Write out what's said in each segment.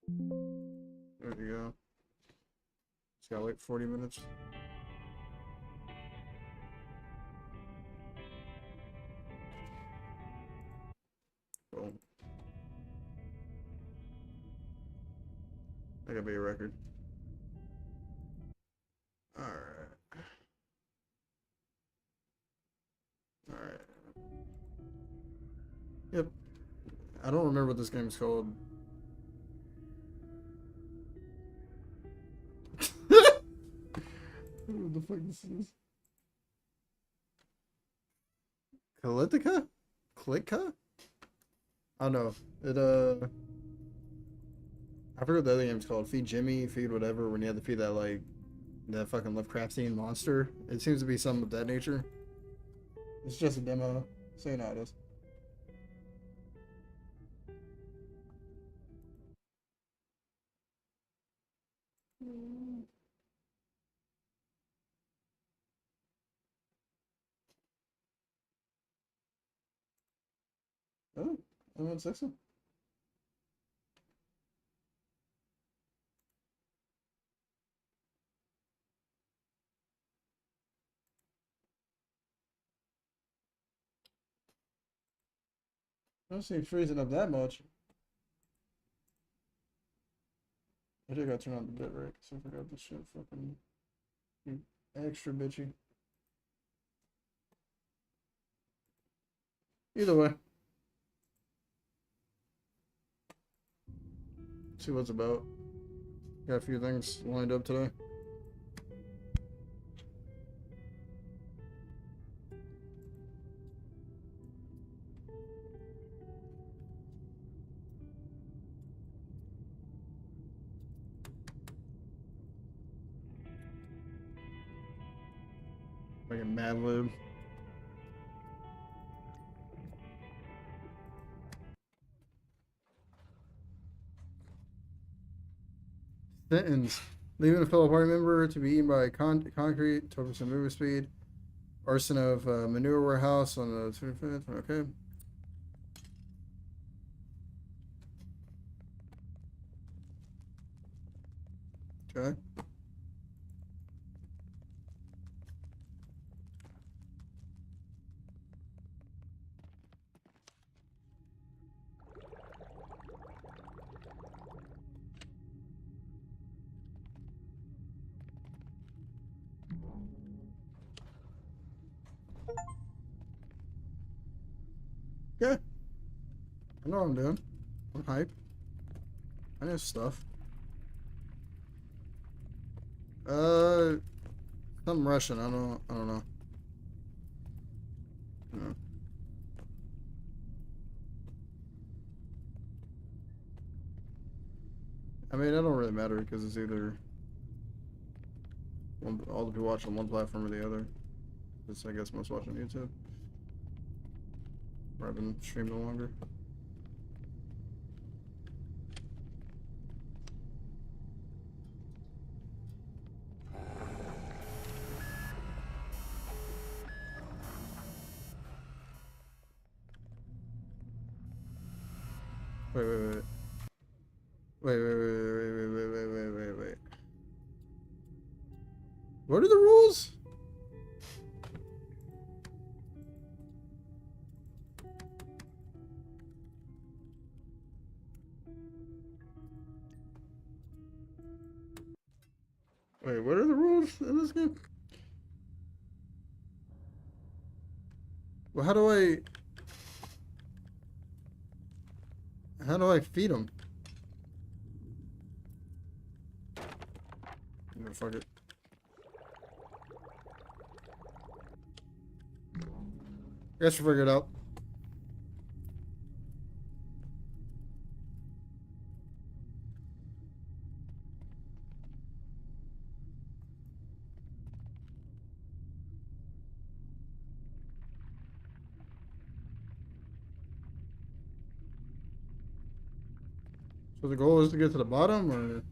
There you go. Just gotta wait 40 minutes. Boom. That gotta be a record. Alright. Alright. Yep. I don't remember what this game's called. What the fuck this is? Kalitika? Klitka? I don't know. I forget what the other game's called. Feed Jimmy, feed whatever, when you have to feed that, like, that fucking Lovecraftian monster. It seems to be something of that nature. It's just a demo, so you know how it is. Oh, I went 6. I don't see it freezing up that much. I did gotta turn on the bit rate, so I forgot this shit fucking extra bitchy. Either way. See what it's about. Got a few things lined up today. Like a Mad Lib. Sentence. Leaving a fellow party member to be eaten by concrete, 12% movement speed. Arson of manure warehouse on the 25th. Okay. Okay. Okay. I know what I'm doing. I'm hype. I know stuff. Something Russian. I don't know. No. I mean, it don't really matter because it's either all the people watch on one platform or the other. It's, I guess, most watch on YouTube. Or I've been streaming longer. Wait, wait, wait. Wait, wait, wait, wait, wait, wait, wait, wait, wait, wait. What are the rules? Wait, what are the rules in this game? Well, how do I feed them? No, fuck it. I guess we'll figure it out. So the goal is to get to the bottom, or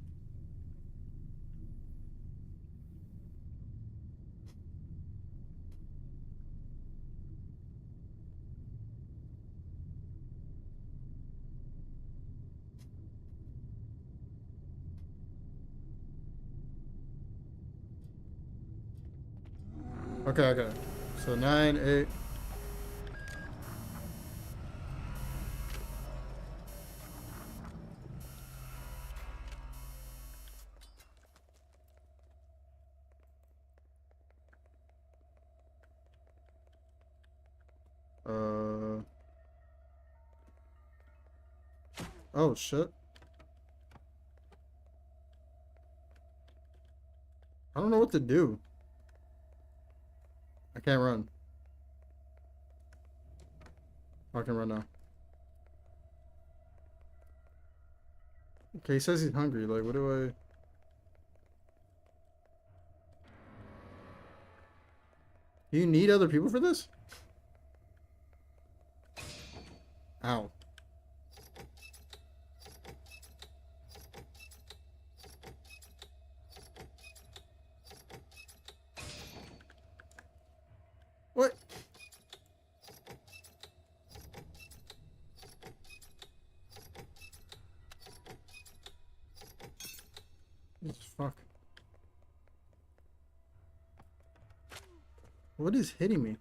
Okay, okay. So 9, 8. Oh shit. I don't know what to do. I can't run. I can run now. Okay, he says he's hungry. Like, what do I... Do you need other people for this? Ow. What? Fuck. What is hitting me?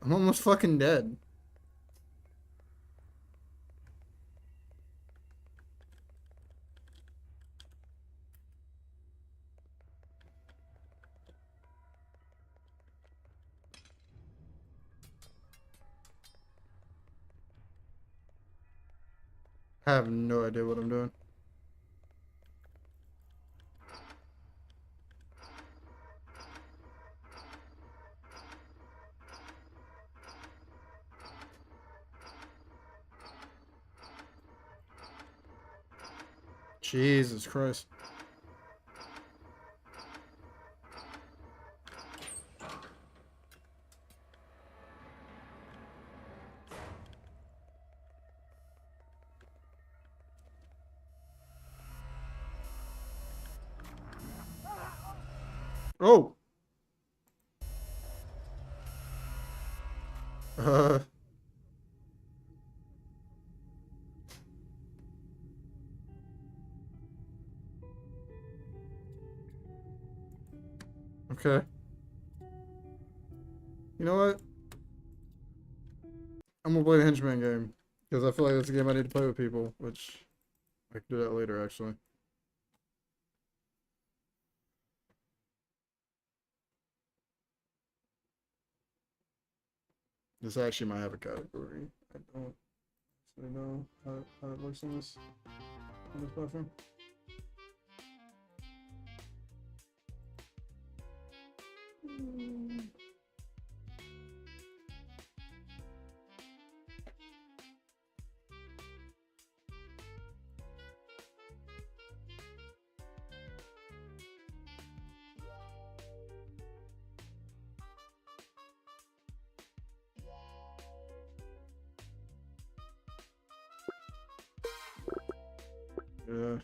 I'm almost fucking dead. I have no idea what I'm doing. Jesus Christ. Oh! Uh... Okay. You know what? I'm gonna play the henchman game. Because I feel like that's a game I need to play with people, which I can do that later, actually. This actually might have a category. I don't actually know how it works on this platform. Yeah.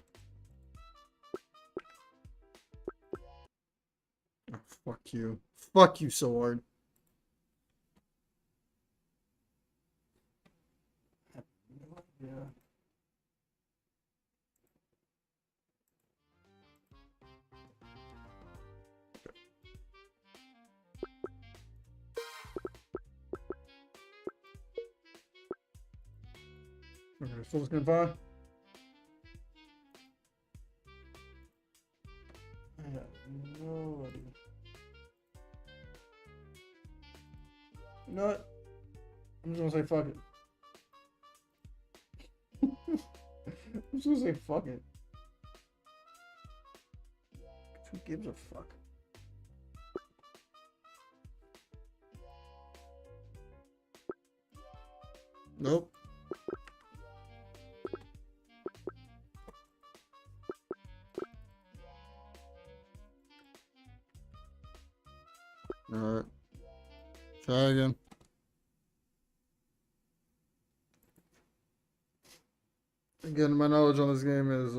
Oh, fuck you. Fuck you so hard. Yeah. Okay, full screen fire. I have no idea. You know what? I'm just gonna say fuck it. I'm just gonna say fuck it. Who gives a fuck? Nope. Alright. Try again. Again, my knowledge on this game is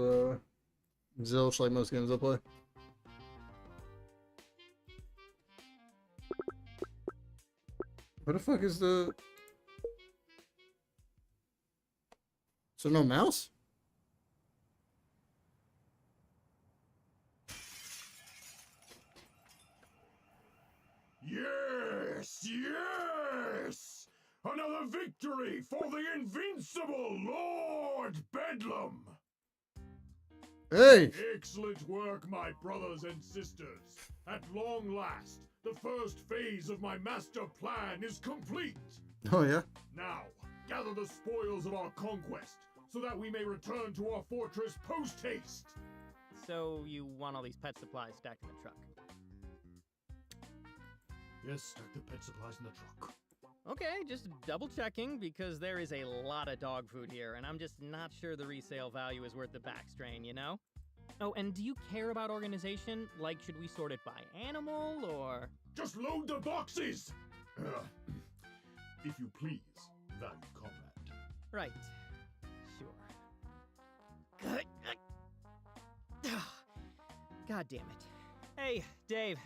zilch like most games I play. What the fuck is the... So no mouse? Victory for the invincible Lord Bedlam! Hey! Excellent work, my brothers and sisters. At long last, the first phase of my master plan is complete. Oh, yeah? Now, gather the spoils of our conquest, so that we may return to our fortress post-haste. So you want all these pet supplies stacked in the truck? Yes, stack the pet supplies in the truck. Okay, just double checking because there is a lot of dog food here, and I'm just not sure the resale value is worth the back strain, you know? Oh, and do you care about organization? Like, should we sort it by animal, or...? Just load the boxes! If you please, valued comrade. Right. Sure. God damn it. Hey, Dave,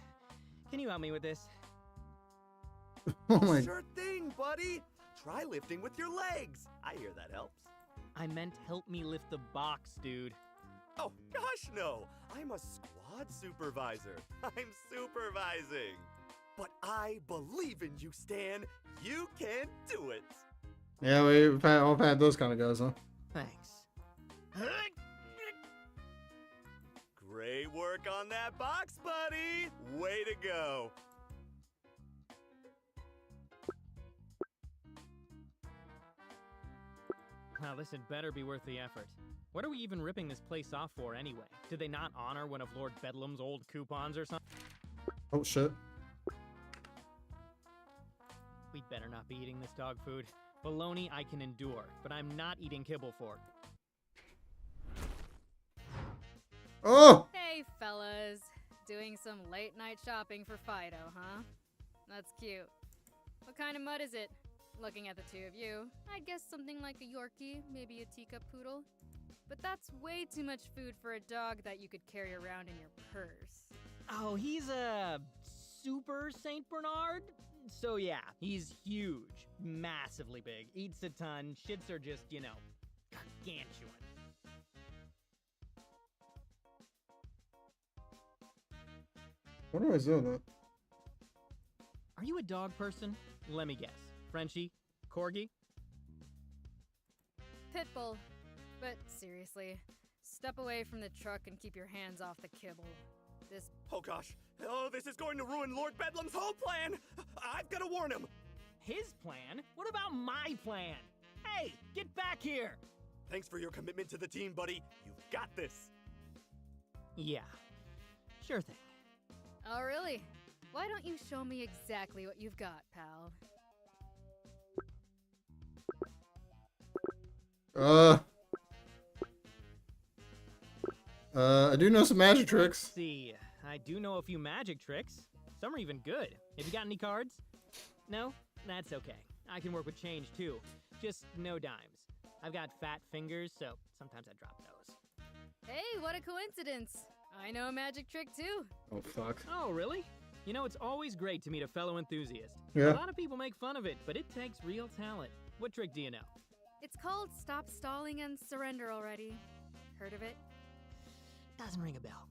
can you help me with this? Oh my... Sure thing, buddy. Try lifting with your legs. I hear that helps. I meant help me lift the box, dude. Oh, gosh, no. I'm a squad supervisor. I'm supervising. But I believe in you, Stan. You can do it. Yeah, we've all had those kind of guys, huh? Thanks. Great work on that box, buddy. Way to go. Now, this had better be worth the effort. What are we even ripping this place off for anyway? Did they not honor one of Lord Bedlam's old coupons or something? Oh, shit. We'd better not be eating this dog food. Bologna I can endure, but I'm not eating kibble for. Oh! Hey, fellas. Doing some late night shopping for Fido, huh? That's cute. What kind of mud is it? Looking at the two of you, I'd guess something like a Yorkie, maybe a teacup poodle. But that's way too much food for a dog that you could carry around in your purse. Oh, he's a super Saint Bernard? So yeah, he's huge, massively big, eats a ton, shits are just, you know, gargantuan. What do I do that? Are you a dog person? Let me guess. Frenchie? Corgi? Pitbull. But seriously, step away from the truck and keep your hands off the kibble. This... Oh, gosh. Oh, this is going to ruin Lord Bedlam's whole plan. I've got to warn him. His plan? What about my plan? Hey, get back here! Thanks for your commitment to the team, buddy. You've got this. Yeah, sure thing. Oh, really? Why don't you show me exactly what you've got, pal? I do know some magic tricks. Let's see, I do know a few magic tricks. Some are even good. Have you got any cards? No? That's okay. I can work with change too. Just no dimes. I've got fat fingers, so sometimes I drop those. Hey, what a coincidence! I know a magic trick too. Oh, fuck. Oh, really? You know, it's always great to meet a fellow enthusiast. Yeah. A lot of people make fun of it, but it takes real talent. What trick do you know? It's called Stop Stalling and Surrender Already. Heard of it? Doesn't ring a bell.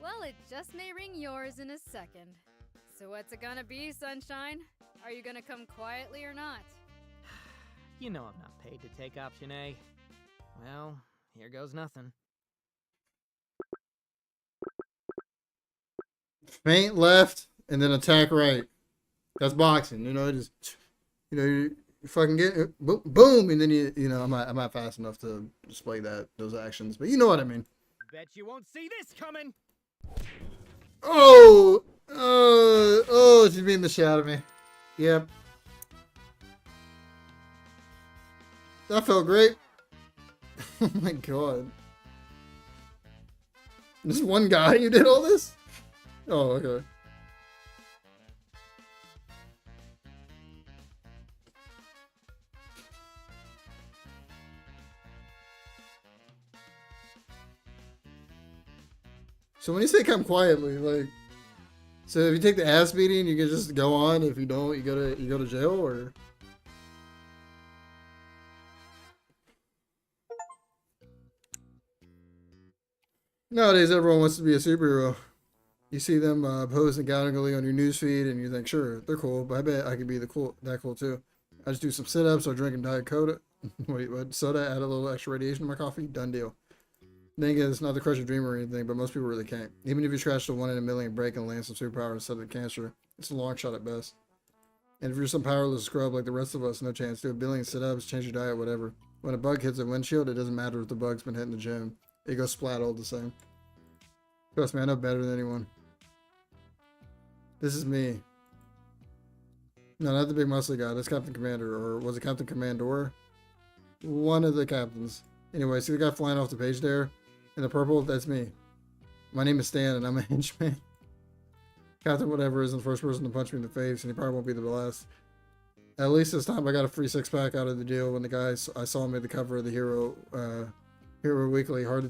Well, it just may ring yours in a second. So what's it gonna be, Sunshine? Are you gonna come quietly or not? You know I'm not paid to take option A. Well, here goes nothing. Feint left and then attack right. That's boxing, you know. Just, you know, you fucking get boom, and then you know, I'm not fast enough to display those actions, but you know what I mean. Bet you won't see this coming. Oh, she's beating the shit out of me. Yep. That felt great. Oh my god. This one guy, you did all this? Oh, okay. So when you say come quietly, like, so if you take the ass beating, you can just go on. If you don't, you go to jail, or? Nowadays, everyone wants to be a superhero. You see them posing gallantly on your newsfeed, and you think, sure, they're cool, but I bet I could be that cool too. I just do some sit-ups or drinking Diet Cola. Wait, what? Soda, add a little extra radiation to my coffee. Done deal. Thing is, it's not the crush of dream or anything, but most people really can't. Even if you scratch the 1 in a million break and land some superpower instead of cancer, it's a long shot at best. And if you're some powerless scrub like the rest of us, no chance. Do a billion sit-ups, change your diet, whatever. When a bug hits a windshield, it doesn't matter if the bug's been hitting the gym. It goes splat all the same. Trust me, I know better than anyone. This is me. No, not the big muscly guy. That's Captain Commander. Or was it Captain Commandor? One of the captains. Anyway, see the guy flying off the page there? In the purple? That's me. My name is Stan, and I'm a henchman. Captain whatever isn't the first person to punch me in the face, and he probably won't be the last. At least this time I got a free 6-pack out of the deal when the guy I saw made the cover of the Hero Weekly. Hard to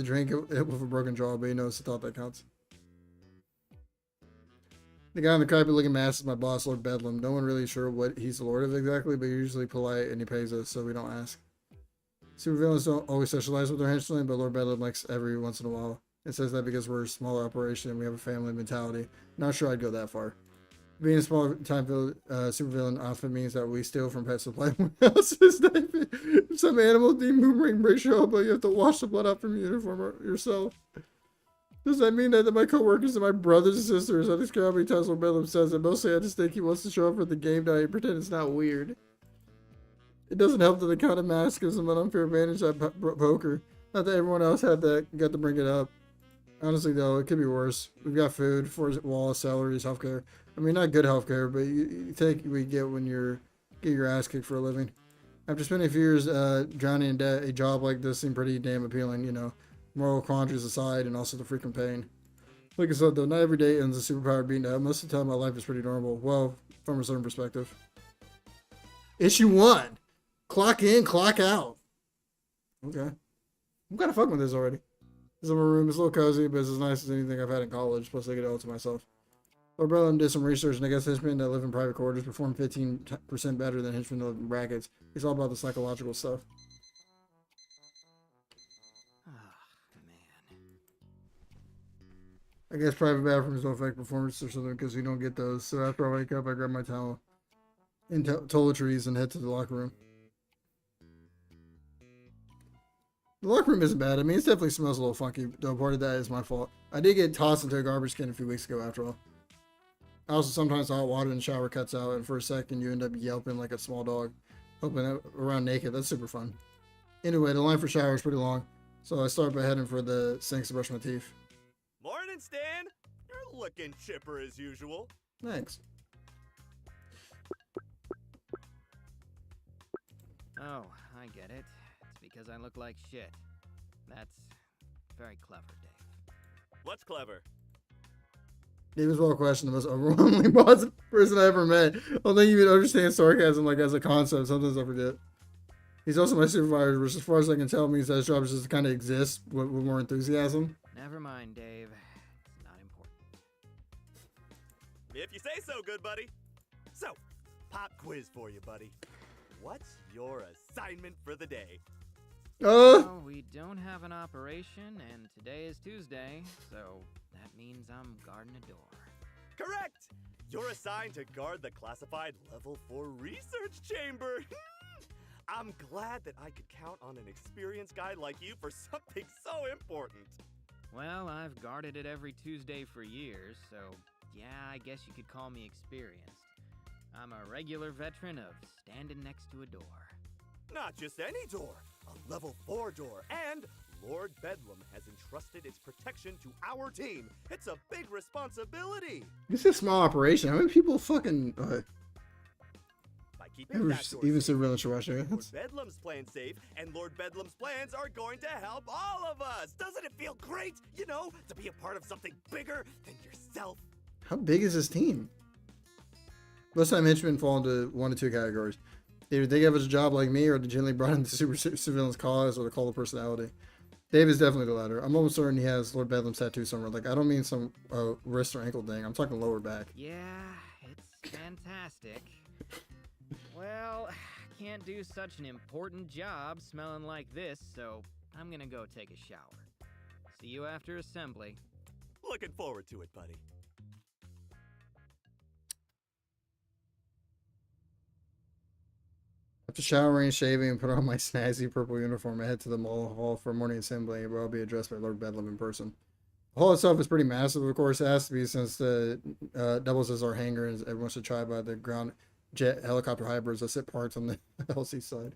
drink it with a broken jaw, but he knows the thought that counts. The guy in the crappy looking mask is my boss, Lord Bedlam. No one really sure what he's the lord of exactly, but he's usually polite and he pays us, so we don't ask. Supervillains don't always socialize with their henchmen, but Lord Bedlam likes every once in a while. It says that because we're a smaller operation and we have a family mentality. Not sure I'd go that far. Being a smaller time supervillain often means that we steal from pet supply warehouses. If some animal deemed boomerang may show up, but you have to wash the blood out from your uniform yourself. Does that mean that my coworkers and my brothers and sisters, I think how many times Lord Bedlam says it, mostly I just think he wants to show up for the game night and pretend it's not weird. It doesn't help that the Count of Mask gives him an unfair advantage at poker. Not that everyone else got to bring it up. Honestly, though, it could be worse. We've got food, 4 walls, salaries, healthcare. I mean, not good healthcare, but you take what you get when get your ass kicked for a living. After spending a few years drowning in debt, a job like this seemed pretty damn appealing, you know. Moral quandaries aside, and also the freaking pain. Like I said, though, not every day ends a superpower being out. Most of the time, my life is pretty normal. Well, from a certain perspective. Issue 1. Clock in, clock out. Okay. I'm kind of fucking with this already. This is my room. It's a little cozy, but it's as nice as anything I've had in college. Plus, I get it all to myself. Lord Bedlam did some research, and I guess henchmen that live in private quarters perform 15% better than henchmen that live in brackets. It's all about the psychological stuff. I guess private bathrooms don't affect performance or something because you don't get those. So after I wake up, I grab my towel and toiletries and head to the locker room. The locker room isn't bad. I mean, it definitely smells a little funky, though part of that is my fault. I did get tossed into a garbage can a few weeks ago, after all. Also, sometimes the hot water in the shower cuts out, and for a second, you end up yelping like a small dog, hopping around naked. That's super fun. Anyway, the line for shower is pretty long, so I start by heading for the sinks to brush my teeth. Morning, Stan. You're looking chipper as usual. Thanks. Oh, I get it. It's because I look like shit. That's very clever, Dave. What's clever? Dave is well questioned, the most overwhelmingly positive person I ever met. I don't think you even understand sarcasm like as a concept. Sometimes I forget. He's also my supervisor, which as far as I can tell means that his job is just to kind of exist with more enthusiasm. Never mind, Dave. It's not important. If you say so, good buddy. So, pop quiz for you, buddy. What's your assignment for the day? Well, we don't have an operation, and today is Tuesday, so that means I'm guarding a door. Correct! You're assigned to guard the classified Level 4 research chamber. I'm glad that I could count on an experienced guy like you for something so important. Well, I've guarded it every Tuesday for years, so yeah, I guess you could call me experienced. I'm a regular veteran of standing next to a door. Not just any door, a Level 4 door, and Lord Bedlam has entrusted its protection to our team. It's a big responsibility. This is a small operation. How many people fucking By keeping that door even safe, surveillance to Russia? Lord Bedlam's plan safe, and Lord Bedlam's plans are going to help all of us. Doesn't it feel great, you know, to be a part of something bigger than yourself? How big is this team? Most time henchmen fall into 1 of 2 categories. Either they give us a job like me, or they generally brought in the super surveillance cause, or the call of personality. Dave is definitely the latter. I'm almost certain he has Lord Bedlam's tattoo somewhere. Like, I don't mean some wrist or ankle thing. I'm talking lower back. Yeah, it's fantastic. Well, can't do such an important job smelling like this, so I'm gonna go take a shower. See you after assembly. Looking forward to it, buddy. After showering, shaving, and put on my snazzy purple uniform, I head to the mall hall for a morning assembly where I'll be addressed by Lord Bedlam in person. The hall itself is pretty massive, of course, it has to be since the doubles as our hangar and everyone should try by the ground jet helicopter hybrids that sit parked on the LC side.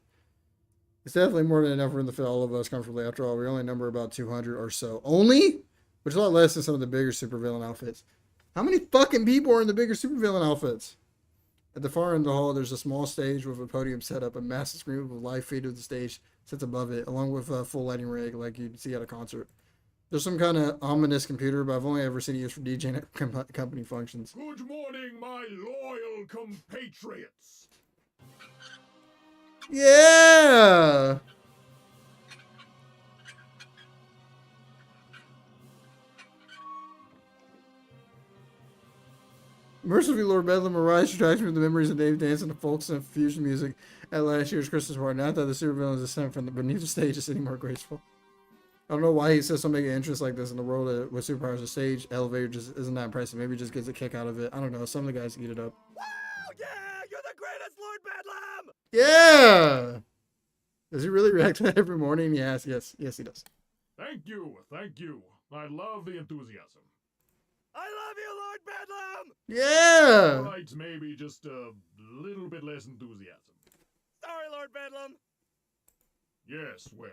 It's definitely more than enough room to fit all of us comfortably. After all, we only number about 200 or so. Only? Which is a lot less than some of the bigger supervillain outfits. How many fucking people are in the bigger supervillain outfits? At the far end of the hall, there's a small stage with a podium set up. A massive screen with a live feed of the stage sits above it, along with a full lighting rig like you'd see at a concert. There's some kind of ominous computer, but I've only ever seen it used for DJing at company functions. Good morning, my loyal compatriots. Yeah! Mercifully, Lord Bedlam arrives to distract me with the memories of Dave dancing to folks and fusion music at last year's Christmas party. Not that the supervillain's descent from beneath the stage is any more graceful. I don't know why he says something interest like this in the world with superpowers. The stage elevator just isn't that impressive. Maybe he just gets a kick out of it. I don't know. Some of the guys eat it up. Wow, yeah, you're the greatest, Lord Bedlam! Yeah! Does he really react to that every morning? Yes, he does. Thank you, thank you. I love the enthusiasm. I love you, Lord Bedlam! Yeah! Alright, maybe just a little bit less enthusiasm. Sorry, Lord Bedlam. Yes, well.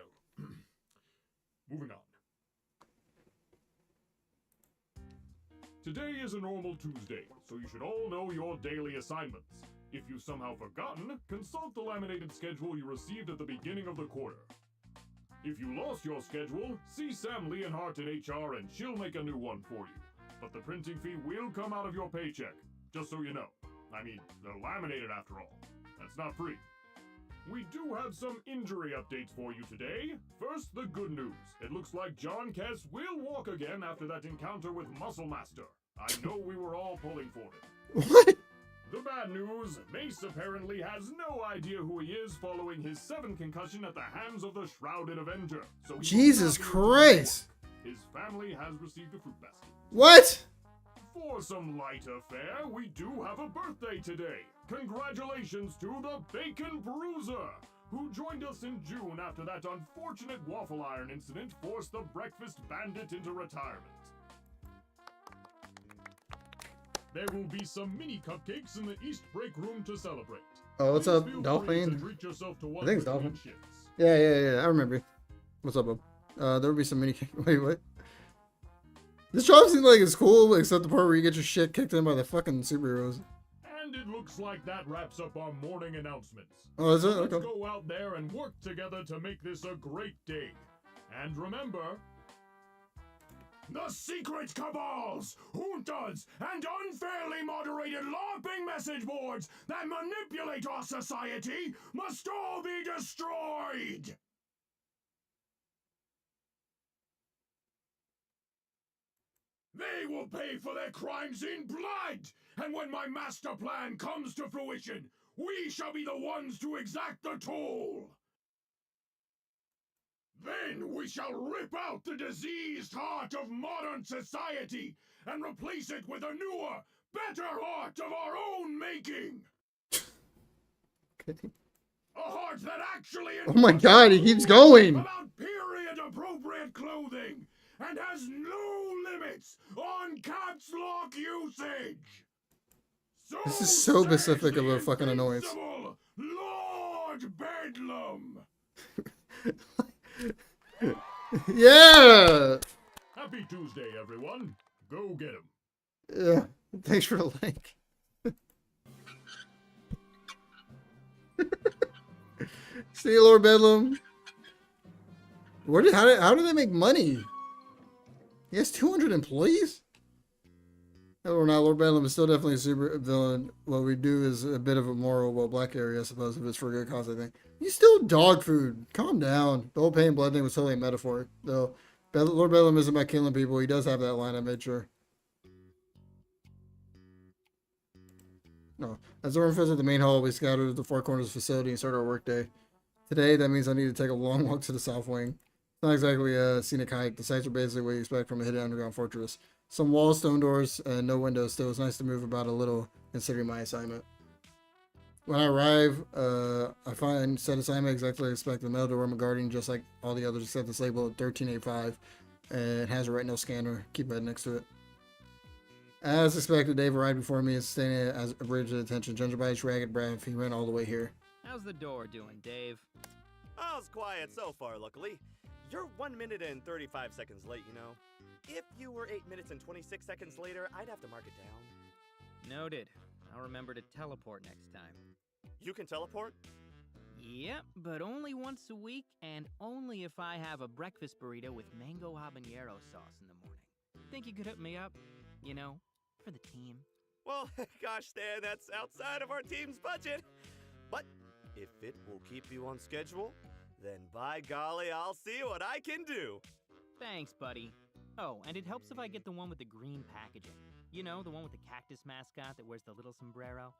Moving on. Today is a normal Tuesday, so you should all know your daily assignments. If you've somehow forgotten, consult the laminated schedule you received at the beginning of the quarter. If you lost your schedule, see Sam Leonhardt in HR and she'll make a new one for you. But the printing fee will come out of your paycheck, just so you know. I mean, they're laminated after all. That's not free. We do have some injury updates for you today. First, the good news. It looks like John Kess will walk again after that encounter with Muscle Master. I know we were all pulling for it. What? The bad news, Mace apparently has no idea who he is following his 7th concussion at the hands of the Shrouded Avenger. So he Jesus will not be able to Christ! walk. His family has received a fruit basket. What? For some lighter fare, we do have a birthday today. Congratulations to the Bacon Bruiser, who joined us in June after that unfortunate waffle iron incident forced the Breakfast Bandit into retirement. There will be some mini cupcakes in the East Break Room to celebrate. Oh, what's Please up, feel free to Dolphin? treat yourself to one I think it's between Dolphin. shifts. Yeah, I remember. What's up, bub? There will be some mini. Wait, what? This job seems like it's cool, except the part where you get your shit kicked in by the fucking superheroes. And it looks like that wraps up our morning announcements. Oh, is it? Let's Okay. go out there and work together to make this a great day. And remember, the secret cabals, juntas, and unfairly moderated LARPing message boards that manipulate our society must all be destroyed! They will pay for their crimes in blood! And when my master plan comes to fruition, we shall be the ones to exact the toll! Then we shall rip out the diseased heart of modern society and replace it with a newer, better heart of our own making! Okay. A heart that actually Oh my God, he keeps going. about period-appropriate clothing and has no limits on caps lock usage. This is so says specific of the a fucking annoyance. invincible Lord Bedlam. Yeah! Happy Tuesday, everyone. Go get him. Yeah. Thanks for the link. See you, Lord Bedlam. How do they make money? He has 200 employees? No, we're not. Lord Bedlam is still definitely a super villain. What we do is a bit of a moral, black area, I suppose, if it's for a good cause, I think. He's still dog food. Calm down. The whole pain and blood thing was totally a metaphor. Though, Lord Bedlam isn't about killing people. He does have that line, I made sure. No. As Orin fills at the main hall, we scouted at the four corners of the facility and started our workday. Today, that means I need to take a long walk to the south wing. It's not exactly a scenic hike. The sights are basically what you expect from a hidden underground fortress. Some walls, stone doors, and no windows. Still, it's nice to move about a little, considering my assignment. When I arrive, I find said assignment exactly as expected. The mail door I'm guarding, just like all the others, except this label 1385. And it has a retinal scanner. Keep it next to it. As expected, Dave arrived before me and standing as a bridge of attention. Judging by his ragged breath, he ran all the way here. How's the door doing, Dave? Oh, it's quiet so far, luckily. You're 1 minute and 35 seconds late, you know. If you were 8 minutes and 26 seconds later, I'd have to mark it down. Noted. I'll remember to teleport next time. You can teleport? Yep, but only once a week, and only if I have a breakfast burrito with mango habanero sauce in the morning. Think you could hook me up? You know, for the team. Well, gosh, Stan, that's outside of our team's budget. But if it will keep you on schedule, then by golly, I'll see what I can do. Thanks, buddy. Oh, and it helps if I get the one with the green packaging. You know, the one with the cactus mascot that wears the little sombrero.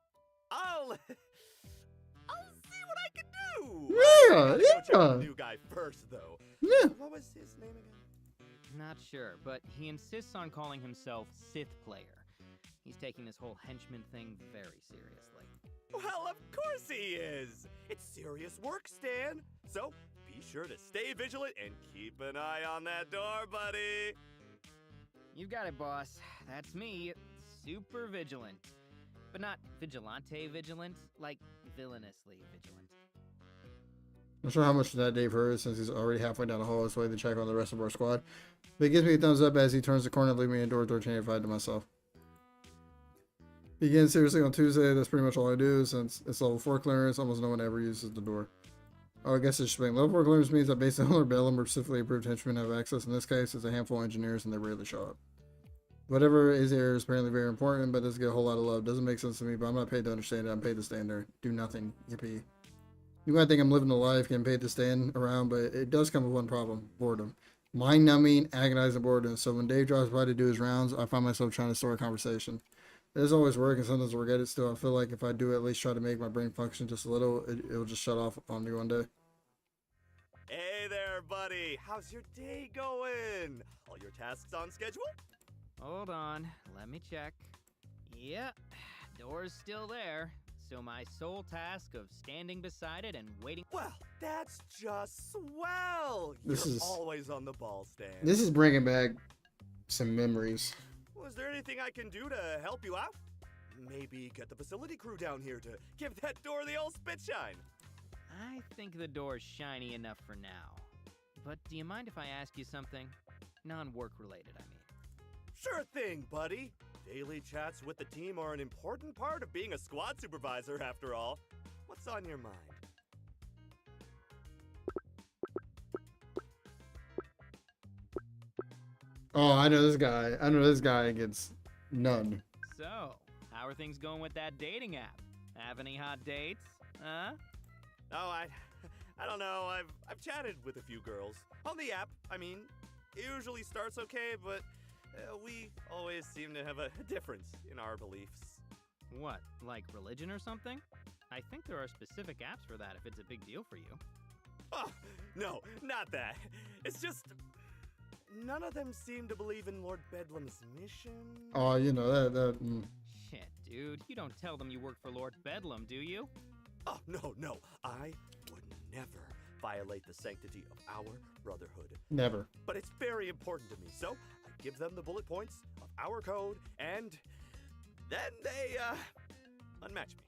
I'll see what I can do. Yeah, I gotta go check yeah. the new guy first, though. Yeah. What was his name again? Not sure, but he insists on calling himself Sith Player. He's taking this whole henchman thing very seriously. Well, of course he is. It's serious work, Stan. So be sure to stay vigilant and keep an eye on that door, buddy. You got it, boss. That's me. Super vigilant. But not vigilante vigilant, like villainously vigilant. I'm not sure how much that Dave heard since he's already halfway down the hall his way to check on the rest of our squad. But he gives me a thumbs up as he turns the corner, leaving me in door 1385 to myself. Begin seriously on Tuesday. That's pretty much all I do since it's level 4 clearance. Almost no one ever uses the door. Oh, I guess it's spring. Level 4 clearance means that based on Lord Bellum or specifically approved henchmen have access. In this case, it's a handful of engineers and they rarely show up. Whatever is here is apparently very important, but doesn't get a whole lot of love. Doesn't make sense to me, but I'm not paid to understand it. I'm paid to stand there. Do nothing. Yippee. You might think I'm living a life, getting paid to stand around, but it does come with one problem. Boredom. Mind-numbing, agonizing boredom. So when Dave drops by to do his rounds, I find myself trying to start a conversation. It doesn't always work, and sometimes I forget it still. I feel like if I do at least try to make my brain function just a little, it'll just shut off on me one day. Hey there, buddy. How's your day going? All your tasks on schedule? Hold on, let me check. Yep, door's still there. So my sole task of standing beside it and waiting. Well, that's just swell. This You're is- always on the ball, Stan. This is bringing back some memories. Was there anything I can do to help you out? Maybe get the facility crew down here to give that door the old spit shine. I think the door's shiny enough for now. But do you mind if I ask you something? Non-work related, I mean. Sure thing, buddy. Daily chats with the team are an important part of being a squad supervisor, after all. What's on your mind? Oh, I know this guy. I know this guy gets none. So, how are things going with that dating app? Have any hot dates? Huh? Oh, I don't know. I've chatted with a few girls on the app. I mean, it usually starts okay, but we always seem to have a difference in our beliefs. What, like religion or something? I think there are specific apps for that if it's a big deal for you. Oh, no, not that. It's just none of them seem to believe in Lord Bedlam's mission. Oh, you know that. Shit, dude, you don't tell them you work for Lord Bedlam, do you? Oh, no. I would never violate the sanctity of our brotherhood. Never. But it's very important to me, so I give them the bullet points of our code, and then they, unmatch me.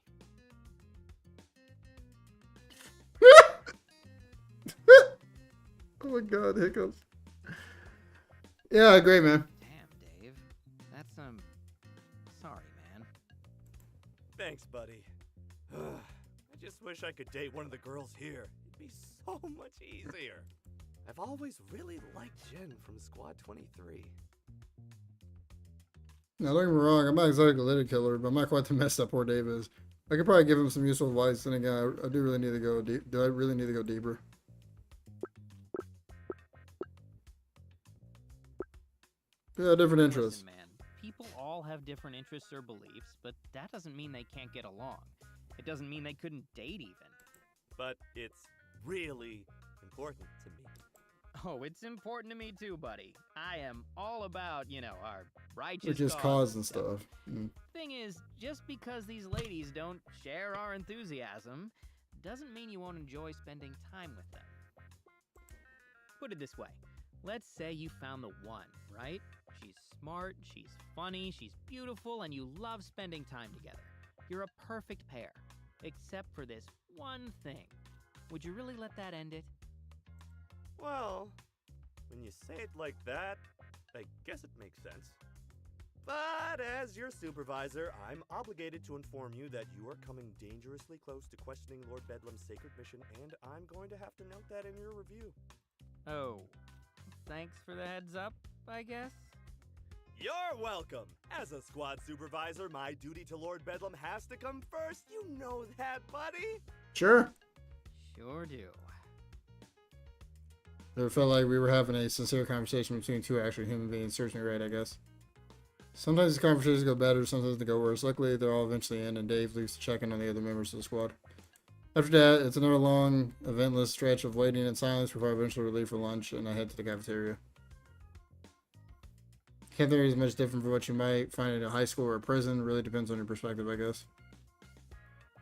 Oh my god, hiccups. Yeah, great, man. Damn, Dave. That's, sorry, man. Thanks, buddy. I just wish I could date one of the girls here. It'd be so much easier. I've always really liked Jen from Squad 23. Now, don't get me wrong, I'm not exactly a litter killer, but I'm not quite the messed up poor Dave is. I could probably give him some useful advice, and again, I do really need to go deep. Do I really need to go deeper? Yeah, different interests. Listen, man, people all have different interests or beliefs, but that doesn't mean they can't get along. It doesn't mean they couldn't date even. But it's really important to me. Oh, it's important to me too, buddy. I am all about, our righteous Which is cause and stuff. Mm. Thing is, just because these ladies don't share our enthusiasm, doesn't mean you won't enjoy spending time with them. Put it this way. Let's say you found the one, right? She's smart, she's funny, she's beautiful, and you love spending time together. You're a perfect pair. Except for this one thing. Would you really let that end it? Well, when you say it like that, I guess it makes sense. But as your supervisor, I'm obligated to inform you that you are coming dangerously close to questioning Lord Bedlam's sacred mission, and I'm going to have to note that in your review. Oh, thanks for the heads up, I guess? You're welcome! As a squad supervisor, my duty to Lord Bedlam has to come first. You know that, buddy! Sure. Sure do. It felt like we were having a sincere conversation between two actual human beings. Serves me right, I guess. Sometimes the conversations go better, sometimes they go worse. Luckily, they'll all eventually end, and Dave leaves to check in on the other members of the squad. After that, it's another long, eventless stretch of waiting in silence before I eventually leave for lunch, and I head to the cafeteria. Cafeteria is much different from what you might find in a high school or a prison. It really depends on your perspective, I guess.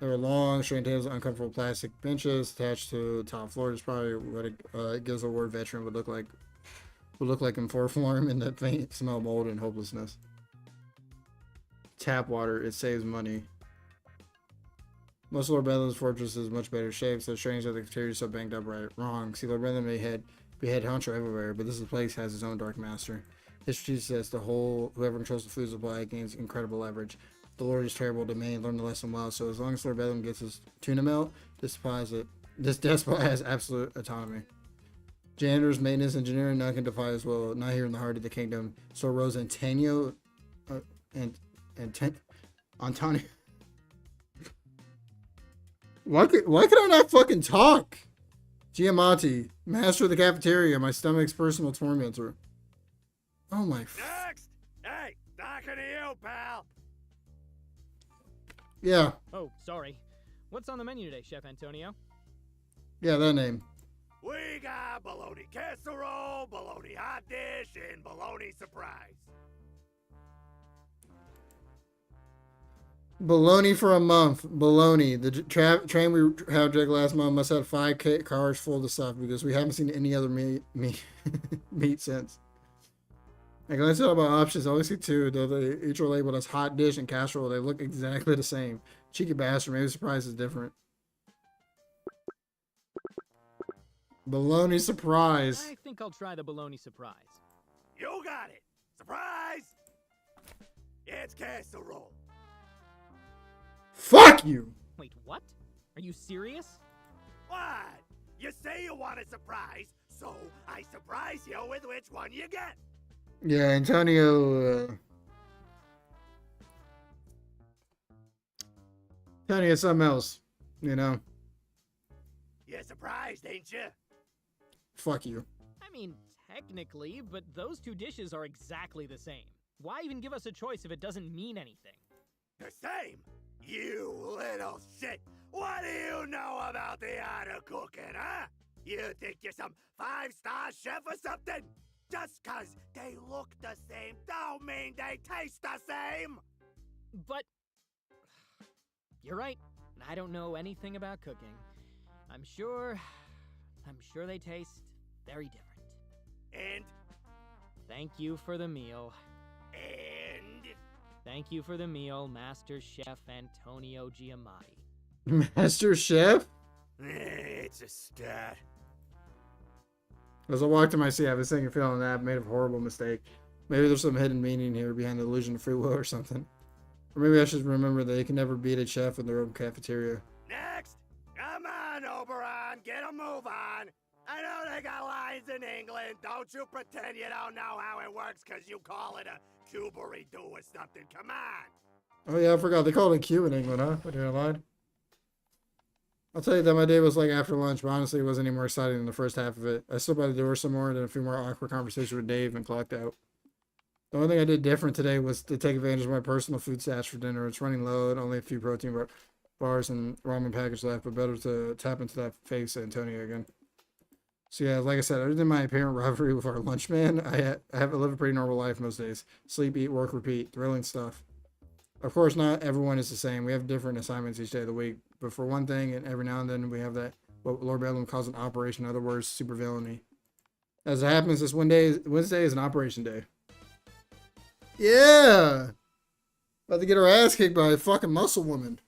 There are long, straight tables, uncomfortable plastic benches attached to the top floor. It's probably what it gives a ward veteran would look like in floor form, in that faint smell of mold and hopelessness. Tap water, it saves money. Most Lord Bedlam's fortress is much better shape, so it's strange that the cafeteria is so banged up right wrong. See, Lord Bedlam may be head honcho everywhere, but this place has its own dark master. History says whoever controls the food supply gains incredible leverage. The Lord is terrible to me and learn the lesson well, so as long as Lord Bedlam gets his tuna melt, this despot has absolute autonomy. Janitors, maintenance, engineering, none can defy his will, not here in the heart of the kingdom. So rose Antonio Antonio. Why could I not fucking talk? Giamatti, master of the cafeteria, my stomach's personal tormentor. Oh my. Next! Hey, talking to you, pal! Yeah. Oh, sorry. What's on the menu today, Chef Antonio? Yeah, that name. We got bologna casserole, bologna hot dish, and bologna surprise. Bologna for a month. Bologna. The train we had last month must have 5 cars full of stuff because we haven't seen any other meat since. I glanced at all my options. I only see 2, though they each are labeled as hot dish and casserole. They look exactly the same. Cheeky bastard. Maybe the surprise is different. Bologna surprise. I think I'll try the bologna surprise. You got it! Surprise! It's casserole. Fuck you! Wait, what? Are you serious? What? You say you want a surprise, so I surprise you with which one you get. Yeah, Antonio. Antonio, something else. You know? You're surprised, ain't you? Fuck you. I mean, technically, but those 2 dishes are exactly the same. Why even give us a choice if it doesn't mean anything? The same? You little shit! What do you know about the art of cooking, huh? You think you're some 5-star chef or something? Just 'cause they look the same don't mean they taste the same! But you're right. I don't know anything about cooking. I'm sure they taste very different. And Thank you for the meal. And Thank you for the meal, Master Chef Antonio Giamatti. Master Chef? it's a stat. As I walked to my seat, I was thinking, feeling that I made a horrible mistake. Maybe there's some hidden meaning here behind the illusion of free will or something. Or maybe I should remember that you can never beat a chef in their own cafeteria. Next! Come on, Oberon, get a move on! I know they got lines in England. Don't you pretend you don't know how it works because you call it a cubary-do or something. Come on! Oh yeah, I forgot. They call it Q in England, huh? What, did I lie? I'll tell you that my day was like after lunch, but honestly it wasn't any more exciting than the first half of it. I stood by the door some more and then a few more awkward conversations with Dave and clocked out. The only thing I did different today was to take advantage of my personal food stash for dinner. It's running low and only a few protein bars and ramen package left, but better to tap into that face Antonio again. So yeah, like I said, other than my apparent rivalry with our lunchman, I live a pretty normal life most days. Sleep, eat, work, repeat. Thrilling stuff. Of course, not everyone is the same. We have different assignments each day of the week. But for one thing, and every now and then we have that what Lord Bedlam calls an operation. In other words, super villainy. As it happens, this Wednesday is an operation day. Yeah, about to get our ass kicked by a fucking muscle woman.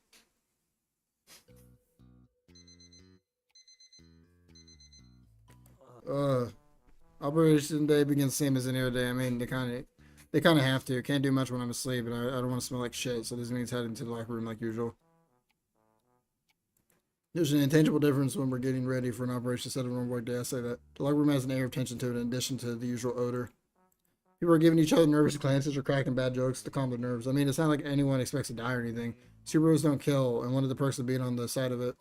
Operation day begins the same as any other day. I mean, they kind of have to. Can't do much when I'm asleep, and I don't want to smell like shit. So this means heading into the locker room like usual. There's an intangible difference when we're getting ready for an operation instead of a normal work day. I say that the locker room has an air of tension to it, in addition to the usual odor. People are giving each other nervous glances or cracking bad jokes to calm their nerves. I mean, it's not like anyone expects to die or anything. Superheroes don't kill, and one of the perks of being on the side of it.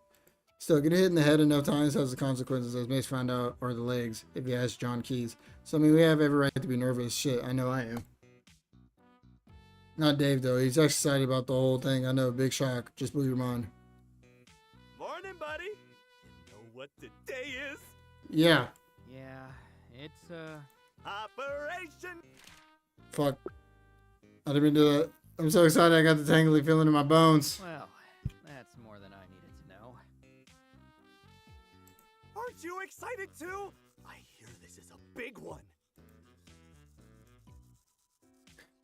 Still, getting hit in the head enough times has the consequences, as Mace found out, are the legs, if you ask John Keys. So, I mean, we have every right to be nervous. Shit, I know I am. Not Dave, though. He's excited about the whole thing. I know, big shock. Just blew your mind. Morning, buddy. You know what today is? Yeah. Yeah, it's, Operation. Fuck. I didn't mean to do that. I'm so excited I got the tingly feeling in my bones. well, that's more than I needed to know. Aren't you excited too? I hear this is a big one.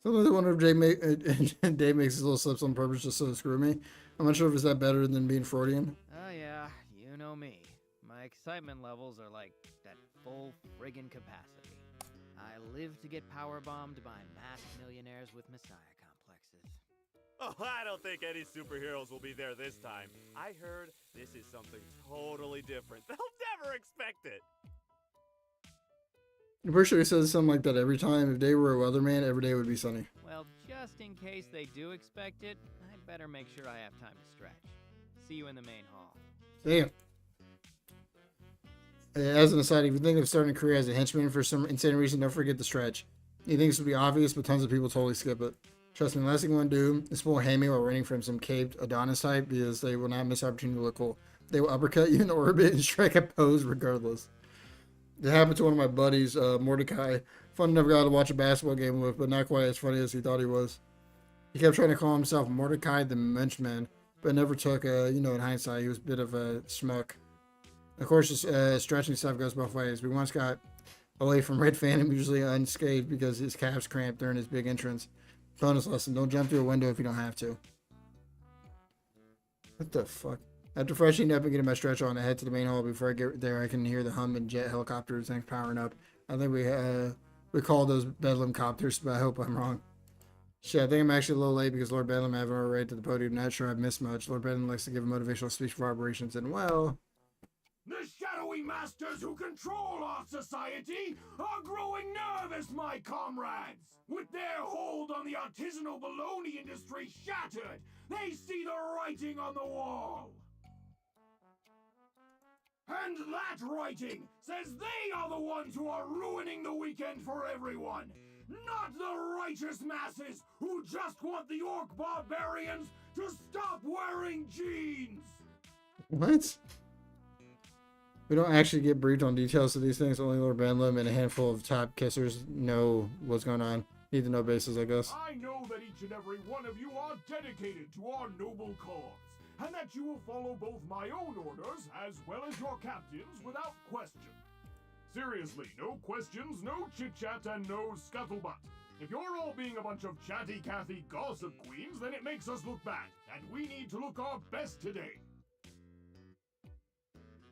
Sometimes I wonder if Dave makes his little slips on purpose just so to screw me. I'm not sure if it's that better than being Freudian. Oh yeah, you know me. My excitement levels are like that full friggin' capacity. I live to get powerbombed by masked millionaires with messiah complexes. Oh, I don't think any superheroes will be there this time. I heard this is something totally different. They'll never expect it. I'm pretty sure he says something like that every time. If Dave were a weatherman, every day would be sunny. Well, just in case they do expect it, I'd better make sure I have time to stretch. See you in the main hall. Damn. As an aside, if you think of starting a career as a henchman for some insane reason, don't forget the stretch. You think this would be obvious, but tons of people totally skip it. Trust me, the last thing you want to do is pull a hammy while running from some caved Adonis type, because they will not miss the opportunity to look cool. They will uppercut you in orbit and strike a pose regardless. It happened to one of my buddies, Mordecai. Fun enough guy to watch a basketball game with, but not quite as funny as he thought he was. He kept trying to call himself Mordecai the Menschman, but never took, in hindsight, he was a bit of a schmuck. Of course, stretching stuff goes both ways. We once got away from Red Phantom, usually unscathed, because his calves cramped during his big entrance. Bonus lesson, don't jump through a window if you don't have to. What the fuck? After freshening up and getting my stretch on, I head to the main hall. Before I get there, I can hear the hum and jet helicopters and powering up. I think we call those Bedlam copters, but I hope I'm wrong. Shit, I think I'm actually a little late because Lord Bedlam haven't already to the podium. Not sure I've missed much. Lord Bedlam likes to give a motivational speech for operations, and well... The shadowy masters who control our society are growing nervous, my comrades! With their hold on the artisanal baloney industry shattered, they see the writing on the wall! And that writing says they are the ones who are ruining the weekend for everyone! Not the righteous masses who just want the orc barbarians to stop wearing jeans! What? We don't actually get briefed on details of these things. Only Lord Bedlam and a handful of top kissers know what's going on. Need to know bases, I guess. I know that each and every one of you are dedicated to our noble cause, and that you will follow both my own orders as well as your captain's without question. Seriously, no questions, no chit-chat, and no scuttlebutt. If you're all being a bunch of chatty Cathy gossip queens, then it makes us look bad, and we need to look our best today.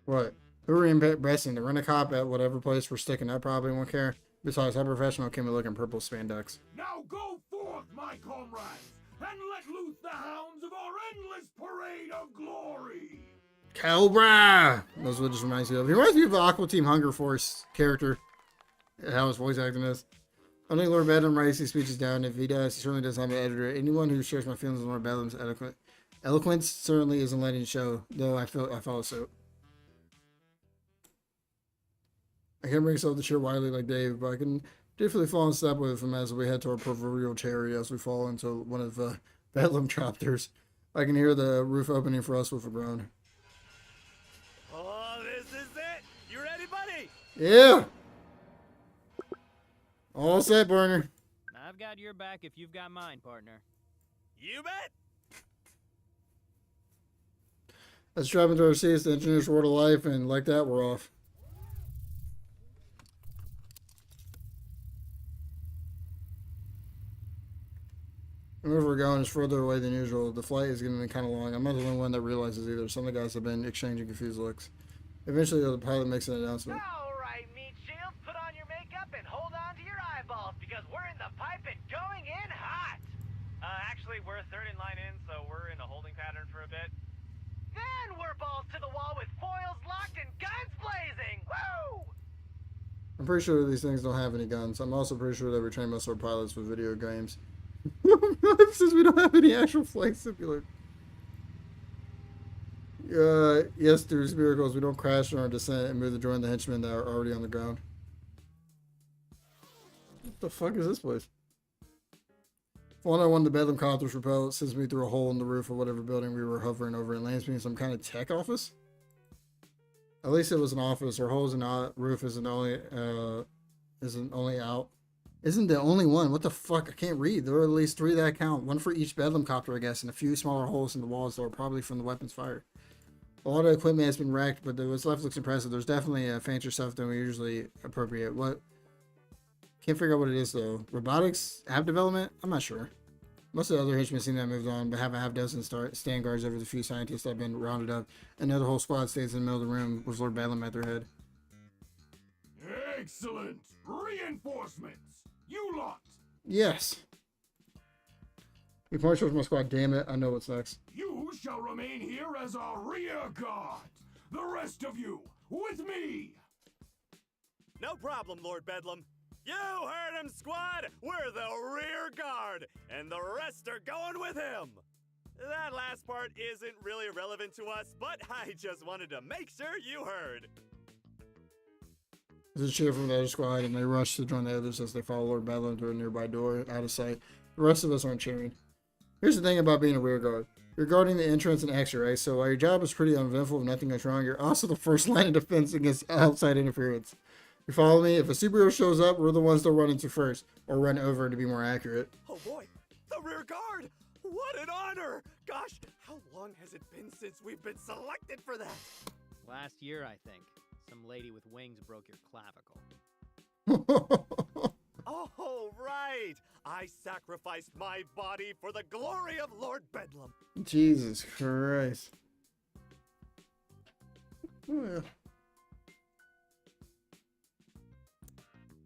What? Who are investing to rent a cop at whatever place we're sticking up? Probably won't care. Besides, how professional can we look in purple spandex? Now go forth, my comrades, and let loose the hounds of our endless parade of glory! Cobra! That's what it just reminds me of. He reminds me of the Aqua Team Hunger Force character. How his voice acting is. I think Lord Bedlam writes these speeches down. If he does, he certainly doesn't have an editor. Anyone who shares my feelings on Lord Bedlam's eloquence certainly isn't letting it show, though I follow suit. I can't bring myself to cheer widely like Dave, but I can definitely fall in step with him as we head to our proverbial cherry as we fall into one of the Bedlam chapters. I can hear the roof opening for us with a groan. Oh, this is it! You ready, buddy? Yeah. All set, partner. I've got your back if you've got mine, partner. You bet. Let's drop into our seats, the engineer's word of life, and like that, we're off. Wherever we're going is further away than usual. The flight is getting kind of long. I'm not the only one that realizes either. Some of the guys have been exchanging confused looks. Eventually, the pilot makes an announcement. All right, meat shields, put on your makeup and hold on to your eyeballs because we're in the pipe and going in hot. Actually, we're third in line in, so we're in a holding pattern for a bit. Then we're balls to the wall with foils locked and guns blazing. Woo! I'm pretty sure these things don't have any guns. I'm also pretty sure that we train most of our pilots with video games. Since we don't have any actual flight simulator. Yes, through miracles, we don't crash on our descent and move to join the henchmen that are already on the ground. What the fuck is this place? Falling on one of the Bedlam copters propelled sends me through a hole in the roof of whatever building we were hovering over and lands me in some kind of tech office? At least it was an office. Our holes in the roof isn't only out. Isn't the only one? What the fuck? I can't read. There are at least 3 that count. One for each Bedlam copter, I guess, and a few smaller holes in the walls that are probably from the weapons fired. A lot of equipment has been wrecked, but what's left looks impressive. There's definitely fancier stuff than we usually appropriate. What? Can't figure out what it is, though. Robotics? App development? I'm not sure. Most of the other henchmen seem to have moved on, but have a half dozen stand guards over the few scientists that have been rounded up. Another whole squad stays in the middle of the room with Lord Bedlam at their head. Excellent! Reinforcements! You lot! Yes. We point towards my squad. Damn it, I know what's next. You shall remain here as our rear guard! The rest of you, with me! No problem, Lord Bedlam. You heard him, squad! We're the rear guard, and the rest are going with him! That last part isn't really relevant to us, but I just wanted to make sure you heard. There's a cheer from the other squad, and they rush to join the others as they follow Lord Bedlam to a nearby door, out of sight. The rest of us aren't cheering. Here's the thing about being a rear guard. You're guarding the entrance and exit, right? So while your job is pretty uneventful if nothing goes wrong, you're also the first line of defense against outside interference. You follow me? If a superhero shows up, we're the ones they'll run into first, or run over to be more accurate. Oh boy, the rear guard! What an honor! Gosh, how long has it been since we've been selected for that? Last year, I think. Some lady with wings broke your clavicle. Oh, right! I sacrificed my body for the glory of Lord Bedlam. Jesus Christ. Oh, yeah.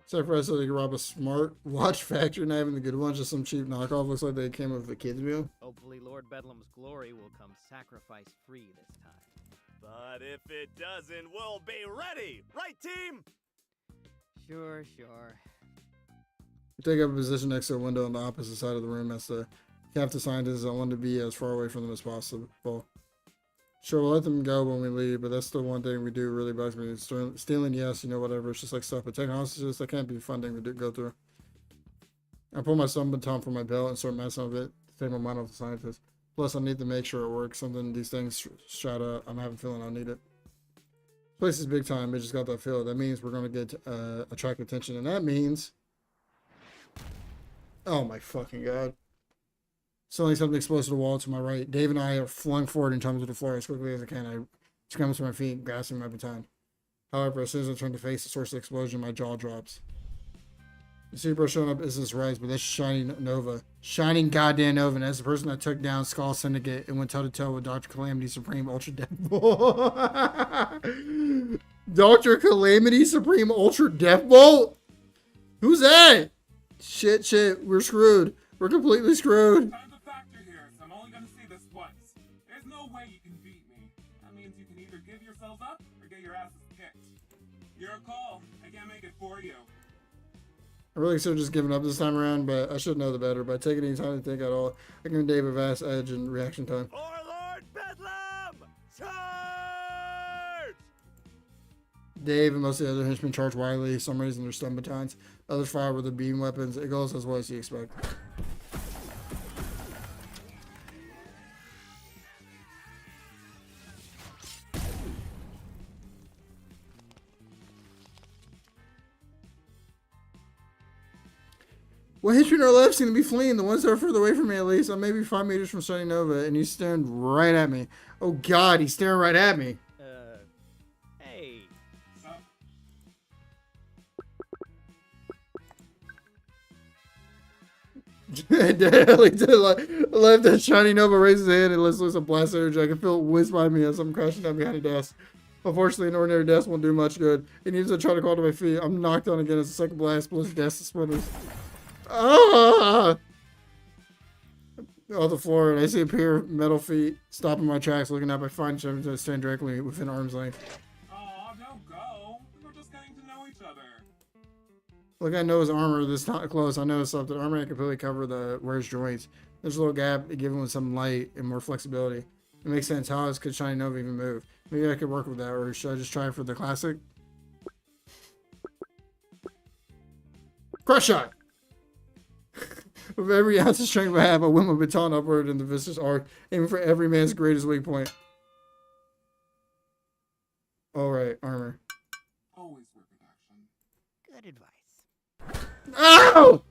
Except for us, so they can rob a smart watch factory and having the good ones, just some cheap knockoff. Looks like they came with the kids' meal. Hopefully Lord Bedlam's glory will come sacrifice-free this time. But if it doesn't, we'll be ready! Right, team? Sure. We take up a position next to a window on the opposite side of the room as the captain scientists. I want to be as far away from them as possible. Sure, we'll let them go when we leave, but that's the one thing we do really bugs me. Stealing, yes, whatever. It's just like stuff. But taking hostages, that can't be a fun thing to go through. I pull my stun baton from my belt and start messing with it to take my mind off the scientists. Plus, I need to make sure it works. Something these things shot up. I'm having a feeling I need it. This place is big time. It just got that feel. That means we're going to get attract attention, and that means... Oh my fucking god. Suddenly something explodes to the wall to my right. Dave and I are flung forward and tumble to the floor as quickly as I can. I scramble to my feet, grasping my baton. However, as soon as I turn to face the source of the explosion, my jaw drops. The super showing up isn't surprised, but that's shining Nova. Shining goddamn Nova, and that's the person that took down Skull Syndicate and went toe-to-toe with Dr. Calamity Supreme Ultra Deathbolt. Dr. Calamity Supreme Ultra Deathbolt? Who's that? Shit, we're screwed. We're completely screwed. Time's a factor here, so I'm only gonna say this once. There's no way you can beat me. That means you can either give yourselves up or get your asses kicked. Your call. I can't make it for you. I really should have just given up this time around, but I should know the better. By taking any time to think at all, I can give Dave a vast edge in reaction time. For Lord Bedlam! Charge! Dave and most of the other henchmen charge wildly, some raising their stun batons, others fire with their beam weapons. It goes as well as you expect. Well, Henchman on our left seem to be fleeing. The ones that are further away from me, at least. I'm maybe 5 meters from Sunny Nova, and he's staring right at me. Oh, God, he's staring right at me. Hey. He did left that shiny Nova raises his hand and lets loose a blast energy. I can feel it whiz by me as I'm crashing down behind a desk. Unfortunately, an ordinary desk won't do much good. It needs to try to crawl to my feet. I'm knocked down again as the second blast splits the desk to splinters. Ah! On the floor, and I see a pair of metal feet stopping my tracks. Looking up, I find Jim to stand directly within arm's length. Aw, don't go. We were just getting to know each other. Look, I know his armor this close. I noticed something. Armor ain't completely cover the wearer's joints. There's a little gap to give him some light and more flexibility. It makes sense. How else could Shiny Nova even move? Maybe I could work with that, or should I just try for the classic? Crush shot! With every ounce of strength I have, I whip my baton upward in the vicious arc, aiming for every man's greatest weak point. Alright, armor. Always work with action. Good advice. Ow!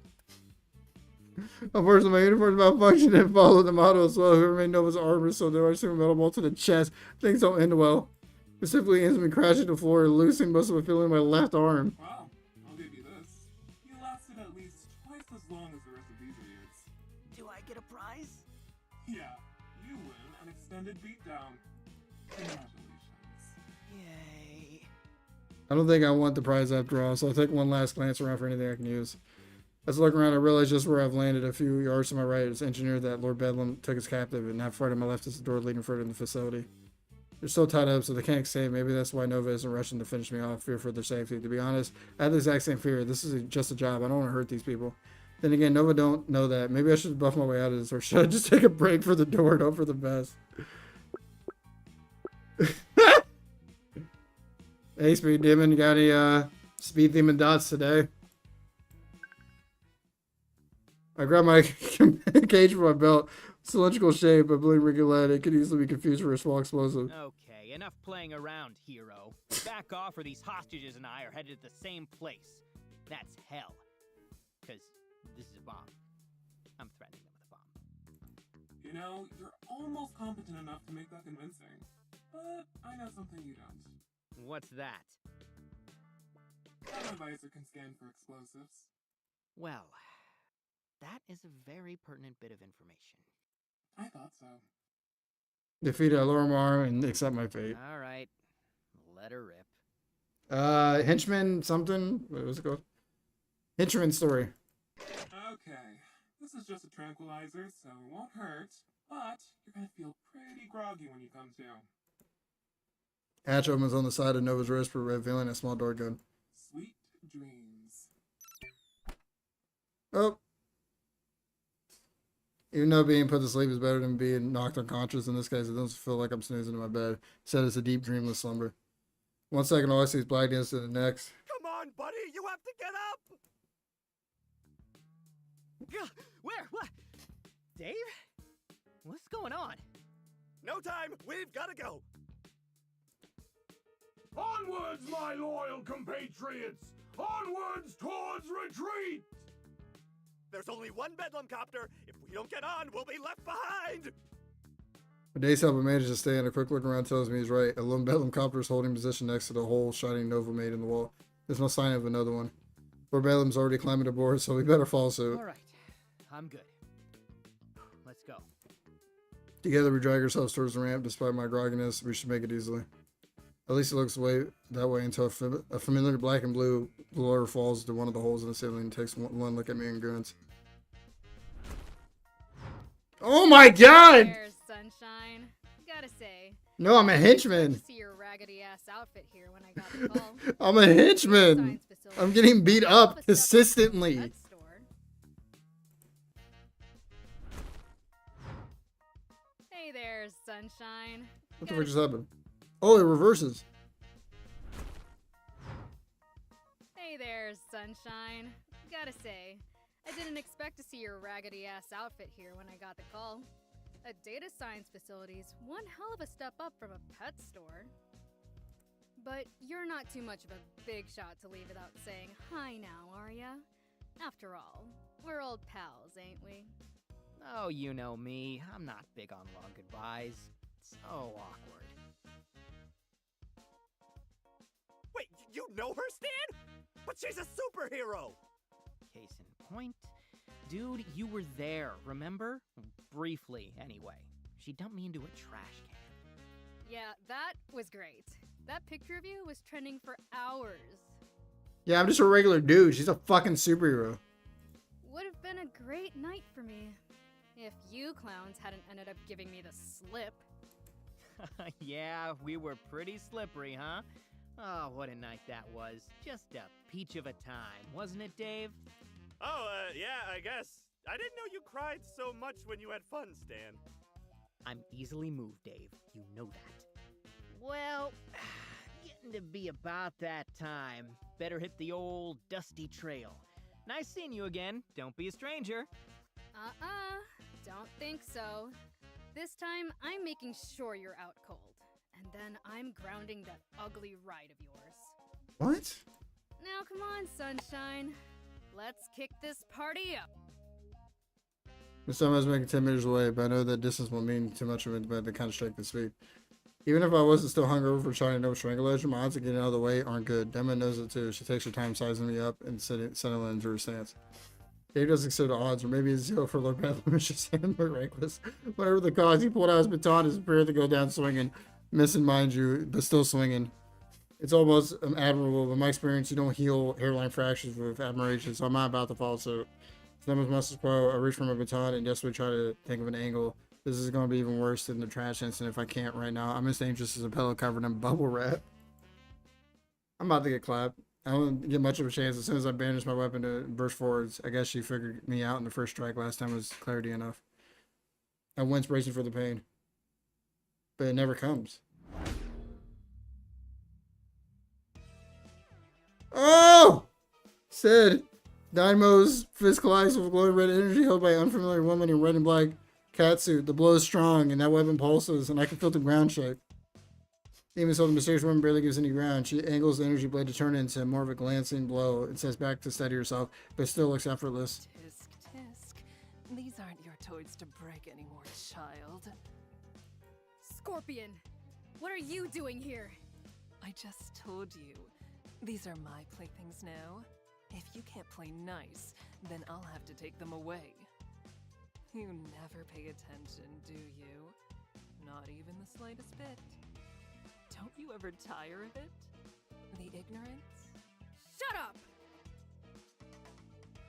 Unfortunately, my uniform's malfunction and follow the motto as well. Whoever made Nova's armor, so there are some metal bolt to the chest. Things don't end well. Specifically, ends me crashing to the floor, losing most of my feeling in my left arm. Wow, I'll give you this. You lasted at least twice as long as the rest of these idiots. Do I get a prize? Yeah, you win an extended beatdown. Congratulations. Yay. I don't think I want the prize after all, so I'll take one last glance around for anything I can use. As I look around, I realize just where I've landed, a few yards to my right, is engineer that Lord Bedlam took as captive, and not far to my left is the door leading further in the facility. They're so tied up, so they can't escape. Maybe that's why Nova isn't rushing to finish me off, fear for their safety. To be honest, I have the exact same fear. This is just a job. I don't want to hurt these people. Then again, Nova don't know that. Maybe I should buff my way out of this, or should I just take a break for the door and hope for the best? Hey, Speed Demon, you got any speed demon dots today? I grab my cage from my belt. Cylindrical shape, I believe regularity. It could easily be confused for a small explosive. Okay, enough playing around, hero. Back off or these hostages and I are headed to the same place. That's hell. Because this is a bomb. I'm threatening them with a bomb. You know, you're almost competent enough to make that convincing. But I know something you don't. What's that? An advisor can scan for explosives. Well, that is a very pertinent bit of information. I thought so. Defeat Alormar and accept my fate. All right, let her rip. Henchman something? What was it called? Henchman story. Okay, this is just a tranquilizer, so it won't hurt, but you're gonna feel pretty groggy when you come to. Hatch opens on the side of Nova's wrist, revealing a small door gun. Sweet dreams. Oh. Even though being put to sleep is better than being knocked unconscious, in this case, it doesn't feel like I'm snoozing in my bed. Instead, it's a deep, dreamless slumber. 1 second, all I see is blackness, to the next. Come on, buddy, you have to get up! Where? What? Dave? What's going on? No time, we've gotta go! Onwards, my loyal compatriots! Onwards towards retreat! There's only one Bedlam copter. If we don't get on, we'll be left behind! When Days helper manages to stay, and a quick look around tells me he's right. A lone Bedlam copter is holding position next to the hole shining Nova made in the wall. There's no sign of another one. Lord Bedlam's already climbing aboard, so we better follow suit. All right, I'm good. Let's go. Together, we drag ourselves towards the ramp. Despite my grogginess, we should make it easily. At least it looks that way until a familiar black and blue blur falls to one of the holes in the ceiling and takes one look at me and grunts. Oh my god! There's sunshine. Gotta say. No, I'm a I henchman. see your raggedy ass outfit here when I got the call. I'm a henchman. Science facility. I'm getting beat All up the stuff consistently. at the store. Hey there, sunshine. What the fuck just happened? Oh, it reverses. Hey there, sunshine. Gotta say, I didn't expect to see your raggedy ass outfit here when I got the call. A data science facility's one hell of a step up from a pet store. But you're not too much of a big shot to leave without saying hi now, are ya? After all, we're old pals, ain't we? Oh, you know me. I'm not big on long goodbyes. So awkward. Wait, you know her, Stan? But she's a superhero! Case in point. Dude, you were there, remember? Briefly, anyway. She dumped me into a trash can. Yeah, that was great. That picture of you was trending for hours. Yeah, I'm just a regular dude. She's a fucking superhero. Would have been a great night for me. If you clowns hadn't ended up giving me the slip. Yeah, we were pretty slippery, huh? Oh, what a night that was. Just a peach of a time, wasn't it, Dave? Oh, yeah, I guess. I didn't know you cried so much when you had fun, Stan. I'm easily moved, Dave. You know that. Well, getting to be about that time. Better hit the old dusty trail. Nice seeing you again. Don't be a stranger. Don't think so. This time, I'm making sure you're out cold. And then I'm grounding that ugly ride of yours. What? Now come on, sunshine. Let's kick this party up. Miss Summer is making 10 meters away, but I know that distance won't mean too much of it by the kind of strike the speed. Even if I wasn't still hungover for trying to know strangulation, my odds of getting out of the way aren't good. Demma knows it too. She takes her time sizing me up and settling into her stance. Dave doesn't consider the odds, or maybe it's 0 for Lord Bedlam. It's just him or reckless. Whatever the cause, he pulled out his baton and prepared to go down swinging. Missing, mind you, but still swinging. It's almost admirable, but in my experience, you don't heal hairline fractures with admiration, so I'm not about to follow suit. Stomach's muscles pro. I reach for my baton and desperately try to think of an angle. This is going to be even worse than the trash incident if I can't right now. I'm as dangerous as a pillow covered in bubble wrap. I'm about to get clapped. I don't get much of a chance. As soon as I bandaged my weapon to burst forwards, I guess she figured me out in the first strike last time was clarity enough. I wince, bracing for the pain. But it never comes. Oh! Said Dynamo's fist collides with glowing red energy held by an unfamiliar woman in red and black catsuit. The blow is strong, and that weapon pulses, and I can feel the ground shake. Even so, the mysterious woman barely gives any ground. She angles the energy blade to turn into more of a glancing blow. It says back to steady yourself, but it still looks effortless. Tisk, tisk. These aren't your toys to break anymore, child. Scorpion, what are you doing here? I just told you. These are my playthings now. If you can't play nice, then I'll have to take them away. You never pay attention, do you? Not even the slightest bit. Don't you ever tire of it? The ignorance? Shut up!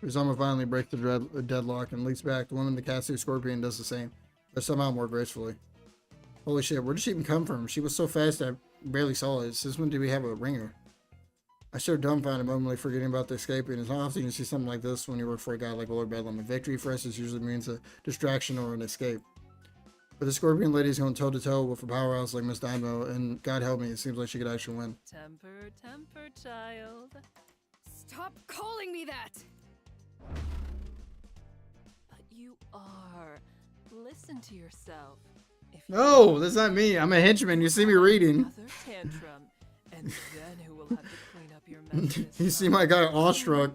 Rizoma finally breaks the deadlock and leaps back. The woman in the catsuit Scorpion does the same, but somehow more gracefully. Holy shit, where did she even come from? She was so fast I barely saw it. Since when do we have a ringer? I stood dumbfounded, momently forgetting about the escaping. It's not often you see something like this when you work for a guy like Lord Bedlam. A victory for us usually means a distraction or an escape. But the Scorpion lady's going toe-to-toe with a powerhouse like Miss Dynamo, and God help me, it seems like she could actually win. Temper, temper, child. Stop calling me that! But you are. Listen to yourself. If No, that's not me. I'm a henchman. You see me reading. Another tantrum, and then who will have to clean up your mess? You see my guy awestruck.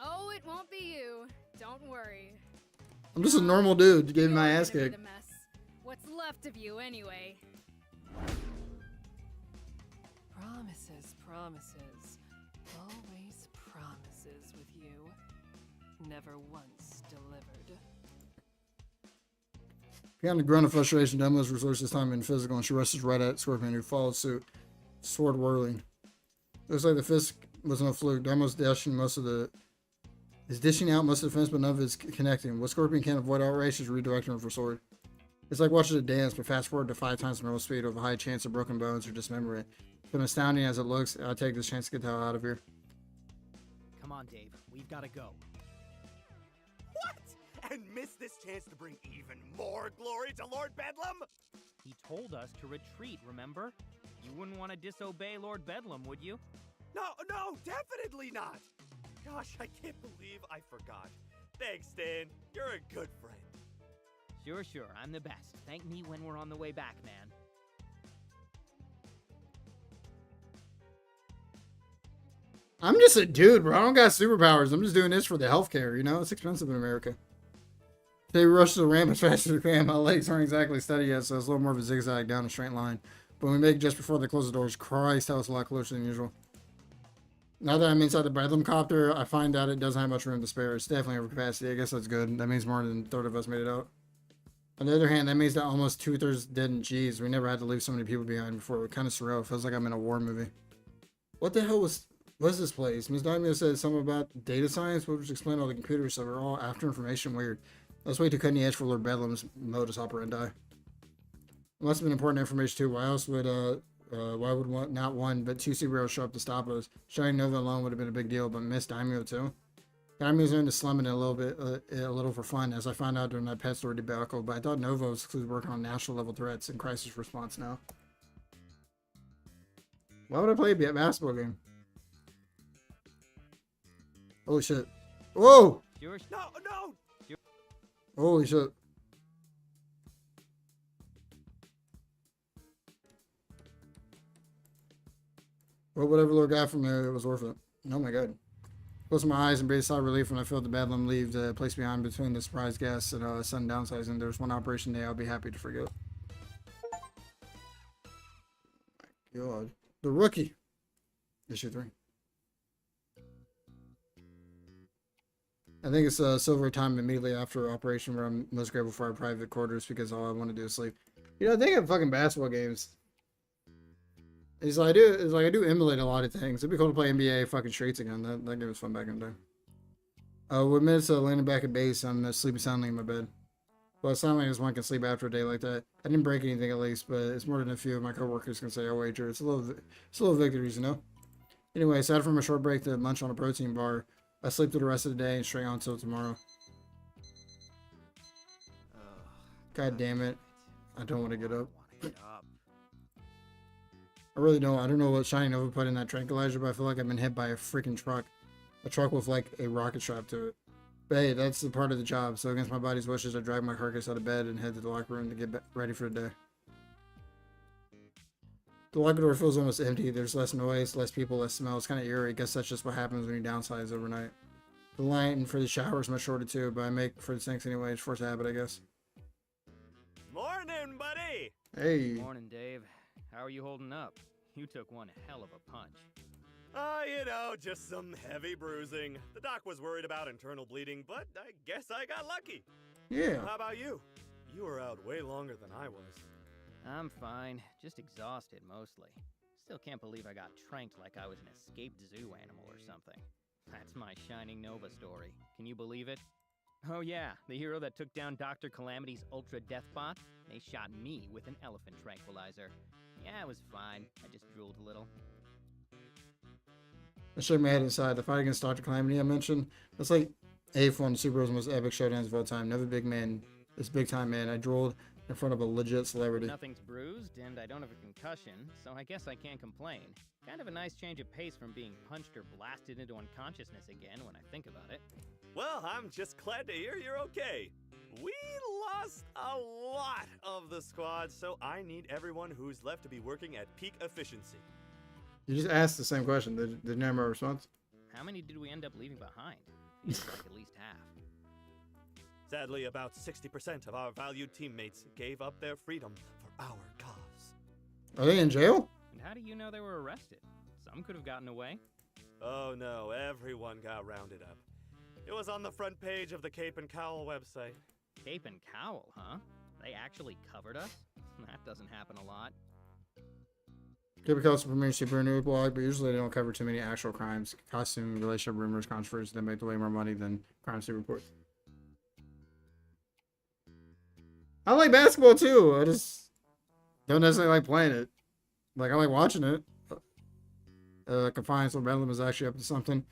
Oh, it won't be you. Don't worry. I'm just a normal dude getting my You're ass gonna be kicked. the mess. What's left of you, anyway? Promises, promises. Always promises with you. Never once delivered. Beyond a grunt of frustration, Demos resorts this time in physical, and she rushes right at Scorpion, who follows suit, sword whirling. Looks like the fist was no fluke. Demos is dishing out most of the defense, but none of it's connecting. What Scorpion can't avoid outright, she's redirecting her for sword. It's like watching a dance, but fast forward to 5 times normal speed with a high chance of broken bones or dismemberment. But astounding as it looks, I'll take this chance to get the hell out of here. Come on, Dave. We've got to go. What? And miss this chance to bring even more glory to Lord Bedlam? He told us to retreat, remember? You wouldn't want to disobey Lord Bedlam, would you? No, definitely not. Gosh, I can't believe I forgot. Thanks, Stan. You're a good friend. Sure. I'm the best. Thank me when we're on the way back, man. I'm just a dude, bro. I don't got superpowers. I'm just doing this for the healthcare, you know? It's expensive in America. They rush to the ramp as fast as we can. My legs aren't exactly steady yet, so it's a little more of a zigzag down a straight line. But when we make it just before they close the doors, Christ, that was a lot closer than usual. Now that I'm inside the Bedlam copter, I find out it doesn't have much room to spare. It's definitely over capacity. I guess that's good. That means more than a third of us made it out. On the other hand, that means that almost 2/3 didn't. Jeez, we never had to leave so many people behind before. It was kind of surreal. It feels like I'm in a war movie. What the hell was this place? Ms. Daimyo said something about data science, which explained all the computers, so we're all after information. Weird. That's way too cutting the edge for Lord Bedlam's modus operandi. It must have been important information too. Why else would why would not one but two superheroes show up to stop us? Showing Nova alone would have been a big deal, but Miss Daimyo too. Daimyo's into slumming it a little for fun, as I found out during that pet store debacle. But I thought Nova was working on national level threats and crisis response now. Why would I play a basketball game? Holy shit! Whoa! No, no! Holy shit! Well, whatever Lord got from me, it was worth it. Oh my god. Closed my eyes and breathed a sigh of relief when I felt the Bedlam leave the place behind between the surprise guests and sudden downsizing. There's one operation day I'll be happy to forget. My god. The Rookie. Issue 3. I think it's silver time immediately after operation where I'm most grateful for our private quarters because all I want to do is sleep. You know, I think of fucking basketball games. It's like I do emulate a lot of things. It'd be cool to play NBA fucking streets again. That game was fun back in the day. With minutes landing back at base, I'm sleeping soundly in my bed. Well, it's not like one can sleep after a day like that. I didn't break anything at least, but it's more than a few of my coworkers can say I wager. It's a little victories, you know. Anyway, aside from a short break to munch on a protein bar, I sleep through the rest of the day and straight on until tomorrow. God damn it! I don't want to get up. I really don't. I don't know what Shiny Nova put in that tranquilizer, but I feel like I've been hit by a freaking truck. A truck with like a rocket strap to it. But hey, that's the part of the job. So against my body's wishes, I drag my carcass out of bed and head to the locker room to get ready for the day. The locker door feels almost empty. There's less noise, less people, less smell. It's kind of eerie. I guess that's just what happens when you downsize overnight. The line for the shower is much shorter too, but I make for the sinks anyway. It's forced habit, I guess. Morning, buddy! Hey. Morning, Dave. How are you holding up? You took one hell of a punch. You know, just some heavy bruising. The doc was worried about internal bleeding, but I guess I got lucky. Yeah. How about you? You were out way longer than I was. I'm fine, just exhausted mostly. Still can't believe I got tranked like I was an escaped zoo animal or something. That's my Shining Nova story. Can you believe it? Oh yeah, the hero that took down Dr. Calamity's Ultra Death Bot? They shot me with an elephant tranquilizer. Yeah, it was fine. I just drooled a little. I shook my head inside. The fight against Dr. Calamity I mentioned, that's like one of Superhero's most epic showdowns of all time. Never big man. This big time man. I drooled in front of a legit celebrity. Nothing's bruised, and I don't have a concussion, so I guess I can't complain. Kind of a nice change of pace from being punched or blasted into unconsciousness again when I think about it. Well, I'm just glad to hear you're okay. We lost a lot of the squad, so I need everyone who's left to be working at peak efficiency. You just asked the same question. Did you have a response? How many did we end up leaving behind? Feels like at least half. Sadly, about 60% of our valued teammates gave up their freedom for our cause. Are they in jail? And how do you know they were arrested? Some could have gotten away. Oh no, everyone got rounded up. It was on the front page of the Cape and Cowl website. Cape and Cowl, huh? They actually covered us? That doesn't happen a lot. Cape Cows premier super new blog, but usually they don't cover too many actual crimes. Costume, relationship rumors, controversies that make way more money than crime scene reports. I like basketball too. I just don't necessarily like playing it. Like I like watching it. Confiance or Bedlam is actually up to something.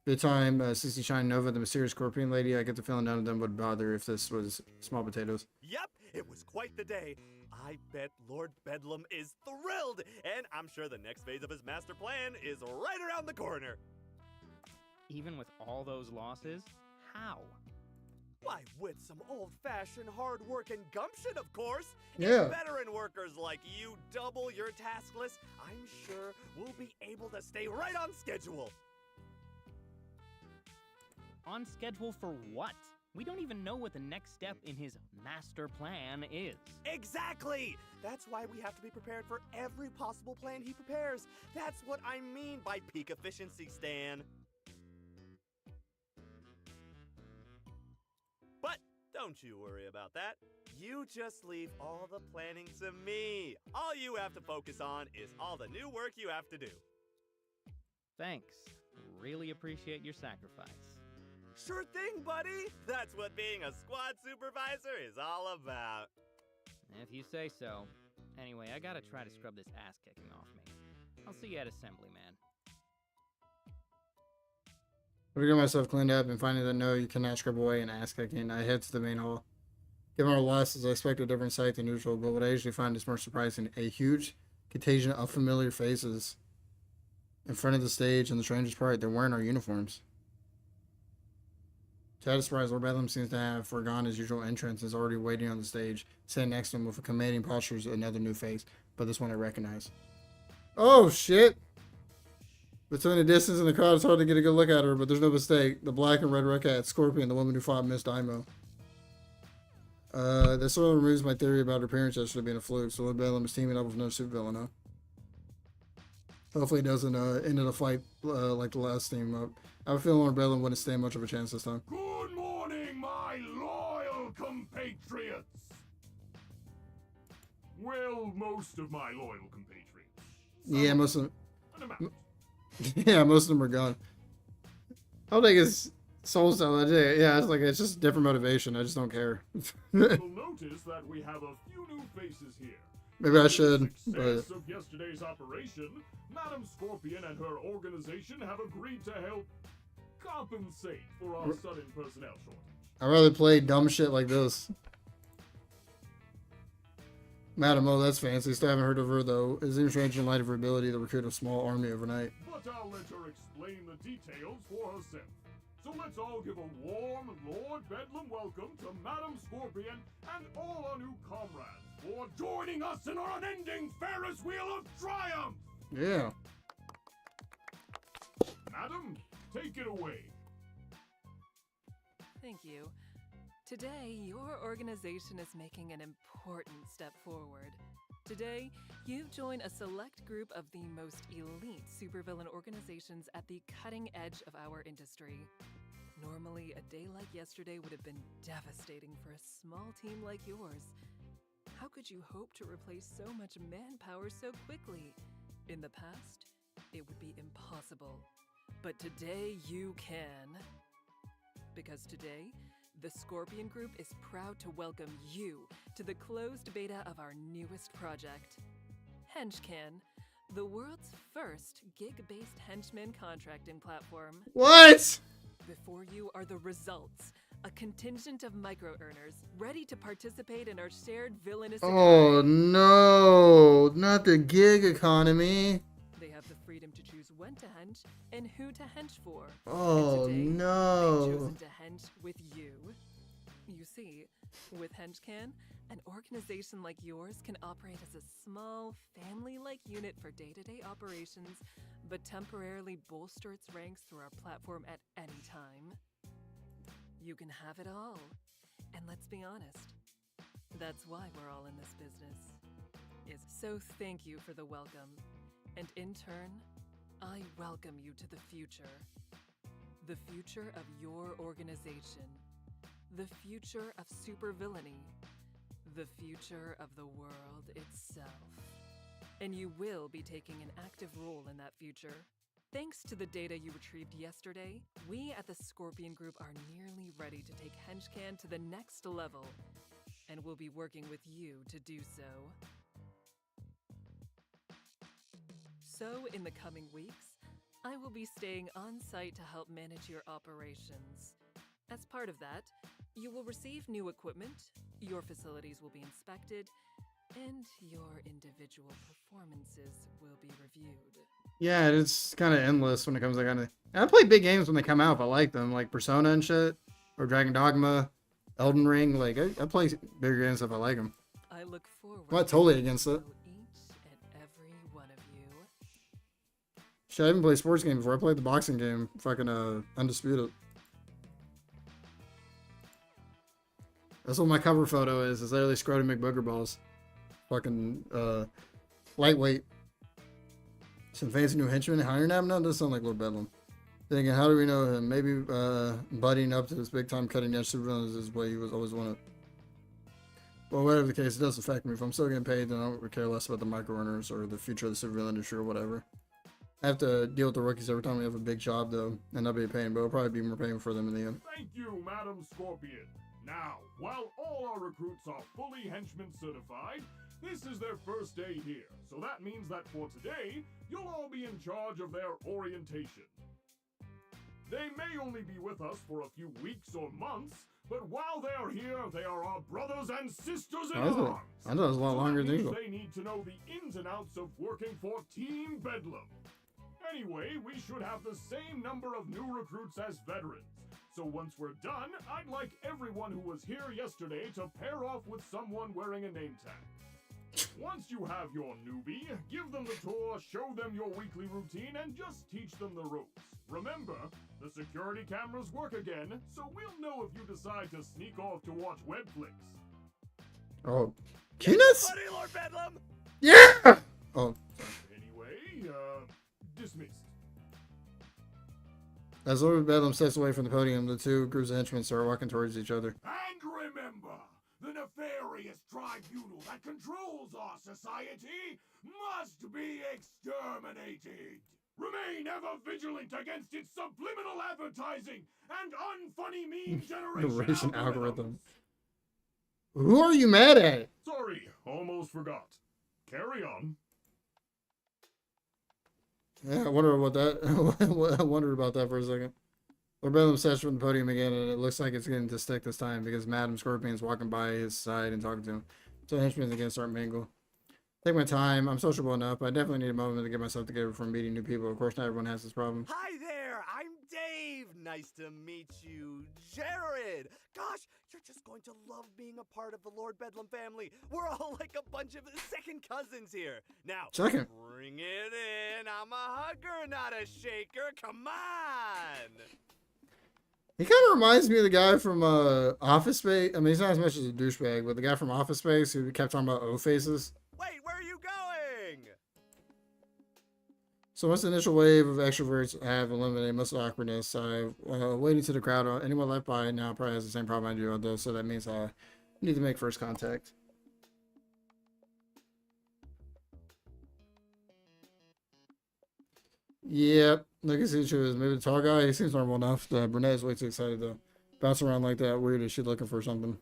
Big time, CC Shine Nova, the mysterious scorpion lady. I get the feeling none of them would bother if this was small potatoes. Yep, it was quite the day. I bet Lord Bedlam is thrilled, and I'm sure the next phase of his master plan is right around the corner. Even with all those losses? How? Why, with some old-fashioned hard work and gumption, of course. Yeah. If veteran workers like you double your task list, I'm sure we'll be able to stay right on schedule. On schedule for what? We don't even know what the next step in his master plan is. Exactly! That's why we have to be prepared for every possible plan he prepares. That's what I mean by peak efficiency, Stan. But don't you worry about that. You just leave all the planning to me. All you have to focus on is all the new work you have to do. Thanks. Really appreciate your sacrifice. Sure thing, buddy. That's what being a squad supervisor is all about. If you say so. Anyway, I gotta try to scrub this ass kicking off me. I'll see you at assembly, man. After getting myself cleaned up and finding that no, you cannot scrub away an ass kicking, I head to the main hall. Given our losses, I expect a different sight than usual, but what I usually find is more surprising: a huge contagion of familiar faces in front of the stage. And the strangest part, they're wearing our uniforms. To add surprise, Lord Bedlam seems to have forgone his usual entrance and is already waiting on the stage, sitting next to him with a commanding posture is another new face, but this one I recognize. Oh, shit! Between the distance and the crowd, it's hard to get a good look at her, but there's no mistake. The black and red Cat, Scorpion, the woman who fought Miss Daimo. This sort of removes my theory about her appearance yesterday being a fluke, so Lord Bedlam is teaming up with another supervillain, huh? Hopefully it doesn't end in a fight like the last team up. I have a feeling Lord Bedlam wouldn't stand much of a chance this time. Good morning, my loyal compatriots. Well, most of my loyal compatriots. Yeah, most of them. An amount. Yeah, most of them are gone. I don't think it's soul style. Yeah, it's just different motivation. I just don't care. You'll notice that we have a few new faces here. Maybe I With should, the but success of yesterday's operation, Madam Scorpion and her organization have agreed to help compensate for our sudden personnel shortage. I'd rather play dumb shit like this. Madam, oh, that's fancy. Still haven't heard of her, though. It seems strange in light of her ability to recruit a small army overnight. But I'll let her explain the details for herself. So let's all give a warm Lord Bedlam welcome to Madam Scorpion and all our new comrades for joining us in our unending Ferris wheel of triumph! Yeah. Madam, take it away. Thank you. Today, your organization is making an important step forward. Today, you join a select group of the most elite supervillain organizations at the cutting edge of our industry. Normally, a day like yesterday would have been devastating for a small team like yours. How could you hope to replace so much manpower so quickly? In the past, it would be impossible. But today you can. Because today, the Scorpion Group is proud to welcome you to the closed beta of our newest project, HenchCan, the world's first gig-based henchman contracting platform. What? Before you are the results, a contingent of micro-earners ready to participate in our shared villainous Oh, economy. no. Not the gig economy. They have the freedom to choose when to hench and who to hench for. Oh, and today, no. they've chosen to hench with you. You see, with HenchCan, an organization like yours can operate as a small, family-like unit for day-to-day operations, but temporarily bolster its ranks through our platform at any time. You can have it all. And let's be honest, that's why we're all in this business. So thank you for the welcome. And in turn, I welcome you to the future. The future of your organization. The future of supervillainy. The future of the world itself. And you will be taking an active role in that future. Thanks to the data you retrieved yesterday, we at the Scorpion Group are nearly ready to take HenchCan to the next level. And we'll be working with you to do so. So, in the coming weeks, I will be staying on site to help manage your operations. As part of that, you will receive new equipment, your facilities will be inspected, and your individual performances will be reviewed. Yeah, it's kind of endless when it comes to kind of. I play big games when they come out if I like them, like Persona and shit, or Dragon Dogma, Elden Ring. Like, I play bigger games if I like them. I look forward I'm not totally against to it. each and every one of you. Shit, I haven't played a sports game before. I played the boxing game, fucking Undisputed. That's what my cover photo is. It's literally Scrotum McBooger Balls. Fucking, lightweight. Some fancy new henchmen hiring him? No, that doesn't sound like Lord Bedlam. Thinking, how do we know him? Maybe, buddying up to this big time cutting edge supervillains is what he was always wanted. Well, whatever the case, it doesn't affect me. If I'm still getting paid, then I don't care less about the micro earners or the future of the supervillain industry or whatever. I have to deal with the rookies every time we have a big job, though, and that'll be a pain, but it'll probably be more pain for them in the end. Thank you, Madam Scorpion. Now, while all our recruits are fully henchman certified, this is their first day here, so that means that for today, you'll all be in charge of their orientation. They may only be with us for a few weeks or months, but while they are here, they are our brothers and sisters in arms. I know it was a lot longer than usual. They need to know the ins and outs of working for Team Bedlam. Anyway, we should have the same number of new recruits as veterans. So once we're done, I'd like everyone who was here yesterday to pair off with someone wearing a name tag. Once you have your newbie, give them the tour, show them your weekly routine, and just teach them the ropes. Remember, the security cameras work again, so we'll know if you decide to sneak off to watch web flicks. Oh, Keenus? Buddy, Lord Bedlam! Yeah! Oh. Anyway, dismissed. As Lord Bedlam steps away from the podium, the two groups of henchmen start walking towards each other. And remember, the nefarious tribunal that controls our society must be exterminated. Remain ever vigilant against its subliminal advertising and unfunny meme generation algorithm. Who are you mad at? Sorry, almost forgot. Carry on. Yeah, I wonder about that. I wondered about that for a second. Lord Bedlam steps from the podium again, and it looks like it's getting to stick this time because Madam Scorpion's walking by his side and talking to him. So the henchmen's again start mingle. Take my time. I'm sociable enough, but I definitely need a moment to get myself together before meeting new people. Of course, not everyone has this problem. Hi there, I'm Dave. Nice to meet you, Jared. Gosh, you're just going to love being a part of the Lord Bedlam family. We're all like a bunch of second cousins here. Now, Second. bring it in. I'm a hugger, not a shaker. Come on. He kind of reminds me of the guy from Office Space. I mean, he's not as much as a douchebag, but the guy from Office Space who kept talking about O-faces. Wait, where are you going? So once the initial wave of extroverts have eliminated most of the awkwardness, I waiting to the crowd. Anyone left by now probably has the same problem I do, though, so that means I need to make first contact. Yep, look at who is. Maybe the tall guy. He seems normal enough. The brunette is way too excited to bounce around like that. Weird as she's looking for something.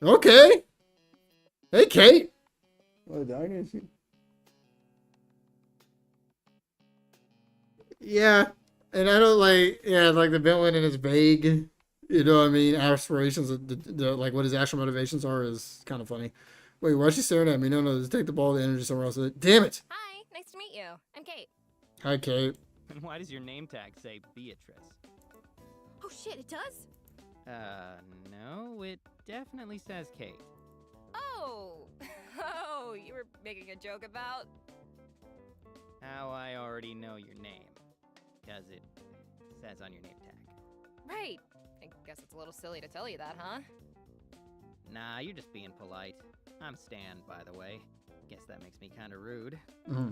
Okay. Hey, Kate. Oh, did I get you? Yeah, and I don't like. Yeah, like the villain and his vague. You know what I mean? Aspirations, like what his actual motivations are, is kind of funny. Wait, why is she staring at me? No, just take the ball, the energy somewhere else. Damn it! Hi, nice to meet you. I'm Kate. Hi, Kate. And why does your name tag say Beatrice? Oh shit, it does? No, it definitely says Kate. Oh! Oh, you were making a joke about? How I already know your name. Because it says on your name tag. Right. I guess it's a little silly to tell you that, huh? Nah, you're just being polite. I'm Stan, by the way. Guess that makes me kind of rude. Mm-hmm.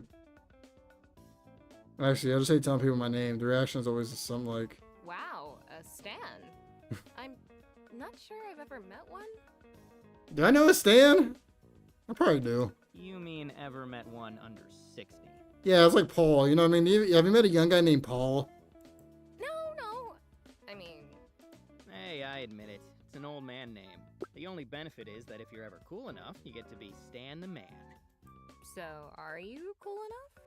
Actually, I just hate telling people my name. The reaction is always something like, Wow, a Stan. I'm not sure I've ever met one. do I know a Stan? I probably do. You mean ever met one under 60? Yeah, it's like Paul. You know what I mean? Have you met a young guy named Paul? No. I mean, Hey, I admit it. It's an old man name. The only benefit is that if you're ever cool enough, you get to be Stan the man. so are you cool enough?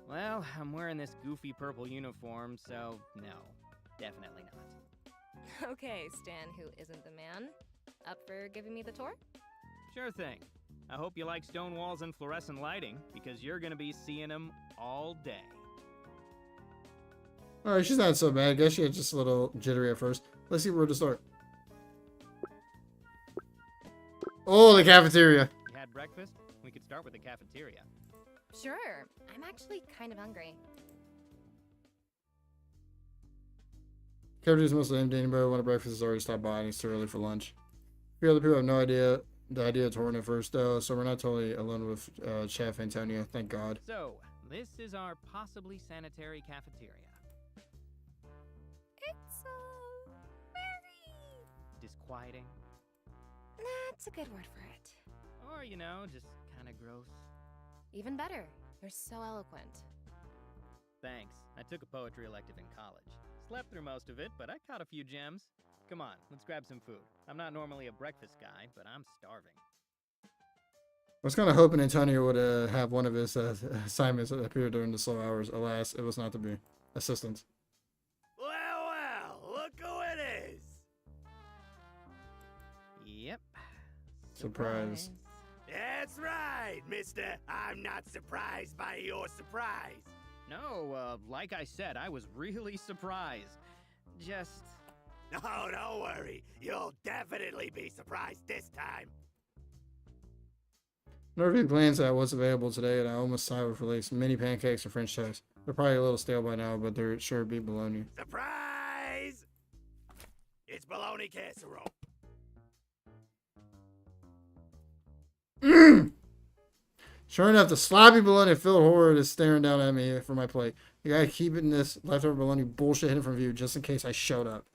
Well, I'm wearing this goofy purple uniform, so no, definitely not. Okay, Stan, who isn't the man. Up for giving me the tour? Sure thing. I hope you like stone walls and fluorescent lighting, because you're gonna be seeing them all day. Alright, she's not so bad. I guess she had just a little jittery at first. Let's see where to start. Oh, the cafeteria. You had breakfast? We could start with the cafeteria. Sure. I'm actually kind of hungry. Cafeteria's mostly empty. Anybody who wanted breakfast has already stopped by and it's too early for lunch. The other people have no idea the idea of touring it first, though, so we're not totally alone with Chef Antonio. Thank God. So, this is our possibly sanitary cafeteria. It's, very... Disquieting. That's a good word for it. Or, you know, just kind of gross. Even better. You're so eloquent. Thanks. I took a poetry elective in college. Slept through most of it, but I caught a few gems. Come on, let's grab some food. I'm not normally a breakfast guy, but I'm starving. I was kind of hoping Antonio would have one of his assignments appear during the slow hours. Alas, it was not to be. Assistant. Well, look who it is! Yep. Surprise. That's right, mister. I'm not surprised by your surprise. No, like I said, I was really surprised. Just... Oh, don't worry. You'll definitely be surprised this time. Nervy glanced at what's available today, and I almost sighed with relief. Mini pancakes and French toast. They're probably a little stale by now, but they're sure be bologna. Surprise! It's bologna casserole. Sure enough, the sloppy bologna-filled horde is staring down at me from my plate. You gotta keep this leftover bologna bullshit hidden from view just in case I showed up.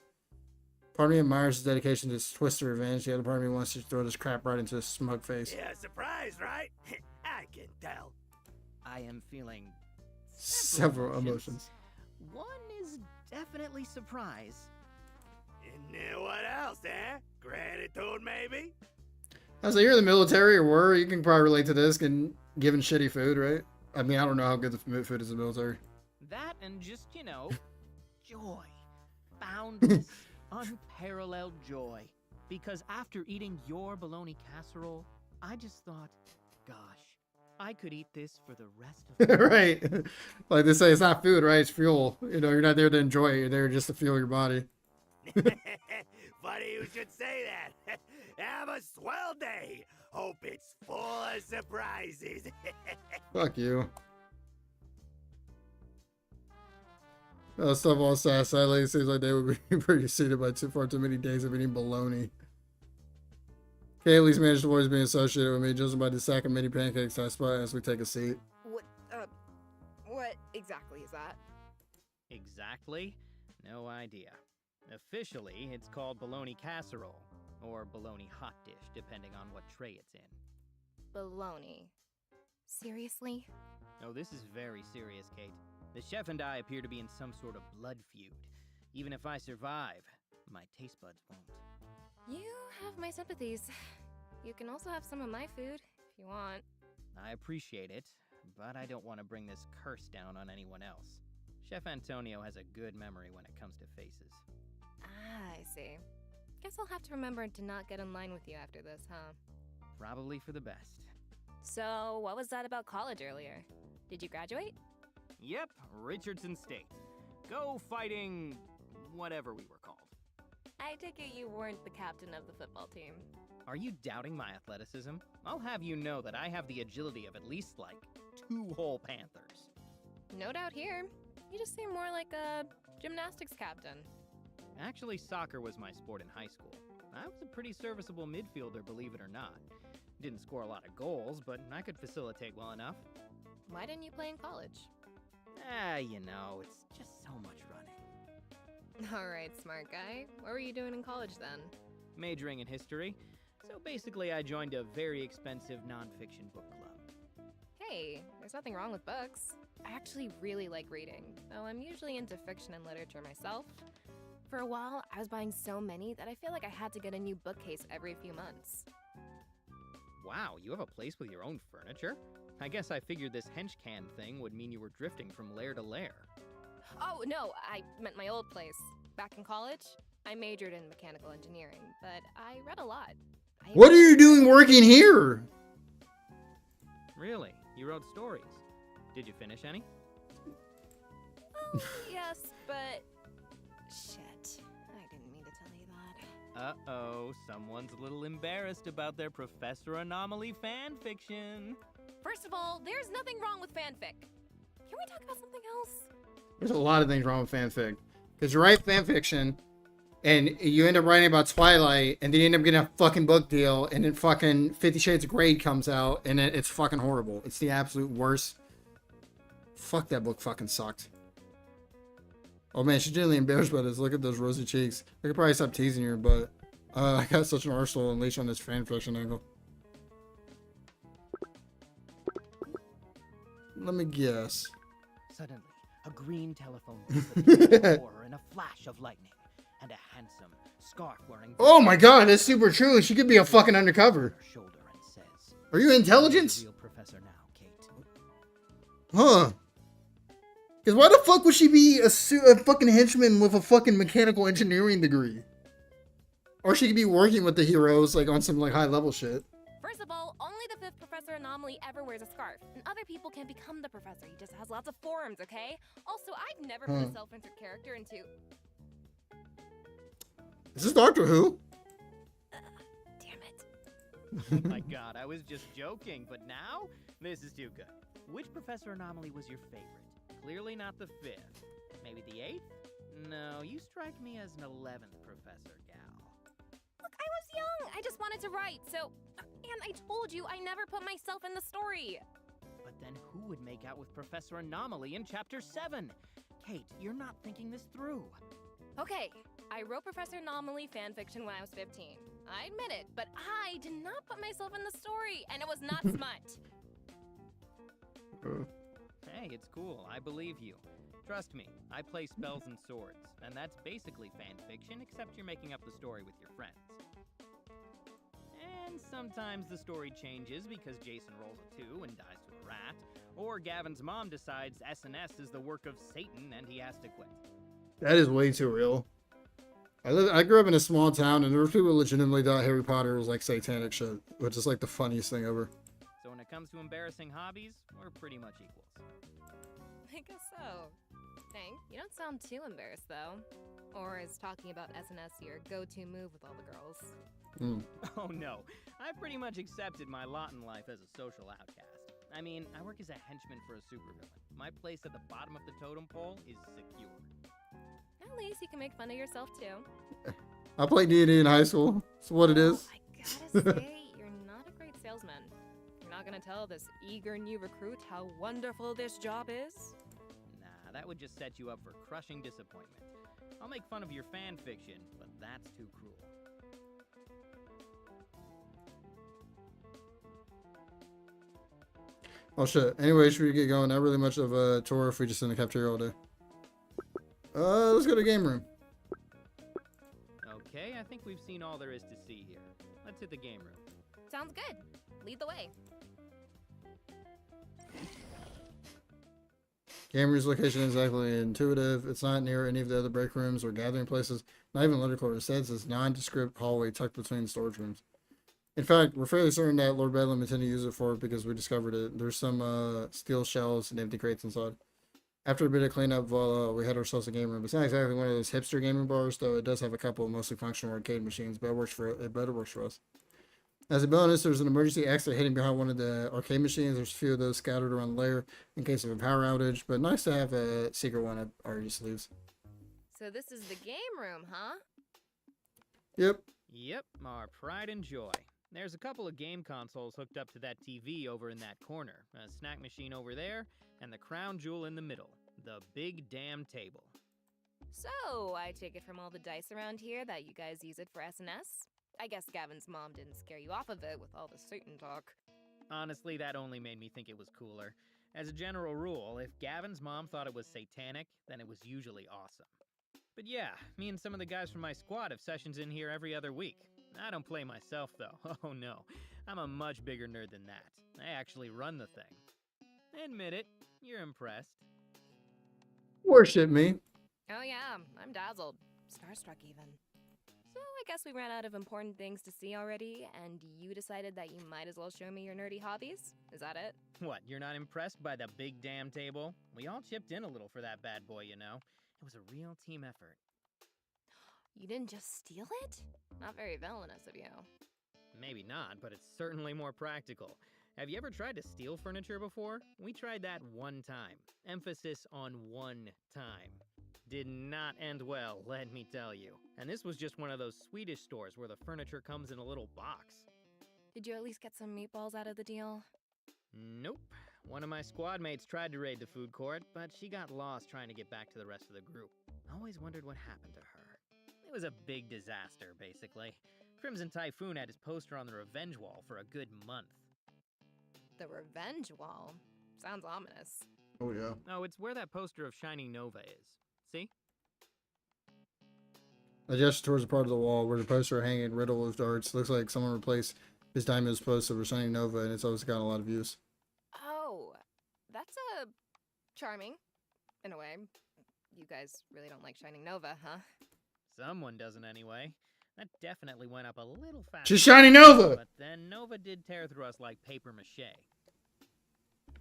Part of me admires his dedication to this twister revenge. The other part of me wants to throw this crap right into his smug face. Yeah, surprised, right? I can tell. I am feeling... Several emotions. One is definitely surprise. And what else, eh? Gratitude, maybe? As you're in the military or were, you can probably relate to this, and given shitty food, right? I mean, I don't know how good the food is in the military. That and just, you know, joy. Boundless, unparalleled joy. Because after eating your bologna casserole, I just thought, gosh, I could eat this for the rest of my life. Right. Like they say, it's not food, right? It's fuel. You know, you're not there to enjoy it. You're there just to fuel your body. Funny you should say that. Have a swell day. Hope it's full of surprises. Fuck you. Stuff all sad. Sadly, it seems like they would be pretty seated by far too many days of eating bologna. Kay at least managed to avoid being associated with me just by the sack of mini pancakes I spot as we take a seat. What exactly is that? Exactly? No idea. Officially, it's called bologna casserole, or bologna hot dish, depending on what tray it's in. Bologna. Seriously? Oh, this is very serious, Kate. The chef and I appear to be in some sort of blood feud. Even if I survive, my taste buds won't. You have my sympathies. You can also have some of my food, if you want. I appreciate it, but I don't want to bring this curse down on anyone else. Chef Antonio has a good memory when it comes to faces. Ah, I see. Guess I'll have to remember to not get in line with you after this, huh? Probably for the best. So, what was that about college earlier? Did you graduate? Yep, Richardson State. Go fighting... whatever we were called. I take it you weren't the captain of the football team. Are you doubting my athleticism? I'll have you know that I have the agility of at least, like, 2 whole Panthers. No doubt here. You just seem more like a gymnastics captain. Actually, soccer was my sport in high school. I was a pretty serviceable midfielder, believe it or not. Didn't score a lot of goals, but I could facilitate well enough. Why didn't you play in college? You know, it's just so much running. Alright, smart guy. What were you doing in college then? Majoring in history. So basically, I joined a very expensive nonfiction book club. Hey, there's nothing wrong with books. I actually really like reading, though I'm usually into fiction and literature myself. For a while, I was buying so many that I feel like I had to get a new bookcase every few months. Wow, you have a place with your own furniture? I guess I figured this hench can thing would mean you were drifting from lair to lair. Oh, no, I meant my old place. Back in college, I majored in mechanical engineering, but I read a lot. What are you doing working here? Really? You wrote stories. Did you finish any? Oh, yes, but... Shit. I didn't mean to tell you that. Uh-oh, someone's a little embarrassed about their Professor Anomaly fan fiction. First of all, there's nothing wrong with fanfic. Can we talk about something else? There's a lot of things wrong with fanfic. Because you write fanfiction, and you end up writing about Twilight, and then you end up getting a fucking book deal, and then fucking 50 Shades of Grey comes out, and it's fucking horrible. It's the absolute worst. Fuck, that book fucking sucked. Oh man, she's genuinely embarrassed by this. Look at those rosy cheeks. I could probably stop teasing her, but I got such an arsenal unleashed on this fanfiction angle. Let me guess. Suddenly, a green telephone door and a flash of lightning, and a handsome, scarf-wearing... Oh my god, that's super true. She could be a fucking undercover. ...shoulder and says, Are you intelligence? "Real professor now, Kate." Huh. Because why the fuck would she be a fucking henchman with a fucking mechanical engineering degree? Or she could be working with the heroes, like, on some, like, high-level shit. First of all, only the 5th Professor Anomaly ever wears a scarf, and other people can become the professor. He just has lots of forms, okay? Also, I've never put a self-centered character into... Is this Doctor Who? Damn it. Oh my god, I was just joking, but now? This is too good. Which Professor Anomaly was your favorite? Clearly not the 5th. Maybe the 8th? No, you strike me as an 11th Professor, gal. Look, I was young. I just wanted to write, so... And I told you, I never put myself in the story. But then who would make out with Professor Anomaly in Chapter 7? Kate, you're not thinking this through. Okay, I wrote Professor Anomaly fanfiction when I was 15. I admit it, but I did not put myself in the story, and it was not smut. Hey, it's cool. I believe you. Trust me, I play spells and swords, and that's basically fanfiction, except you're making up the story with your friends. And sometimes the story changes because Jason rolls a 2 and dies to a rat, or Gavin's mom decides SNS is the work of Satan and he has to quit. That is way too real. I grew up in a small town, and there were people who legitimately thought Harry Potter was like satanic shit, which is like the funniest thing ever. So when it comes to embarrassing hobbies, we're pretty much equals. I guess so. Dang, you don't sound too embarrassed, though. Or is talking about SNS your go-to move with all the girls? Oh no, I pretty much accepted my lot in life as a social outcast. I mean, I work as a henchman for a supervillain. My place at the bottom of the totem pole is secure. At least you can make fun of yourself, too. I played D&D in high school. That's what it is. I gotta say, you're not a great salesman. You're not gonna tell this eager new recruit how wonderful this job is? Nah, that would just set you up for crushing disappointment. I'll make fun of your fan fiction, but that's too cruel. Oh shit. Anyway, should we get going? Not really much of a tour if we just in the cafeteria all day. Let's go to the game room. Okay, I think we've seen all there is to see here. Let's hit the game room. Sounds good. Lead the way. Game room's location is exactly intuitive. It's not near any of the other break rooms or gathering places, not even letter quarters. Instead, it's nondescript hallway tucked between storage rooms. In fact, we're fairly certain that Lord Bedlam intended to use it for it because we discovered it. There's some steel shelves and empty crates inside. After a bit of cleanup, we had ourselves a game room. It's not exactly one of those hipster gaming bars, though it does have a couple of mostly functional arcade machines, but it works for us. As a bonus, there's an emergency exit hidden behind one of the arcade machines. There's a few of those scattered around the lair in case of a power outage, but nice to have a secret one up our sleeves. So this is the game room, huh? Yep. Yep, our pride and joy. There's a couple of game consoles hooked up to that TV over in that corner, a snack machine over there, and the crown jewel in the middle, the big damn table. So, I take it from all the dice around here that you guys use it for SNS? I guess Gavin's mom didn't scare you off of it with all the Satan talk. Honestly, that only made me think it was cooler. As a general rule, if Gavin's mom thought it was satanic, then it was usually awesome. But yeah, me and some of the guys from my squad have sessions in here every other week. I don't play myself, though. Oh no, I'm a much bigger nerd than that. I actually run the thing. Admit it, you're impressed. Worship me. Oh yeah, I'm dazzled. Starstruck even. So I guess we ran out of important things to see already, and you decided that you might as well show me your nerdy hobbies? Is that it? What, you're not impressed by the big damn table? We all chipped in a little for that bad boy, you know. It was a real team effort. You didn't just steal it? Not very villainous of you. Maybe not, but it's certainly more practical. Have you ever tried to steal furniture before? We tried that one time. Emphasis on one time. did not end well, let me tell you. And this was just one of those Swedish stores where the furniture comes in a little box. Did you at least get some meatballs out of the deal? Nope. One of my squad mates tried to raid the food court, but she got lost trying to get back to the rest of the group. Always wondered what happened to her. It was a big disaster, basically. Crimson Typhoon had his poster on the revenge wall for a good month. The revenge wall? Sounds ominous. Oh yeah. Oh, it's where that poster of Shining Nova is. See? I gesture towards the part of the wall where the poster hanging riddle of darts. Looks like someone replaced his Diamond's poster with Shining Nova, and it's always got a lot of views. Oh, that's charming, in a way. You guys really don't like Shining Nova, huh? Someone doesn't anyway. That definitely went up a little fast. She's Shining Nova! But then Nova did tear through us like paper mache.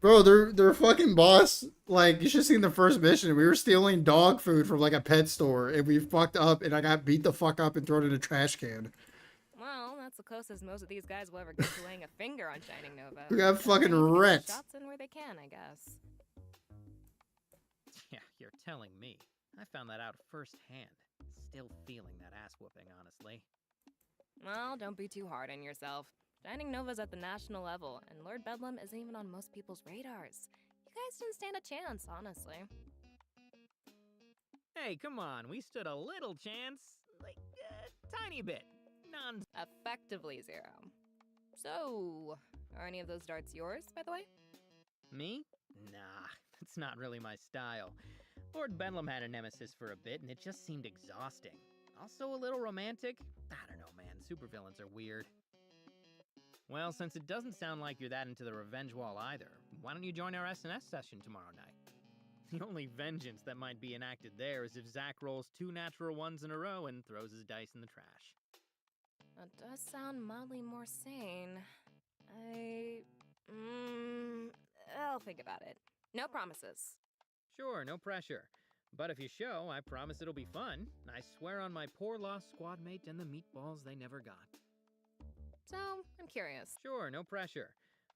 Bro, their fucking boss, like, you should have seen the first mission. We were stealing dog food from, like, a pet store, and we fucked up, and I got beat the fuck up and thrown in a trash can. Well, that's the closest most of these guys will ever get to laying a finger on Shining Nova. We got fucking Trying to get wrecked. Shots in where they can, I guess. Yeah, you're telling me. I found that out firsthand. Still feeling that ass whooping, honestly. Well, don't be too hard on yourself. Shining Nova's at the national level, and Lord Bedlam isn't even on most people's radars. You guys didn't stand a chance, honestly. Hey, come on. We stood a little chance. Like, tiny bit. None. Effectively zero. So, are any of those darts yours, by the way? Me? Nah, that's not really my style. Lord Bedlam had a nemesis for a bit, and it just seemed exhausting. Also a little romantic. I don't know, man. Supervillains are weird. Well, since it doesn't sound like you're that into the revenge wall either, why don't you join our SNS session tomorrow night? The only vengeance that might be enacted there is if Zach rolls 2 natural ones in a row and throws his dice in the trash. That does sound mildly more sane. I'll think about it. No promises. Sure, no pressure. But if you show, I promise it'll be fun. I swear on my poor lost squad mate and the meatballs they never got. So, I'm curious. Sure, no pressure.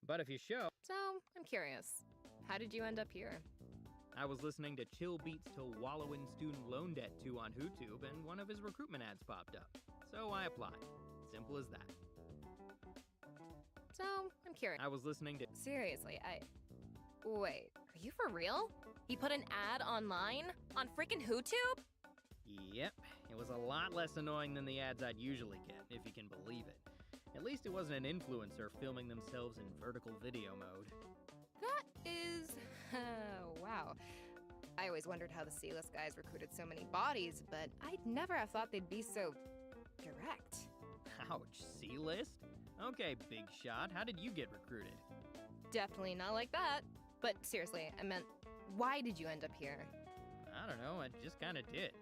But if you show... So, I'm curious. How did you end up here? I was listening to Chill Beats to Wallow in Student Loan Debt 2 on YouTube, and one of his recruitment ads popped up. So I applied. Simple as that. So, I'm curious. I was listening to... Seriously, Wait, are you for real? He put an ad online? On freaking YouTube? Yep. It was a lot less annoying than the ads I'd usually get, if you can believe it. At least it wasn't an influencer filming themselves in vertical video mode. That is... wow. I always wondered how the C-list guys recruited so many bodies, but I'd never have thought they'd be so... direct. Ouch, C-list? Okay, big shot, how did you get recruited? Definitely not like that. But seriously, I meant, why did you end up here? I don't know, I just kinda did.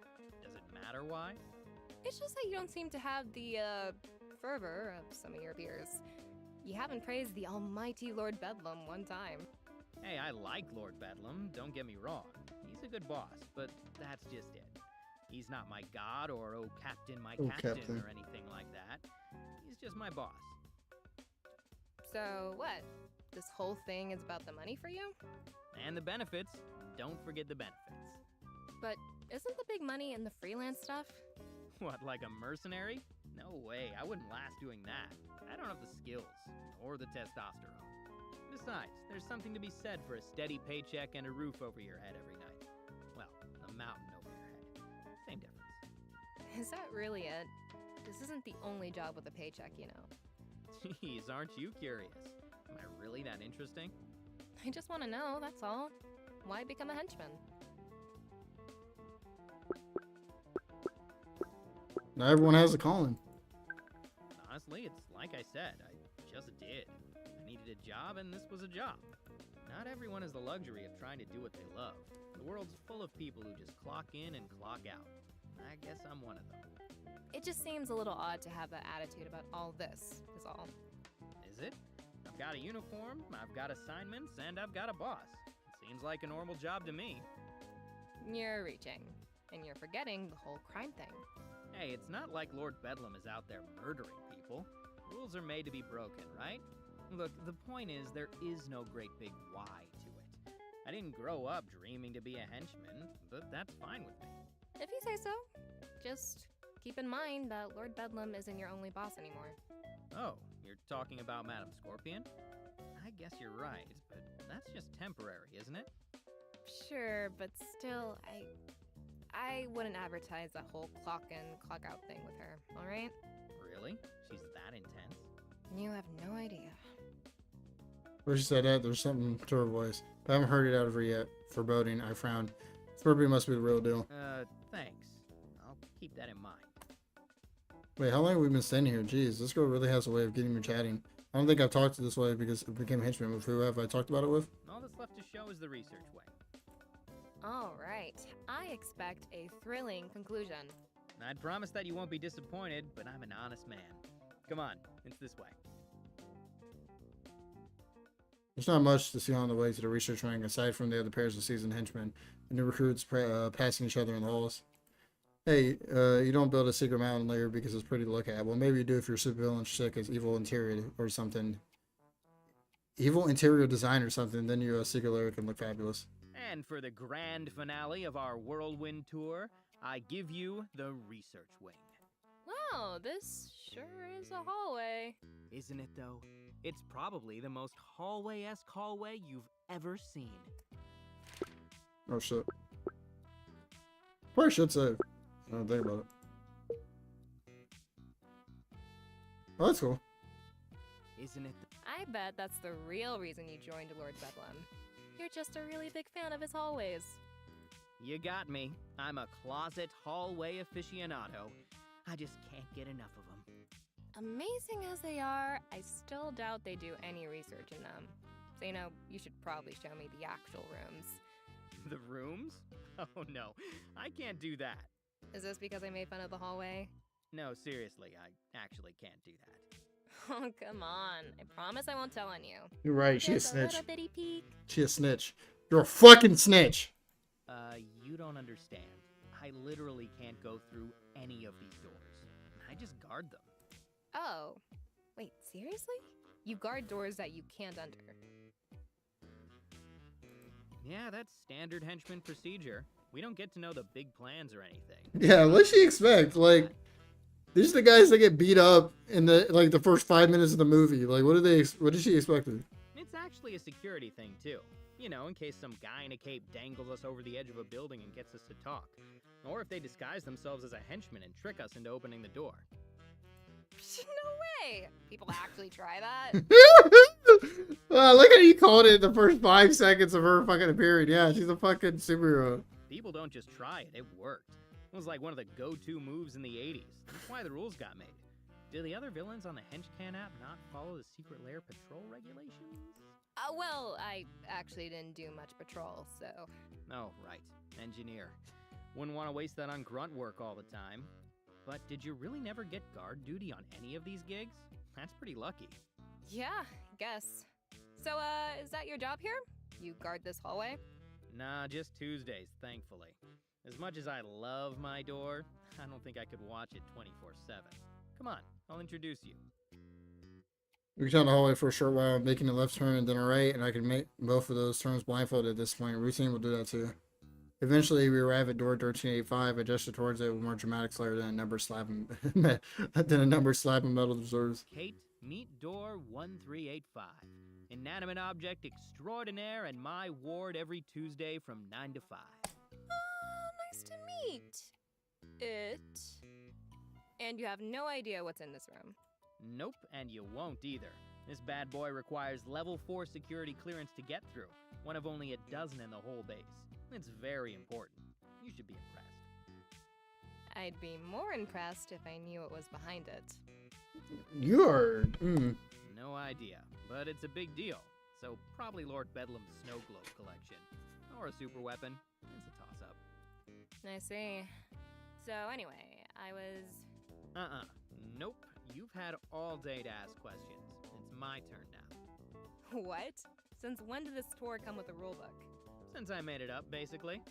Does it matter why? It's just that you don't seem to have the, fervor of some of your peers. You haven't praised the almighty Lord Bedlam one time. Hey, I like Lord Bedlam, don't get me wrong. He's a good boss, but that's just it. He's not my god or oh captain, my captain, or anything like that. He's just my boss. So, what? This whole thing is about the money for you? And the benefits. Don't forget the benefits. But isn't the big money in the freelance stuff? What, like a mercenary? No way, I wouldn't last doing that. I don't have the skills, or the testosterone. Besides, there's something to be said for a steady paycheck and a roof over your head every night. Well, a mountain over your head. Same difference. Is that really it? This isn't the only job with a paycheck, you know. Jeez, aren't you curious? Am I really that interesting? I just want to know, that's all. Why become a henchman? Now everyone has a calling. Honestly, it's like I said, I just did. I needed a job, and this was a job. Not everyone has the luxury of trying to do what they love. The world's full of people who just clock in and clock out. I guess I'm one of them. It just seems a little odd to have that attitude about all this, is all. Is it? I've got a uniform, I've got assignments, and I've got a boss. It seems like a normal job to me. You're reaching. And you're forgetting the whole crime thing. Hey, it's not like Lord Bedlam is out there murdering people. Rules are made to be broken, right? Look, the point is there is no great big why to it. I didn't grow up dreaming to be a henchman, but that's fine with me. If you say so. Just keep in mind that Lord Bedlam isn't your only boss anymore. Oh, you're talking about Madam Scorpion? I guess you're right, but that's just temporary, isn't it? Sure, but still, I wouldn't advertise that whole clock in, clock out thing with her, alright? Really? She's that intense? You have no idea. Where she said that, there's something to her voice. But I haven't heard it out of her yet. Foreboding, I frowned. Scorpion must be the real deal. Thanks. I'll keep that in mind. Wait, how long have we been standing here? Jeez, this girl really has a way of getting me chatting. I don't think I've talked to this way because it became henchman. With who have I talked about it with? All that's left to show is the research way. Alright, I expect a thrilling conclusion. I'd promise that you won't be disappointed, but I'm an honest man. Come on, it's this way. There's not much to see on the way to the research wing aside from the other pairs of seasoned henchmen and the recruits passing each other in the halls. Hey, you don't build a secret mountain layer because it's pretty to look at. Well, maybe you do if you're super villain sick as evil interior or something. Evil interior design or something, then your secret layer can look fabulous. And for the grand finale of our whirlwind tour, I give you the research wing. Wow, this sure is a hallway. Isn't it, though? It's probably the most hallway-esque hallway you've ever seen. Oh, shit. Probably should save. I don't think about it. Oh, that's cool. Isn't it? I bet that's the real reason you joined Lord Bedlam. You're just a really big fan of his hallways. You got me. I'm a closet hallway aficionado. I just can't get enough of them. Amazing as they are, I still doubt they do any research in them. So, you should probably show me the actual rooms. The rooms? Oh no, I can't do that. Is this because I made fun of the hallway? No, seriously, I actually can't do that. Oh, come on. I promise I won't tell on you. You're right, she a Just a snitch. little bitty peek. She a snitch. You're a fucking snitch! You don't understand. I literally can't go through any of these doors. I just guard them. Oh. Wait, seriously? You guard doors that you can't enter. Yeah, that's standard henchman procedure. We don't get to know the big plans or anything. Yeah, what'd she expect? Like, these are the guys that get beat up in the first 5 minutes of the movie. Like, what did she expect? It's actually a security thing, too. You know, in case some guy in a cape dangles us over the edge of a building and gets us to talk. Or if they disguise themselves as a henchman and trick us into opening the door. No way! People actually try that? Look how you called it the first 5 seconds of her fucking appearing. Yeah, she's a fucking superhero. People don't just try it worked. It was like one of the go-to moves in the 80s. That's why the rules got made. Do the other villains on the HenchCan app not follow the secret lair patrol regulations? Well, I actually didn't do much patrol, so... Oh, right. Engineer. Wouldn't want to waste that on grunt work all the time. But did you really never get guard duty on any of these gigs? That's pretty lucky. Yeah, guess. So, is that your job here? You guard this hallway? Nah, just Tuesdays, thankfully. As much as I love my door, I don't think I could watch it 24/7. Come on, I'll introduce you. We can down the hallway for a short while, making a left turn and then a right, and I can make both of those turns blindfolded at this point. Routine will do that too. Eventually, we arrive at door 1385. I gesture towards it with more dramatic flair than a number slab and metal absorbs. Kate, meet door 1385. Inanimate object extraordinaire and my ward every Tuesday from 9 to 5. Nice to meet it. And you have no idea what's in this room. Nope, and you won't either. This bad boy requires level 4 security clearance to get through, one of only a dozen in the whole base. It's very important. You should be impressed. I'd be more impressed if I knew what was behind it. You are... No idea, but it's a big deal. So probably Lord Bedlam's snow globe collection. Or a super weapon. It's a toss-up. I see. So anyway, I was... Nope. You've had all day to ask questions. It's my turn now. What? Since when did this tour come with a rulebook? Since I made it up, basically.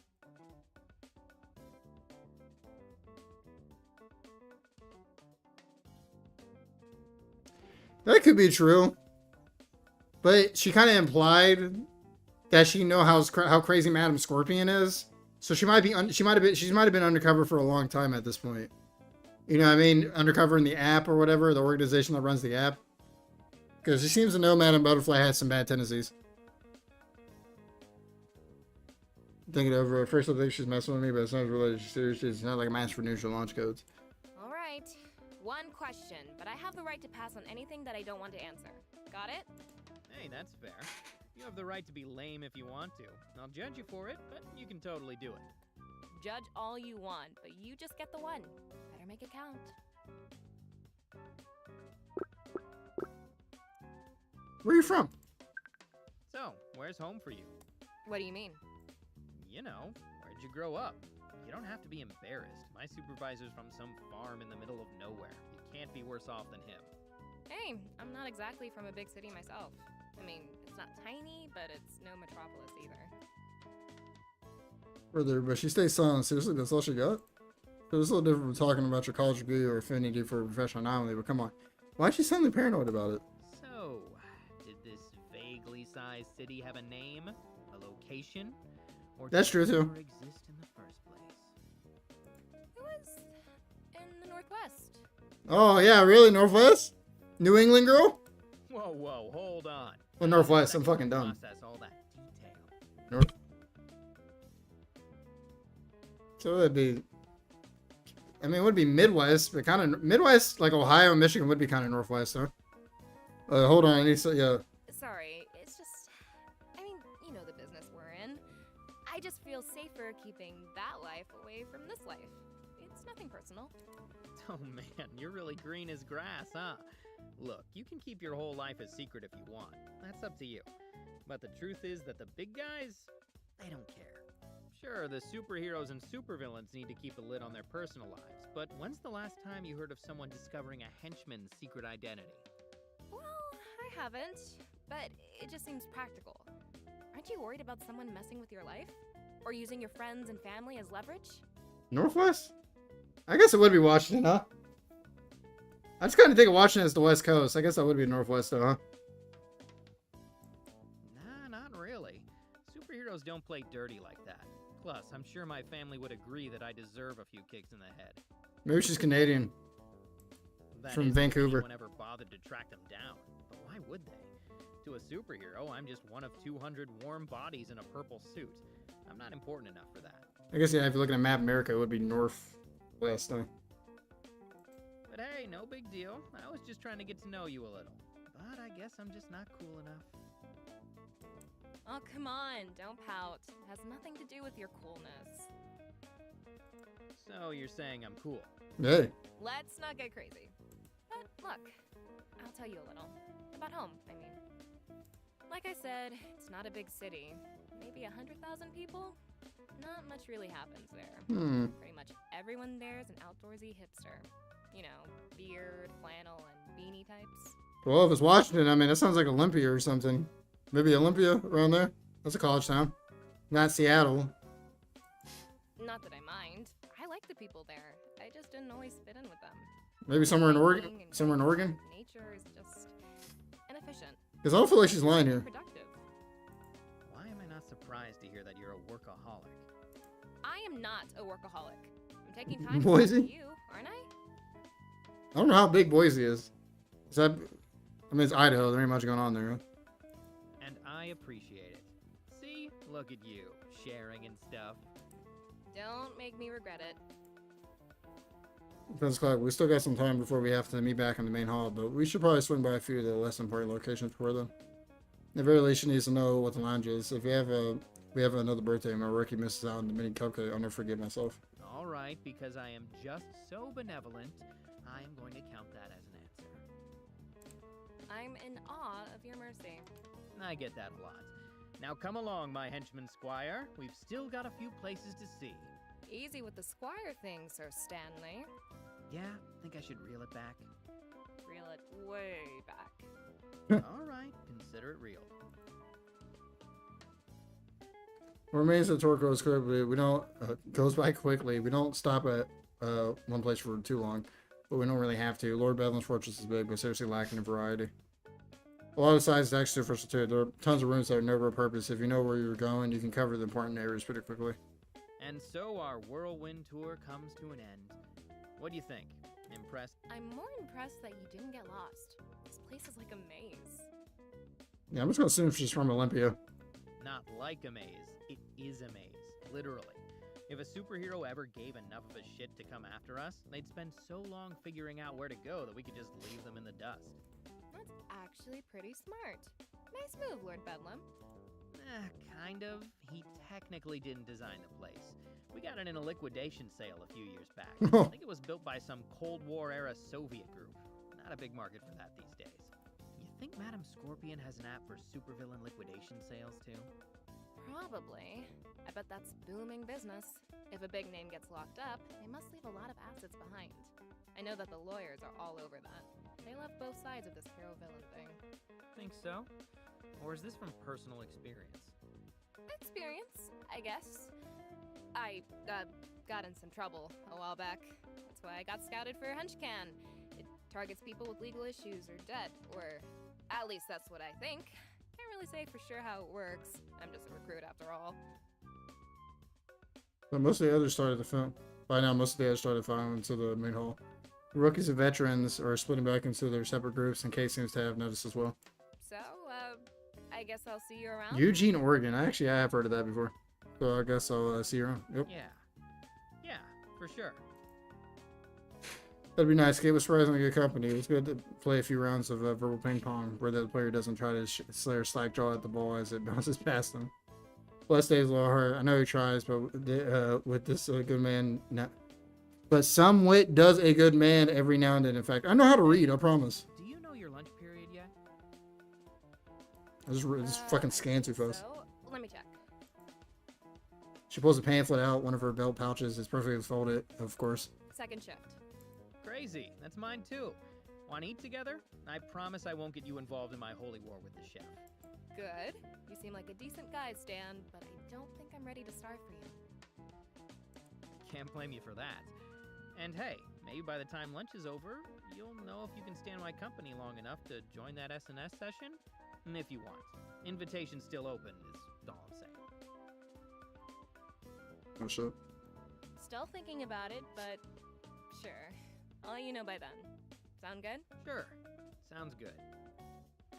That could be true. But she kind of implied that she know how crazy Madam Scorpion is. So she might have been undercover for a long time at this point. You know what I mean? Undercover in the app or whatever, the organization that runs the app. Because she seems to know Madam Butterfly has some bad tendencies. Thinking over it, first I think she's messing with me, but it's not related. She's serious. It's not like a match for neutral launch codes. All right. One question, but I have the right to pass on anything that I don't want to answer. Got it? Hey, that's fair. You have the right to be lame if you want to. I'll judge you for it, but you can totally do it. Judge all you want, but you just get the one. Better make it count. Where are you from? So, where's home for you? What do you mean? You know, where'd you grow up? You don't have to be embarrassed. My supervisor's from some farm in the middle of nowhere. You can't be worse off than him. Hey, I'm not exactly from a big city myself. I mean, it's not tiny, but it's no metropolis either. Further, but she stays silent. Seriously, that's all she got? Because it's a little different from talking about your college degree or affinity for a professional anomaly, but come on. Why is she suddenly paranoid about it? So, did this vaguely sized city have a name? A location? Or That's true, did it too. never exist in the first place? It was in the Northwest. Oh, yeah, really? Northwest? New England girl? Whoa, hold on. Well, Northwest, I'm fucking dumb. Process all that detail. North. So it'd be. I mean, it would be Midwest, but kind of Midwest, like Ohio and Michigan, would be kind of Northwest, huh? Hold on, I need to. Yeah. Sorry, it's just. I mean, you know the business we're in. I just feel safer keeping that life away from this life. It's nothing personal. Oh man, you're really green as grass, huh? Look, you can keep your whole life a secret if you want. That's up to you. But the truth is that the big guys, they don't care. Sure, the superheroes and supervillains need to keep a lid on their personal lives, but when's the last time you heard of someone discovering a henchman's secret identity? Well, I haven't, but it just seems practical. Aren't you worried about someone messing with your life? Or using your friends and family as leverage? Northwest? I guess it would be Washington, huh? I just kind of think of Washington as the West Coast. I guess that would be Northwest, though, huh? Nah, not really. Superheroes don't play dirty like that. Plus, I'm sure my family would agree that I deserve a few kicks in the head. Maybe she's Canadian. That From is, if Vancouver. anyone ever bothered to track them down. But why would they? To a superhero, I'm just one of 200 warm bodies in a purple suit. I'm not important enough for that. I guess, yeah, if you're looking at map America, it would be Northwest, huh? But hey, no big deal. I was just trying to get to know you a little. But I guess I'm just not cool enough. Oh, come on, don't pout. It has nothing to do with your coolness. So you're saying I'm cool? Hey. Let's not get crazy. But look, I'll tell you a little. About home, I mean. Like I said, it's not a big city. Maybe 100,000 people? Not much really happens there. Pretty much everyone there is an outdoorsy hipster. You know, beard, flannel, and beanie types. Well, if it's Washington, I mean, that sounds like Olympia or something. Maybe Olympia around there? That's a college town. Not Seattle. Not that I mind. I like the people there. I just didn't always fit in with them. Maybe somewhere in Oregon? Hiking and Somewhere in Oregon? Nature is just inefficient. Because I don't feel like she's lying here. Productive. Why am I not surprised to hear that you're a workaholic? I am not a workaholic. I'm taking time to Boise? talk to you, aren't I? I don't know how big Boise is. Is that... I mean, it's Idaho. There ain't much going on there. Huh? And I appreciate it. See? Look at you, sharing and stuff. Don't make me regret it. Defense Clock, we still got some time before we have to meet back in the main hall, but we should probably swing by a few of the less important locations before then. At the very least, she needs to know what the lounge is. If we have another birthday and my rookie misses out on the mini cupcake, I'll never forgive myself. All right, because I am just so benevolent, I am going to count that as an answer. I'm in awe of your mercy. I get that a lot. Now come along, my henchman squire. We've still got a few places to see. Easy with the squire thing, Sir Stanley. Yeah, think I should reel it back? Reel it way back. All right, consider it real. What remains of the tour goes quickly. We don't goes by quickly. We don't stop at one place for too long, but we don't really have to. Lord Bedlam's fortress is big, but seriously lacking in variety. A lot of sides are actually superficial too. There are tons of rooms that are no real purpose. If you know where you're going, you can cover the important areas pretty quickly. And so our whirlwind tour comes to an end. What do you think? Impressed? I'm more impressed that you didn't get lost. This place is like a maze. Yeah, I'm just gonna assume she's from Olympia. Not like a maze. It is a maze. Literally. If a superhero ever gave enough of a shit to come after us, they'd spend so long figuring out where to go that we could just leave them in the dust. That's actually pretty smart. Nice move, Lord Bedlam. Kind of. He technically didn't design the place. We got it in a liquidation sale a few years back. I think it was built by some Cold War era Soviet group. Not a big market for that these days. You think Madame Scorpion has an app for supervillain liquidation sales too? Probably. I bet that's booming business. If a big name gets locked up, they must leave a lot of assets behind. I know that the lawyers are all over that. They love both sides of this hero-villain thing. Think so? Or is this from personal experience? Experience, I guess. I, got in some trouble a while back. That's why I got scouted for HunchCan. It targets people with legal issues or debt, or at least that's what I think. Can't really say for sure how it works. I'm just a recruit after all. But most of the others started the film. By now, most of the others started filing into the main hall. The rookies and veterans are splitting back into their separate groups, and Kate seems to have noticed as well. So, I guess I'll see you around? Eugene, Oregon. I have heard of that before. So I guess I'll see you around. Yep. Yeah, for sure. That'd be nice. Kate was surprisingly good company. It was good to play a few rounds of verbal ping pong where the player doesn't try to slay or slack jaw at the ball as it bounces past them. Blessed days, a little hard. I know he tries, but with this good man, but some wit does a good man every now and then. In fact, I know how to read. I promise. Do you know your lunch period yet? I just fucking scan too fast. So, let me check. She pulls a pamphlet out. One of her belt pouches is perfectly folded, of course. Second shift. Crazy. That's mine too. Want to eat together? I promise I won't get you involved in my holy war with the chef. Good. You seem like a decent guy, Stan, but I don't think I'm ready to starve for you. Can't blame you for that. And hey, maybe by the time lunch is over, you'll know if you can stand my company long enough to join that S&S session? And if you want. Invitation's still open, is all I'm saying. Oh shit. Still thinking about it, but sure. I'll let you know by then. Sound good? Sure. Sounds good.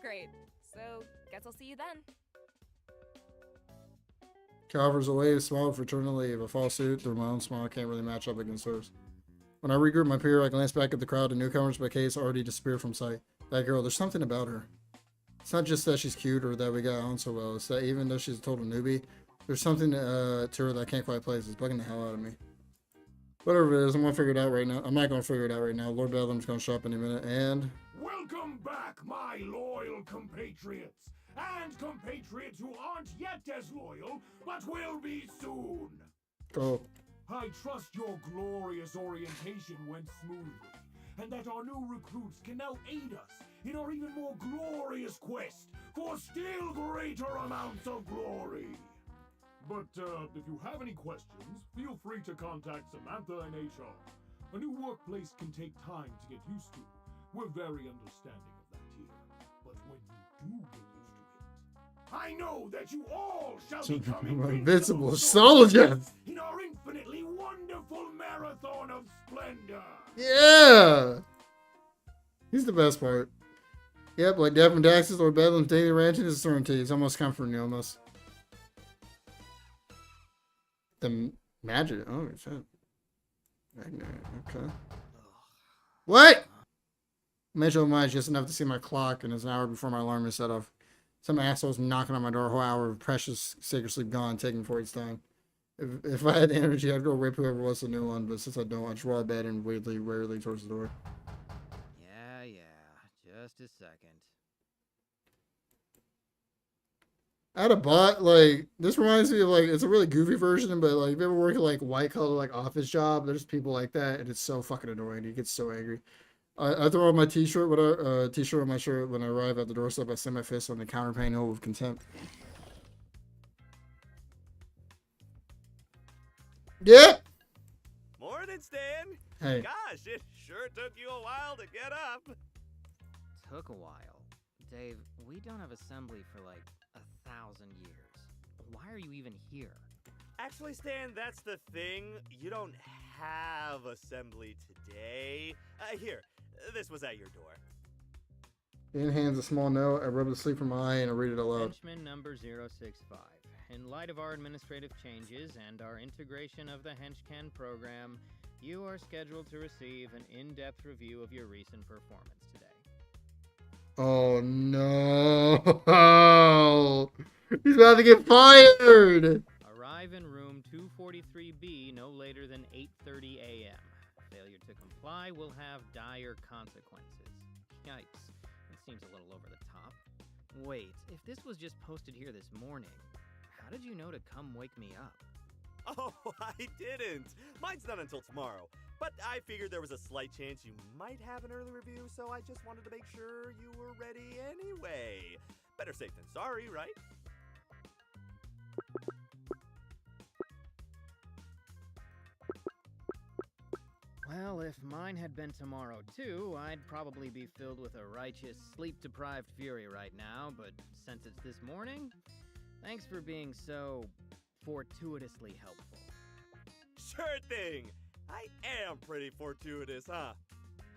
Great. So, guess I'll see you then. Calvers away, smile fraternally. If a false suit, though my own smile can't really match up against hers. When I regroup my peer, I glance back at the crowd of newcomers, but Kate's already disappeared from sight. That girl, there's something about her. It's not just that she's cute or that we got on so well. It's that even though she's a total newbie, there's something to her that I can't quite place. It's bugging the hell out of me. Whatever it is, I'm gonna figure it out right now. I'm not gonna figure it out right now. Lord Bedlam's gonna show up any minute, and Welcome back, my loyal compatriots, and compatriots who aren't yet as loyal, but will be soon. go. I trust your glorious orientation went smoothly, and that our new recruits can now aid us in our even more glorious quest for still greater amounts of glory. But if you have any questions, feel free to contact Samantha in HR. A new workplace can take time to get used to. We're very understanding of that here. But when you do get used to it, I know that you all shall become Invincible soldiers. in our infinitely wonderful marathon of splendor. Yeah. He's the best part. Yep, like Death and Taxes or Bedlam's daily ranching is a certainty. It's almost comforting, almost. The magic. Oh, shit. Okay. What? Measure of mine just enough to see my clock, and it's an hour before my alarm is set off. Some asshole's knocking on my door, a whole hour of precious sacred sleep gone, taking for its time. If I had the energy, I'd go rape whoever was the new one, but since I don't, I just roll out of bed and weirdly, rarely towards the door. Yeah. Just a second. I had a bot, like, this reminds me of, like, it's a really goofy version, but, like, if you ever work at, like, white collar, like, office job, there's people like that, and it's so fucking annoying. He gets so angry. I throw on my t-shirt, t-shirt on my shirt when I arrive at the doorstep. I send my fist on the counter panel with contempt. Yep. Morning, Stan. Hey. Gosh, it sure took you a while to get up. Took a while. Dave, we don't have assembly for like 1,000 years. Why are you even here? Actually, Stan, that's the thing. You don't have assembly today. Here, this was at your door. Ian hands a small note. I rub the sleep from my eye and I read it aloud. Henchman number 065. In light of our administrative changes and our integration of the HenchCan program, you are scheduled to receive an in-depth review of your recent performance today. Oh no! He's about to get fired! Arrive in room 243B no later than 8:30 a.m. Failure to comply will have dire consequences. Yikes. That seems a little over the top. Wait, if this was just posted here this morning, how did you know to come wake me up? Oh, I didn't. Mine's not until tomorrow. But I figured there was a slight chance you might have an early review, so I just wanted to make sure you were ready anyway. Better safe than sorry, right? Well, if mine had been tomorrow too, I'd probably be filled with a righteous, sleep-deprived fury right now, but since it's this morning, thanks for being so fortuitously helpful. Sure thing. I am pretty fortuitous, huh?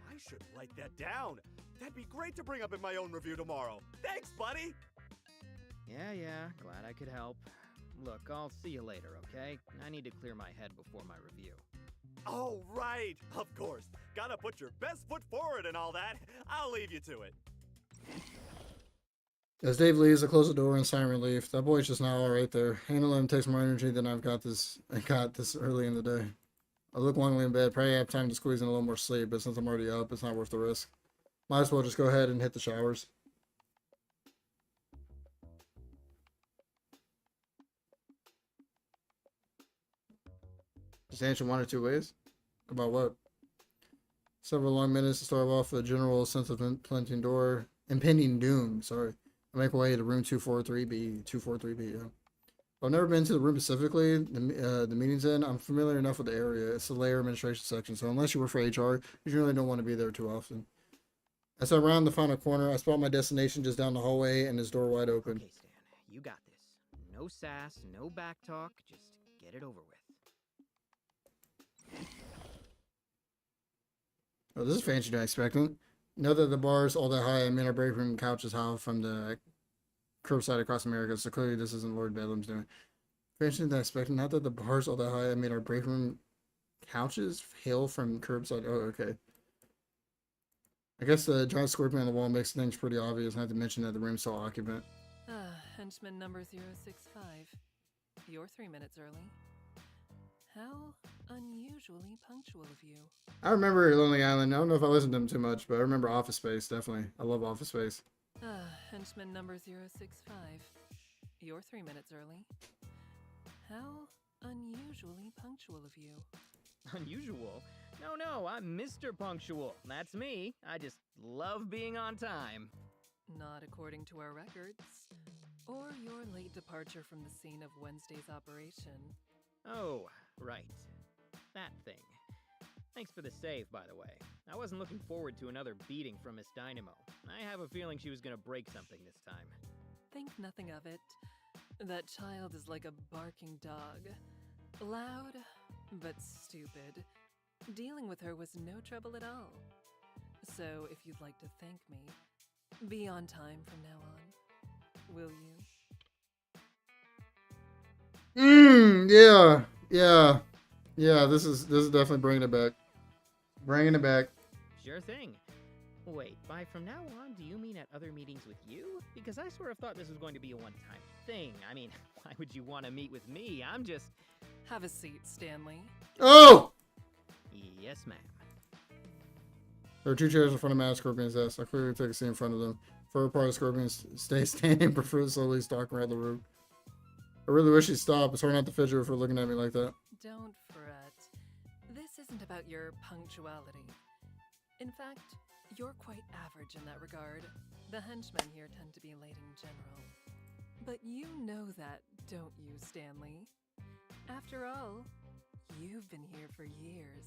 I should write that down. That'd be great to bring up in my own review tomorrow. Thanks, buddy. Yeah, glad I could help. Look, I'll see you later, okay? I need to clear my head before my review. Oh, right. Of course. Gotta put your best foot forward and all that. I'll leave you to it. As Dave leaves, I close the door in silent relief. That boy's just not all right there. Handle him takes more energy than I got this early in the day. I look longingly in bed, pray I have time to squeeze in a little more sleep, but since I'm already up, it's not worth the risk. Might as well just go ahead and hit the showers. Just answer one or two ways? About what? Several long minutes to start off with a general sense of impending doom, sorry. I make my way to room 243B, yeah. I've never been to the room specifically, the meeting's in. I'm familiar enough with the area. It's the layer administration section, so unless you work for HR, you really don't want to be there too often. As I round the final corner, I spot my destination just down the hallway and his door wide open. Okay, Stan, you got this. No sass, no back talk, just get it over with. Oh, this is fancy than I expected. Know that the bar's all that high. I mean, our break room couch is high from the curbside across America, so clearly this isn't Lord Bedlam's doing. Fancy than I expected. Not that the bar's all that high. I mean, our break room couches hail from curbside. Oh, okay. I guess the giant scorpion on the wall makes things pretty obvious, not to mention that the room's so occupant. Henchman number 065. You're 3 minutes early. How unusually punctual of you. I remember Lonely Island. I don't know if I listened to him too much, but I remember Office Space, definitely. I love Office Space. Henchman number 065. You're 3 minutes early. How unusually punctual of you. Unusual? No, I'm Mr. Punctual. That's me. I just love being on time. Not according to our records. Or your late departure from the scene of Wednesday's operation. Oh, right. That thing. Thanks for the save, by the way. I wasn't looking forward to another beating from Miss Dynamo. I have a feeling she was gonna break something this time. Think nothing of it. That child is like a barking dog. Loud, but stupid. Dealing with her was no trouble at all. So if you'd like to thank me, be on time from now on. Will you? Yeah, this is definitely bringing it back. Bringing it back. Sure thing. Wait, by from now on, do you mean at other meetings with you? Because I sort of thought this was going to be a one-time thing. I mean, why would you want to meet with me? I'm just... Have a seat, Stanley. Oh! Yes, ma'am. There are two chairs in front of Matt Scorpion's desk. I clearly take a seat in front of them. For a part of Scorpion stays standing, prefer slowly stalking around the room. I really wish he'd stop. It's hard not to fidget for looking at me like that. Don't fret. This isn't about your punctuality. In fact, you're quite average in that regard. The henchmen here tend to be late in general. But you know that, don't you, Stanley? After all, you've been here for years.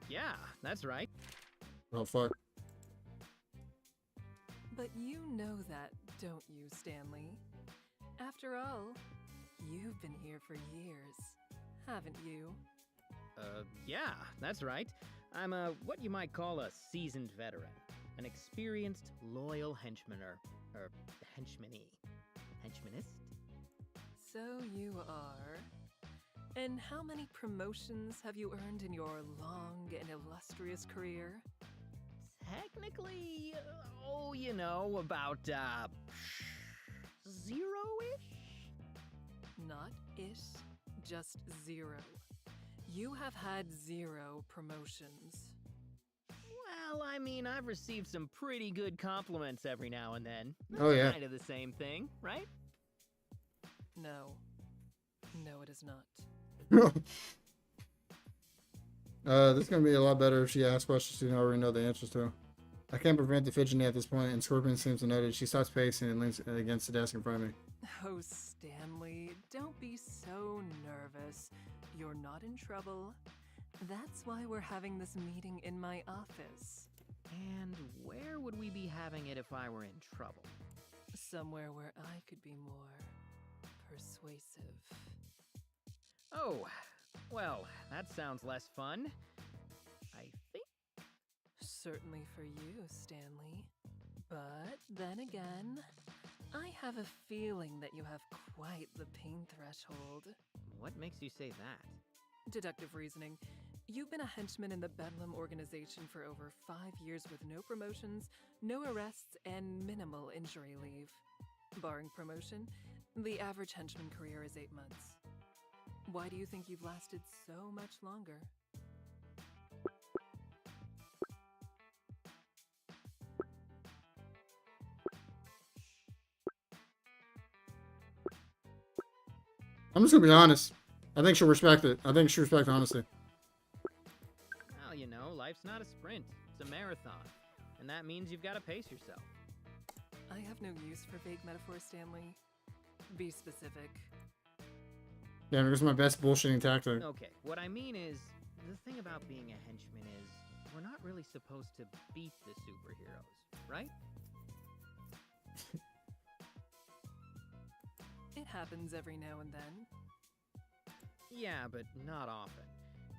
Yeah, that's right. Oh, fuck. But you know that, don't you, Stanley? After all, you've been here for years, haven't you? Yeah, that's right. I'm what you might call a seasoned veteran. An experienced, loyal henchman or henchmanee. Henchmanist? So you are. And how many promotions have you earned in your long and illustrious career? Technically, you know, about, zero-ish? Not ish, just 0. You have had 0 promotions. Well, I mean, I've received some pretty good compliments every now and then. Oh, yeah. Kind of the same thing, right? No. No, it is not. This is gonna be a lot better if she asks questions you already know the answers to. I can't prevent the fidgeting at this point, and Scorpion seems to notice. She stops pacing and leans against the desk in front of me. Oh, Stanley, don't be so nervous. You're not in trouble. That's why we're having this meeting in my office. And where would we be having it if I were in trouble? Somewhere where I could be more persuasive. Oh, well, that sounds less fun. I think. Certainly for you, Stanley. But then again, I have a feeling that you have quite the pain threshold. What makes you say that? Deductive reasoning. You've been a henchman in the Bedlam organization for over 5 years with no promotions, no arrests, and minimal injury leave. Barring promotion, the average henchman career is 8 months. Why do you think you've lasted so much longer? I'm just gonna be honest. I think she'll respect it. I think she'll respect honesty. Well, you know, life's not a sprint, it's a marathon. And that means you've got to pace yourself. I have no use for vague metaphors, Stanley. Be specific. Yeah, this is my best bullshitting tactic. Okay, what I mean is, the thing about being a henchman is, we're not really supposed to beat the superheroes, right? It happens every now and then. Yeah, but not often.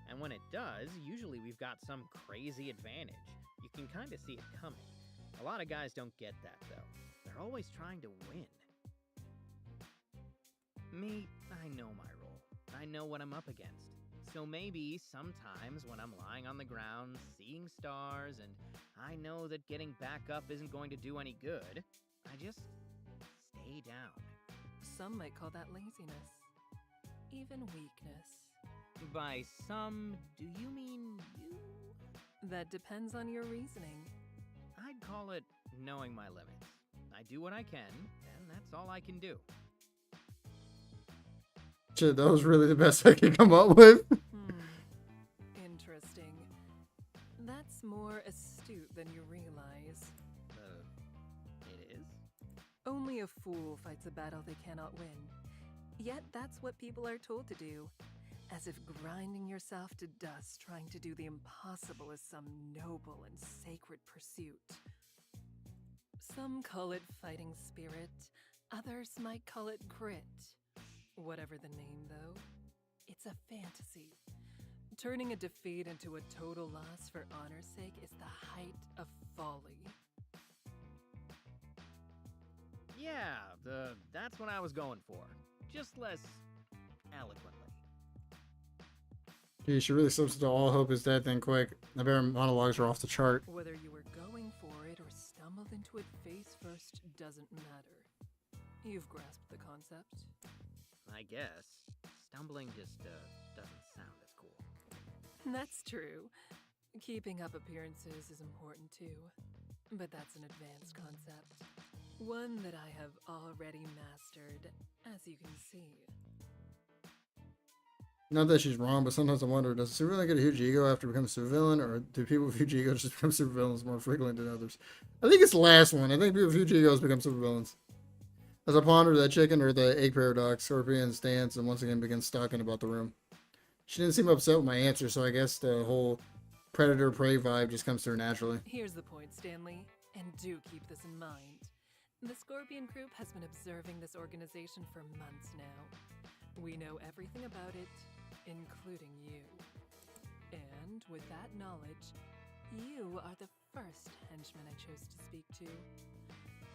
And when it does, usually we've got some crazy advantage. You can kind of see it coming. A lot of guys don't get that, though. They're always trying to win. Me, I know my role. I know what I'm up against. So maybe sometimes when I'm lying on the ground, seeing stars, and I know that getting back up isn't going to do any good, I just stay down. Some might call that laziness. Even weakness. By some, do you mean you? That depends on your reasoning. I'd call it knowing my limits. I do what I can, and that's all I can do. Shit, that was really the best I could come up with. Interesting. That's more astute than you realize. It is? Only a fool fights a battle they cannot win. Yet that's what people are told to do. As if grinding yourself to dust trying to do the impossible is some noble and sacred pursuit. Some call it fighting spirit, others might call it grit. Whatever the name, though, it's a fantasy. Turning a defeat into a total loss for honor's sake is the height of folly. Yeah, that's what I was going for. Just less eloquently. Gee, she really slips into all hope is dead thing quick. I bet her monologues are off the chart. Whether you were going for it or stumbled into it face first doesn't matter. You've grasped the concept. I guess. Stumbling just doesn't sound as cool. That's true. Keeping up appearances is important too. But that's an advanced concept. One that I have already mastered, as you can see. Not that she's wrong, but sometimes I wonder, does a supervillain get a huge ego after becoming a supervillain, or do people with huge egos just become supervillains more frequently than others? I think it's the last one. I think people with huge egos become supervillains. As I ponder that chicken or the egg paradox, Scorpion stands and once again begins stalking about the room. She didn't seem upset with my answer, so I guess the whole predator-prey vibe just comes to her naturally. Here's the point, Stanley. And do keep this in mind. The Scorpion Group has been observing this organization for months now. We know everything about it, including you. And with that knowledge, you are the first henchman I chose to speak to.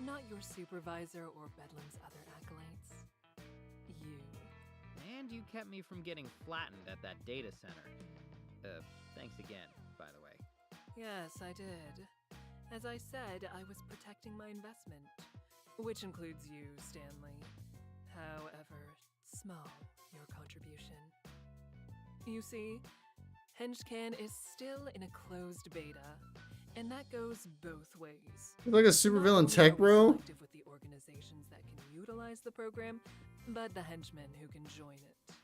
Not your supervisor or Bedlam's other acolytes. You. And you kept me from getting flattened at that data center. Thanks again, by the way. Yes, I did. As I said, I was protecting my investment, which includes you, Stanley. However small your contribution. You see, HenchCan is still in a closed beta, and that goes both ways. He's like a supervillain Not tech only are we bro. selective with the organizations that can utilize the program, but the henchmen who can join it.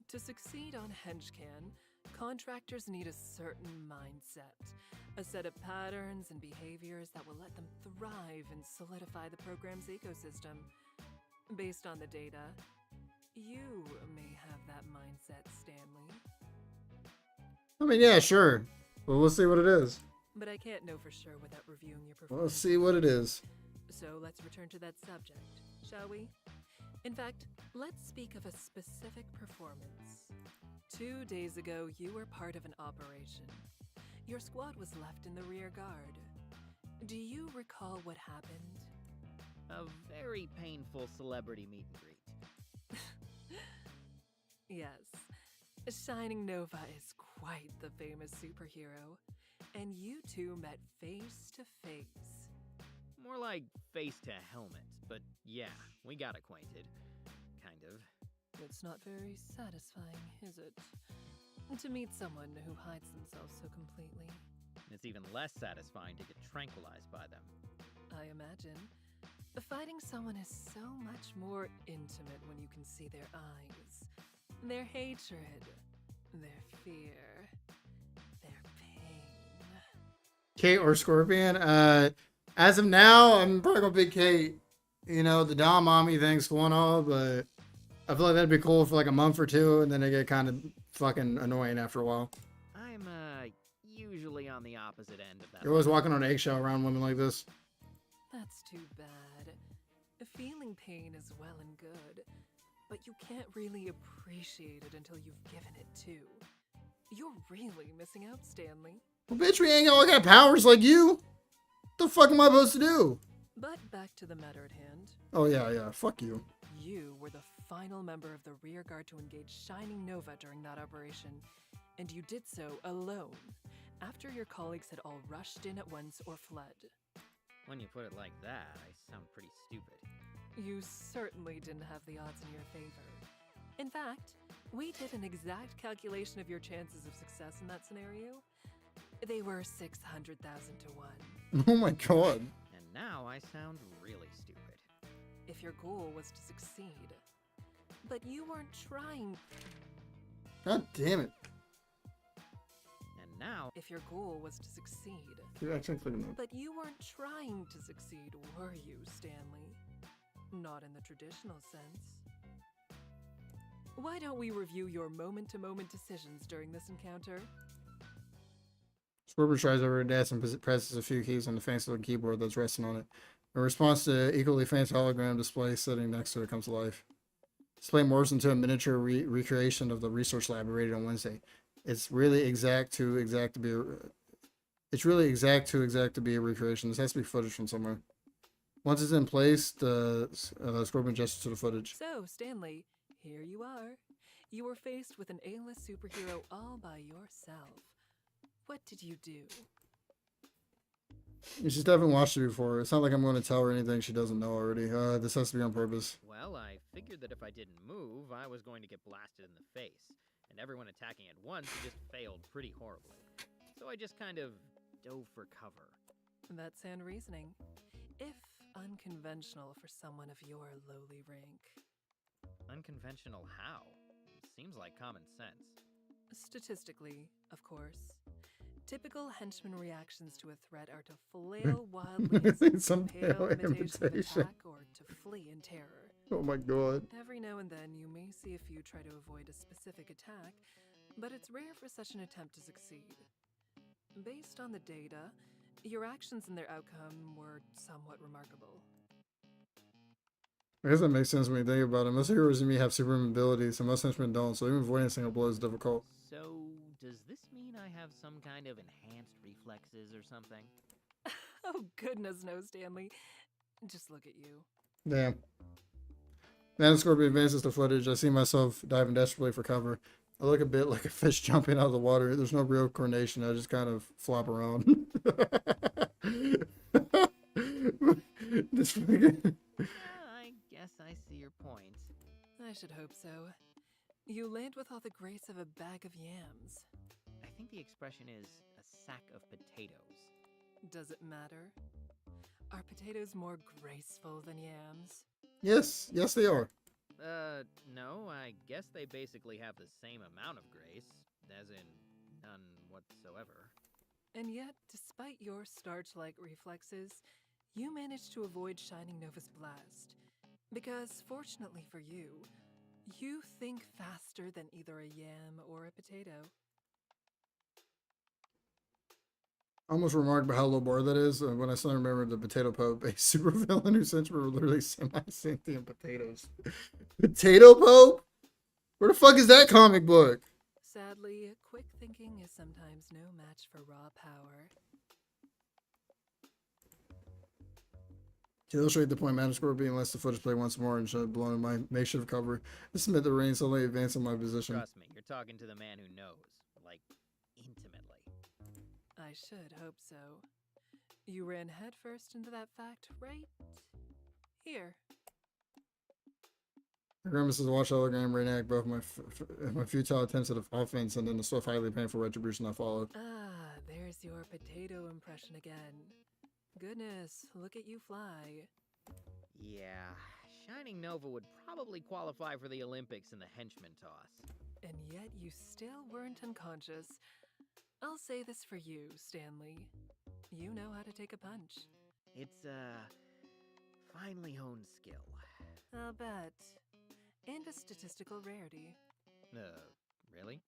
To succeed on HenchCan, contractors need a certain mindset, a set of patterns and behaviors that will let them thrive and solidify the program's ecosystem. Based on the data, you may have that mindset, Stanley. I mean, yeah, sure. Well, we'll see what it is. But I can't know for sure without reviewing your We'll performance. see what it is. So let's return to that subject, shall we? In fact, let's speak of a specific performance. 2 days ago, you were part of an operation. Your squad was left in the rear guard. Do you recall what happened? A very painful celebrity meet and greet. Yes, Shining Nova is quite the famous superhero, and you two met face to face. More like face to helmet, but yeah, we got acquainted. Kind of. It's not very satisfying, is it? To meet someone who hides themselves so completely. It's even less satisfying to get tranquilized by them. I imagine. Fighting someone is so much more intimate when you can see their eyes, their hatred, their fear, their pain. Kate or Scorpion? As of now, I'm probably gonna pick Kate. You know, the Dom mommy thing's going on, but I feel like that'd be cool for like a month or two, and then it get kind of fucking annoying after a while. I'm, usually on the opposite end of that. You're always walking on an eggshell around women like this. That's too bad. Feeling pain is well and good, but you can't really appreciate it until you've given it too. You're really missing out, Stanley. Well, bitch, we ain't all got powers like you. What the fuck am I supposed to do? But back to the matter at hand. Oh, yeah. Fuck you. You were the final member of the rear guard to engage Shining Nova during that operation, and you did so alone, after your colleagues had all rushed in at once or fled. When you put it like that, I sound pretty stupid. You certainly didn't have the odds in your favor. In fact, we did an exact calculation of your chances of success in that scenario. They were 600,000 to 1. Oh my god. And now I sound really stupid. If your goal was to succeed. But you weren't trying. God damn it. And now, If your goal was to succeed. You're actually clicking that. But you weren't trying to succeed, were you, Stanley? Not in the traditional sense. Why don't we review your moment-to-moment decisions during this encounter? Scorpion tries over her desk and presses a few keys on the fancy looking keyboard that's resting on it. In response to the equally fancy hologram display sitting next to it comes to life. Display morphs into a miniature recreation of the research lab rated on Wednesday. It's really exact to be a recreation. This has to be footage from somewhere. Once it's in place, the Scorpion gestures to the footage. So, Stanley, here you are. You were faced with an A-list superhero all by yourself. What did you do? She's definitely watched it before. It's not like I'm going to tell her anything she doesn't know already. This has to be on purpose. well, I figured that if I didn't move, I was going to get blasted in the face. And everyone attacking at once just failed pretty horribly. So I just kind of dove for cover. That's sound reasoning. If unconventional for someone of your lowly rank. Unconventional how? Seems like common sense. Statistically, of course. Typical henchman reactions to a threat are to flail wildly in Some pale pale imitation of imitation. attack or to flee in terror. Oh my god. Every now and then you may see a few try to avoid a specific attack, but it's rare for such an attempt to succeed. Based on the data, Your actions and their outcome were somewhat remarkable. I guess that makes sense when you think about it. Most heroes in me have superhuman abilities, and most henchmen don't, so even avoiding a single blow is difficult. So, does this mean I have some kind of enhanced reflexes or something? Oh, goodness no, Stanley. Just look at you. Damn. Man, Scorpion advances the footage. I see myself diving desperately for cover. I look a bit like a fish jumping out of the water. There's no real coordination. I just kind of flop around. This fucking- I guess I see your point. I should hope so. You land with all the grace of a bag of yams. I think the expression is a sack of potatoes. Does it matter? Are potatoes more graceful than yams? Yes, yes, they are. No, I guess they basically have the same amount of grace, as in none whatsoever. And yet, despite your starch-like reflexes, you managed to avoid Shining Nova's blast. Because, fortunately for you, you think faster than either a yam or a potato. I almost remarked about how low bar that is when I suddenly remembered the Potato Pope, a supervillain whose henchmen were literally semi-sentient potatoes. Potato Pope? Where the fuck is that comic book? Sadly, quick thinking is sometimes no match for raw power. To illustrate the point, Scorpion lets the footage play once more and showed blowing my makeshift cover. This amid the rain slowly advancing my position. Trust me, you're talking to the man who knows. Like, intimately. I should hope so. You ran headfirst into that fact right here. The grimaces watch hologram reenact both my futile attempts at offense and then the swift, highly painful retribution that followed. Ah, there's your potato impression again. Goodness, look at you fly. Yeah, Shining Nova would probably qualify for the Olympics in the henchman toss. And yet you still weren't unconscious. I'll say this for you, Stanley. You know how to take a punch. It's a finely honed skill. I'll bet. And a statistical rarity. Really?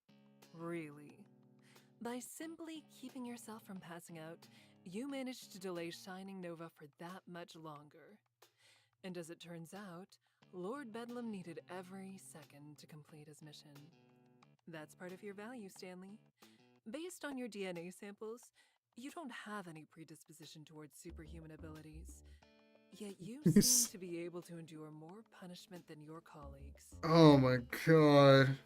Really. By simply keeping yourself from passing out, you managed to delay Shining Nova for that much longer. And as it turns out, Lord Bedlam needed every second to complete his mission. That's part of your value, Stanley. Based on your DNA samples, you don't have any predisposition towards superhuman abilities. Yet you seem to be able to endure more punishment than your colleagues. Oh my god.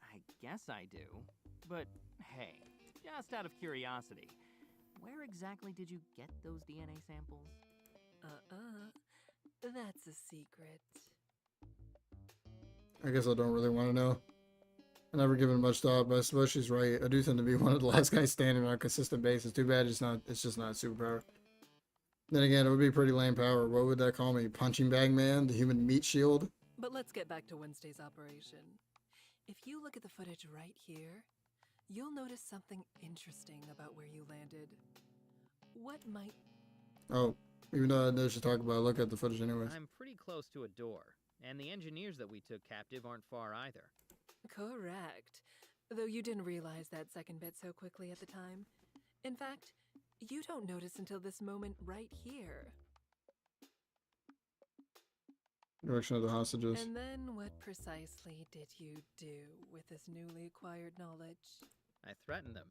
I guess I do. But hey, just out of curiosity, where exactly did you get those DNA samples? That's a secret. I guess I don't really want to know. I never given much thought, but I suppose she's right. I do tend to be one of the last guys standing on a consistent basis. Too bad it's just not a superpower. Then again, it would be pretty lame power. What would that call me? Punching bag man? The human meat shield? But let's get back to Wednesday's operation. If you look at the footage right here, you'll notice something interesting about where you landed. What might... Oh, even though I know she talk about it, look at the footage anyways. I'm pretty close to a door, and the engineers that we took captive aren't far either. Correct. Though you didn't realize that second bit so quickly at the time. In fact, you don't notice until this moment right here. Direction of the hostages. And then what precisely did you do with this newly acquired knowledge? I threatened them.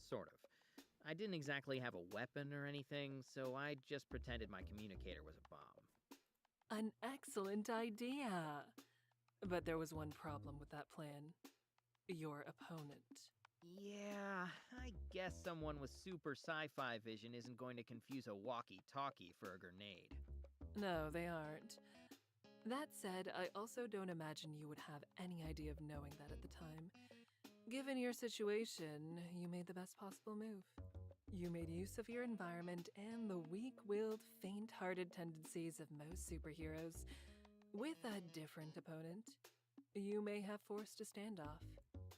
Sort of. I didn't exactly have a weapon or anything, so I just pretended my communicator was a bomb. An excellent idea! But there was one problem with that plan. Your opponent. Yeah, I guess someone with super sci-fi vision isn't going to confuse a walkie-talkie for a grenade. No, they aren't. That said, I also don't imagine you would have any idea of knowing that at the time. Given your situation, you made the best possible move. You made use of your environment and the weak-willed, faint-hearted tendencies of most superheroes. With a different opponent, you may have forced a standoff.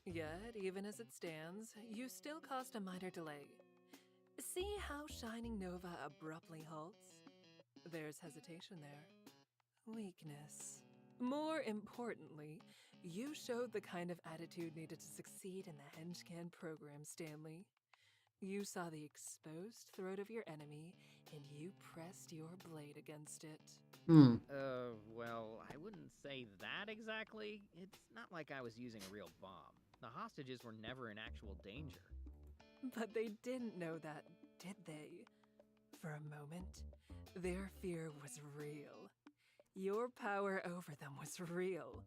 Yet, even as it stands, you still caused a minor delay. See how Shining Nova abruptly halts? There's hesitation there. Weakness. More importantly, you showed the kind of attitude needed to succeed in the HenchCan program, Stanley. You saw the exposed throat of your enemy, and you pressed your blade against it. Well, I wouldn't say that exactly. It's not like I was using a real bomb. The hostages were never in actual danger. But they didn't know that, did they? For a moment, their fear was real. Your power over them was real.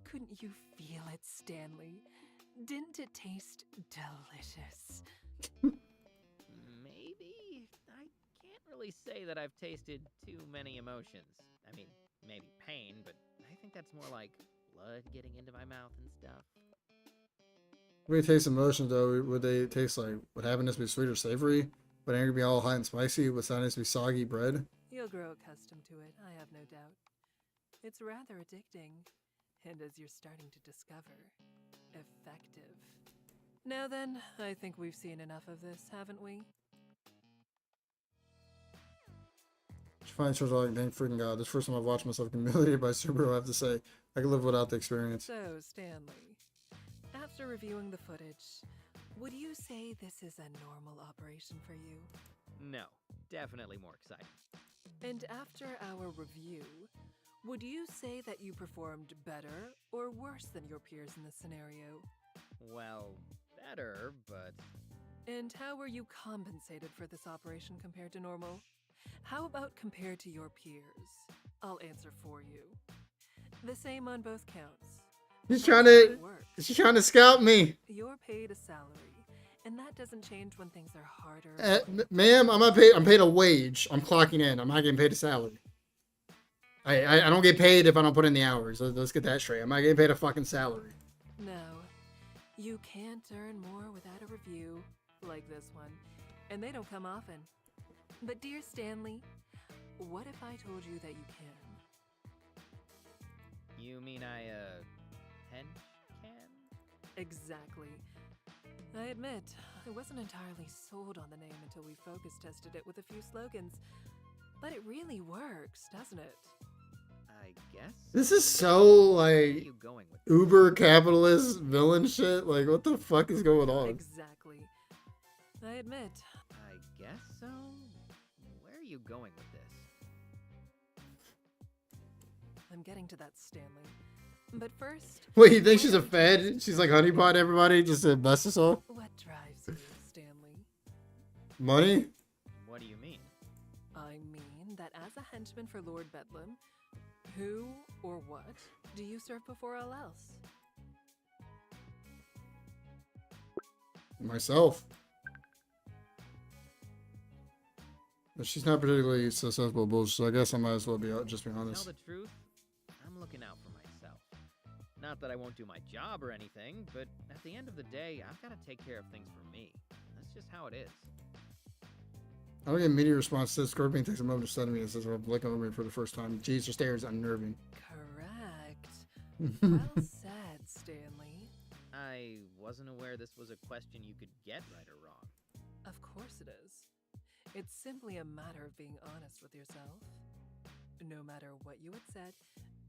Couldn't you feel it, Stanley? Didn't it taste delicious? Maybe? I can't really say that I've tasted too many emotions. I mean, maybe pain, but I think that's more like blood getting into my mouth and stuff. When you taste emotions, though, would they taste like, would happiness be sweet or savory? Would anger be all hot and spicy? Would sadness be soggy bread? You'll grow accustomed to it, I have no doubt. It's rather addicting, and as you're starting to discover, effective. Now then, I think we've seen enough of this, haven't we? She finds shows like, thank freaking God. This first time I've watched myself humiliated by Subaru, I have to say. I could live without the experience. So, Stanley, after reviewing the footage, would you say this is a normal operation for you? No, definitely more exciting. And after our review, would you say that you performed better or worse than your peers in this scenario? Well, better, but... And how were you compensated for this operation compared to normal? How about compared to your peers? I'll answer for you. The same on both counts. She's Works. trying to scout me. You're paid a salary, and that doesn't change when things are harder. Ma'am, I'm paid a wage. I'm clocking in. I'm not getting paid a salary. I don't get paid if I don't put in the hours. Let's get that straight. I'm not getting paid a fucking salary. No, you can't earn more without a review like this one, and they don't come often. But dear Stanley, what if I told you that you can? You mean hench can? Exactly. I admit, I wasn't entirely sold on the name until we focus tested it with a few slogans. But it really works, doesn't it? I guess. This is so, Where are like, you going with this? uber capitalist villain shit. Like, what the fuck is going on? Exactly. I admit. I guess so? Where are you going with this? I'm getting to that, Stanley. But first... Wait, you think she's a fed? She's like honeypot everybody just to bust us all? What drives you, Stanley? Money? What do you mean? I mean that as a henchman for Lord Bedlam, who or what do you serve before all else? Myself. But she's not particularly susceptible to bullshit, so I guess I might as well just be To honest. tell the truth, I'm looking out for myself. Not that I won't do my job or anything, but at the end of the day, I've got to take care of things for me. That's just how it is. I don't get immediate response to this. Scorpion takes a moment to study me and says, I'm looking over me for the first time. Jeez, your stare is unnerving. Correct. Well said, Stanley. I wasn't aware this was a question you could get right or wrong. Of course it is. It's simply a matter of being honest with yourself. No matter what you had said,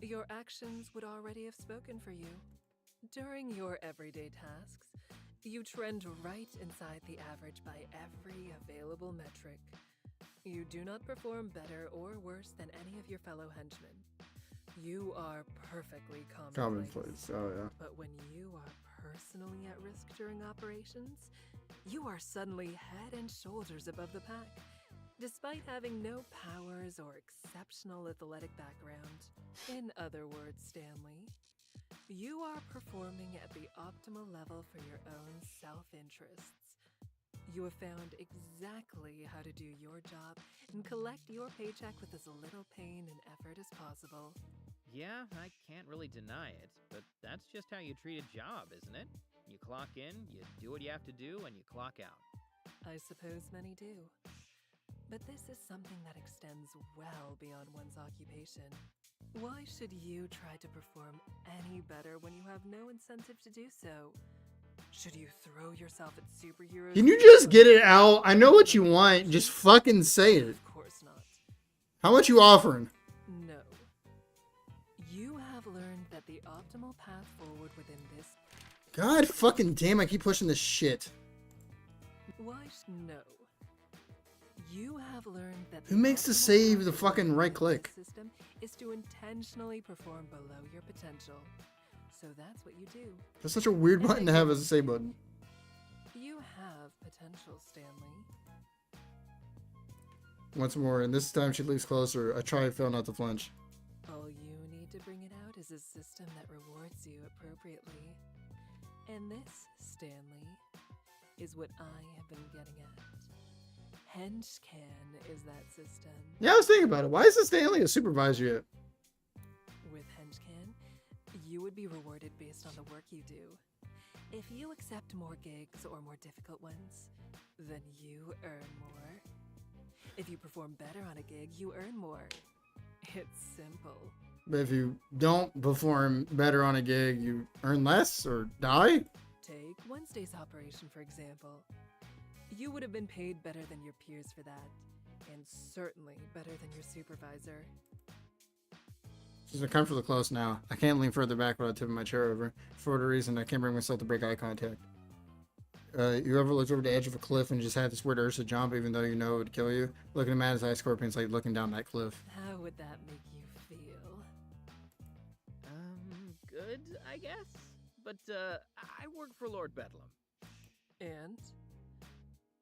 your actions would already have spoken for you. During your everyday tasks, you trend right inside the average by every available metric. You do not perform better or worse than any of your fellow henchmen. You are perfectly commonplace. Oh, yeah. But when you are personally at risk during operations, you are suddenly head and shoulders above the pack, despite having no powers or exceptional athletic background. In other words, Stanley, you are performing at the optimal level for your own self-interests. You have found exactly how to do your job and collect your paycheck with as little pain and effort as possible. Yeah, I can't really deny it, but that's just how you treat a job, isn't it? You clock in, you do what you have to do, and you clock out. I suppose many do. But this is something that extends well beyond one's occupation. Why should you try to perform any better when you have no incentive to do so? Should you throw yourself at superheroes? Can you just get it out? I know what you want. Just fucking say it. Of course not. How much you offering? No. You have learned that the optimal path forward within this... God fucking damn, I keep pushing this shit. Why, no. You have learned that Who makes the optimal save target the fucking for right the click? system is to intentionally perform below your potential. So that's what you do. That's such a weird And button to have as a save button. You have potential, Stanley. Once more, and this time she leaves closer. I try and fail not to flinch. All you need to bring it out is a system that rewards you appropriately. And this, Stanley, is what I have been getting at. HenchCan is that system. Yeah, I was thinking about it. Why isn't Stanley a supervisor yet? With HenchCan, you would be rewarded based on the work you do. If you accept more gigs or more difficult ones, then you earn more. If you perform better on a gig, you earn more. It's simple. But if you don't perform better on a gig, you earn less or die? Take Wednesday's operation, for example. You would have been paid better than your peers for that, and certainly better than your supervisor. She's uncomfortably close now. I can't lean further back without tipping my chair over. For whatever reason, I can't bring myself to break eye contact. You ever looked over the edge of a cliff and just had this weird urge to jump even though you know it would kill you? Looking at Matt's eye scorpion's like looking down that cliff. How would that make you feel? Good, I guess. But, I work for Lord Bedlam. And?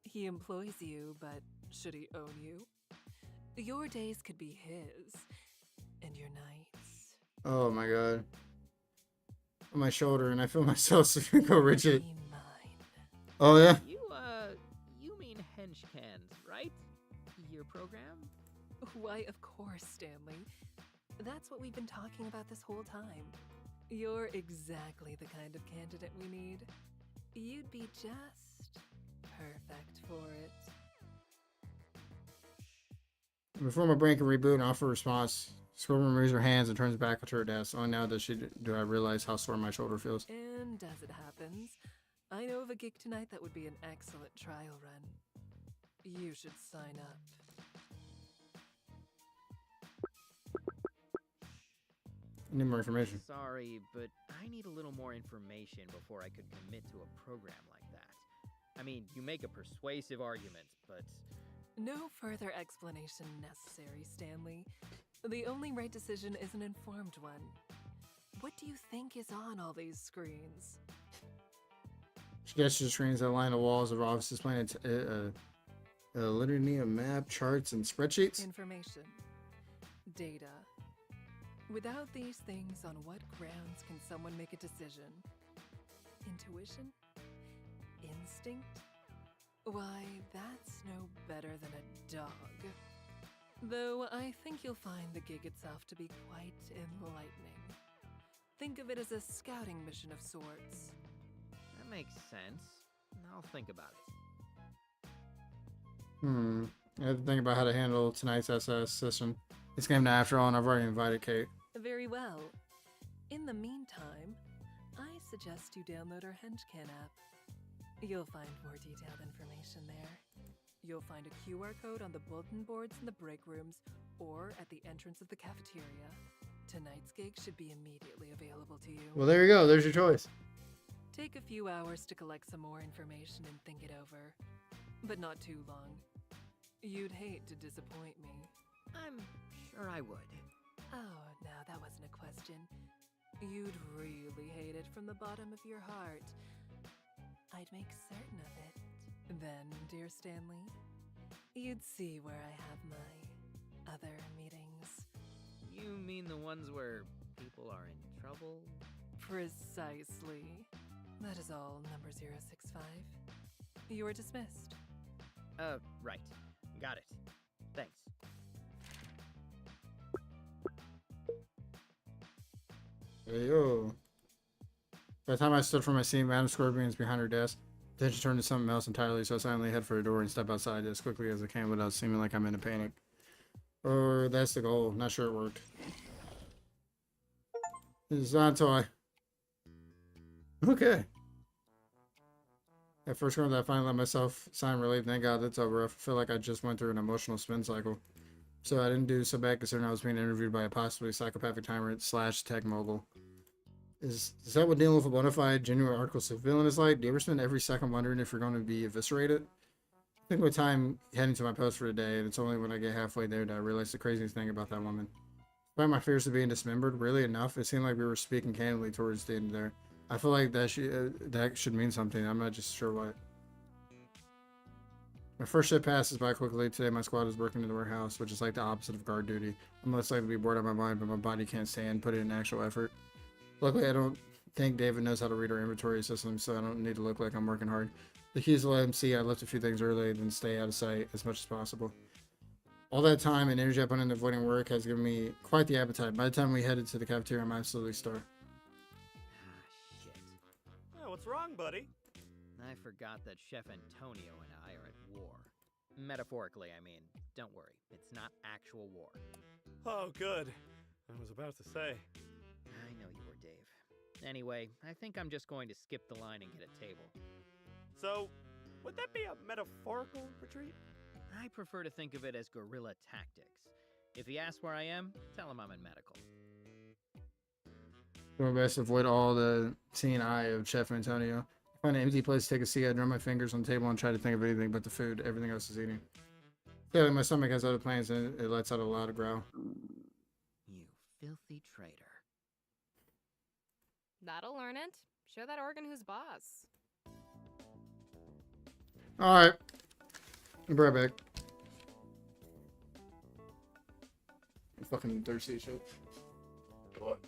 He employs you, but should he own you? Your days could be his, and your nights. Oh my god. On my shoulder, and I feel myself go rigid. Be mine. Oh yeah? You mean HenchCans, right? Your program? Why, of course, Stanley. That's what we've been talking about this whole time. You're exactly the kind of candidate we need. You'd be just perfect for it. Before my brain can reboot and offer a response, Scorpion removes her hands and turns back to her desk. Only now do I realize how sore my shoulder feels. And as it happens, I know of a gig tonight that would be an excellent trial run. You should sign up. I need more information. Sorry, but I need a little more information before I could commit to a program like that. I mean, you make a persuasive argument, but... No further explanation necessary, Stanley. The only right decision is an informed one. What do you think is on all these screens? She gestures to screens that line the walls of offices displaying a litany of map, charts, and spreadsheets. Information. Data. Without these things, on what grounds can someone make a decision? Intuition? Instinct? Why, that's no better than a dog. Though I think you'll find the gig itself to be quite enlightening. Think of it as a scouting mission of sorts. That makes sense. I'll think about it. I have to think about how to handle tonight's SS session. It's game night after all, and I've already invited Kate. Very well. In the meantime, I suggest you download our HenchCan app. You'll find more detailed information there. You'll find a QR code on the bulletin boards in the break rooms or at the entrance of the cafeteria. Tonight's gig should be immediately available to you. Well, there you go. There's your choice. Take a few hours to collect some more information and think it over. But not too long. You'd hate to disappoint me. I'm sure I would. Oh, no, that wasn't a question. You'd really hate it from the bottom of your heart. I'd make certain of it. Then, dear Stanley, you'd see where I have my other meetings. You mean the ones where people are in trouble? Precisely. That is all, number 065. You are dismissed. Right. Got it. Thanks. Hey, yo. By the time I stood from my seat, Madam Scorpion's behind her desk. Then she turned to something else entirely, so I silently head for the door and step outside as quickly as I can without seeming like I'm in a panic. Or that's the goal. Not sure it worked. It's not until I... Okay. At first moment, I finally let myself sign relief. Thank God that's over. I feel like I just went through an emotional spin cycle. So I didn't do so bad considering I was being interviewed by a possibly psychopathic tyrant / tech mogul. Is that what dealing with a bona fide, genuine article civilian is like? Do you ever spend every second wondering if you're going to be eviscerated? think my time heading to my post for the day, and it's only when I get halfway there that I realize the craziest thing about that woman. Despite my fears of being dismembered, really enough, it seemed like we were speaking candidly towards the end there. I feel like that should mean something. I'm not just sure what. My first shift passes by quickly. Today, my squad is working in the warehouse, which is like the opposite of guard duty. I'm less likely to be bored out of my mind, but my body can't stand put in actual effort. Luckily, I don't think David knows how to read our inventory system, so I don't need to look like I'm working hard. The keys to let him see I left a few things early and stay out of sight as much as possible. All that time and energy I put into avoiding work has given me quite the appetite. By the time we headed to the cafeteria, I'm absolutely starved. Ah, shit. Oh, what's wrong, buddy? I forgot that Chef Antonio and I are at war. Metaphorically, I mean. Don't worry, it's not actual war. Oh, good. I was about to say. I know you were, Dave. Anyway, I think I'm just going to skip the line and get a table. So, would that be a metaphorical retreat? I prefer to think of it as guerrilla tactics. If he asks where I am, tell him I'm in medical. Do my best to avoid all the seeing eye of Chef Antonio. Find an empty place to take a seat. I drum my fingers on the table and try to think of anything but the food. Everything else is eating. Yeah, like my stomach has other plans and it lets out a loud growl. You filthy traitor. That'll learn it. Show that organ who's boss. Alright. I'll be right back. I'm fucking thirsty as shit. What?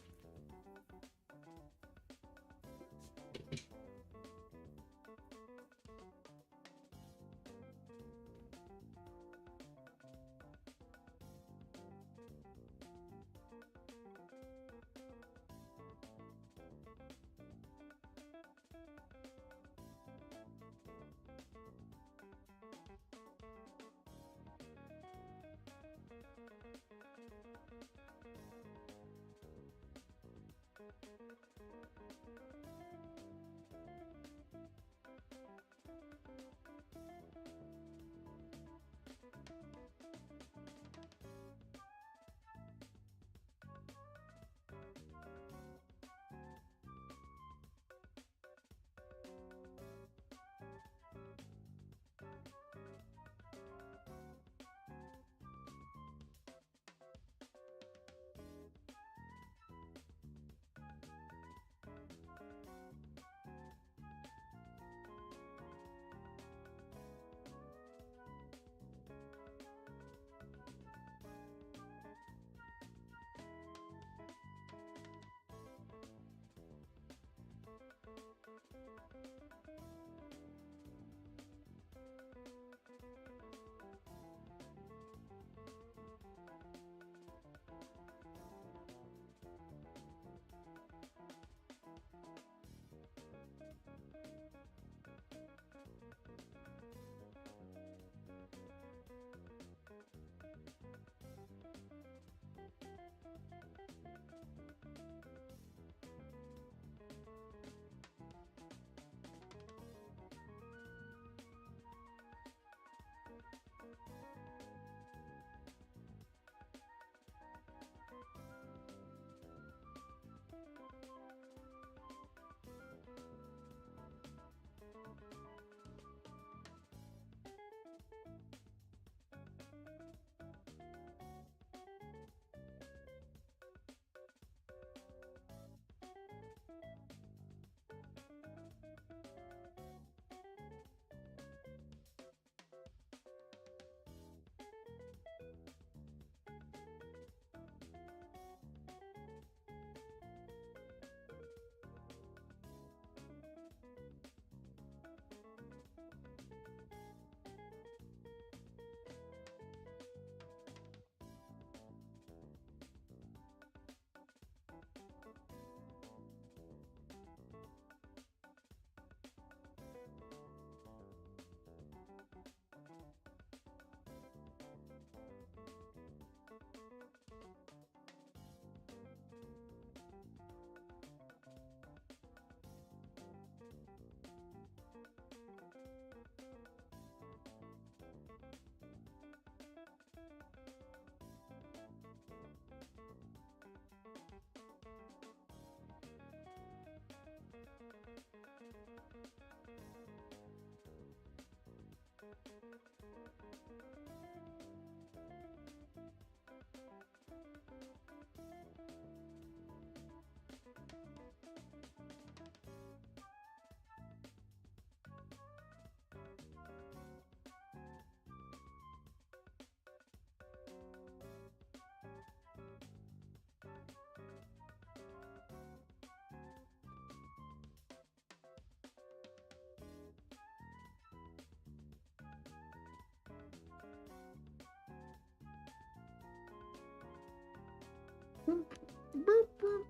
Boop, boop.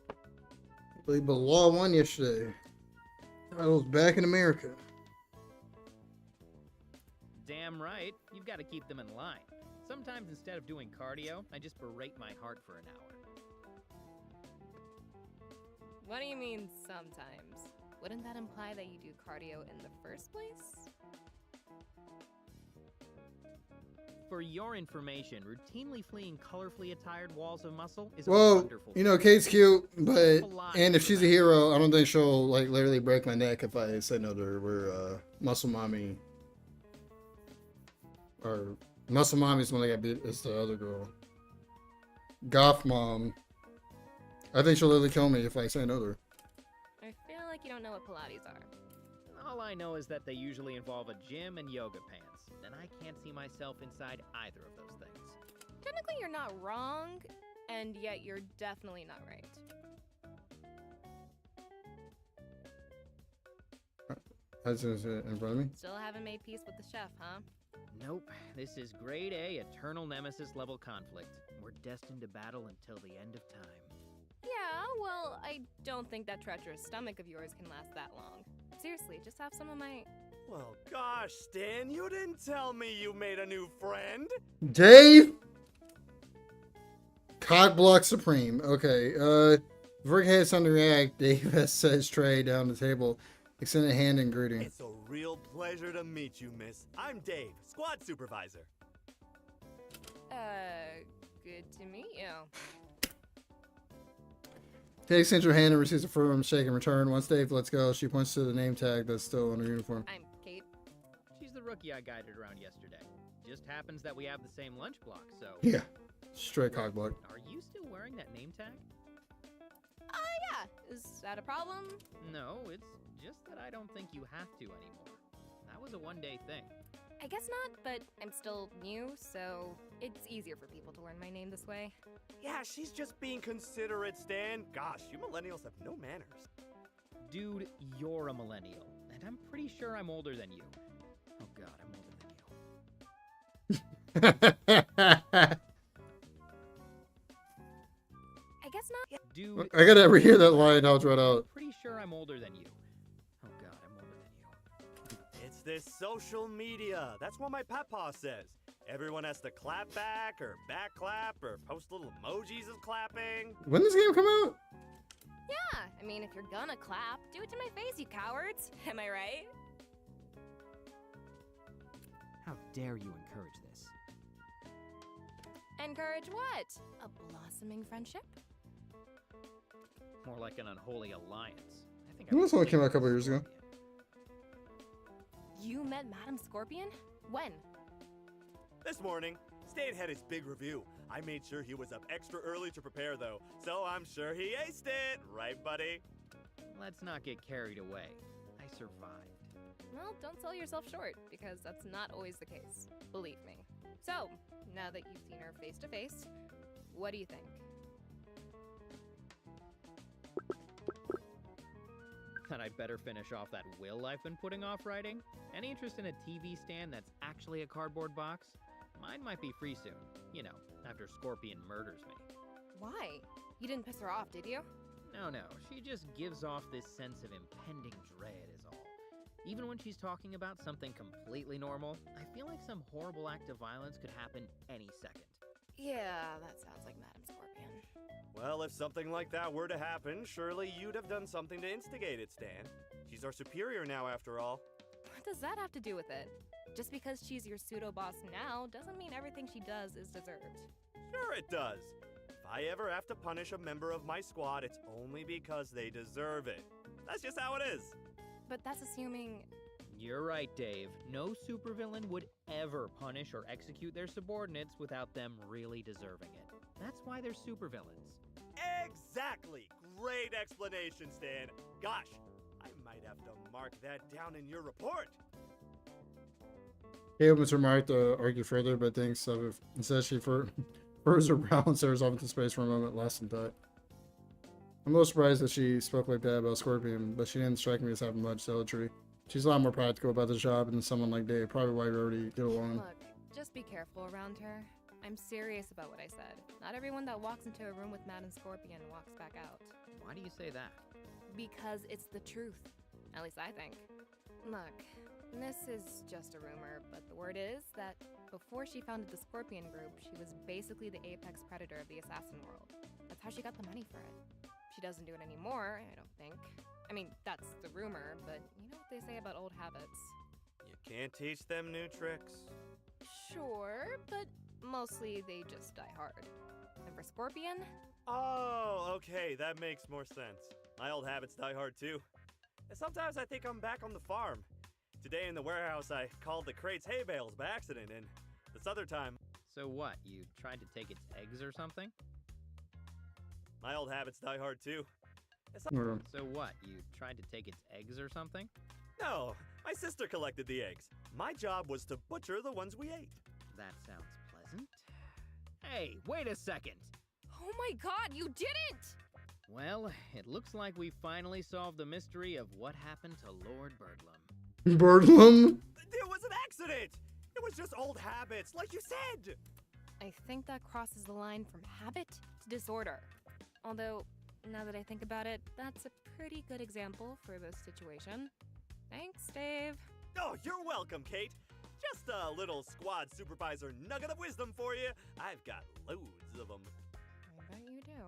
I believe the law won yesterday. Title's back in America. Damn right, you've got to keep them in line. Sometimes instead of doing cardio, I just berate my heart for an hour. What do you mean sometimes? Wouldn't that imply that you do cardio in the first place? For your information, routinely fleeing colorfully attired walls of muscle is a Whoa, wonderful you know, Kate's cute, but and if she's a hero, I don't think she'll like literally break my neck if I say no to her. We're Muscle Mommy, or Muscle Mommy's the one that got beat. It's the other girl, Goth Mom. I think she'll literally kill me if I say no to her. I feel like you don't know what Pilates are. All I know is that they usually involve a gym and yoga pants, and I can't see myself inside either of those things. Technically, you're not wrong, and yet you're definitely not right. That's in front of me. Still haven't made peace with the chef, huh? Nope, this is grade A eternal nemesis level conflict. We're destined to battle until the end of time. Yeah, well, I don't think that treacherous stomach of yours can last that long. Seriously, just have some of my... Well, gosh, Stan, you didn't tell me you made a new friend. Dave, Cockblock Supreme. Okay, before he has time to react, Dave has set his tray down the table, extended a hand in greeting. It's a real pleasure to meet you, miss. I'm Dave, squad supervisor. Good to meet you. Dave extends her hand and receives a firm shake in return. Once Dave lets go, she points to the name tag that's still on her uniform. I'm Kate. She's the rookie I guided around yesterday. Just happens that we have the same lunch block, so... Yeah, straight cockblock. Are you still wearing that name tag? Yeah. Is that a problem? No, it's just that I don't think you have to anymore. That was a one-day thing. I guess not, but I'm still new, so it's easier for people to learn my name this way. Yeah, she's just being considerate, Stan. Gosh, you millennials have no manners. Dude, you're a millennial, and I'm pretty sure I'm older than you. Oh god, I'm older than you. I guess not. Dude, I gotta rehear that line. I'll draw it out. pretty sure I'm older than you. Oh god, I'm older than you. It's this social media. That's what my papa says. Everyone has to clap back or back clap or post little emojis of clapping. When does this game come out? Yeah, I mean, if you're gonna clap, do it to my face, you cowards. Am I right? How dare you encourage this? Encourage what? A blossoming friendship? More like an unholy alliance. I think When was the one that came out a couple years ago? You met Madam Scorpion? When? This morning, Stan had his big review. I made sure he was up extra early to prepare, though, so I'm sure he aced it. Right, buddy? Let's not get carried away. I survived. Well, don't sell yourself short, because that's not always the case. Believe me. So, now that you've seen her face to face, what do you think? Then I'd better finish off that will I've been putting off writing. Any interest in a TV stand that's actually a cardboard box? Mine might be free soon. You know, after Scorpion murders me. Why? You didn't piss her off, did you? No, she just gives off this sense of impending dread is all. Even when she's talking about something completely normal, I feel like some horrible act of violence could happen any second. Yeah, that sounds like Madam Scorpion. Well, if something like that were to happen, surely you'd have done something to instigate it, Stan. She's our superior now, after all. What does that have to do with it? Just because she's your pseudo-boss now doesn't mean everything she does is deserved. Sure it does. If I ever have to punish a member of my squad, it's only because they deserve it. That's just how it is. But that's assuming... You're right, Dave. No supervillain would ever punish or execute their subordinates without them really deserving it. That's why they're supervillains. Exactly! Great explanation, Stan. Gosh, I might have to mark that down in your report. He opens her mouth to argue further, but thinks of it. Instead, she furrows her brow and stares off into space for a moment, lost in thought. I'm a little surprised that she spoke like that about Scorpion, but she didn't strike me as having much zealotry. She's a lot more practical about the job than someone like Dave, probably why we already get along. Look, just be careful around her. I'm serious about what I said. Not everyone that walks into a room with Madam Scorpion walks back out. Why do you say that? Because it's the truth. At least I think. Look, this is just a rumor, but the word is that before she founded the Scorpion Group, she was basically the apex predator of the assassin world. That's how she got the money for it. She doesn't do it anymore, I don't think. I mean, that's the rumor, but you know what they say about old habits. You can't teach them new tricks. Sure, but mostly they just die hard. And for Scorpion, Oh, okay, that makes more sense. My old habits die hard too. And sometimes I think I'm back on the farm. Today in the warehouse, I called the crates hay bales by accident, and this other time, So what, you tried to take its eggs or something? my old habits die hard too. Or- So what, you tried to take its eggs or something? No, my sister collected the eggs. My job was to butcher the ones we ate. That sounds pleasant. Hey, wait a second! oh my god, you didn't! Well, it looks like we finally solved the mystery of what happened to Lord Birdlum. Birdlum? It was an accident! It was just old habits, like you said! I think that crosses the line from habit to disorder. Although, now that I think about it, that's a pretty good example for this situation. Thanks, Dave. Oh, you're welcome, Kate. Just a little squad supervisor nugget of wisdom for you. I've got loads of them. I bet you do.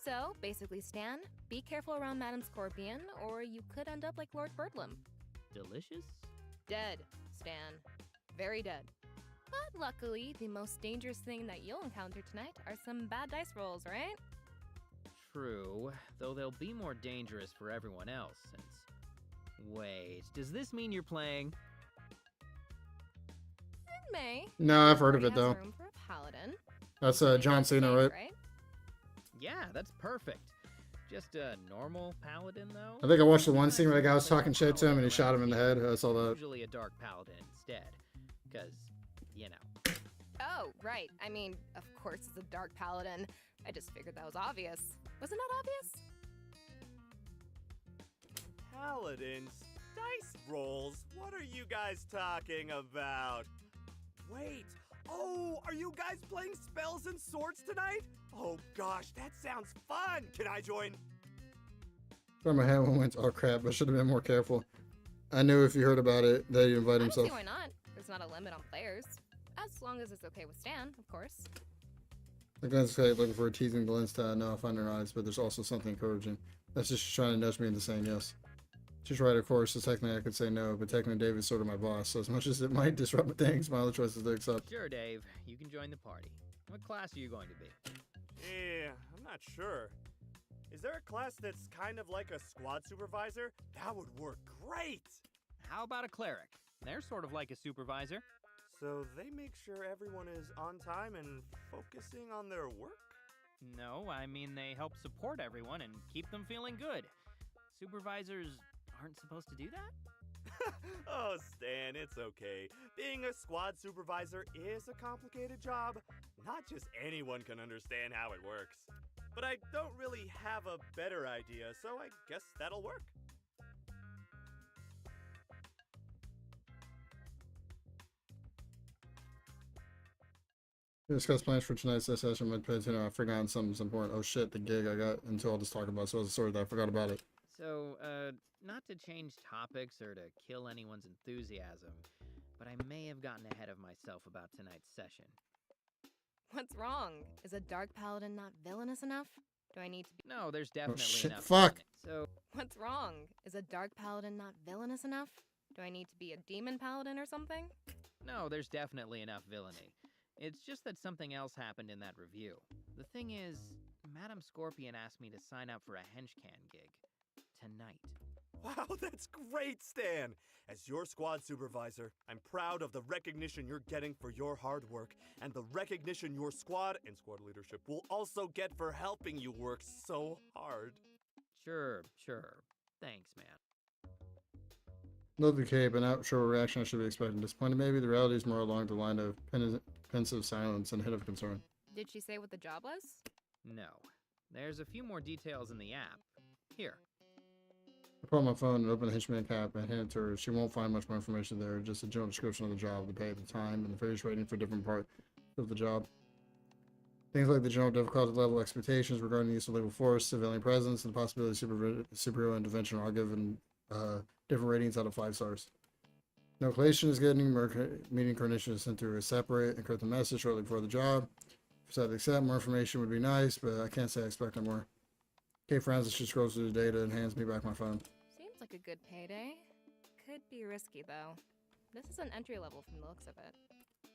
So, basically, Stan, be careful around Madam Scorpion, or you could end up like Lord Birdlum. Delicious? Dead, Stan. Very dead. But luckily, the most dangerous thing that you'll encounter tonight are some bad dice rolls, right? True, though they'll be more dangerous for everyone else since... Wait, does this mean you're playing? It may. No, I've heard of Already it though. has room for a paladin. That's Maybe John not Cena, Dave, right? Yeah, that's perfect. Just a normal paladin, though? I think I watched the one scene where the guy was talking shit to him and he shot him in the head. I saw that. Usually a dark paladin instead, because, you know. Oh, right. I mean, of course it's a dark paladin. I just figured that was obvious. Wasn't that obvious? Paladins? Dice rolls? What are you guys talking about? Wait. Oh, are you guys playing spells and swords tonight? Oh gosh, that sounds fun. Can I join? From my head went, oh crap, I should have been more careful. I knew if you heard about it that he'd invite I don't himself. see why not. There's not a limit on players. As long as it's okay with Stan, of course. Like Glenn's looking for a teasing Glenn's to know if I find her eyes, but there's also something encouraging. That's just trying to nudge me into saying yes. She's right, of course, so technically I could say no, but technically David's sort of my boss, so as much as it might disrupt things, my other choice is to accept. Sure, Dave, you can join the party. What class are you going to be? Yeah, I'm not sure. Is there a class that's kind of like a squad supervisor? That would work great! How about a cleric? They're sort of like a supervisor. So they make sure everyone is on time and focusing on their work? No, I mean they help support everyone and keep them feeling good. Supervisors aren't supposed to do that? Oh, Stan, it's okay. Being a squad supervisor is a complicated job. Not just anyone can understand how it works. But I don't really have a better idea, so I guess that'll work. We discussed plans for tonight's session, but I've forgotten something important. Oh shit, the gig I got until I'll just talk about, so I was sorry that I forgot about it. So, not to change topics or to kill anyone's enthusiasm, but I may have gotten ahead of myself about tonight's session. What's wrong? Is a dark paladin not villainous enough? Do I need to be... No, there's definitely shit, enough. fuck. So, What's wrong? Is a dark paladin not villainous enough? Do I need to be a demon paladin or something? no, there's definitely enough villainy. It's just that something else happened in that review. The thing is, Madam Scorpion asked me to sign up for a henchcan gig. Tonight. Wow, that's great, Stan! As your squad supervisor, I'm proud of the recognition you're getting for your hard work, and the recognition your squad and squad leadership will also get for helping you work so hard. Sure. Thanks, man. Love the cape, but not sure what reaction I should be expecting. Disappointed maybe? The reality is more along the line of pensive silence and hint of concern. Did she say what the job was? No. There's a few more details in the app. Here. I pull out my phone and open the henchman cap and hand it to her. She won't find much more information there, just a general description of the job, the pay, the time, and the various rating for different of the job. Things like the general difficulty level expectations regarding the use of lethal force, civilian presence, and the possibility of superhero intervention are given different ratings out of 5 stars. No collation is getting, meeting coordination is sent through a separate encrypted message shortly before the job. Decided to accept. More information would be nice, but I can't say I expect no more. Kate frowns as she scrolls through the data and hands me back my phone. Seems like a good payday. Could be risky, though. This is an entry level from the looks of it.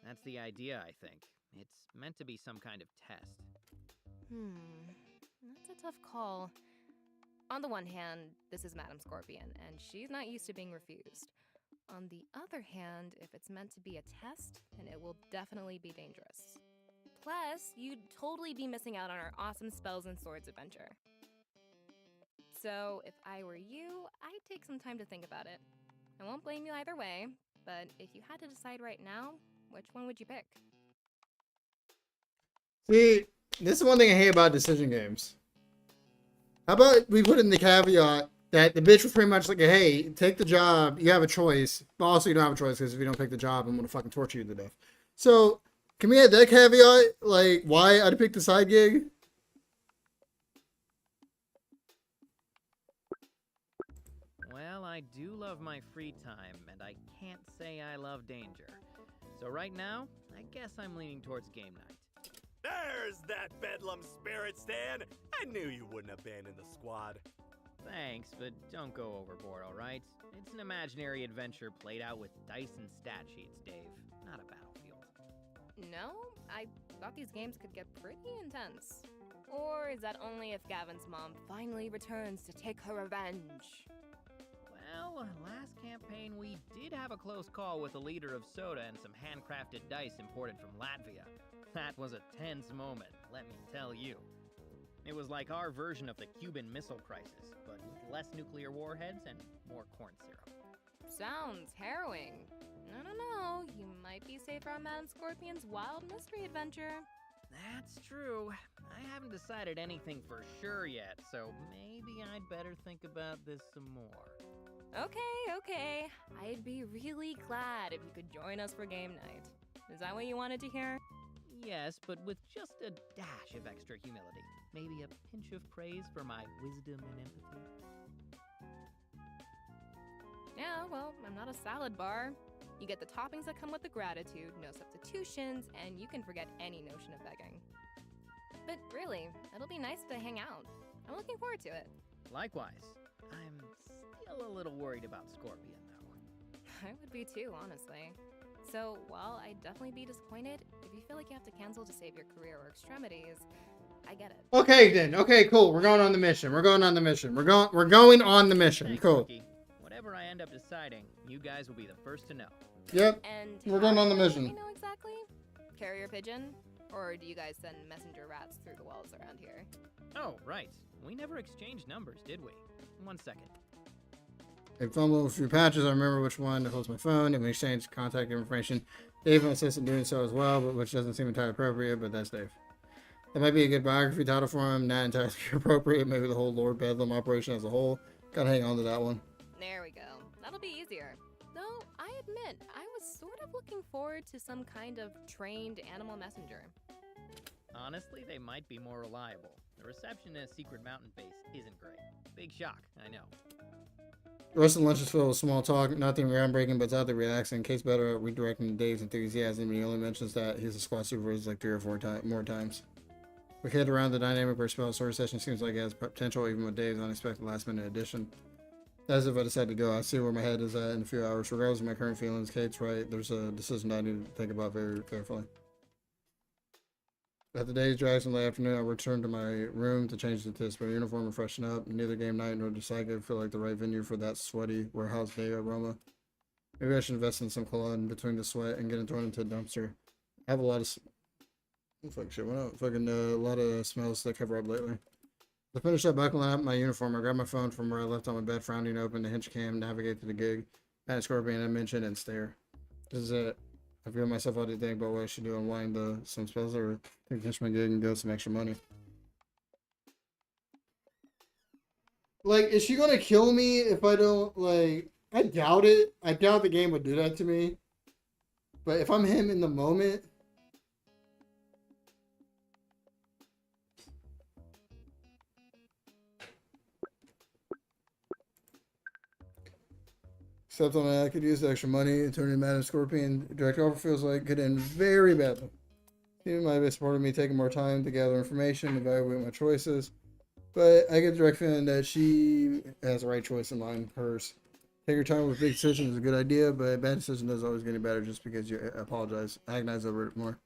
That's the idea, I think. It's meant to be some kind of test. That's a tough call. On the one hand, this is Madame Scorpion, and she's not used to being refused. On the other hand, if it's meant to be a test, then it will definitely be dangerous. Plus, you'd totally be missing out on our awesome Spells and Swords adventure. So, if I were you, I'd take some time to think about it. I won't blame you either way, but if you had to decide right now, which one would you pick? See, this is one thing I hate about decision games. How about we put in the caveat that the bitch was pretty much like, hey, take the job, you have a choice, but also you don't have a choice because if you don't pick the job, I'm going to fucking torture you to death. So, can we add that caveat? Like, why I'd pick the side gig? Well, I do love my free time, and I can't say I love danger. So right now, I guess I'm leaning towards game night. There's that Bedlam spirit, Stan! I knew you wouldn't abandon the squad. Thanks, but don't go overboard, alright? It's an imaginary adventure played out with dice and stat sheets, Dave, not a battlefield. No, I thought these games could get pretty intense. Or is that only if Gavin's mom finally returns to take her revenge? Well, last campaign we did have a close call with the leader of Soda and some handcrafted dice imported from Latvia. That was a tense moment, let me tell you. It was like our version of the Cuban Missile Crisis, but with less nuclear warheads and more corn syrup. Sounds harrowing. I don't know, you might be safer on Madame Scorpion's wild mystery adventure. That's true. I haven't decided anything for sure yet, so maybe I'd better think about this some more. Okay. I'd be really glad if you could join us for game night. Is that what you wanted to hear? Yes, but with just a dash of extra humility. Maybe a pinch of praise for my wisdom and empathy. Yeah, well, I'm not a salad bar. You get the toppings that come with the gratitude, no substitutions, and you can forget any notion of begging. But really, it'll be nice to hang out. I'm looking forward to it. Likewise. I'm still a little worried about Scorpion, though. I would be too, honestly. So, while I'd definitely be disappointed, if you feel like you have to cancel to save your career or extremities, I get it. Okay then. Okay, cool. We're going on the mission. We're going on the mission. We're going on the mission. Thanks, Cool. Rookie. Whatever I end up deciding, you guys will be the first to know. Yep. And We're going on the how do mission. you know exactly? Carrier pigeon? Or do you guys send messenger rats through the walls around here? Oh, right. We never exchanged numbers, did we? 1 second. I fumbled a few patches. I remember which one holds my phone, and we exchanged contact information. Dave insists on doing so as well, but which doesn't seem entirely appropriate, but that's Dave. That might be a good biography title for him, not entirely appropriate. Maybe the whole Lord Bedlam operation as a whole. Gotta hang on to that one. There we go. That'll be easier. Though, I admit, I was sort of looking forward to some kind of trained animal messenger. Honestly, they might be more reliable. The reception at Secret Mountain Base isn't great. Big shock, I know. The rest of the lunch is filled with small talk, nothing groundbreaking, but it's out there relaxing. Kate's better at redirecting Dave's enthusiasm, and he only mentions that he's a squad supervisor like 3 or 4 more times. We head around the dynamic where spell story session seems like it has potential, even with Dave's unexpected last-minute addition. As if I decided to go, I see where my head is at in a few hours. Regardless of my current feelings, Kate's right. There's a decision I need to think about very carefully. After the day drags in the afternoon, I return to my room to change into this uniform and freshen up. Neither game night nor Decycle feel like the right venue for that sweaty warehouse day aroma. Maybe I should invest in some cologne between the sweat and get it thrown into a dumpster. I have a lot of a lot of smells that cover up lately. I finish up buckling up my uniform. I grab my phone from where I left on my bed, frowning open the hinge cam, navigate to the gig, add Scorpion I mentioned, and stare. This is it. I've given myself all to think about what I should do, unwind some spells or finish my gig and go some extra money. Like, is she gonna kill me if I don't, like, I doubt it. I doubt the game would do that to me. But if I'm him in the moment, Except on that, I could use the extra money and turn in Madam Scorpion. Direct offer feels like it could end very badly. She might be supporting me taking more time to gather information, evaluate my choices. But I get the direct feeling that she has the right choice in mind, hers. Take your time with big decisions is a good idea, but a bad decision doesn't always get any better just because you apologize, agonize over it more.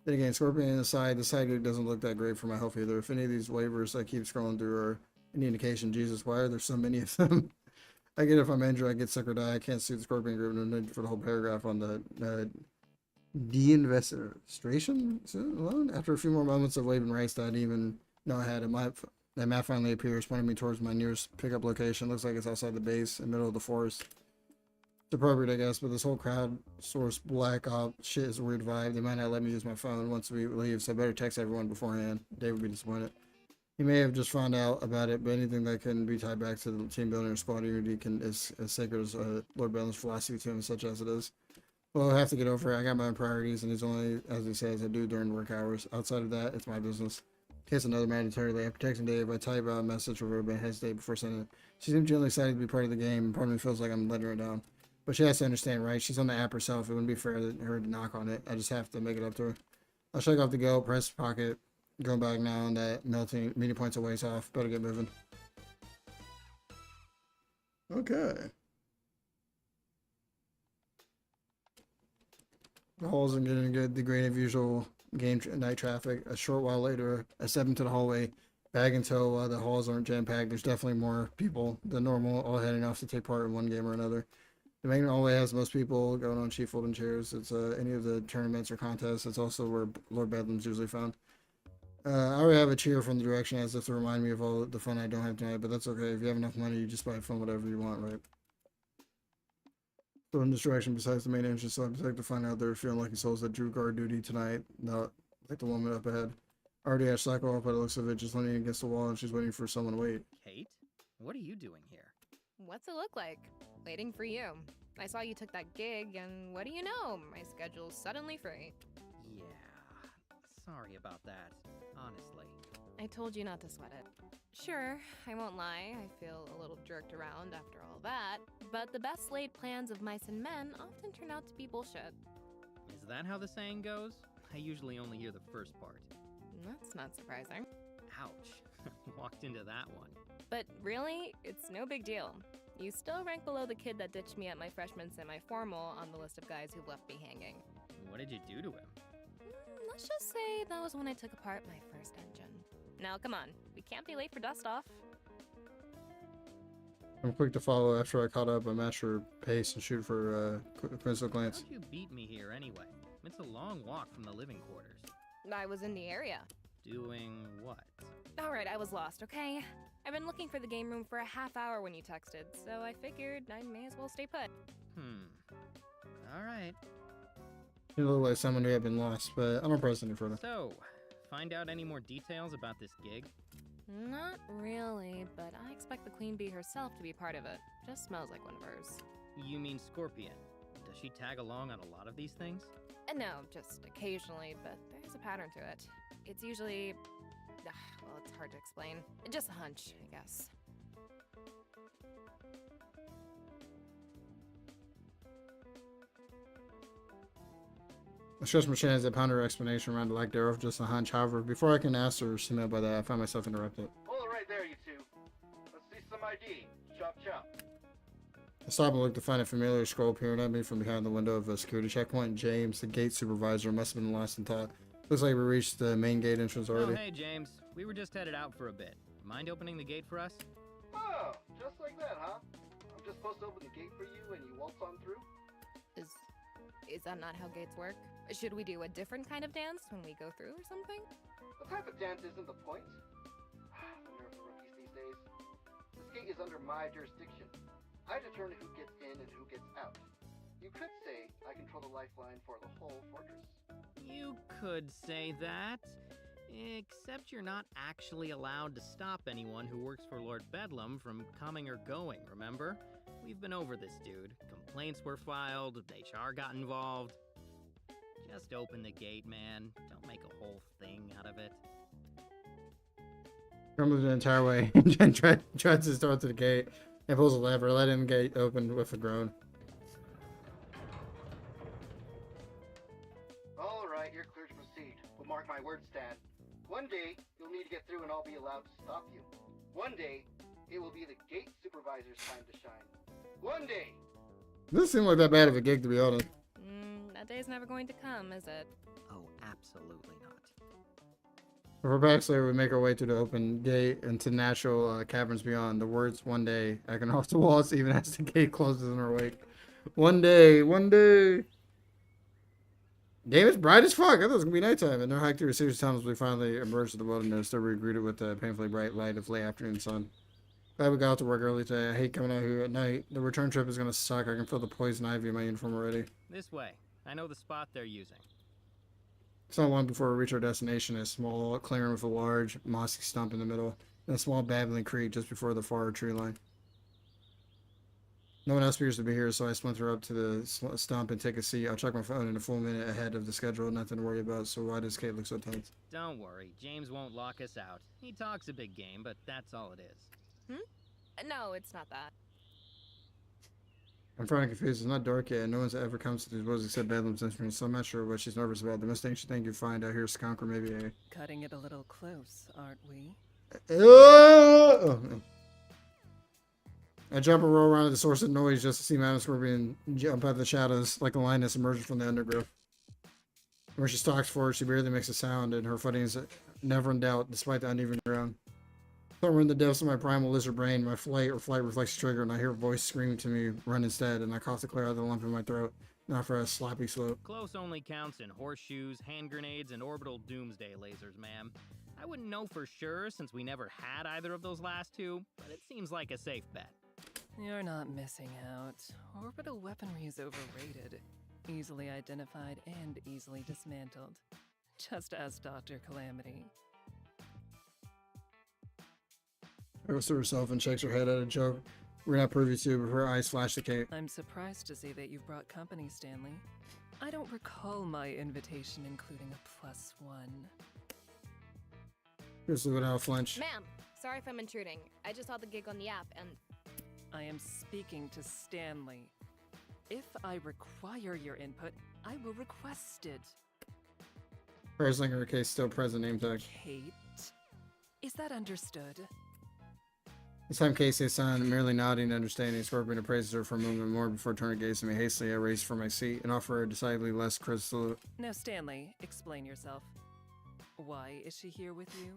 Then again, Scorpion aside, the side gig doesn't look that great for my health either. If any of these waivers I keep scrolling through are any indication, Jesus, why are there so many of them? I get it if I'm injured, I get sick or die. I can't see the Scorpion group for the whole paragraph on the de-investigation alone. After a few more moments of waving rights that I didn't even know I had, that map finally appears, pointing me towards my nearest pickup location. Looks like it's outside the base, in the middle of the forest. It's appropriate, I guess, but this whole crowd source black op shit is a weird vibe. They might not let me use my phone once we leave, so I better text everyone beforehand. Dave would be disappointed. He may have just found out about it, but anything that can be tied back to the team building or squad unity is as sacred as Lord Bedlam's philosophy to him, such as it is. Well, I have to get over it. I got my own priorities, and it's only, as he says, I do during work hours. Outside of that, it's my business. In case another mandatory lay, after texting Dave, I type out a message for her, but hesitate before sending it. She seems genuinely excited to be part of the game, and part of me feels like I'm letting her down. But she has to understand, right? She's on the app herself. It wouldn't be fair to her to knock on it. I just have to make it up to her. I'll shake off the go, press pocket, going back now, and that melting meeting points a ways off. Better get moving. Okay. The halls are getting good. The grain of usual night traffic. A short while later, I step into the hallway, bag in tow. The halls aren't jam-packed. There's definitely more people than normal, all heading off to take part in one game or another. The main hallway has most people going on cheap folding chairs. It's any of the tournaments or contests. It's also where Lord Bedlam's usually found. I already have a cheer from the direction as if to remind me of all the fun I don't have tonight, but that's okay. If you have enough money, you just buy fun whatever you want, right? So in this direction, besides the main entrance, so I'd like to find out they're feeling lucky souls that drew guard duty tonight. Not like the woman up ahead. Already had cycle up by the looks of it, just leaning against the wall, and she's waiting for someone to wait. Kate, what are you doing here? What's it look like? Waiting for you. I saw you took that gig, and what do you know? My schedule's suddenly free. Yeah, sorry about that, honestly. I told you not to sweat it. Sure, I won't lie, I feel a little jerked around after all that, but the best laid plans of mice and men often turn out to be bullshit. Is that how the saying goes? I usually only hear the first part. That's not surprising. Ouch, walked into that one. But really, it's no big deal. You still rank below the kid that ditched me at my freshman semi-formal on the list of guys who've left me hanging. What did you do to him? Let's just say that was when I took apart my first engine. Now, come on. We can't be late for dust-off. I'm quick to follow after I caught up. I match her pace and shoot for a coincidental glance. How'd you beat me here anyway? It's a long walk from the living quarters. I was in the area. Doing what? Alright, I was lost, okay? I've been looking for the game room for a half hour when you texted, so I figured I may as well stay put. Alright. You look like someone who had been lost, but I don't press any further. So, find out any more details about this gig? Not really, but I expect the Queen Bee herself to be part of it. Just smells like one of hers. You mean Scorpion. Does she tag along on a lot of these things? No, just occasionally, but there's a pattern to it. It's usually... well, it's hard to explain. Just a hunch, I guess. I stretch my chin as I ponder her explanation around the lack thereof, just a hunch. However, before I can ask her submit by that, I find myself interrupted. Hold it right there, you two. Let's see some ID. Chop chop. I stop and look to find a familiar scroll peering at me from behind the window of a security checkpoint. James, the gate supervisor, must have been lost in thought. Looks like we reached the main gate entrance already. Oh, hey, James. We were just headed out for a bit. Mind opening the gate for us? Oh, just like that, huh? I'm just supposed to open the gate for you and you waltz on through? Is that not how gates work? Should we do a different kind of dance when we go through or something? The type of dance isn't the point. The nerve of rookies these days. This gate is under my jurisdiction. I determine who gets in and who gets out. You could say I control the lifeline for the whole fortress. You could say that. Except you're not actually allowed to stop anyone who works for Lord Bedlam from coming or going, remember? We've been over this, dude. Complaints were filed, HR got involved. Just open the gate, man. Don't make a whole thing out of it. Comes the entire way and tries to start to the gate. And pulls a lever, letting the gate open with a groan. Alright, you're clear to proceed. But mark my words, Stan. One day, you'll need to get through and I'll be allowed to stop you. One day, it will be the gate supervisor's time to shine. One day! Doesn't seem like that bad of a gig, to be honest. That day's never going to come, is it? Oh, absolutely not. For backstory, we make our way through the open gate into natural caverns beyond. The words "one day" echoing off the walls even as the gate closes in our wake. One day, one day. Damn, it's bright as fuck. I thought it was gonna be nighttime. And our hike through a series of tunnels, we finally emerged to the wilderness. There we were greeted with the painfully bright light of late afternoon sun. Glad we got out to work early today. I hate coming out here at night. The return trip is gonna suck. I can feel the poison ivy in my uniform already. This way. I know the spot they're using. It's not long before we reach our destination, a small clearing with a large, mossy stump in the middle, and a small babbling creek just before the far tree line. No one else appears to be here, so I splinter up to the stump and take a seat. I'll check my phone in a full minute ahead of the schedule. Nothing to worry about, so why does Kate look so tense? Don't worry, James won't lock us out. He talks a big game, but that's all it is. No, it's not that. I'm finally confused. It's not dark yet, and no one's ever comes to these woods except Bedlam's instruments, so I'm not sure what she's nervous about. The most thing she think you find out here is skunk or maybe a... Cutting it a little close, aren't we? I jump and roll around at the source of noise just to see Madame Scorpion jump out of the shadows like a lioness emerging from the undergrowth. Where she stalks forward, she barely makes a sound, and her footing is never in doubt, despite the uneven ground. Somewhere in the depths of my primal lizard brain, my flight reflects the trigger, and I hear a voice screaming to me, run instead, and I cough to clear out the lump in my throat, not for a sloppy slope. Close only counts in horseshoes, hand grenades, and orbital doomsday lasers, ma'am. I wouldn't know for sure since we never had either of those last two, but it seems like a safe bet. You're not missing out. Orbital weaponry is overrated. Easily identified and easily dismantled. Just ask Dr. Calamity. Goes to herself and shakes her head at a joke we're not privy to, but her eyes flash to Kate. I'm surprised to see that you've brought company, Stanley. I don't recall my invitation including a +1. Here's without a flinch. Ma'am, sorry if I'm intruding. I just saw the gig on the app and... I am speaking to Stanley. If I require your input, I will request it. Her her case still present name tag. Kate? Is that understood? This time Kate stays silent, merely nodding, understanding. Scorpion appraises her for a moment more before turning to gaze at me. Hastily, I raise from my seat and offer her a decidedly less crisp salute. Now, Stanley, explain yourself. Why is she here with you?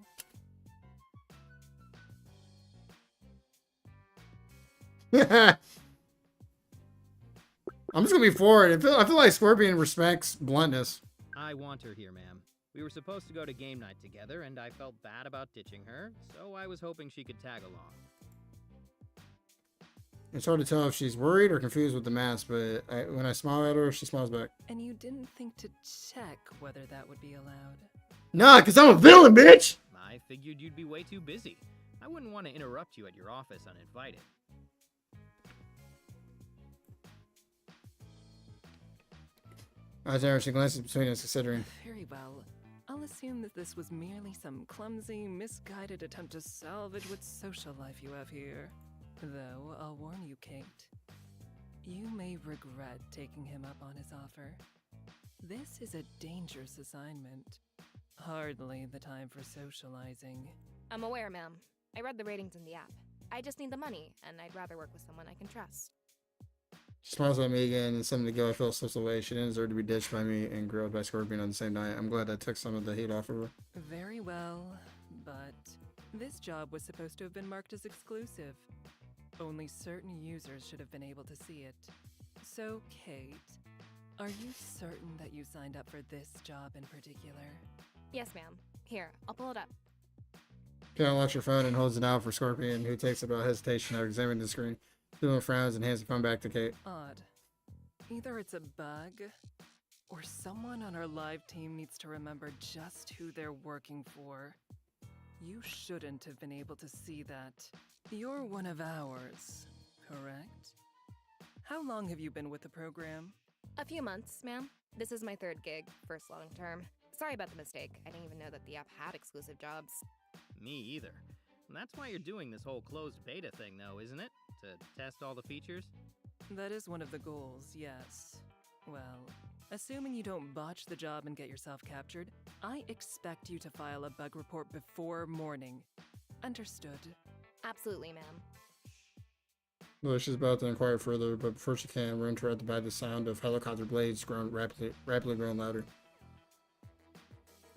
I'm just gonna be for it. I feel like Scorpion respects bluntness. I want her here, ma'am. We were supposed to go to game night together, and I felt bad about ditching her, so I was hoping she could tag along. It's hard to tell if she's worried or confused with the mask, but when I smile at her, she smiles back. And you didn't think to check whether that would be allowed? Nah, because I'm a villain, bitch! I figured you'd be way too busy. I wouldn't want to interrupt you at your office uninvited. She glances between us, considering. Very well. I'll assume that this was merely some clumsy, misguided attempt to salvage what social life you have here. Though, I'll warn you, Kate. You may regret taking him up on his offer. This is a dangerous assignment. Hardly the time for socializing. I'm aware, ma'am. I read the ratings in the app. I just need the money, and I'd rather work with someone I can trust. She smiles at me again, and something to go, I feel slips away. She didn't deserve to be ditched by me and grilled by Scorpion on the same night. I'm glad that took some of the heat off of her. Very well, but this job was supposed to have been marked as exclusive. Only certain users should have been able to see it. So, Kate, are you certain that you signed up for this job in particular? Yes, ma'am. Here, I'll pull it up. Kate unlocks her phone and holds it out for Scorpion, who takes it without hesitation after examining the screen. Dylan frowns and hands the phone back to Kate. Odd. Either it's a bug, or someone on our live team needs to remember just who they're working for. You shouldn't have been able to see that. You're one of ours, correct? How long have you been with the program? A few months, ma'am. This is my third gig, first long term. Sorry about the mistake. I didn't even know that the app had exclusive jobs. Me either. And that's why you're doing this whole closed beta thing, though, isn't it? To test all the features? That is one of the goals, yes. Well, assuming you don't botch the job and get yourself captured, I expect you to file a bug report before morning. Understood. Absolutely, ma'am. Well, she's about to inquire further, but before she can, we're interrupted by the sound of helicopter blades rapidly growing louder.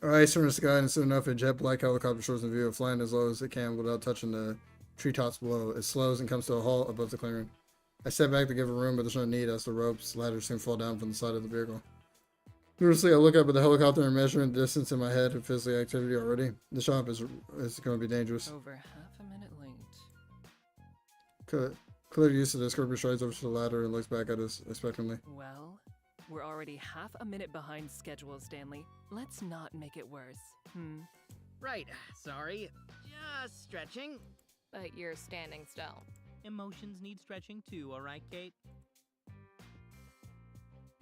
Our eyes turn to the sky, and soon enough, a jet black helicopter shows in view, flying as low as it can without touching the treetops below. It slows and comes to a halt above the clearing. I step back to give it room, but there's no need as the ropes ladders soon fall down from the side of the vehicle. Nervously, I look up at the helicopter and measuring the distance in my head of physical activity already. The shop is going to be dangerous. Over half a minute late. Clearly used to this, Scorpio strides over to the ladder and looks back at us expectantly. Well, we're already half a minute behind schedule, Stanley. Let's not make it worse. Right, sorry. Just stretching. But you're standing still. Emotions need stretching too, alright, Kate?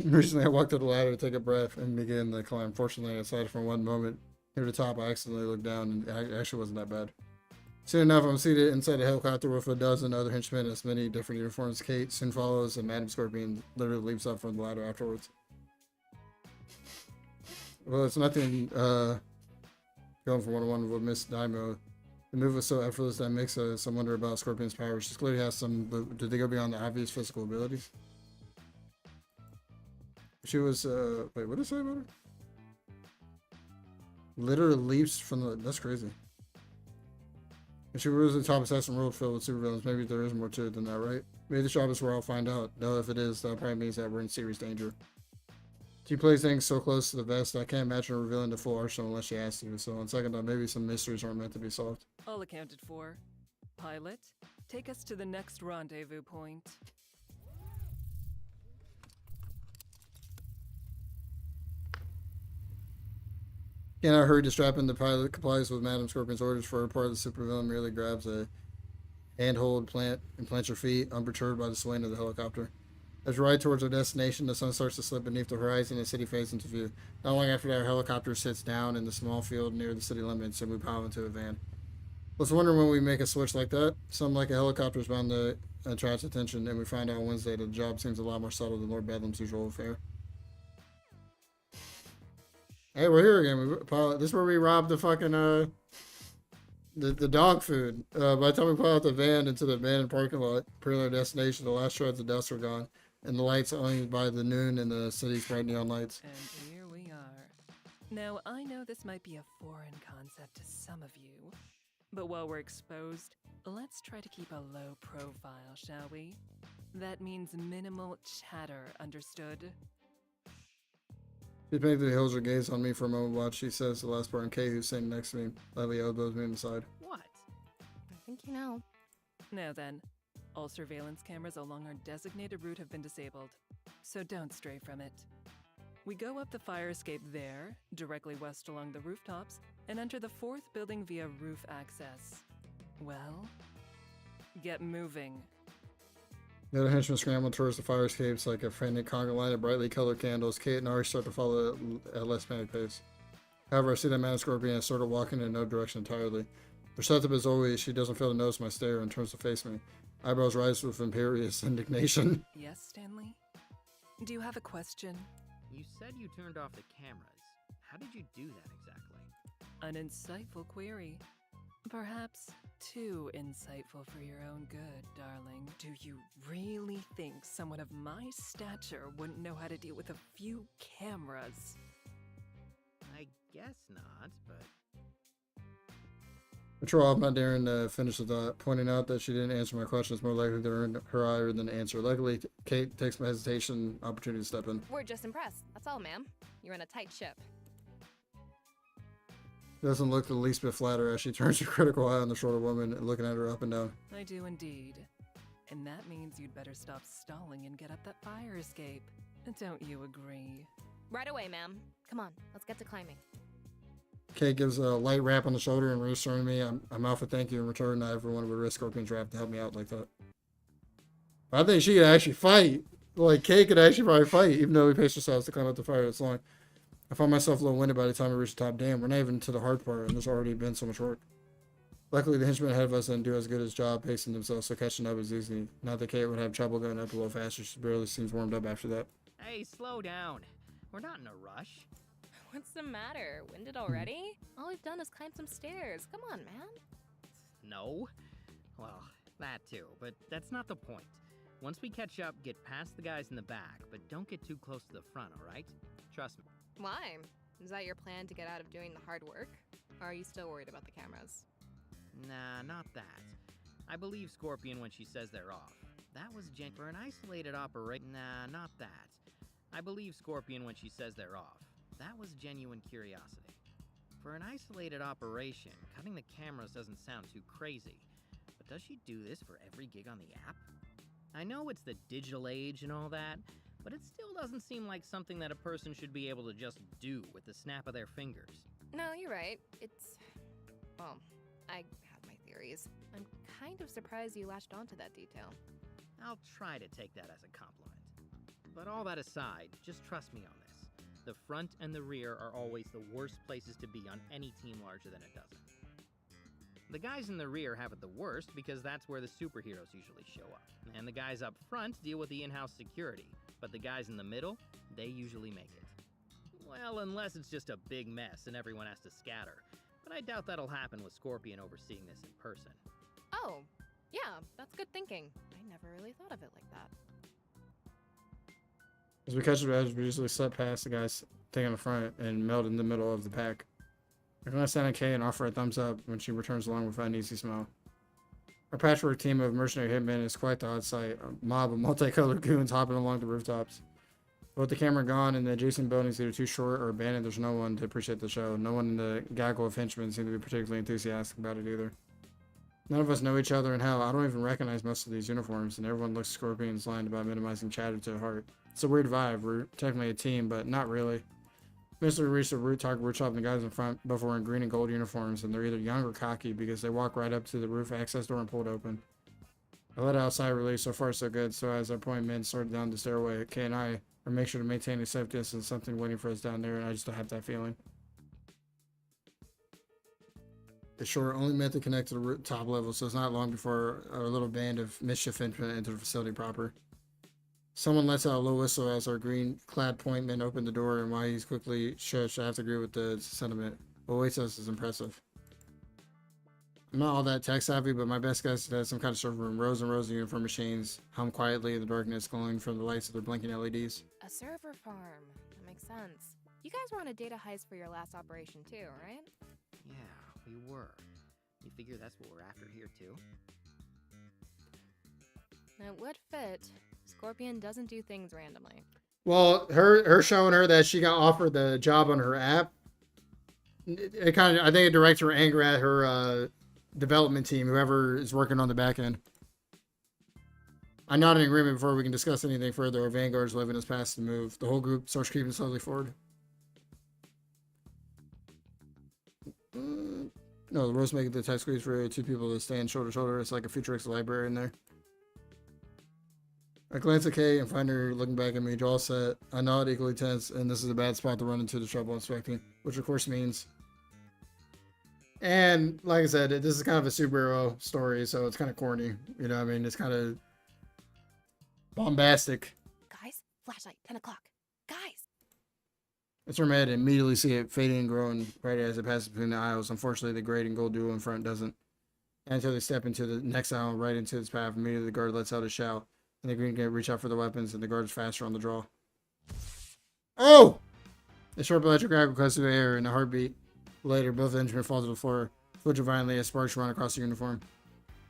Recently, I walked to the ladder to take a breath and begin the climb. Fortunately, aside from one moment near the top, I accidentally looked down, and it actually wasn't that bad. Soon enough, I'm seated inside a helicopter with a dozen other henchmen in as many different uniforms. Kate soon follows, and Madam Scorpion literally leaps up from the ladder afterwards. Well, it's nothing going from one-on-one with Miss Daimo. The move was so effortless that makes some wonder about Scorpion's powers. She clearly has some, but did they go beyond the obvious physical abilities? She was, wait, what did it say about her? Literally leaps from the, that's crazy. If she rules the top assassin world filled with supervillains, maybe there is more to it than that, right? Maybe the shop is where I'll find out. No, if it is, that probably means that we're in serious danger. She plays things so close to the vest, I can't imagine her revealing the full arsenal unless she has to. So on second thought, maybe some mysteries aren't meant to be solved. All accounted for. Pilot, take us to the next rendezvous point. In our hurry to strap in, the pilot complies with Madam Scorpion's orders. For her part, the supervillain merely grabs a handhold plant and plants her feet, unperturbed by the swaying of the helicopter. As we ride towards our destination, the sun starts to slip beneath the horizon and the city fades into view. Not long after that, our helicopter sits down in the small field near the city limits, and we pile into a van. I was wondering when we make a switch like that. Something like a helicopter is bound to attract attention, and we find out Wednesday that the job seems a lot more subtle than Lord Bedlam's usual affair. Hey, we're here again. This is where we robbed the fucking, the dog food. By the time we pull out the van into the abandoned parking lot, per our destination, the last shreds of dust were gone, and the lights only by the noon in the city's bright neon lights. And here we are. Now, I know this might be a foreign concept to some of you, but while we're exposed, let's try to keep a low profile, shall we? That means minimal chatter, understood? She painfully holds her gaze on me for a moment while she says the last part, and Kay, who's sitting next to me, lightly elbows me in the side. What? I think you know. Now then, all surveillance cameras along our designated route have been disabled, so don't stray from it. We go up the fire escape there, directly west along the rooftops, and enter the 4th building via roof access. Well, get moving. The other henchmen scramble towards the fire escapes like a frantic conga line of brightly colored candles. Kate and Ari start to follow at a less panic pace. However, I see that Madam Scorpion is sort of walking in no direction entirely. Perceptive as always, she doesn't fail to notice my stare and turns to face me. Eyebrows rise with imperious indignation. Yes, Stanley? Do you have a question? You said you turned off the cameras. How did you do that exactly? An insightful query. Perhaps too insightful for your own good, darling. Do you really think someone of my stature wouldn't know how to deal with a few cameras? I guess not, but... Control off, not daring to finish the thought, pointing out that she didn't answer my questions, more likely to earn her ire than to answer. Luckily, Kate takes my hesitation opportunity to step in. We're just impressed. That's all, ma'am. You're in a tight ship. Doesn't look the least bit flattered as she turns her critical eye on the shorter woman, looking at her up and down. I do indeed. And that means you'd better stop stalling and get up that fire escape. Don't you agree? Right away, ma'am. Come on, let's get to climbing. Kate gives a light rap on the shoulder and reassuring me I'm out for thank you in return. Not everyone would risk Scorpion's draft to help me out like that. I think she could actually fight. Like, Kate could actually probably fight, even though we paced ourselves to climb up the fire this long. I found myself a little winded by the time we reached the top. Damn, we're not even to the hard part, and there's already been so much work. Luckily, the henchmen ahead of us didn't do as good as job pacing themselves, so catching up is easy. Not that Kate would have trouble going up a little faster. She barely seems warmed up after that. Hey, slow down. We're not in a rush. What's the matter? Winded already? All we've done is climb some stairs. Come on, man. No? Well, that too, but that's not the point. Once we catch up, get past the guys in the back, but don't get too close to the front, alright? Trust me. Why? Is that your plan to get out of doing the hard work? Or are you still worried about the cameras? Nah, not that. I believe Scorpion when she says they're off. That was for an isolated operation. Nah, not that. I believe Scorpion when she says they're off. That was genuine curiosity. For an isolated operation, cutting the cameras doesn't sound too crazy. But does she do this for every gig on the app? I know it's the digital age and all that, but it still doesn't seem like something that a person should be able to just do with the snap of their fingers. No, you're right. Well, I have my theories. I'm kind of surprised you latched onto that detail. I'll try to take that as a compliment. But all that aside, just trust me on this. The front and the rear are always the worst places to be on any team larger than a dozen. The guys in the rear have it the worst because that's where the superheroes usually show up. And the guys up front deal with the in-house security. But the guys in the middle, they usually make it. Well, unless it's just a big mess and everyone has to scatter. But I doubt that'll happen with Scorpion overseeing this in person. Oh, yeah, that's good thinking. I never really thought of it like that. As we catch the edge, we usually slip past the guys taking the front and melt in the middle of the pack. I glance down at Kay and offer a thumbs up when she returns along with an easy smile. Our patchwork team of mercenary hitmen is quite the odd sight, a mob of multicolored goons hopping along the rooftops. With the camera gone and the adjacent buildings either too short or abandoned, there's no one to appreciate the show. No one in the gaggle of henchmen seem to be particularly enthusiastic about it either. None of us know each other, and hell, I don't even recognize most of these uniforms, and everyone looks Scorpion's line about minimizing chatter to the heart. It's a weird vibe. We're technically a team, but not really. Eventually we reach the target rooftop, and the guys in front both wearing green and gold uniforms, and they're either young or cocky because they walk right up to the roof access door and pull it open. I let out a sigh of relief. So far so good, so as I point men started down the stairway, Kay and I are make sure to maintain a safe distance, something waiting for us down there, and I just don't have that feeling. The shore only meant to connect to the top level, so it's not long before our little band of mischief henchmen enter the facility proper. Someone lets out a low whistle as our green-clad point men open the door, and while he's quickly shushed, I have to agree with the sentiment. What awaits us is impressive. I'm not all that tech-savvy, but my best guess is that some kind of server room. Rows and rows of uniform machines hum quietly in the darkness, glowing from the lights of their blinking LEDs. A server farm. That makes sense. You guys were on a data heist for your last operation too, right? Yeah, we were. You figure that's what we're after here too? It would fit. Scorpion doesn't do things randomly. Well, her showing her that she got offered the job on her app, it kind of, I think it directs her anger at her development team, whoever is working on the back end. I'm not in agreement before we can discuss anything further. Our vanguards leaving us past the move. The whole group starts creeping slowly forward. No, the rows making the tight squeeze for two people to stand shoulder to shoulder. It's like a futuristic library in there. I glance at Kay and find her looking back at me, jaw set. I nod, equally tense, and this is a bad spot to run into the trouble inspecting, which of course means. And like I said, this is kind of a superhero story, so it's kind of corny. You know what I mean? It's kind of bombastic. Guys, flashlight, 10 o'clock. Guys! It's from Ed and immediately see it fading and growing right as it passes between the aisles. Unfortunately, the gray and gold duo in front doesn't. Until they step into the next aisle, right into its path, immediately the guard lets out a shout. And the green can reach out for the weapons, and the guard is faster on the draw. Oh! The sharp electric grab cuts through the air, and a heartbeat. Later, both henchmen fall to the floor, flinching violently as sparks run across the uniform.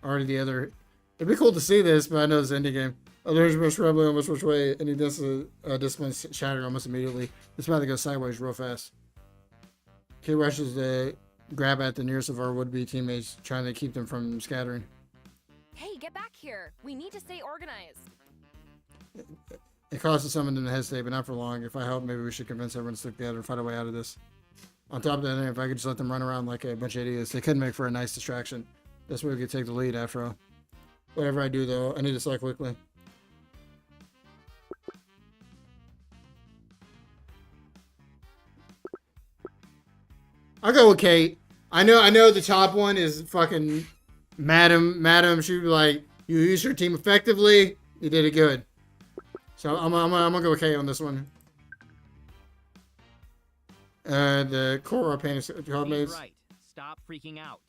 Already the other... It'd be cool to see this, but I know it's an indie game. Other henchmen scrambling almost which way, and he discipline shattering almost immediately. It's about to go sideways real fast. Kid rushes to grab at the nearest of our would-be teammates, trying to keep them from scattering. Hey, get back here! We need to stay organized! It causes some of them to hesitate, but not for long. If I help, maybe we should convince everyone to stick together and find a way out of this. On top of that, if I could just let them run around like a bunch of idiots, they could make for a nice distraction. This way we could take the lead after all. Whatever I do, though, I need to select quickly. I'll go with Kate. I know the top one is fucking Madam. She be like, you use your team effectively. You did it good. So I'm gonna go with K on this one. The core painting card He's maze. right. Stop freaking out.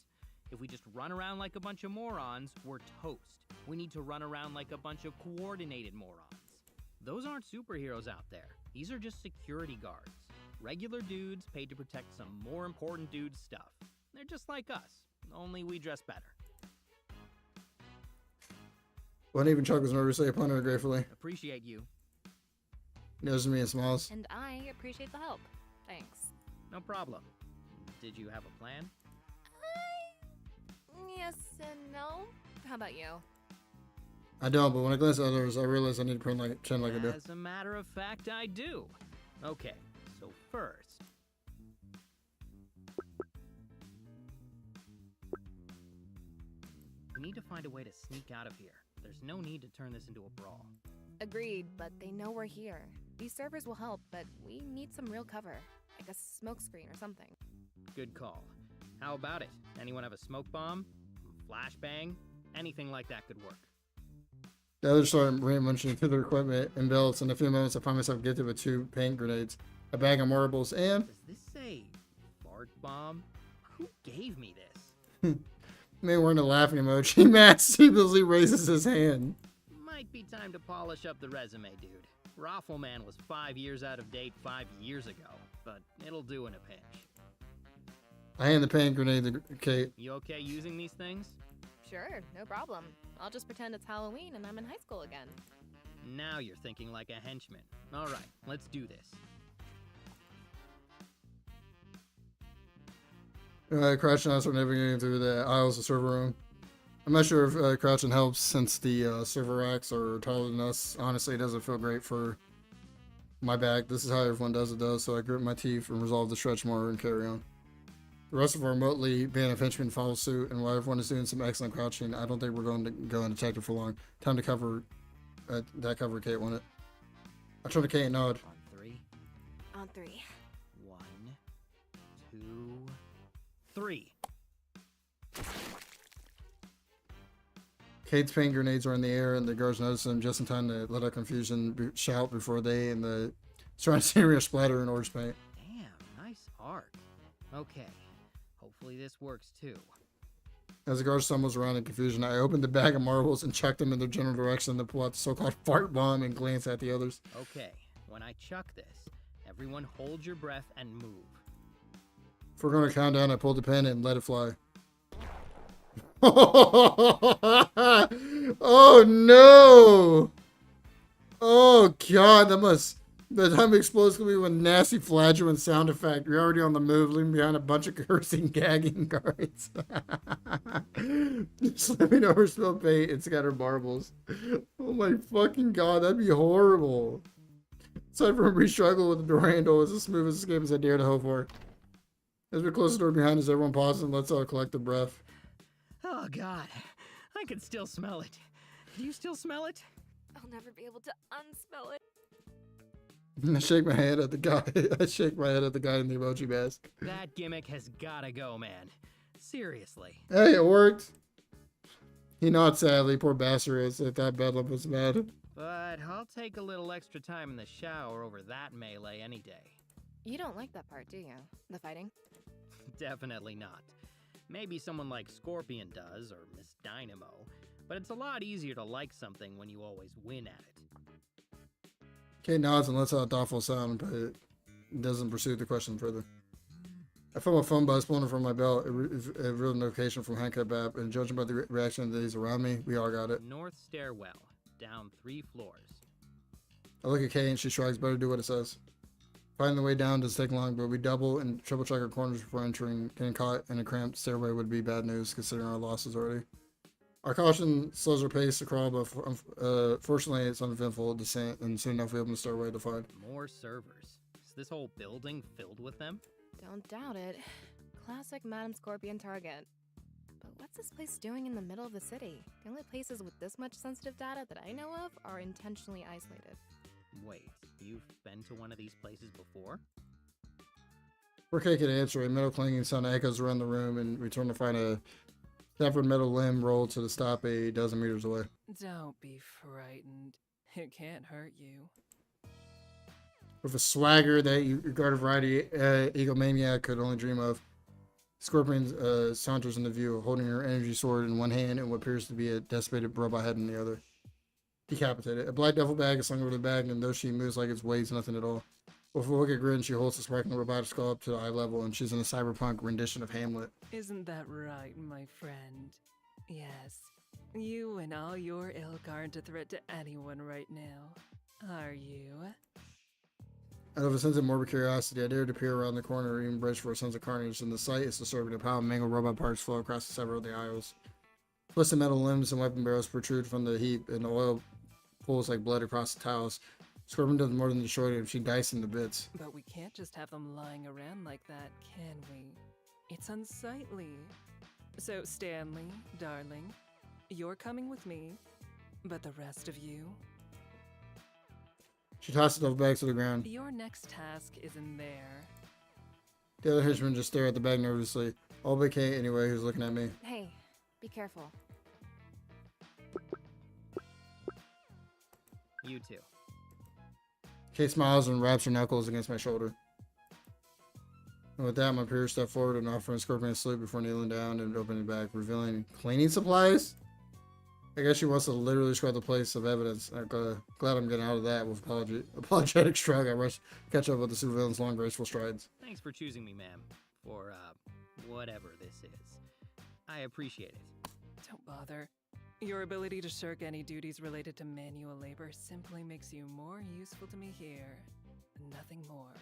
If we just run around like a bunch of morons, we're toast. We need to run around like a bunch of coordinated morons. Those aren't superheroes out there. These are just security guards. Regular dudes paid to protect some more important dudes' stuff. They're just like us, only we dress better. One even Chuck was nervously upon her gratefully. Appreciate you. Knows me and smiles. And I appreciate the help. Thanks. No problem. Did you have a plan? Yes and no. How about you? I don't, but when I glance at others, I realize I need to pretend like I do. As a matter of fact, I do. Okay, so first... we need to find a way to sneak out of here. There's no need to turn this into a brawl. Agreed, but they know we're here. These servers will help, but we need some real cover. Like a smokescreen or something. Good call. How about it? Anyone have a smoke bomb? Flashbang? Anything like that could work. The others start munching through their equipment and belts. In a few moments, I find myself gifted with 2 paint grenades, a bag of marbles, and... Does this say fart bomb? Who gave me this? Man wearing a laughing emoji. Matt sheepishly raises his hand. Might be time to polish up the resume, dude. Raffleman was 5 years out of date 5 years ago, but it'll do in a pinch. I hand the paint grenade to Kate. You okay using these things? Sure, no problem. I'll just pretend it's Halloween and I'm in high school again. Now you're thinking like a henchman. Alright, let's do this. Crouching and I start navigating through the aisles of server room. I'm not sure if crouching helps since the server racks are taller than us. Honestly, it doesn't feel great for my back. This is how everyone does it though, so I grit my teeth and resolve to stretch more and carry on. The rest of our remotely band of henchmen follow suit, and while everyone is doing some excellent crouching, I don't think we're going to go undetected for long. Time to cover that cover Kate wanted. I turn to Kate and nod. On 3. On 3. 1, 2, 3. Kate's paint grenades are in the air, and the guards notice them just in time to let out confusion shout before they and the surrounding scenery splatter in orange paint. Damn, nice art. Okay, hopefully this works too. As the guard stumbles around in confusion, I open the bag of marbles and chuck them in their general direction to pull out the so-called fart bomb and glance at the others. Okay, when I chuck this, everyone hold your breath and move. If we're going to count down, I pull the pin and let it fly. Oh no! Oh god, that must... The time it explodes could be with nasty flagellant sound effect. You're already on the move, leaving behind a bunch of cursing, gagging guards. Slipping over spilled paint and scattered marbles. Oh my fucking god, that'd be horrible. Aside from a struggle with the door handle, it's as smooth as escape as I dare to hope for. As we close the door behind us, everyone pauses and lets out a collective breath. Oh god, I can still smell it. Do you still smell it? I'll never be able to unspell it. I shake my head at the guy. I shake my head at the guy in the emoji mask. That gimmick has gotta go, man. Seriously. Hey, it worked. He nods sadly. Poor bastard is if that bedlam was mad. But I'll take a little extra time in the shower over that melee any day. You don't like that part, do you? The fighting? Definitely not. Maybe someone like Scorpion does, or Miss Dynamo, but it's a lot easier to like something when you always win at it. Kate nods and lets out a thoughtful sound, but it doesn't pursue the question further. I feel my phone buzz pulling from my belt, a real notification from Hank Bab, and judging by the reaction of these around me, we all got it. North stairwell, down 3 floors. I look at Kate and she shrugs, better do what it says. Finding the way down doesn't take long, but we double and triple check our corners before entering. Getting caught in a cramped stairway would be bad news, considering our losses already. Our caution slows our pace to crawl, but fortunately it's uneventful descent, and soon enough we open the stairway to find. More servers. Is this whole building filled with them? Don't doubt it. Classic Madam Scorpion target. But what's this place doing in the middle of the city? The only places with this much sensitive data that I know of are intentionally isolated. Wait, you've been to one of these places before? Before Kay could answer, a metal clanging sound echoes around the room and return to find a severed metal limb rolled to the stop a dozen meters away. Don't be frightened. It can't hurt you. With a swagger that you regarded variety egomaniac could only dream of, Scorpion saunters into view, holding her energy sword in one hand and what appears to be a decimated robot head in the other. Decapitated. A black duffel bag is slung over the bag, and though she moves like it weighs nothing at all. With a wicked grin, she holds the sparkling robotic skull up to the eye level, and she's in a cyberpunk rendition of Hamlet. Isn't that right, my friend? Yes. You and all your ilk aren't a threat to anyone right now, are you? Out of a sense of morbid curiosity, I dared to peer around the corner, even brace for a sense of carnage, and the sight is disturbing. A pile of mangled robot parts flow across several of the aisles. Twisted metal limbs and weapon barrels protrude from the heap, and the oil pools like blood across the tiles. Scorpion does more than destroy them, she diced into bits. But we can't just have them lying around like that, can we? It's unsightly. So, Stanley, darling, you're coming with me, but the rest of you? She tosses the bag to the ground. Your next task is in there. The other henchmen just stare at the bag nervously. All but Kate, anyway, who's looking at me. Hey, be careful. You too. Kate smiles and wraps her knuckles against my shoulder. And with that, my peer stepped forward and offered Scorpion a salute before kneeling down and opening the bag, revealing cleaning supplies? I guess she wants to literally scrub the place of evidence. I'm glad I'm getting out of that with apologetic shrug. I rush catch up with the supervillain's long, graceful strides. Thanks for choosing me, ma'am. For, whatever this is. I appreciate it. Don't bother. Your ability to shirk any duties related to manual labor simply makes you more useful to me here. Nothing more.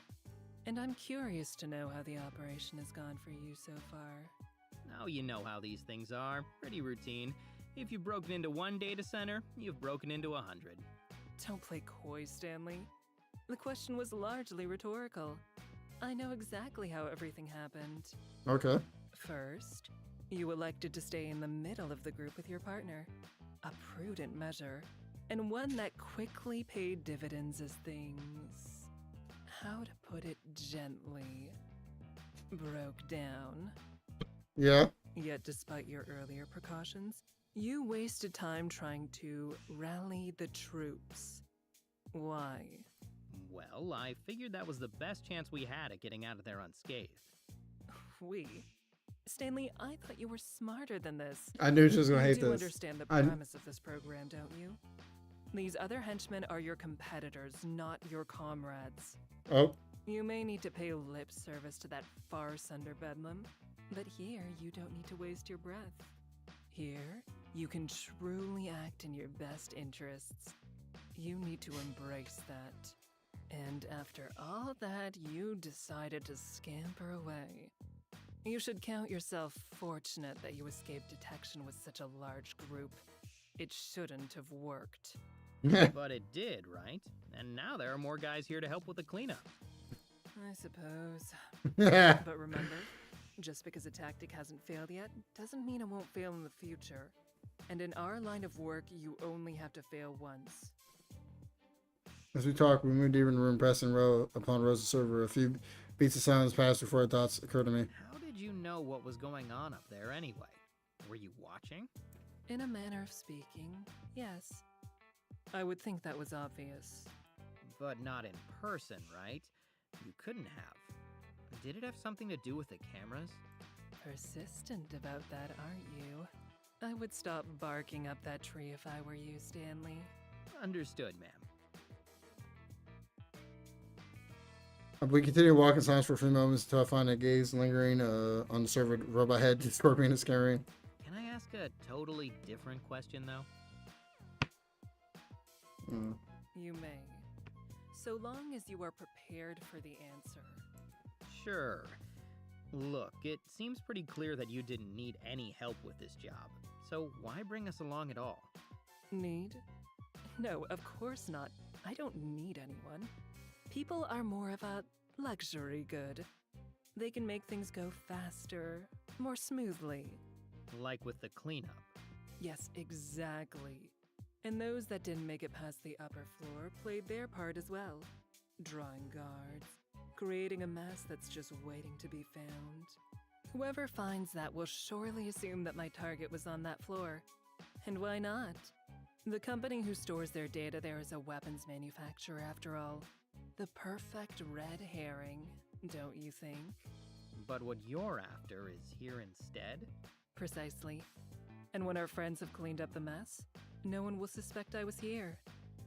And I'm curious to know how the operation has gone for you so far. Oh, you know how these things are. Pretty routine. If you've broken into one data center, you've broken into 100. Don't play coy, Stanley. The question was largely rhetorical. I know exactly how everything happened. Okay. First, you elected to stay in the middle of the group with your partner. A prudent measure, and one that quickly paid dividends as things, how to put it gently, broke down. Yeah. Yet despite your earlier precautions, you wasted time trying to rally the troops. Why? Well, I figured that was the best chance we had at getting out of there unscathed. We? Stanley, I thought you were smarter than this. I knew she was going to hate You do this. understand the premise of this program, don't you? These other henchmen are your competitors, not your comrades. Oh. You may need to pay lip service to that farce under Bedlam, but here you don't need to waste your breath. Here, you can truly act in your best interests. You need to embrace that. And after all that, you decided to scamper away. You should count yourself fortunate that you escaped detection with such a large group. It shouldn't have worked. But it did, right? And now there are more guys here to help with the cleanup. I suppose. But remember, just because a tactic hasn't failed yet, doesn't mean it won't fail in the future. And in our line of work, you only have to fail once. As we talk, we moved deeper in the room, pressing row upon rows of server. A few beats of silence passed before our thoughts occurred to me. How did you know what was going on up there anyway? Were you watching? In a manner of speaking, yes. I would think that was obvious. But not in person, right? You couldn't have. Did it have something to do with the cameras? Persistent about that, aren't you? I would stop barking up that tree if I were you, Stanley. Understood, ma'am. We continue to walk in silence for a few moments until I find a gaze lingering on the server robot head Scorpion is carrying. Can I ask a totally different question, though? You may. So long as you are prepared for the answer. Sure. Look, it seems pretty clear that you didn't need any help with this job. So why bring us along at all? Need? No, of course not. I don't need anyone. People are more of a luxury good. They can make things go faster, more smoothly. Like with the cleanup. Yes, exactly. And those that didn't make it past the upper floor played their part as well. Drawing guards, creating a mess that's just waiting to be found. Whoever finds that will surely assume that my target was on that floor. And why not? The company who stores their data there is a weapons manufacturer after all. The perfect red herring, don't you think? But what you're after is here instead? Precisely. And when our friends have cleaned up the mess, no one will suspect I was here,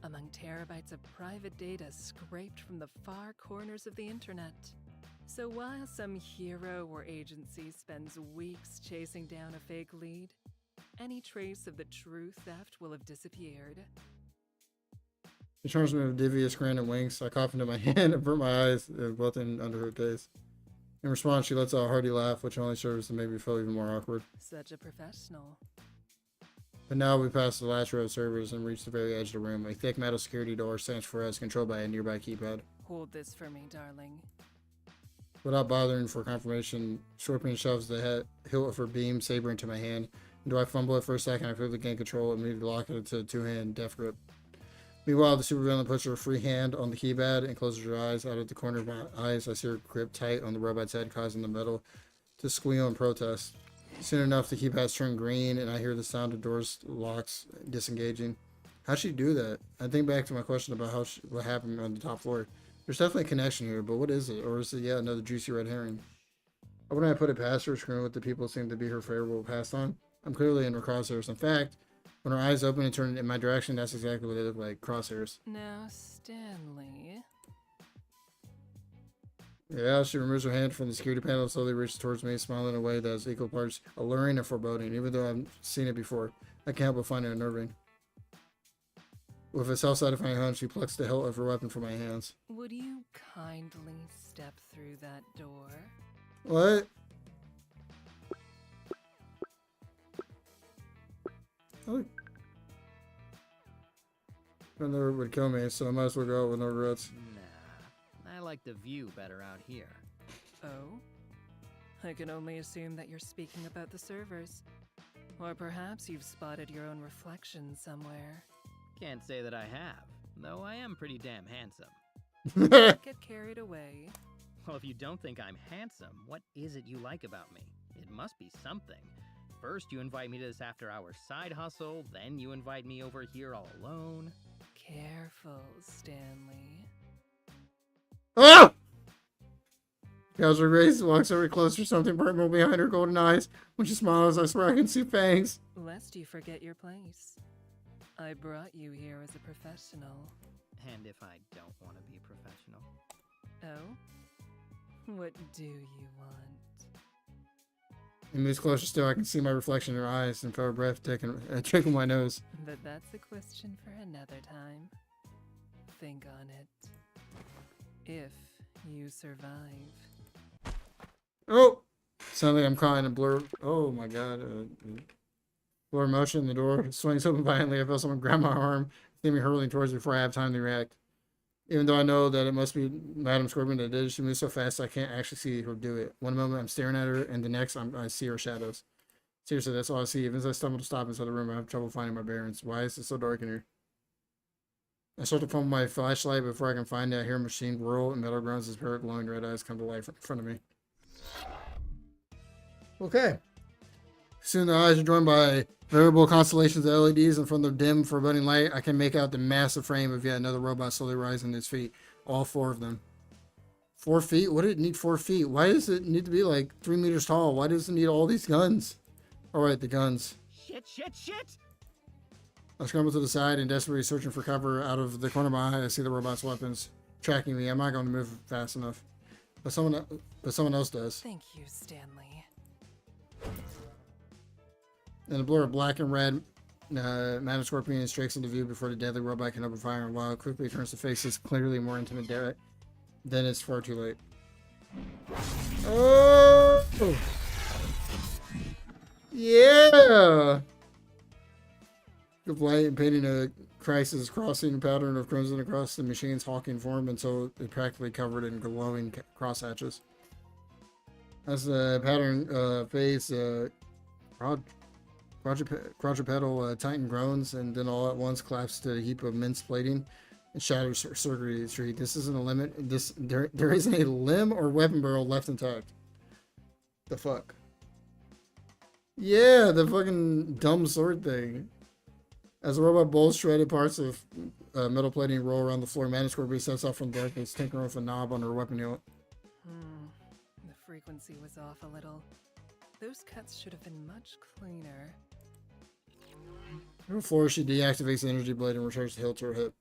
among terabytes of private data scraped from the far corners of the internet. So while some hero or agency spends weeks chasing down a fake lead, any trace of the true theft will have disappeared. She charms me with devious grin and winks. I cough into my hand and avert my eyes, both in under her gaze. In response, she lets out a hearty laugh, which only serves to make me feel even more awkward. Such a professional. But now we pass the last row of servers and reach the very edge of the room. A thick metal security door stands for us, controlled by a nearby keypad. Hold this for me, darling. Without bothering for confirmation, Scorpion shoves the hilt of her beam saber into my hand. And do I fumble it for a second? I quickly gain control and immediately lock it into a two-hand death grip. Meanwhile, the supervillain puts her free hand on the keypad and closes her eyes. Out of the corner of my eyes, I see her grip tight on the robot's head, causing the metal to squeal in protest. Soon enough, the keypads turn green, and I hear the sound of doors locks disengaging. How'd she do that? I think back to my question about what happened on the top floor. There's definitely a connection here, but what is it? Or is it yet another juicy red herring? I wouldn't have put it past her, screwing with the people seem to be her favorable pastime. I'm clearly in her crosshairs. In fact, when her eyes open and turn in my direction, that's exactly what they look like, crosshairs. Now, Stanley. Yeah, she removes her hand from the security panel and slowly reaches towards me, smiling in a way that is equal parts alluring and foreboding. Even though I've seen it before, I can't help but find it unnerving. With a self-satisfying hunch, she plucks the hilt of her weapon from my hands. Would you kindly step through that door? What? Oh. I knew it would kill me, so I might as well go out with no regrets. Nah, I like the view better out here. Oh? I can only assume that you're speaking about the servers. Or perhaps you've spotted your own reflection somewhere. Can't say that I have, though I am pretty damn handsome. Don't get carried away. Well, if you don't think I'm handsome, what is it you like about me? It must be something. First you invite me to this after-hours side hustle, then you invite me over here all alone. Careful, Stanley. Ah! Gouger Grace walks over closer, something purple behind her golden eyes. When she smiles, I swear I can see fangs. Lest you forget your place. I brought you here as a professional. And if I don't want to be professional? Oh? What do you want? It moves closer still. I can see my reflection in her eyes and feel her breath tickle my nose. But that's a question for another time. Think on it. If you survive. Oh! Suddenly I'm caught in a blur. Oh my god. Blur motion. The door swings open violently. I feel someone grab my arm, see me hurtling towards me before I have time to react. Even though I know that it must be Madam Scorpion that did it, she moves so fast I can't actually see her do it. One moment I'm staring at her, and the next I see her shadows. Seriously, that's all I see. Even as I stumble to stop inside the room, I have trouble finding my bearings. Why is it so dark in here? I start to fumble my flashlight, but before I can find it, I hear a machine whirl and metal groans as pair of glowing red eyes come to life in front of me. Okay. Soon the eyes are joined by variable constellations of LEDs, and from the dim, foreboding light, I can make out the massive frame of yet another robot slowly rising to its feet. All four of them. 4 feet? What did it need 4 feet? Why does it need to be like 3 meters tall? Why does it need all these guns? Alright, the guns. Shit! I scramble to the side and desperately searching for cover. Out of the corner of my eye, I see the robot's weapons tracking me. I'm not going to move fast enough. But someone else does. Thank you, Stanley. And a blur of black and red, Madam Scorpion streaks into view before the deadly robot can open fire, and while it quickly turns to face this clearly more intimate Derek, then it's far too late. Oh! Yeah! Of light and painting a crisis crossing pattern of crimson across the machine's hawking form until it practically covered in glowing crosshatches. As the pattern fades, quadrupedal Titan groans and then all at once collapses to a heap of mince plating and shadow circuitry tree. This isn't a limit. There isn't a limb or weapon barrel left intact. The fuck? Yeah, the fucking dumb sword thing. As the robot bolts shredded parts of metal plating roll around the floor, Mana Scorpion steps out from the darkness, tinkering with a knob on her weapon hilt. The frequency was off a little. Those cuts should have been much cleaner. Before she deactivates the energy blade and returns the hilt to her hip.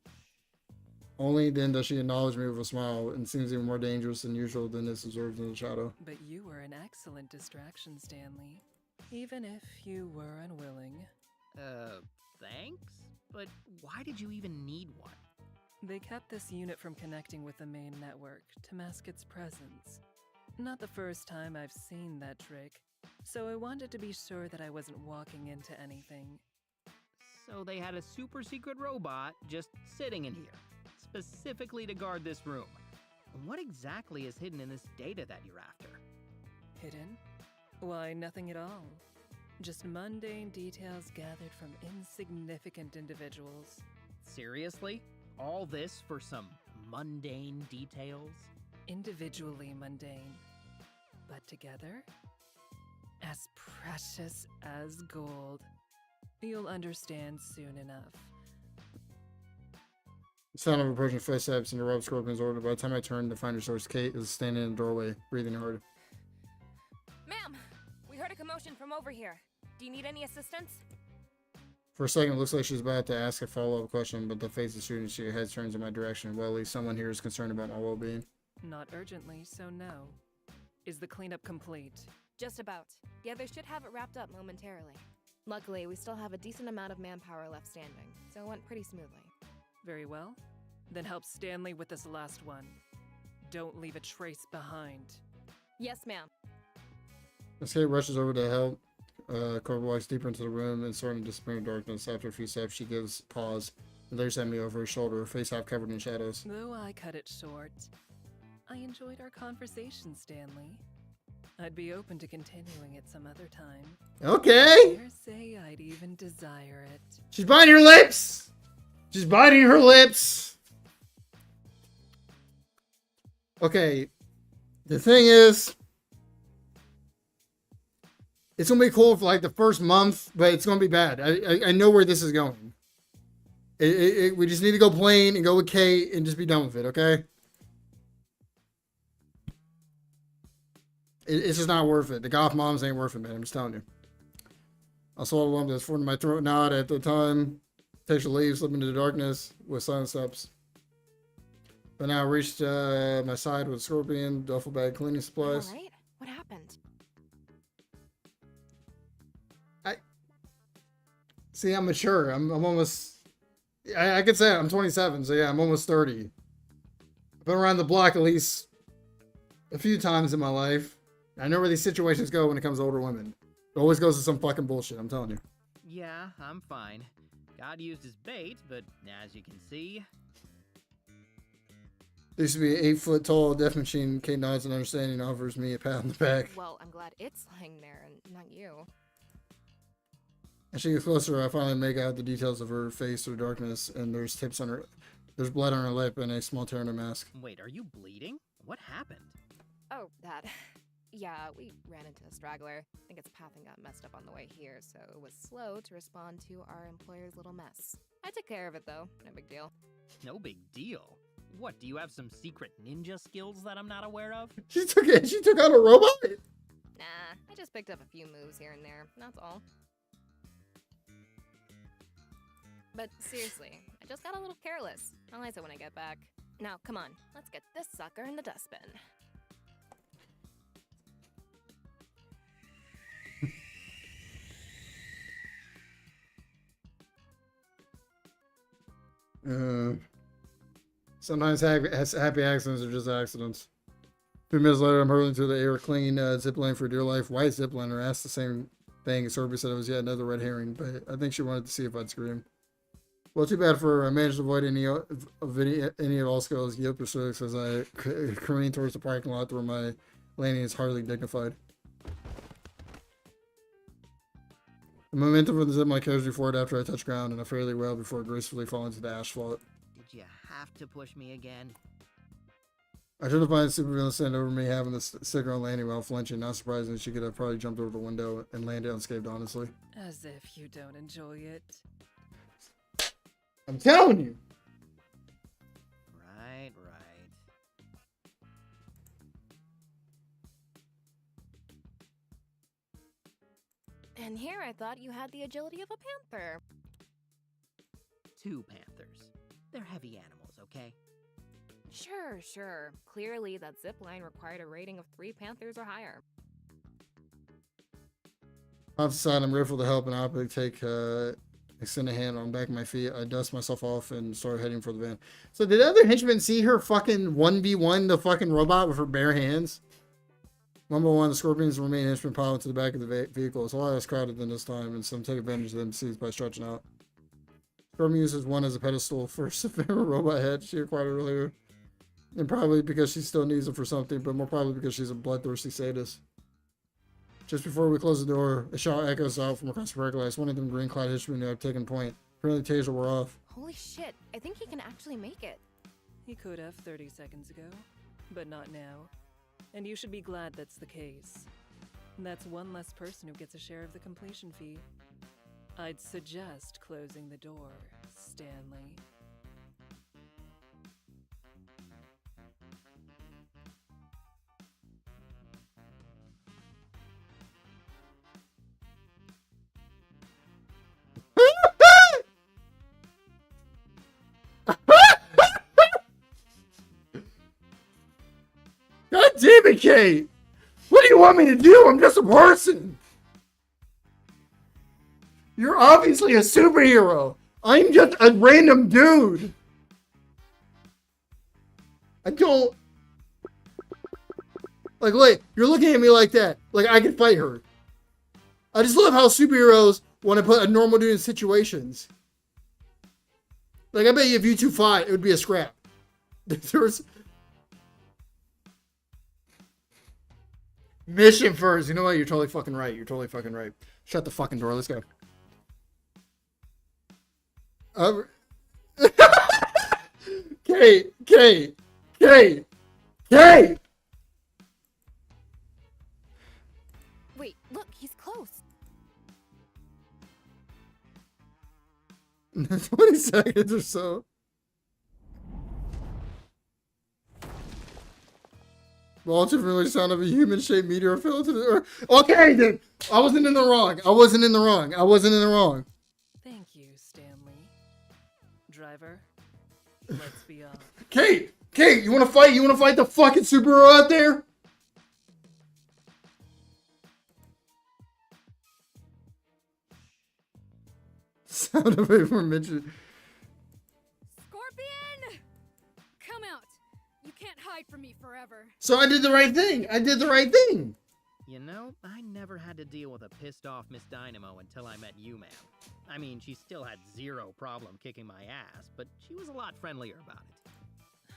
Only then does she acknowledge me with a smile, and seems even more dangerous than usual than is observed in the shadow. But you were an excellent distraction, Stanley. Even if you were unwilling. Thanks? But why did you even need one? They kept this unit from connecting with the main network to mask its presence. Not the first time I've seen that trick, so I wanted to be sure that I wasn't walking into anything. So they had a super secret robot just sitting in here, specifically to guard this room. What exactly is hidden in this data that you're after? Hidden? Why, nothing at all. Just mundane details gathered from insignificant individuals. Seriously? All this for some mundane details? Individually mundane, but together? As precious as gold. You'll understand soon enough. The sound of approaching footsteps interrupts Scorpion's order. By the time I turn to find her source, Kate is standing in the doorway, breathing hard. Ma'am, we heard a commotion from over here. Do you need any assistance? For a second, it looks like she's about to ask a follow-up question, but the face is shooting. She head turns in my direction. Well, at least someone here is concerned about my well-being. Not urgently, so no. Is the cleanup complete? Just about. The others should have it wrapped up momentarily. Luckily, we still have a decent amount of manpower left standing, so it went pretty smoothly. Very well. Then help Stanley with this last one. Don't leave a trace behind. Yes, ma'am. As Kate rushes over to help, Cobra walks deeper into the room and starting to disappear in darkness. After a few steps, she gives pause and looks at me over her shoulder, her face half covered in shadows. Though I cut it short, I enjoyed our conversation, Stanley. I'd be open to continuing it some other time. Okay! Dare say I'd even desire it. She's biting her lips! She's biting her lips! Okay. The thing is, it's gonna be cool for like the first month, but it's gonna be bad. I know where this is going. We just need to go plain and go with Kate and just be done with it, okay? It's just not worth it. The goth moms ain't worth it, man. I'm just telling you. I saw a lump that's formed in my throat knot at the time. Takes a leave, slip into the darkness with silent steps. But now I reached my side with a scorpion, duffel bag, cleaning supplies. All right. What happened? See, I'm mature. I'm almost... I could say I'm 27, so yeah, I'm almost 30. I've been around the block at least a few times in my life. I know where these situations go when it comes to older women. It always goes to some fucking bullshit, I'm telling you. Yeah, I'm fine. God used his bait, but as you can see... There used to be an 8-foot tall death machine. Kate nods and understanding and offers me a pat on the back. Well, I'm glad it's lying there and not you. As she gets closer, I finally make out the details of her face through darkness, and there's tips on her... There's blood on her lip and a small tear in her mask. Wait, are you bleeding? What happened? Oh, that. Yeah, we ran into a straggler. I think its pathing got messed up on the way here, so it was slow to respond to our employer's little mess. I took care of it, though. No big deal. No big deal. What, do you have some secret ninja skills that I'm not aware of? She took out a robot? Nah, I just picked up a few moves here and there. That's all. But seriously, I just got a little careless. I'll ice it when I get back. Now, come on. Let's get this sucker in the dustbin. Sometimes happy accidents are just accidents. 2 minutes later, I'm hurling through the air, clinging zipline for dear life. White zipliner asked the same thing. Sorby said it was yet another red herring, but I think she wanted to see if I'd scream. Well, too bad for her. I managed to avoid any of all skills. Yelp pursuits as I careen towards the parking lot where my landing is hardly dignified. The momentum of the zipline carries me forward after I touch ground, and I fairly well before gracefully falling to the asphalt. Did you have to push me again? I should have find supervillain stand over me having the sticker on landing while flinching. Not surprising, she could have probably jumped over the window and landed unscathed, honestly. As if you don't enjoy it. I'm telling you! Right. And here I thought you had the agility of a panther. 2 panthers. They're heavy animals, okay? Sure. Clearly, that zip line required a rating of 3 panthers or higher. Off the side, I'm grateful to help and Optic extend a hand on the back of my feet. I dust myself off and start heading for the van. So did the other henchman see her fucking 1v1 the fucking robot with her bare hands? Number 1, the Scorpions remain henchman pilot to the back of the vehicle. It's a lot less crowded than this time, and some take advantage of them seats by stretching out. Scorpion uses one as a pedestal for a robot head she acquired earlier. And probably because she still needs it for something, but more probably because she's a bloodthirsty sadist. Just before we close the door, a shout echoes out from across the parking lot. It's one of them green-clad henchmen who have taken point. Apparently, taser were off. Holy shit, I think he can actually make it. He could have 30 seconds ago, but not now. And you should be glad that's the case. That's one less person who gets a share of the completion fee. I'd suggest closing the door, Stanley. God damn it, Kate! What do you want me to do? I'm just a person! You're obviously a superhero! I'm just a random dude! I don't... Like, wait, you're looking at me like that. Like, I can fight her. I just love how superheroes want to put a normal dude in situations. Like, I bet you if you two fought, it would be a scrap. There's... Mission first. You know what? You're totally fucking right. You're totally fucking right. Shut the fucking door. Let's go. Kate! Wait, look, he's close. 20 seconds or so. Relative really sound of a human-shaped meteor fell to the earth. Okay, then. I wasn't in the wrong. Thank you, Stanley. Driver, let's be off. Kate, you want to fight? You want to fight the fucking superhero out there? Sound of a mentioned. Scorpion! Come out. You can't hide from me forever. So I did the right thing. You know, I never had to deal with a pissed-off Miss Dynamo until I met you, ma'am. I mean, she still had zero problem kicking my ass, but she was a lot friendlier about it.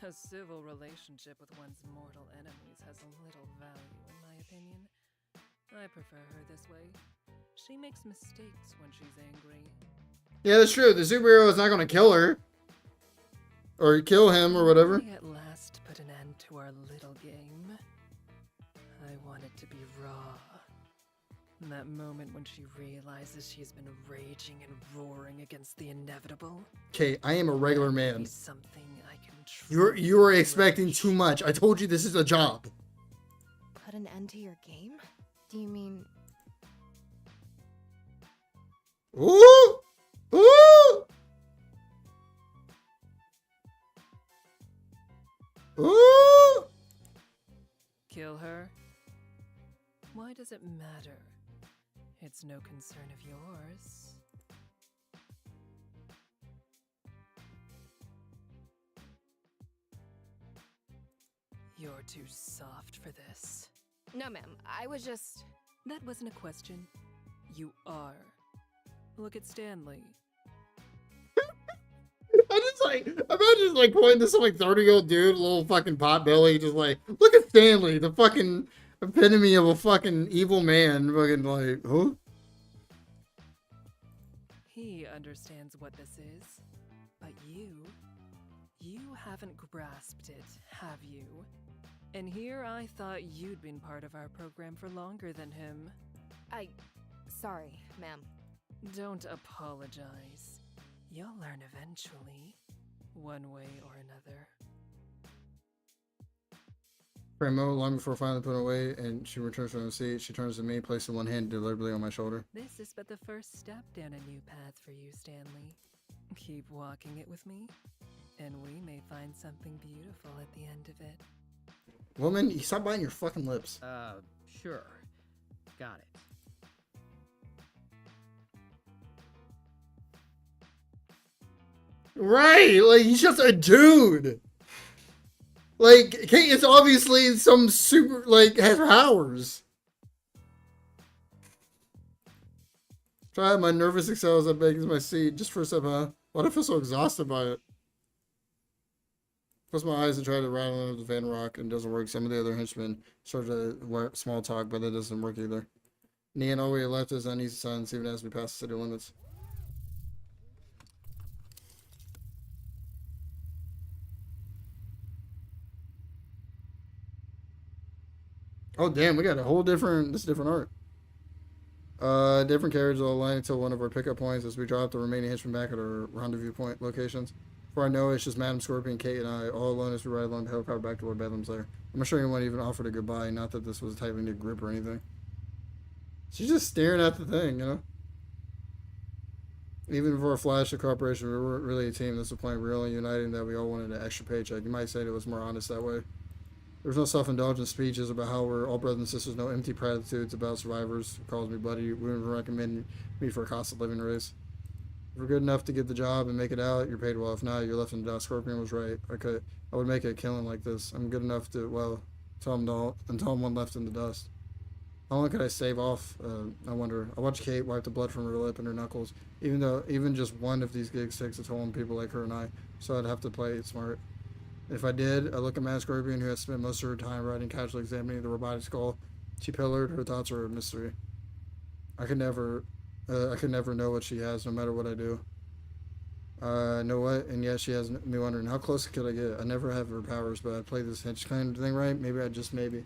A civil relationship with one's mortal enemies has little value, in my opinion. I prefer her this way. She makes mistakes when she's angry. Yeah, that's true. The superhero is not going to kill her. Or kill him or whatever. We at last put an end to our little game. I want it to be raw. That moment when she realizes she's been raging and roaring against the inevitable. Okay, I am a regular man. Something I can You are expecting too much. I told you this is a job. Put an end to your game? Do you mean... Ooh! Ooh! Ooh! Kill her? Why does it matter? It's no concern of yours. You're too soft for this. No, ma'am. I was just... That wasn't a question. You are. Look at Stanley. Imagine like pointing to some like 30-year-old dude, little fucking pot belly, just like, look at Stanley, the fucking epitome of a fucking evil man, fucking like, huh? He understands what this is, but you grasped it, have you? And here I thought you'd been part of our program for longer than him. Sorry, ma'am. Don't apologize. You'll learn eventually, one way or another. Primo, long before finally putting away, and she returns from the seat. She turns to me, placing one hand deliberately on my shoulder. This is but the first step down a new path for you, Stanley. Keep walking it with me, and we may find something beautiful at the end of it. Woman, you stop biting your fucking lips. Sure. Got it. Right, like he's just a dude. Like Kate is obviously some super, like, has powers. Try out my nervous excel as I beg my seat just for a second, huh? Why do I feel so exhausted by it? Close my eyes and try to rattle under the Van Rock, and it doesn't work. Some of the other henchmen start to small talk, but it doesn't work either. Neon all the way left is uneasy silence even as we pass the city limits. Oh damn, we got a whole different, this is different art. Different carriages all aligned until one of our pickup points as we drop the remaining henchmen back at our rendezvous point locations. Before I know it, it's just Madam Scorpion, Kate, and I all alone as we ride along the helicopter back to Lord Bedlam's lair. I'm not sure anyone even offered a goodbye, not that this was a tightly knit grip or anything. She's just staring at the thing, you know? Even before a flash of cooperation, we weren't really a team. This was playing real and uniting that we all wanted an extra paycheck. You might say it was more honest that way. There was no self-indulgent speeches about how we're all brothers and sisters, no empty platitudes about survivors. Calls me buddy. We wouldn't recommend me for a cost of living raise. If we're good enough to get the job and make it out, you're paid well. If not, you're left in the dust. Scorpion was right. I would make it a killing like this. I'm good enough to, well, until I'm one left in the dust. How long could I stave off? I wonder. I watched Kate wipe the blood from her lip and her knuckles. Even just one of these gigs takes a toll on people like her and I, so I'd have to play it smart. If I did, I look at Mad Scorpion, who has spent most of her time writing, casually examining the robotic skull. She pillared. Her thoughts are a mystery. I could never know what she has, no matter what I do. Know what? And yet she has me wondering, how close could I get? I never have her powers, but I play this hench kind of thing right. Maybe.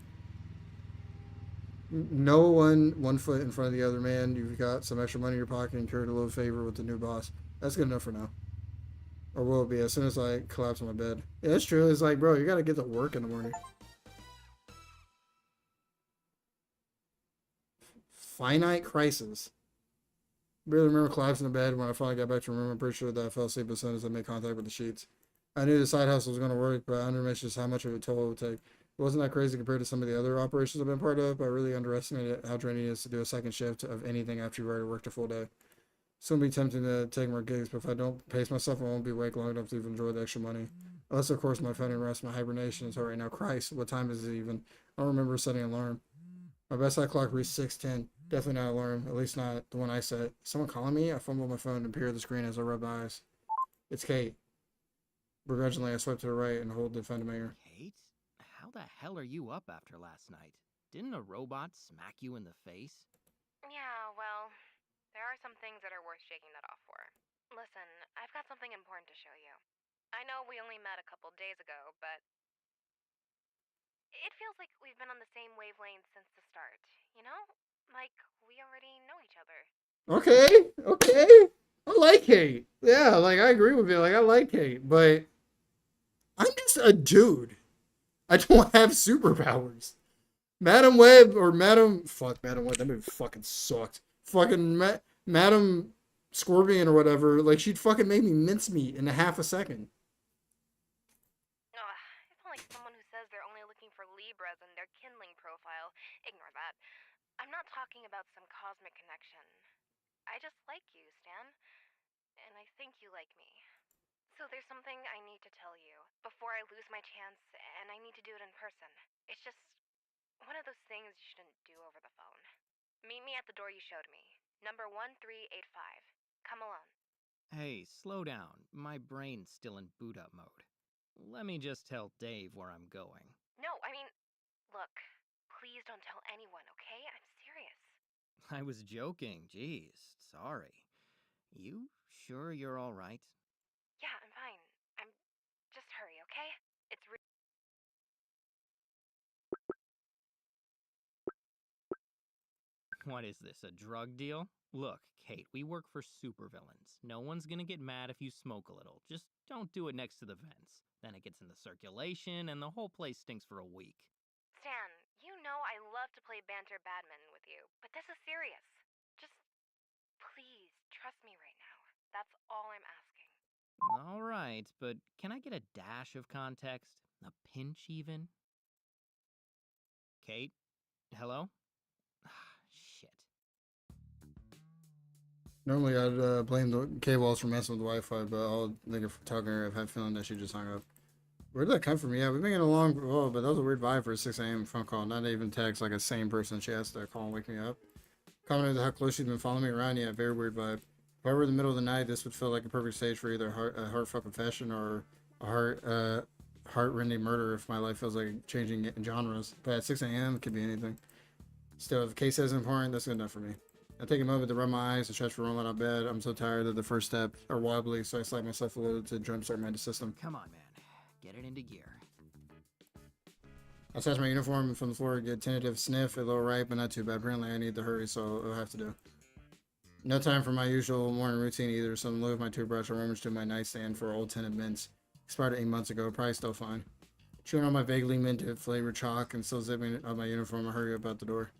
No one foot in front of the other man. You've got some extra money in your pocket and carried a little favor with the new boss. That's good enough for now. Or will it be as soon as I collapse on my bed? Yeah, that's true. It's like, bro, you gotta get to work in the morning. Finite crisis. Barely remember collapsing in bed when I finally got back to the room. I'm pretty sure that I fell asleep as soon as I made contact with the sheets. I knew the side hustle was going to work, but I underestimated just how much of a toll it would take. It wasn't that crazy compared to some of the other operations I've been part of, but I really underestimated how draining it is to do a second shift of anything after you've already worked a full day. It's going to be tempting to take more gigs, but if I don't pace myself, I won't be awake long enough to even enjoy the extra money. Unless, of course, my phone interrupts my hibernation. So right now, Christ, what time is it even? I don't remember setting an alarm. My bedside clock reached 6:10. Definitely not an alarm, at least not the one I set. Someone calling me? I fumbled my phone and peered at the screen as I rubbed my eyes. It's Kate. Begrudgingly, I swipe to the right and hold the phone to my ear. Kate? How the hell are you up after last night? Didn't a robot smack you in the face? Yeah, well, there are some things that are worth shaking that off for. Listen, I've got something important to show you. I know we only met a couple days ago, but it feels like we've been on the same wavelength since the start, you know? Like, we already know each other. Okay. I like Kate. Yeah, like, I agree with you. Like, I like Kate, but I'm just a dude. I don't have superpowers. Madam Web, that movie fucking sucked. Fucking Madam Scorpion or whatever, like, she'd fucking make me mincemeat in a half a second. It's not like someone who says they're only looking for Libras in their kindling profile. Ignore that. I'm not talking about some cosmic connection. I just like you, Stan. And I think you like me. So there's something I need to tell you before I lose my chance, and I need to do it in person. It's just one of those things you shouldn't do over the phone. Meet me at the door you showed me. Number 1385. Come alone. Hey, slow down. My brain's still in boot up mode. Let me just tell Dave where I'm going. No, I mean, look, please don't tell anyone, okay? I'm serious. I was joking. Jeez, sorry. You sure you're all right? Yeah, I'm fine. Just hurry, okay? What is this, a drug deal? Look, Kate, we work for supervillains. No one's gonna get mad if you smoke a little. Just don't do it next to the vents. Then it gets in the circulation, and the whole place stinks for a week. Stan, you know I love to play banter badminton with you, but this is serious. Just please trust me right now. That's all I'm asking. All right, but can I get a dash of context? A pinch, even? Kate? Hello? Shit. Normally, I'd blame the K-Walls for messing with the Wi-Fi, but I'll think of talking to her. I've had a feeling that she just hung up. Where did that come from? Yeah, we've been getting along, oh, but that was a weird vibe for a 6 a.m. phone call. Not even text, like a sane person. She has to call and wake me up. Commented how close she's been following me around. Yeah, very weird vibe. If I were in the middle of the night, this would feel like a perfect stage for either a heartfelt confession or a heart-rending murder if my life feels like changing genres. But at 6 a.m., it could be anything. Still, if the case is important, that's good enough for me. I take a moment to rub my eyes and stretch for rolling out of bed. I'm so tired that the first step are wobbly, so I slap myself a little to jumpstart my system. Come on, man. Get it into gear. I attach my uniform from the floor, get tentative sniff, a little right, but not too bad. Apparently, I need to hurry, so I'll have to do. No time for my usual morning routine either, so I'm low with my toothbrush and rummage to my nightstand for old tinted mints. Expired 8 months ago, probably still fine. Chewing on my vaguely minted flavored chalk and still zipping up my uniform, I hurry up out the door.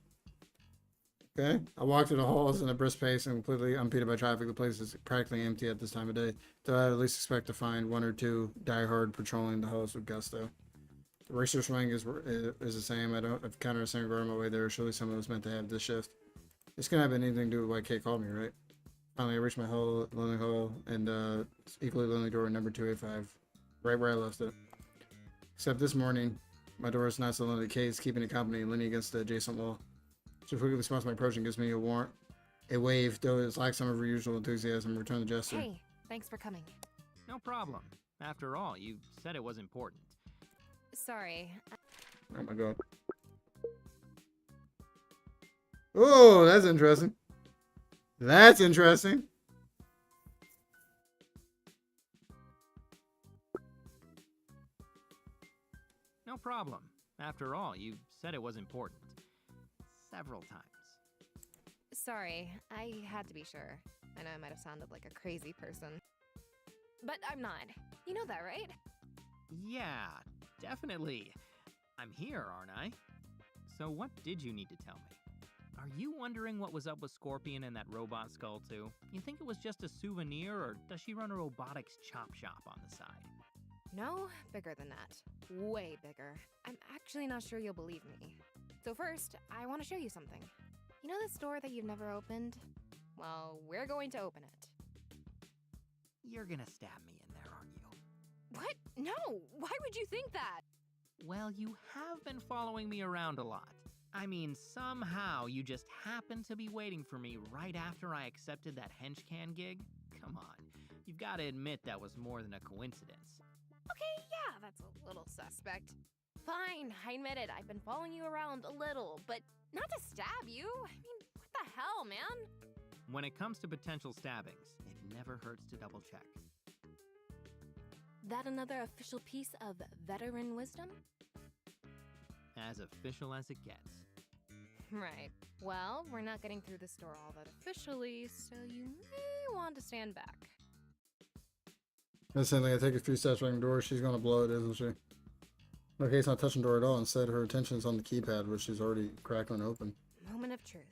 Okay, I walk through the halls in a brisk pace and completely unimpeded by traffic. The place is practically empty at this time of day, though I'd at least expect to find one or two diehard patrolling the halls with gusto. The racer swing is the same. I've counted a single guard on my way there. Surely someone was meant to have this shift. This couldn't have anything to do with why Kate called me, right? Finally, I reached my lonely hall and equally lonely door number 285, right where I left it. Except this morning, my door is not so lonely. Kate's keeping it company, leaning against the adjacent wall. She quickly responds to my approach and gives me a wave, though it's like some of her usual enthusiasm. Return the gesture. Hey, thanks for coming. No problem. After all, you said it was important. Sorry. Oh my god. Oh, that's interesting. That's interesting. No problem. After all, you said it was important. Several times. Sorry, I had to be sure. I know I might have sounded like a crazy person. But I'm not. You know that, right? Yeah, definitely. I'm here, aren't I? So what did you need to tell me? Are you wondering what was up with Scorpion and that robot skull too? You think it was just a souvenir, or does she run a robotics chop shop on the side? No, bigger than that. Way bigger. I'm actually not sure you'll believe me. So first, I want to show you something. You know this door that you've never opened? Well, we're going to open it. You're gonna stab me in there, aren't you? What? No! Why would you think that? Well, you have been following me around a lot. I mean, somehow you just happened to be waiting for me right after I accepted that henchcan gig? Come on, you've got to admit that was more than a coincidence. Okay, yeah, that's a little suspect. Fine, I admit it. I've been following you around a little, but not to stab you. I mean, what the hell, man? When it comes to potential stabbings, it never hurts to double check. That another official piece of veteran wisdom? As official as it gets. Right. Well, we're not getting through this door all that officially, so you may want to stand back. Instantly, I take a few steps from the door. She's gonna blow it, isn't she? Okay, it's not touching the door at all. Instead, her attention is on the keypad, which she's already crackling open. Moment of truth.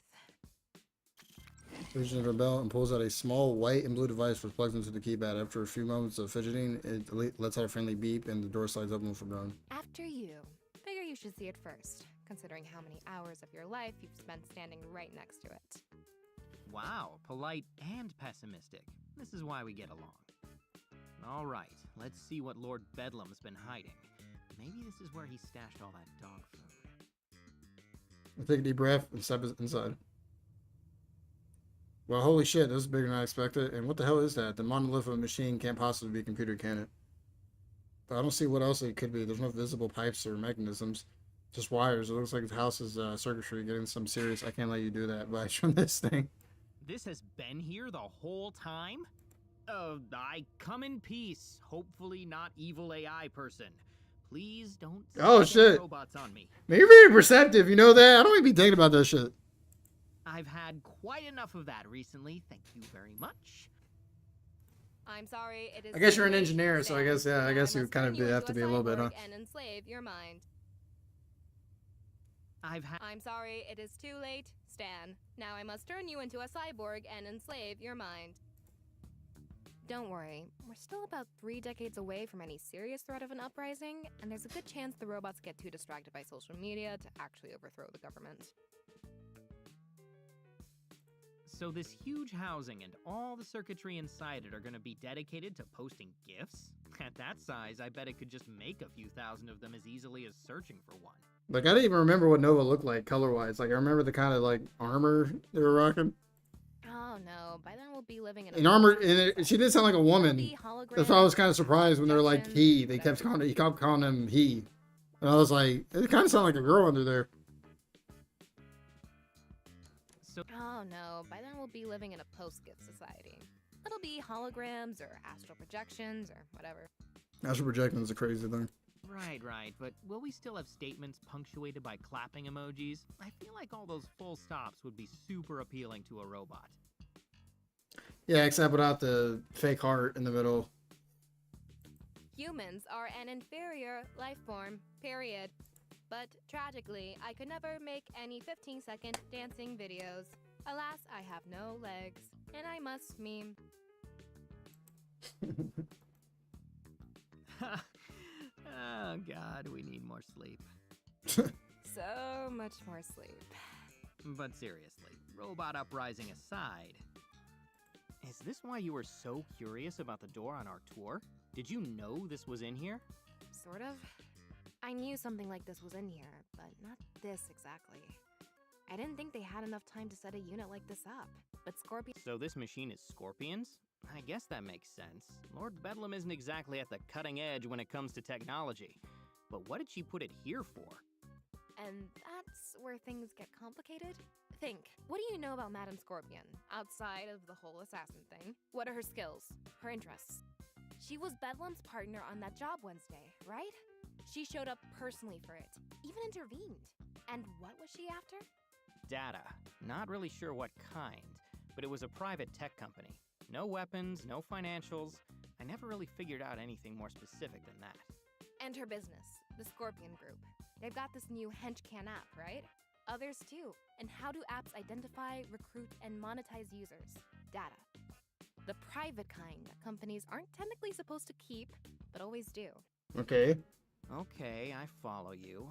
Reaches into her belt and pulls out a small white and blue device which plugs into the keypad. After a few moments of fidgeting, it lets out a friendly beep and the door slides open for Brown. After you. Figure you should see it first, considering how many hours of your life you've spent standing right next to it. Wow, polite and pessimistic. This is why we get along. All right, let's see what Lord Bedlam's been hiding. Maybe this is where he stashed all that dog food. I take a deep breath and step inside. Well, holy shit, this is bigger than I expected. And what the hell is that? The monolith of a machine can't possibly be a computer, can it? But I don't see what else it could be. There's no visible pipes or mechanisms. Just wires. It looks like the house is circuitry getting some serious I can't let you do that vibes from this thing. This has been here the whole time? I come in peace. Hopefully not evil AI person. Please don't Oh, send shit. robots on me. Maybe you're very perceptive, you know that? I don't even be thinking about that shit. I've had quite enough of that recently, thank you very much. I'm sorry, it is. I guess you're an too late, engineer, so I Stan. guess, yeah, I Now guess you must kind turn of you have into to be a little bit, huh? cyborg and enslave your mind. I'm sorry, it is too late, Stan. Now I must turn you into a cyborg and enslave your mind. Don't worry, we're still about 3 decades away from any serious threat of an uprising, and there's a good chance the robots get too distracted by social media to actually overthrow the government. So this huge housing and all the circuitry inside it are gonna be dedicated to posting GIFs? At that size, I bet it could just make a few thousand of them as easily as searching for one. Like, I didn't even remember what Nova looked like color-wise. Like, I remember the kind of, like, armor they were rocking. Oh no, by then we'll be living in In armor, and she did sound like a woman. That's why I was kind of surprised when they were like, he. They kept calling him he. And I was like, it kind of sounded like a girl under there. Oh no, by then we'll be living in a post-gift society. It'll be holograms or astral projections or whatever. Astral projecting is a crazy thing. Right, but will we still have statements punctuated by clapping emojis? I feel like all those full stops would be super appealing to a robot. Yeah, except without the fake heart in the middle. Humans are an inferior life form, period. But tragically, I could never make any 15-second dancing videos. Alas, I have no legs, and I must meme. Oh god, we need more sleep. So much more sleep. But seriously, robot uprising aside, is this why you were so curious about the door on our tour? Did you know this was in here? Sort of. I knew something like this was in here, but not this exactly. I didn't think they had enough time to set a unit like this up. But Scorpion. So this machine is Scorpions? I guess that makes sense. Lord Bedlam isn't exactly at the cutting edge when it comes to technology. But what did she put it here for? And that's where things get complicated. Think, what do you know about Madame Scorpion, outside of the whole assassin thing? What are her skills? Her interests? She was Bedlam's partner on that job Wednesday, right? She showed up personally for it, even intervened. And what was she after? Data. Not really sure what kind, but it was a private tech company. No weapons, no financials. I never really figured out anything more specific than that. And her business, the Scorpion Group. They've got this new HenchCan app, right? Others too. And how do apps identify, recruit, and monetize users? Data. The private kind that companies aren't technically supposed to keep, but always do. Okay. Okay, I follow you.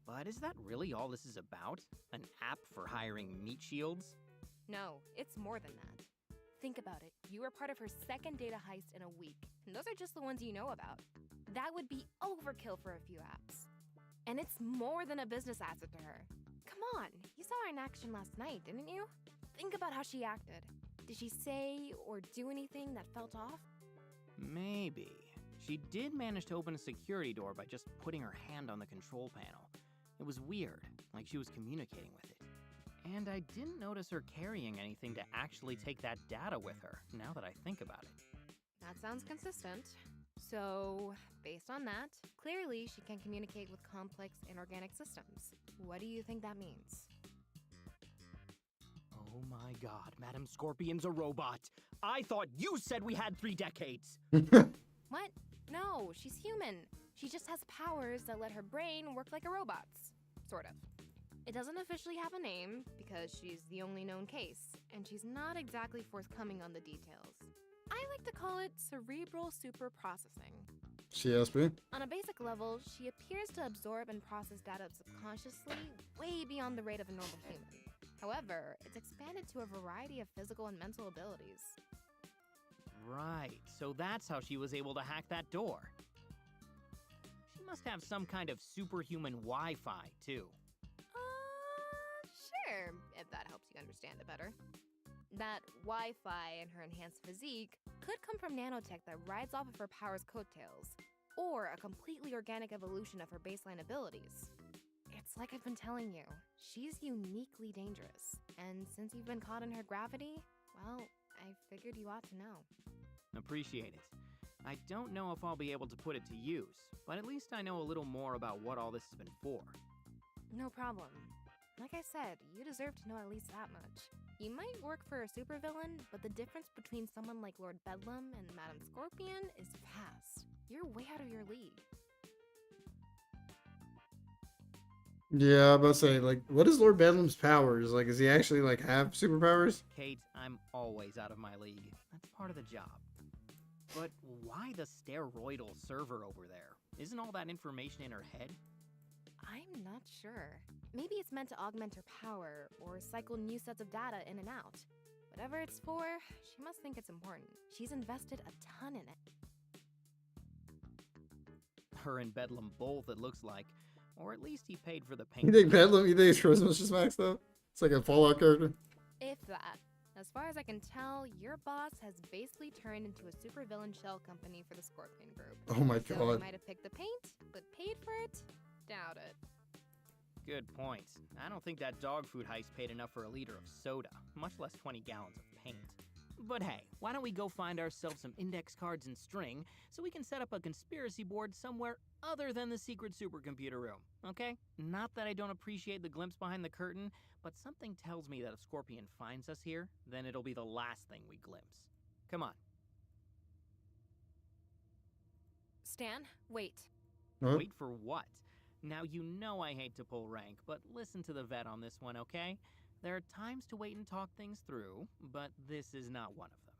But is that really all this is about? An app for hiring meat shields? No, it's more than that. Think about it. You were part of her second data heist in a week, and those are just the ones you know about. That would be overkill for a few apps. And it's more than a business asset to her. Come on, you saw her in action last night, didn't you? Think about how she acted. Did she say or do anything that felt off? Maybe. She did manage to open a security door by just putting her hand on the control panel. It was weird, like she was communicating with it. And I didn't notice her carrying anything to actually take that data with her, now that I think about it. That sounds consistent. So, based on that, clearly she can communicate with complex inorganic systems. What do you think that means? Oh my god, Madam Scorpion's a robot! I thought you said we had 3 decades! What? No, she's human. She just has powers that let her brain work like a robot's. Sort of. It doesn't officially have a name, because she's the only known case, and she's not exactly forthcoming on the details. I like to call it cerebral superprocessing. CSP? On a basic level, she appears to absorb and process data subconsciously, way beyond the rate of a normal human. However, it's expanded to a variety of physical and mental abilities. Right, so that's how she was able to hack that door. She must have some kind of superhuman Wi-Fi, too. Sure, if that helps you understand it better. That Wi-Fi and her enhanced physique could come from nanotech that rides off of her power's coattails, or a completely organic evolution of her baseline abilities. It's like I've been telling you, she's uniquely dangerous, and since you've been caught in her gravity, well, I figured you ought to know. Appreciate it. I don't know if I'll be able to put it to use, but at least I know a little more about what all this has been for. No problem. Like I said, you deserve to know at least that much. You might work for a supervillain, but the difference between someone like Lord Bedlam and Madame Scorpion is vast. You're way out of your league. Yeah, I'm about to say, like, what is Lord Bedlam's powers? Like, does he actually, like, have superpowers? Kate, I'm always out of my league. That's part of the job. But why the steroidal server over there? Isn't all that information in her head? I'm not sure. Maybe it's meant to augment her power or cycle new sets of data in and out. Whatever it's for, she must think it's important. She's invested a ton in it. Her and Bedlam both, it looks like. Or at least he paid for the You paint. think Bedlam, you think his charisma's just maxed out? It's like a Fallout character? If that. As far as I can tell, your boss has basically turned into a supervillain shell company for the Scorpion Group. Oh my So he god. might have picked the paint, but paid for it? Doubt it. Good point. I don't think that dog food heist paid enough for a liter of soda, much less 20 gallons of paint. But hey, why don't we go find ourselves some index cards and string so we can set up a conspiracy board somewhere other than the secret supercomputer room, okay? Not that I don't appreciate the glimpse behind the curtain, but something tells me that if Scorpion finds us here, then it'll be the last thing we glimpse. Come on. Stan, wait. Huh? Wait for what? Now you know I hate to pull rank, but listen to the vet on this one, okay? There are times to wait and talk things through, but this is not one of them.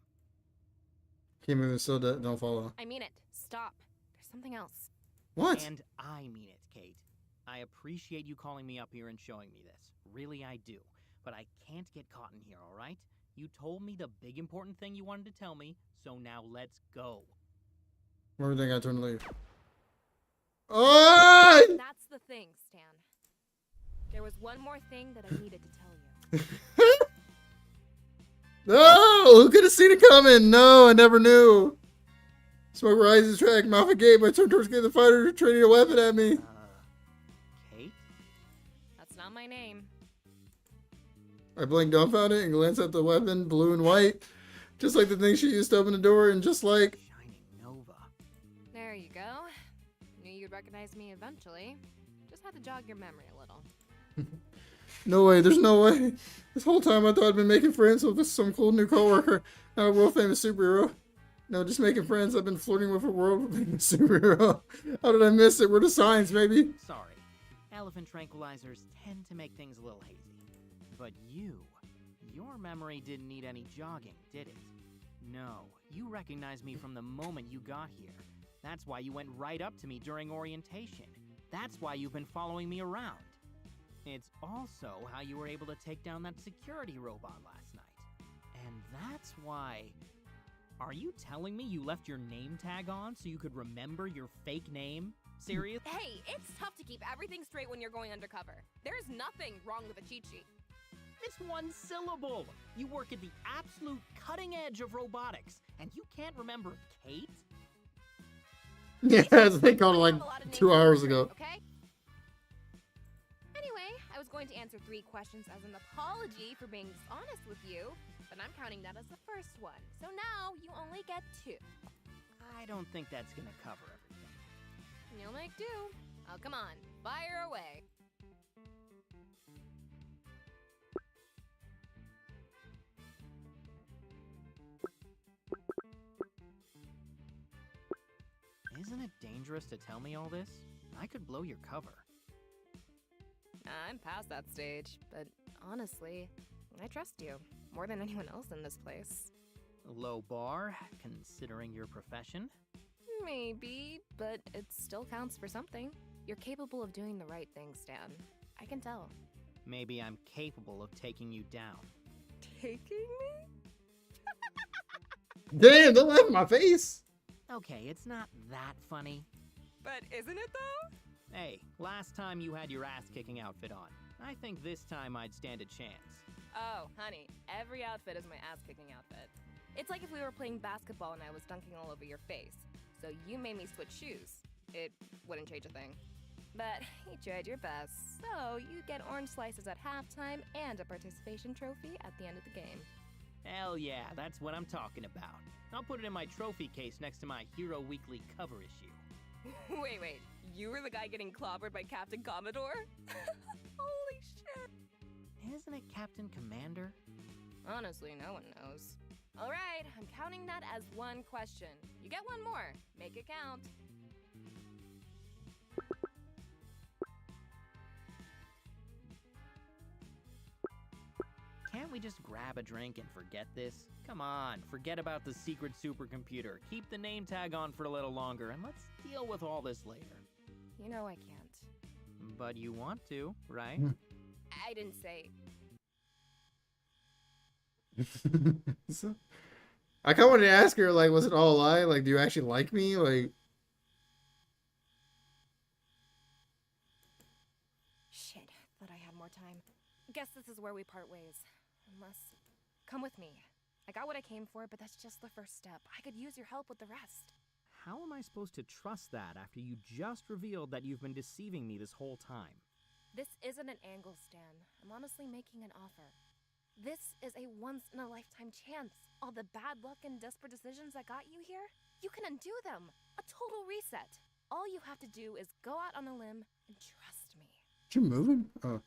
Keep moving so that don't follow. I mean it. Stop. There's something else. What? And I mean it, Kate. I appreciate you calling me up here and showing me this. Really, I do. But I can't get caught in here, alright? You told me the big important thing you wanted to tell me, so now let's go. Everything I turn to leave. Oh! That's the thing, Stan. There was one more thing that I needed to tell you. No! Who could have seen it coming? No, I never knew. Smoke rises track, mouth a gate, my turn towards getting the fighter training a weapon at me. Kate? That's not my name. I blinked dumbfounded and glanced at the weapon, blue and white. Just like the thing she used to open the door, and just like... Shining Nova. There you go. Knew you'd recognize me eventually. Just had to jog your memory a little. No way, there's no way. This whole time I thought I'd been making friends with some cool new coworker, not a world-famous superhero. No, just making friends. I've been flirting with a world-famous superhero. How did I miss it? We're the signs, baby. Sorry. Elephant tranquilizers tend to make things a little hazy. But your memory didn't need any jogging, did it? No, you recognized me from the moment you got here. That's why you went right up to me during orientation. That's why you've been following me around. It's also how you were able to take down that security robot last night. And that's why... Are you telling me you left your name tag on so you could remember your fake name? Serious? Hey, it's tough to keep everything straight when you're going undercover. There's nothing wrong with a cheat sheet. It's one syllable. You work at the absolute cutting edge of robotics, and you can't remember Kate? Yeah, they called it like 2 hours ago. Okay? Anyway, I was going to answer 3 questions as an apology for being dishonest with you, but I'm counting that as the first one. So now you only get 2. I don't think that's gonna cover everything. You'll make do. Oh, come on. Fire away. Isn't it dangerous to tell me all this? I could blow your cover. I'm past that stage, but honestly, I trust you more than anyone else in this place. Low bar, considering your profession? Maybe, but it still counts for something. You're capable of doing the right thing, Stan. I can tell. Maybe I'm capable of taking you down. Taking me? Damn, don't laugh in my face. Okay, it's not that funny. But isn't it though? Hey, last time you had your ass-kicking outfit on. I think this time I'd stand a chance. Oh, honey, every outfit is my ass-kicking outfit. It's like if we were playing basketball and I was dunking all over your face. So you made me switch shoes. It wouldn't change a thing. But you tried your best, so you get orange slices at halftime and a participation trophy at the end of the game. Hell yeah, that's what I'm talking about. I'll put it in my trophy case next to my Hero Weekly cover issue. Wait, you were the guy getting clobbered by Captain Commodore? Holy shit! Isn't it Captain Commander? Honestly, no one knows. All right, I'm counting that as one question. You get one more. Make it count. Can't we just grab a drink and forget this? Come on, forget about the secret supercomputer. Keep the name tag on for a little longer and let's deal with all this later. You know I can't. But you want to, right? I didn't say. So, I kind of wanted to ask her, like, was it all a lie? Like, do you actually like me? Like, Shit, thought I had more time. Guess this is where we part ways. Unless. Come with me. I got what I came for, but that's just the first step. I could use your help with the rest. How am I supposed to trust that after you just revealed that you've been deceiving me this whole time? This isn't an angle, Stan. I'm honestly making an offer. This is a once-in-a-lifetime chance. All the bad luck and desperate decisions that got you here, you can undo them. A total reset. All you have to do is go out on a limb and trust me. you moving? Oh.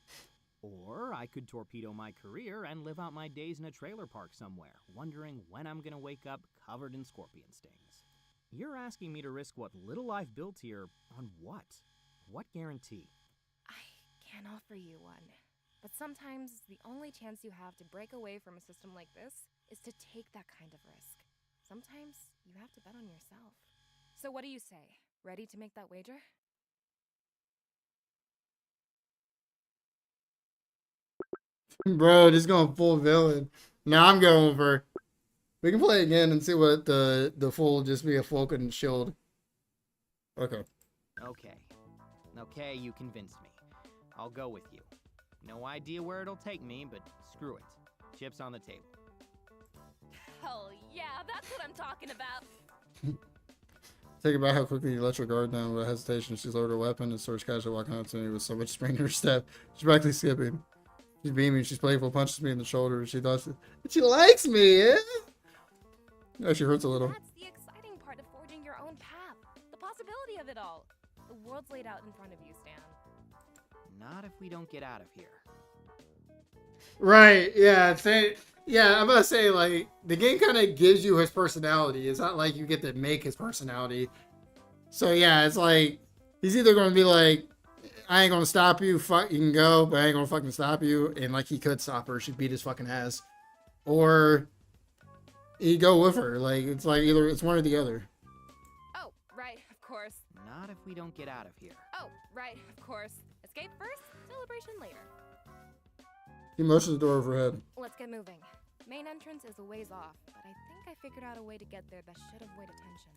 Or I could torpedo my career and live out my days in a trailer park somewhere, wondering when I'm gonna wake up covered in scorpion stings. You're asking me to risk what little I've built here on what? What guarantee? I can't offer you one. But sometimes the only chance you have to break away from a system like this is to take that kind of risk. Sometimes you have to bet on yourself. So what do you say? Ready to make that wager? Bro, just going full villain. Now I'm going for. We can play again and see what the full just be a Falcon shield. Okay. Okay, you convinced me. I'll go with you. No idea where it'll take me, but screw it. Chips on the table. Hell yeah, that's what I'm talking about. Think about how quickly you let your guard down without hesitation. She's lowered her weapon and starts casually walking out to me with so much spring in her step. She's practically skipping. She's beaming. She's playful. Punches me in the shoulder. She thought she likes me. Yeah. No, she hurts a little. That's the exciting part of forging your own path. The possibility of it all. The world's laid out in front of you, Stan. Not if we don't get out of here. Right. Yeah. Yeah. I'm about to say, like, the game kind of gives you his personality. It's not like you get to make his personality. So yeah, it's like he's either going to be like, I ain't gonna stop you. Fuck, you can go, but I ain't gonna fucking stop you. And like he could stop her, she'd beat his fucking ass, or he go with her. Like it's like either it's one or the other. Oh, right, of course. Not if we don't get out of here. Oh, right, of course. Escape first, celebration later. He motions the door overhead. Let's get moving. Main entrance is a ways off, but I think I figured out a way to get there that should avoid attention.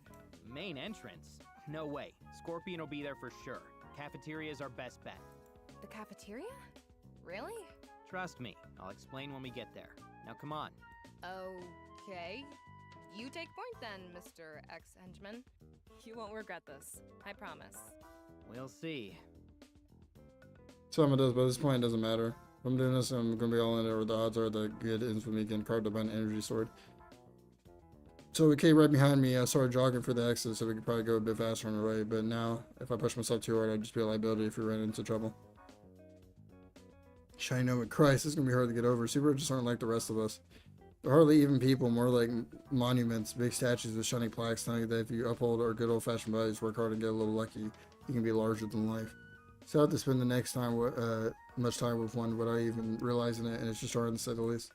Main entrance? No way. Scorpion will be there for sure. Cafeteria's our best bet. The cafeteria? Really? Trust me, I'll explain when we get there. Now come on. Okay. You take point then, Mr. Ex-Henchman. You won't regret this. I promise. We'll see. Some it does, but at this point it doesn't matter. If I'm doing this, I'm gonna be all in it, or the odds are that it ends with me getting carved up by an energy sword. So it came right behind me. I started jogging for the exit so we could probably go a bit faster on our way. But now, if I push myself too hard, I'd just be a liability if we ran into trouble. Shiny Nomad Christ, this is going to be hard to get over. Super just aren't like the rest of us. They're hardly even people, more like monuments, big statues with shiny plaques telling you that if you uphold our good old-fashioned values, work hard and get a little lucky, you can be larger than life. So I have to spend the next time, much time with one without even realizing it, and it's just hard to say the least.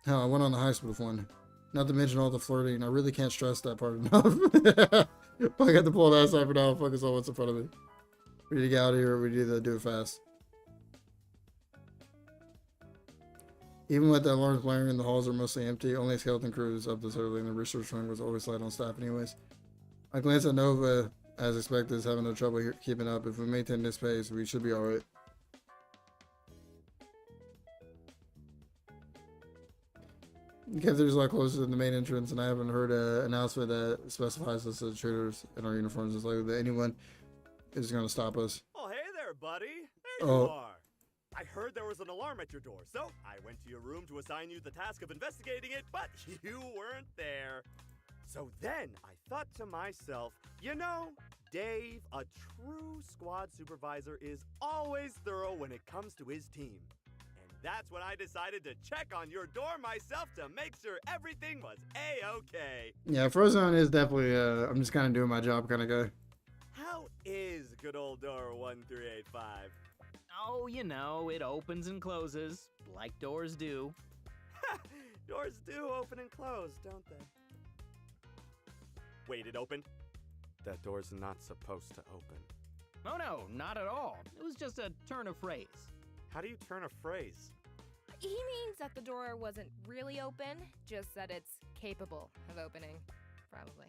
Hell, I went on the heist with one. Not to mention all the flirting. I really can't stress that part enough. I got to pull that aside for now. Focus on what's in front of me. We need to get out of here. We need to do it fast. Even with the alarms blaring, the halls are mostly empty. Only a skeleton crew is up this early, and the research wing was always light on staff anyways. I glanced at Nova, as expected, is having no trouble here keeping up. If we maintain this pace, we should be alright. The cafeteria's a lot closer than the main entrance, and I haven't heard an announcement that specifies us as intruders in our uniforms. It's likely that anyone is going to stop us. Oh, hey there, buddy. There you are. I heard there was an alarm at your door, so I went to your room to assign you the task of investigating it, but you weren't there. So then I thought to myself, you know, Dave, a true squad supervisor is always thorough when it comes to his team. And That's when I decided to check on your door myself to make sure everything was A-okay. Yeah, Frozone is definitely, I'm just kind of doing my job kind of guy. How is good old door 1385? Oh, you know, it opens and closes, like doors do. Doors do open and close, don't they? Wait, it opened? That door's not supposed to open. Oh no, not at all. It was just a turn of phrase. How do you turn a phrase? He means that the door wasn't really open, just that it's capable of opening. Probably.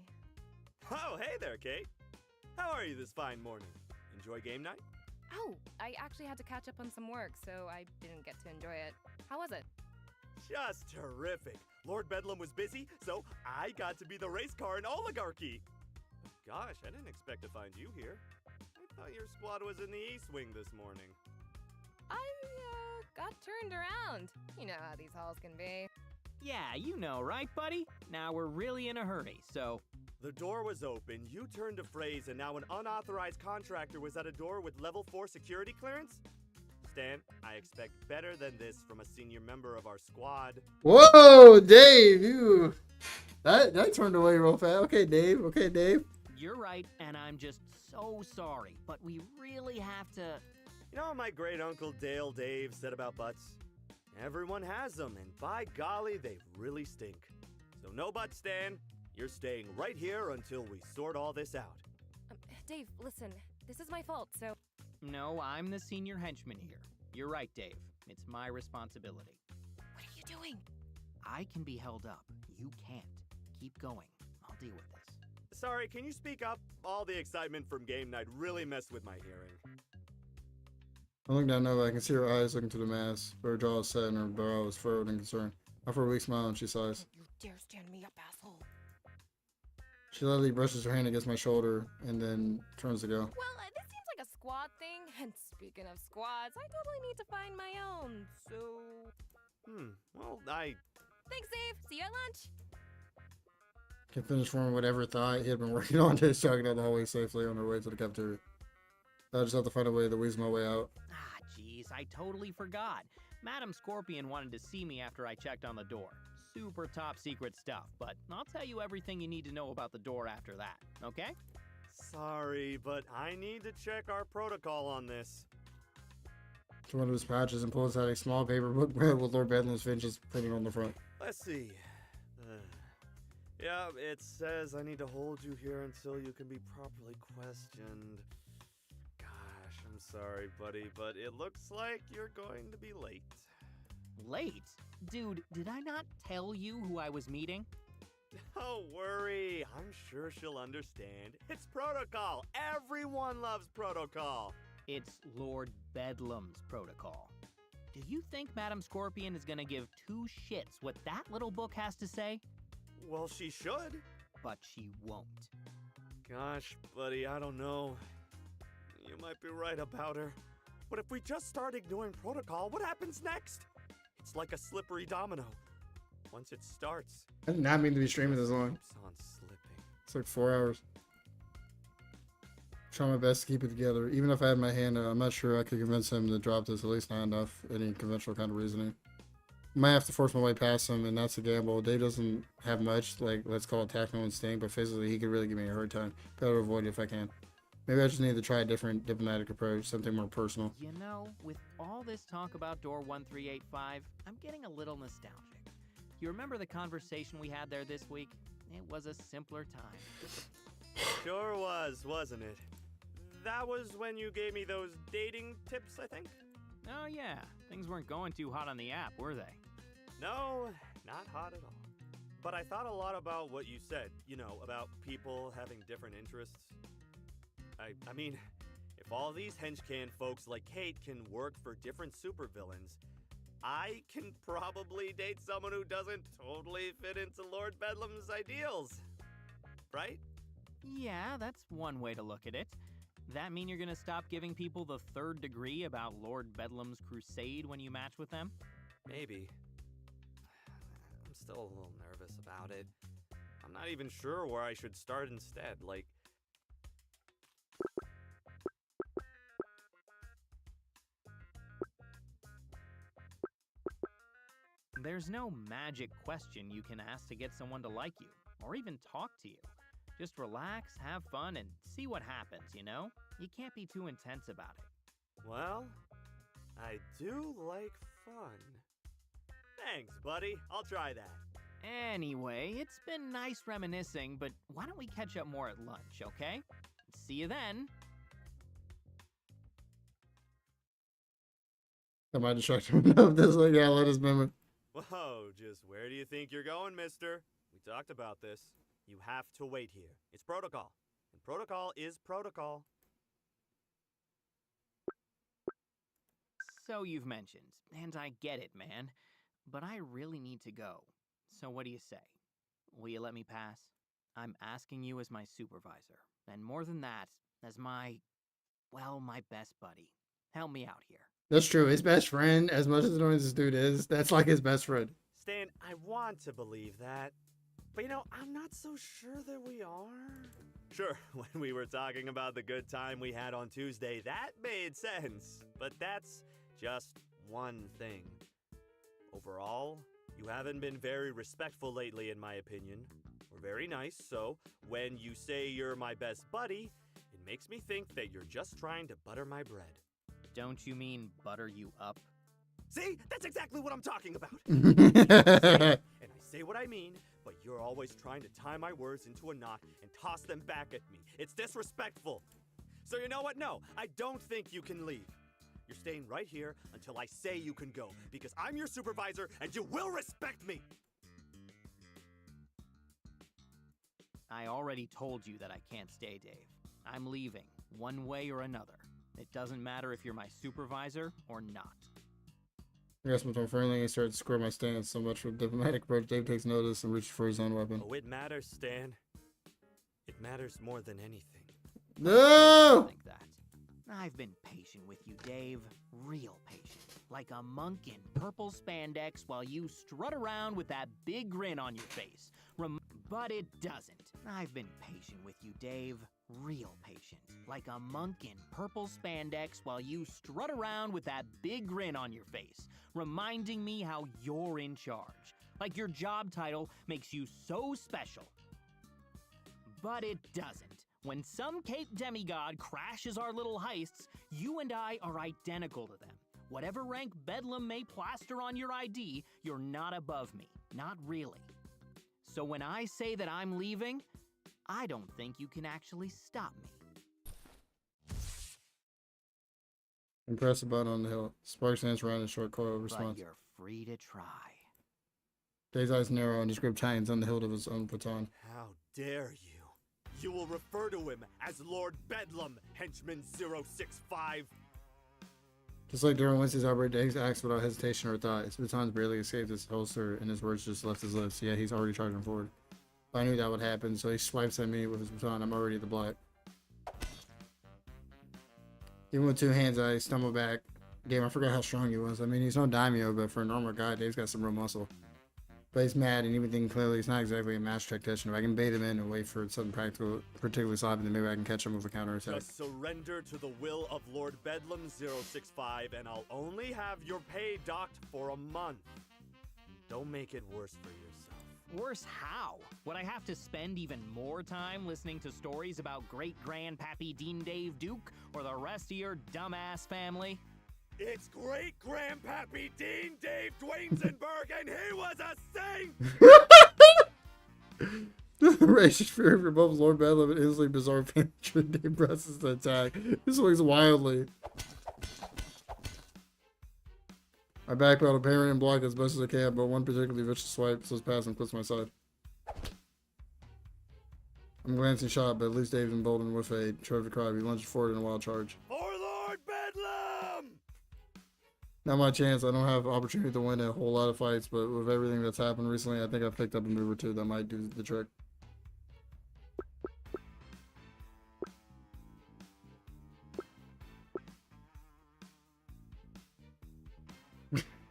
Oh, hey there, Kate. How are you this fine morning? Enjoy game night? Oh, I actually had to catch up on some work, so I didn't get to enjoy it. How was it? Just terrific. Lord Bedlam was busy, so I got to be the race car in Oligarchy. Gosh, I didn't expect to find you here. I thought your squad was in the East Wing this morning. I, got turned around. You know how these halls can be. Yeah, you know, right, buddy? Now we're really in a hurry, so... The door was open, you turned a phrase, and now an unauthorized contractor was at a door with level 4 security clearance? Stan, I expect better than this from a senior member of our squad. Whoa, Dave, you... That turned away real fast. Okay, Dave. Okay, Dave. You're right, and I'm just so sorry, but we really have to... You know what my great uncle Dale Dave said about butts? Everyone has them, and by golly, they really stink. So no butts, Stan. You're staying right here until we sort all this out. Dave, listen, this is my fault, so... No, I'm the senior henchman here. You're right, Dave. It's my responsibility. What are you doing? I can be held up. You can't. Keep going. I'll deal with this. Sorry, can you speak up? All the excitement from game night really messed with my hearing. I look down over. I can see her eyes looking to the mass. Her jaw is set and her brow is furrowed in concern. After a weak smile, and she sighs. You dare stand me up, asshole. She lightly brushes her hand against my shoulder and then turns to go. Well, this seems like a squad thing, and speaking of squads, I totally need to find my own, so... Well, Thanks, Dave. See you at lunch. Can finish forming whatever thought he had been working on to jogging down the hallway safely on her way to the cafeteria. I just have to find a way to weasel my way out. Ah, jeez, I totally forgot. Madam Scorpion wanted to see me after I checked on the door. Super top secret stuff, but I'll tell you everything you need to know about the door after that, okay? sorry, but I need to check our protocol on this. To one of his pouches and pulls out a small paper book with Lord Bedlam's finches printed on the front. Let's see. Yeah, it says I need to hold you here until you can be properly questioned. Gosh, I'm sorry, buddy, but it looks like you're going to be late. Late? Dude, did I not tell you who I was meeting? Don't worry, I'm sure she'll understand. It's protocol. Everyone loves protocol. It's Lord Bedlam's protocol. Do you think Madam Scorpion is gonna give two shits what that little book has to say? Well, she should. But she won't. Gosh, buddy, I don't know. You might be right about her. But if we just start ignoring protocol, what happens next? It's like a slippery domino. Once it starts... I did not mean to be streaming this long. Keeps on slipping. It's like 4 hours. Trying my best to keep it together. Even if I had my hand out, I'm not sure I could convince him to drop this, at least not enough, any conventional kind of reasoning. Might have to force my way past him, and that's a gamble. Dave doesn't have much, like, let's call it tactical instinct, but physically he could really give me a hard time. Better avoid it if I can. Maybe I just need to try a different diplomatic approach, something more personal. You know, with all this talk about door 1385, I'm getting a little nostalgic. You remember the conversation we had there this week? It was a simpler time. Sure was, wasn't it? That was when you gave me those dating tips, I think? Oh yeah, things weren't going too hot on the app, were they? No, not hot at all. But I thought a lot about what you said, you know, about people having different interests. I mean, if all these henchcan folks like Kate can work for different supervillains, I can probably date someone who doesn't totally fit into Lord Bedlam's ideals. Right? Yeah, that's one way to look at it. That mean you're gonna stop giving people the third degree about Lord Bedlam's crusade when you match with them? Maybe. I'm still a little nervous about it. I'm not even sure where I should start instead, like... There's no magic question you can ask to get someone to like you, or even talk to you. Just relax, have fun, and see what happens, you know? You can't be too intense about it. Well, I do like fun. Thanks, buddy. I'll try that. Anyway, it's been nice reminiscing, but why don't we catch up more at lunch, okay? See you then. I might distract him enough. This like, yeah, let us memory. Whoa, just where do you think you're going, mister? We talked about this. You have to wait here. It's protocol. And protocol is protocol. So you've mentioned, and I get it, man, but I really need to go. So what do you say? Will you let me pass? I'm asking you as my supervisor, and more than that, as my best buddy. Help me out here. That's true. His best friend, as much as annoying as this dude is, that's like his best friend. Stan, I want to believe that. But you know, I'm not so sure that we are. Sure, when we were talking about the good time we had on Tuesday, that made sense. But that's just one thing. Overall, you haven't been very respectful lately, in my opinion. Or very nice, so when you say you're my best buddy, it makes me think that you're just trying to butter my bread. Don't you mean butter you up? See? That's exactly what I'm talking about. And I say what I mean, but you're always trying to tie my words into a knot and toss them back at me. It's disrespectful. So you know what? No, I don't think you can leave. You're staying right here until I say you can go, because I'm your supervisor and you will respect me. I already told you that I can't stay, Dave. I'm leaving, one way or another. It doesn't matter if you're my supervisor or not. I guess I'm friendly and started to square my stance. So much for diplomatic approach. Dave takes notice and reaches for his own weapon. Oh, it matters, Stan. It matters more than anything. No! Think that. I've been patient with you, Dave. Real patient. Like a monk in purple spandex while you strut around with that big grin on your face. But it doesn't. I've been patient with you, Dave. Real patient. Like a monk in purple spandex while you strut around with that big grin on your face, reminding me how you're in charge. Like your job title makes you so special. But it doesn't. When some Cape demigod crashes our little heists, you and I are identical to them. Whatever rank Bedlam may plaster on your ID, you're not above me. Not really. So when I say that I'm leaving, I don't think you can actually stop me. And press the button on the hill. Sparks dance around in short coil response. But you're free to try. Dave's eyes narrow and his grip tightens on the hilt of his own baton. How dare you? You will refer to him as Lord Bedlam, Henchman 065. Just like during Wednesday's outbreak, Dave acts without hesitation or thought. His baton's barely escaped his holster, and his words just left his lips. Yeah, he's already charging forward. I knew that would happen, so he swipes at me with his baton. I'm already at the block. Even with two hands, I stumble back. Game, I forgot how strong he was. I mean, he's no daimyo, but for a normal guy, Dave's got some real muscle. But he's mad, and even thinking clearly, he's not exactly a master tactician. If I can bait him in and wait for something practical, particularly sloppy, then maybe I can catch him with a counterattack. Just surrender to the will of Lord Bedlam 065, and I'll only have your pay docked for a month. Don't make it worse for yourself. Worse how? Would I have to spend even more time listening to stories about great-grandpappy Dean Dave Duke or the rest of your dumbass family? It's great-grandpappy Dean Dave Dwaynesenberg, and he was a saint! The racist fury for both Lord Bedlam and instantly bizarre pantry. Dave presses the attack. He swings wildly. I backpedal, parry, and block as best as I can, but one particularly vicious swipe slips past and clips my side. I'm glancing shot, but at least Dave's emboldened with a terrific cry. He lunges forward in a wild charge. For Lord Bedlam! Not my chance. I don't have opportunity to win a whole lot of fights, but with everything that's happened recently, I think I've picked up a move or two that might do the trick.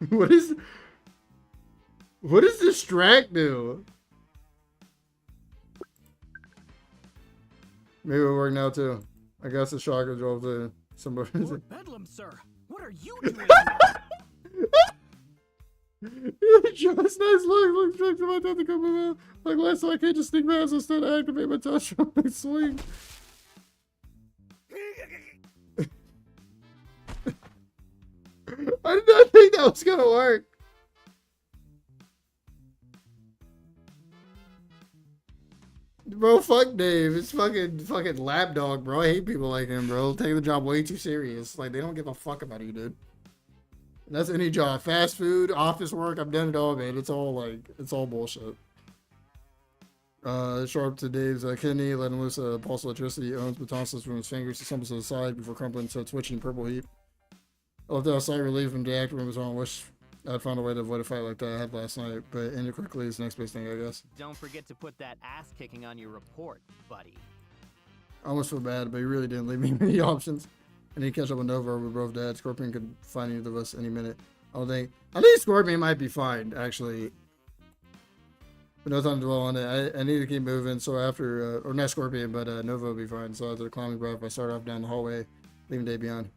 What does distract do? Maybe it'll work now too. I guess the shocker drove to somebody. Lord Bedlam, sir, what are you doing? Just nice look to my time to come out. Like last time I can't just sneak past instead of activate my touch on my swing. I did not think that was gonna work. Bro, fuck Dave. It's fucking lapdog, bro. I hate people like him, bro. Taking the job way too serious. Like, they don't give a fuck about you, dude. That's any job. Fast food, office work, I've done it all, man. It's all bullshit. Show up to Dave's kidney, letting loose a pulse of electricity. He owns batoncells from his fingers. He stumbles to the side before crumpling to a twitching purple heap. I left outside relief from the actor room was on. Wish I'd found a way to avoid a fight like that I had last night, but ended quickly is the next best thing, I guess. Don't forget to put that ass kicking on your report, buddy. I almost feel bad, but he really didn't leave me many options. And he catch up with Nova. We're both dead. Scorpion could find either of us any minute. I think Scorpion might be fine, actually. But no time to dwell on it. I need to keep moving. So after, or not Scorpion, but Nova will be fine. So after the climbing breath, I start off down the hallway, leaving Dave behind.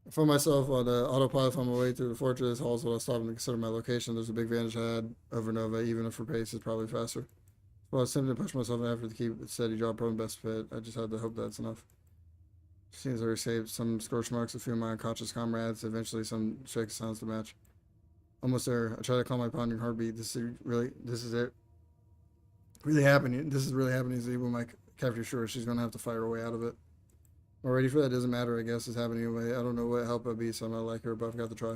I found myself on the autopilot on my way through the fortress halls while I stopped and considered my location. There's a big advantage I had over Nova, even if her pace is probably faster. Well, I was tempted to push myself in an effort to keep a steady job, probably best fit. I just had to hope that's enough. Seems I received some scorch marks, a few of my unconscious comrades, eventually some shake sounds to match. Almost there. I try to calm my pounding heartbeat. This is it. Really happening. This is really happening. When my capture sure she's gonna have to fight her way out of it. I'm ready for that. Doesn't matter. I guess it's happening anyway. I don't know what help I'll be, so I'm not like her, but I've got to try.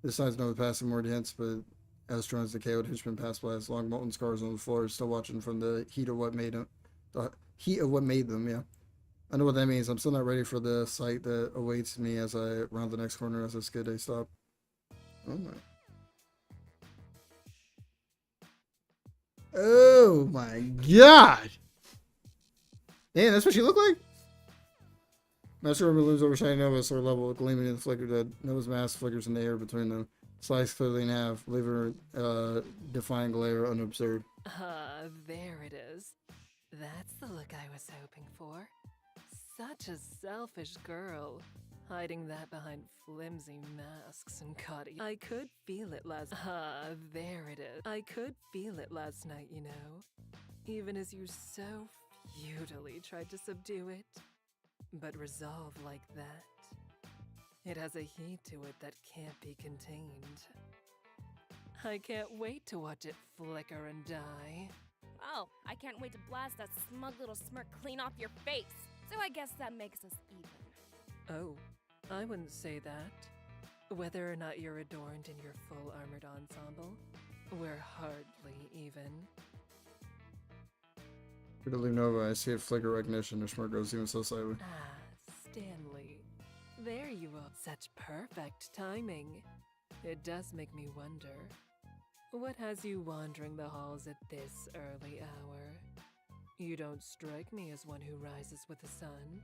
This sign's no passing more hints, but as Tron's the KO'd henchman past blast, long molten scars on the floor, still watching from the heat of what made them. The heat of what made them. Yeah. I know what that means. I'm still not ready for the sight that awaits me as I round the next corner as I skid a stop. Oh my. Oh my god! Damn, that's what she looked like? Master Room looms over shining Nova, sort of level, gleaming in the flicker that Nova's mask flickers in the air between them. Sliced clearly in half, leaving her defying glare unobserved. There it is. That's the look I was hoping for. Such a selfish girl. Hiding that behind flimsy masks and cutty. I could feel it last. There it is. I could feel it last night, you know. Even as you so futilely tried to subdue it. But resolve like that. It has a heat to it that can't be contained. I can't wait to watch it flicker and die. Oh, I can't wait to blast that smug little smirk clean off your face. So I guess that makes us even. Oh, I wouldn't say that. Whether or not you're adorned in your full armored ensemble, we're hardly even. Good to leave Nova. I see it flicker recognition. Her smirk goes even so slightly. Stanley. There you are. Such perfect timing. It does make me wonder. What has you wandering the halls at this early hour? You don't strike me as one who rises with the sun.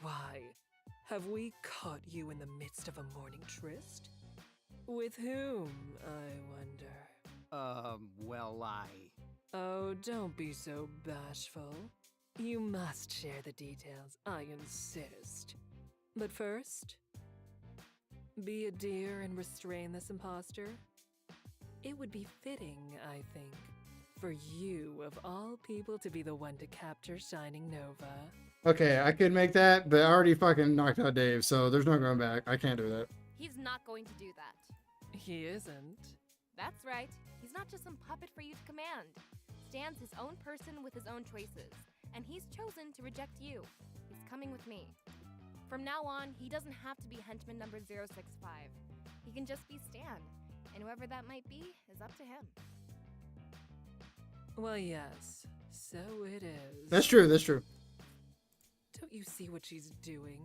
Why, have we caught you in the midst of a morning tryst? With whom, I wonder? Well, Oh, don't be so bashful. You must share the details, I insist. But first, be a dear and restrain this imposter. It would be fitting, I think, for you, of all people, to be the one to capture Shining Nova. Okay, I could make that, but I already fucking knocked out Dave, so there's no going back. I can't do that. He's not going to do that. He isn't. That's right. He's not just some puppet for you to command. Stan's his own person with his own choices, and he's chosen to reject you. He's coming with me. From now on, he doesn't have to be henchman number 065. He can just be Stan, and whoever that might be is up to him. Well, yes, so it is. That's true, that's true. Don't you see what she's doing?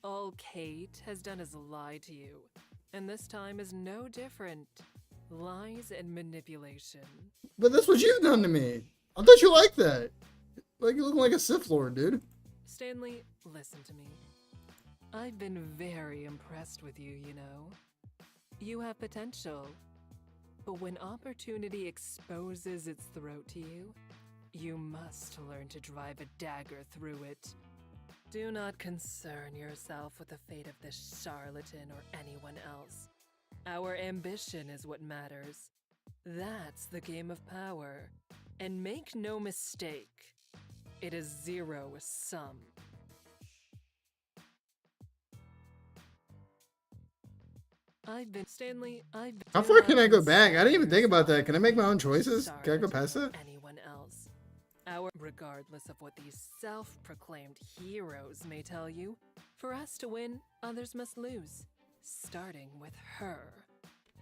All Kate has done is lie to you, and this time is no different. Lies and manipulation. But that's what you've done to me. I thought you liked that. Like, you look like a Sith Lord, dude. Stanley, listen to me. I've been very impressed with you, you know. You have potential. But when opportunity exposes its throat to you, you must learn to drive a dagger through it. Do not concern yourself with the fate of this charlatan or anyone else. Our ambition is what matters. That's the game of power. And make no mistake, it is zero-sum. Stanley, How far can I go back? I didn't even think about that. Can I make my own choices? Can I go past that? Anyone else. Regardless of what these self-proclaimed heroes may tell you, for us to win, others must lose. Starting with her.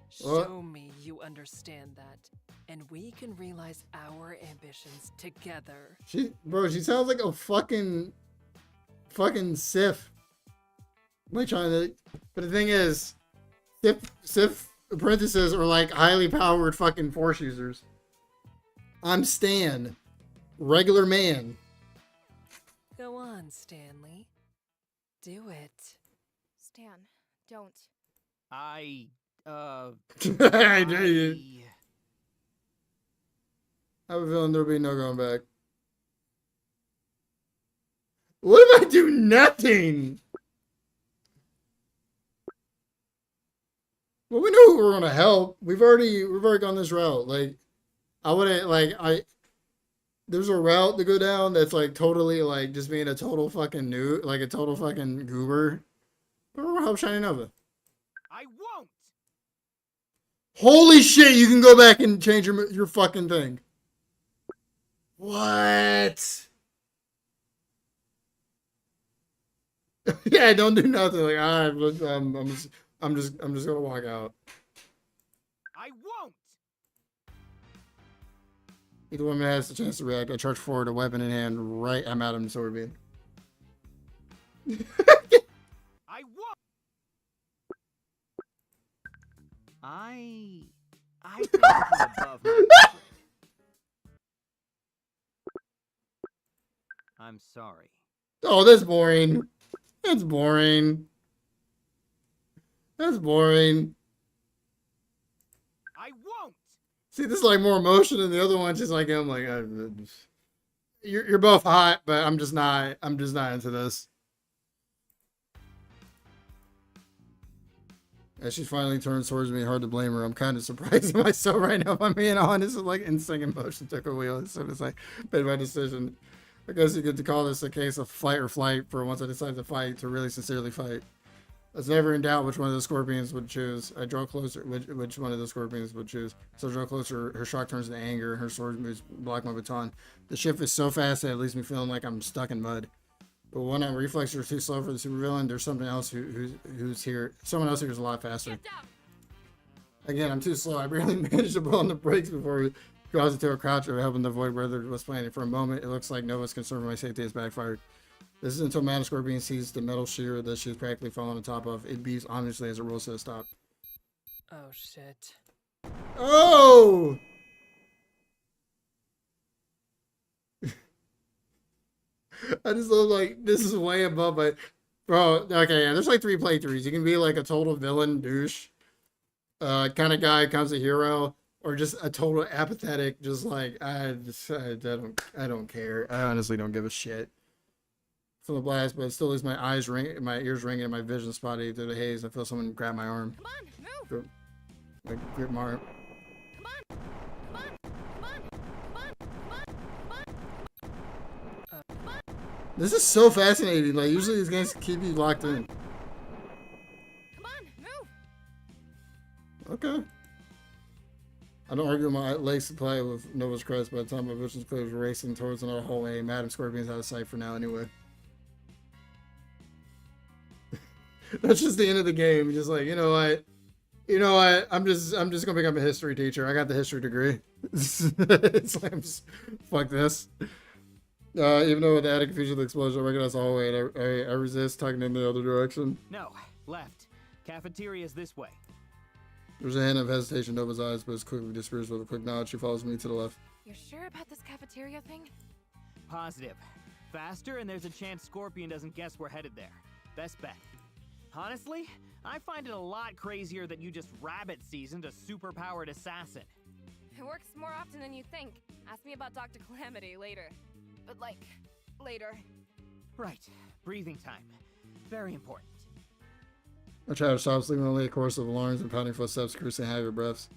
Show me you understand that, and we can realize our ambitions together. She sounds like a fucking Sith. Like trying to, but the thing is, Sith apprentices are like highly powered fucking Force users. I'm Stan, regular man. Go on, Stanley. Do it. Stan, don't. I have a feeling there'll be no going back. What if I do nothing? Well, we know who we're gonna help. We've already gone this route. Like, I wouldn't there's a route to go down that's like totally like just being a total fucking noob, like a total fucking goober. But we're gonna help Shiny Nova. I won't. Holy shit! You can go back and change your fucking thing. What? Yeah, don't do nothing. Like, I'm just gonna walk out. I won't. Either one has the chance to react. I charge forward, a weapon in hand, right. I'm at him, sword beam. I won't. I think this is above my. I'm sorry. Oh, that's boring. That's boring. That's boring. I won't. See, this is like more emotion than the other one's just like I'm like you're both hot, but I'm just not into this. As she finally turns towards me, hard to blame her. I'm kind of surprised at myself right now, if I'm being honest. It's like instinct and emotion took a wheel. So it's like made my decision. I guess you get to call this a case of fight or flight for once I decide to fight, to really sincerely fight. I was never in doubt which one of the scorpions would choose. I draw closer, which one of the scorpions would choose. So I draw closer, her shock turns to anger, her sword moves, block my baton. The shift is so fast that it leaves me feeling like I'm stuck in mud. But when I'm reflexes are too slow for the supervillain, there's something else who's here. Someone else here is a lot faster. Again, I'm too slow. I barely managed to pull on the brakes before we caused it to a crouch of helping to avoid where there was planning. For a moment, it looks like Nova's concern for my safety has backfired. This is until Madam Scorpion sees the metal shear that she's practically fallen on top of. It beeps ominously as it rolls to a stop. Oh, shit. Oh! I just love, like, this is way above my... Bro, okay, yeah, there's like 3 playthroughs. You can be like a total villain douche kind of guy, comes a hero, or just a total apathetic, just like, I don't care. I honestly don't give a shit. From the blast, but it still leaves my eyes ring, my ears ringing, and my vision spotty through the haze. I feel someone grab my arm. Come on, move! I grip my arm. Come on! Come on! Come on! Come on! Come on! Come on! This is so fascinating. Like, usually these games keep you locked in. Come on, move! Okay. I don't argue my legs to play with Nova's crest. By the time my vision's clear, was racing towards another hallway. Madam Scorpion's out of sight for now anyway. That's just the end of the game. Just like, you know what? I'm just gonna become a history teacher. I got the history degree. It's like, fuck this. Even though with the added confusion of the explosion, I recognize the hallway, and I resist tugging in the other direction. No, left. Cafeteria's this way. There's a hint of hesitation in Nova's eyes, but it quickly disappears with a quick nod. She follows me to the left. You're sure about this cafeteria thing? Positive. Faster, and there's a chance Scorpion doesn't guess we're headed there. Best bet. Honestly, I find it a lot crazier that you just rabbit seasoned a superpowered assassin. It works more often than you think. Ask me about Dr. Calamity later. But like, later. Right. Breathing time. Very important. I try to stop sleeping only a course of alarms and pounding footsteps, cursing heavy breaths.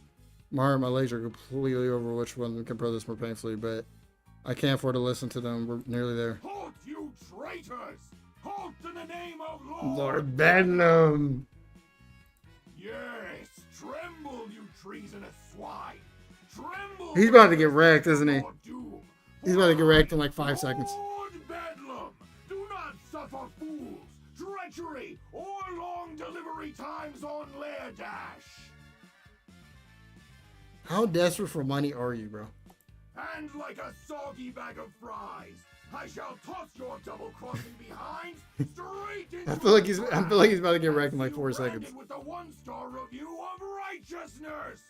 My legs are completely over which one can protest more painfully, but I can't afford to listen to them. We're nearly there. Halt, you traitors! Halt in the name of Lord! Lord Bedlam! Yes, tremble, you treasonous swine! Tremble! He's about to get wrecked, isn't he? Your doom. He's about to get wrecked in like 5 seconds. Lord Bedlam! Do not suffer fools, treachery, or long delivery times on Lairdash! How desperate for money are you, bro? And like a soggy bag of fries, I shall toss your double-crossing behind straight into I feel like the he's about to get wrecked in like 4 you seconds. branded with the one-star review of righteousness.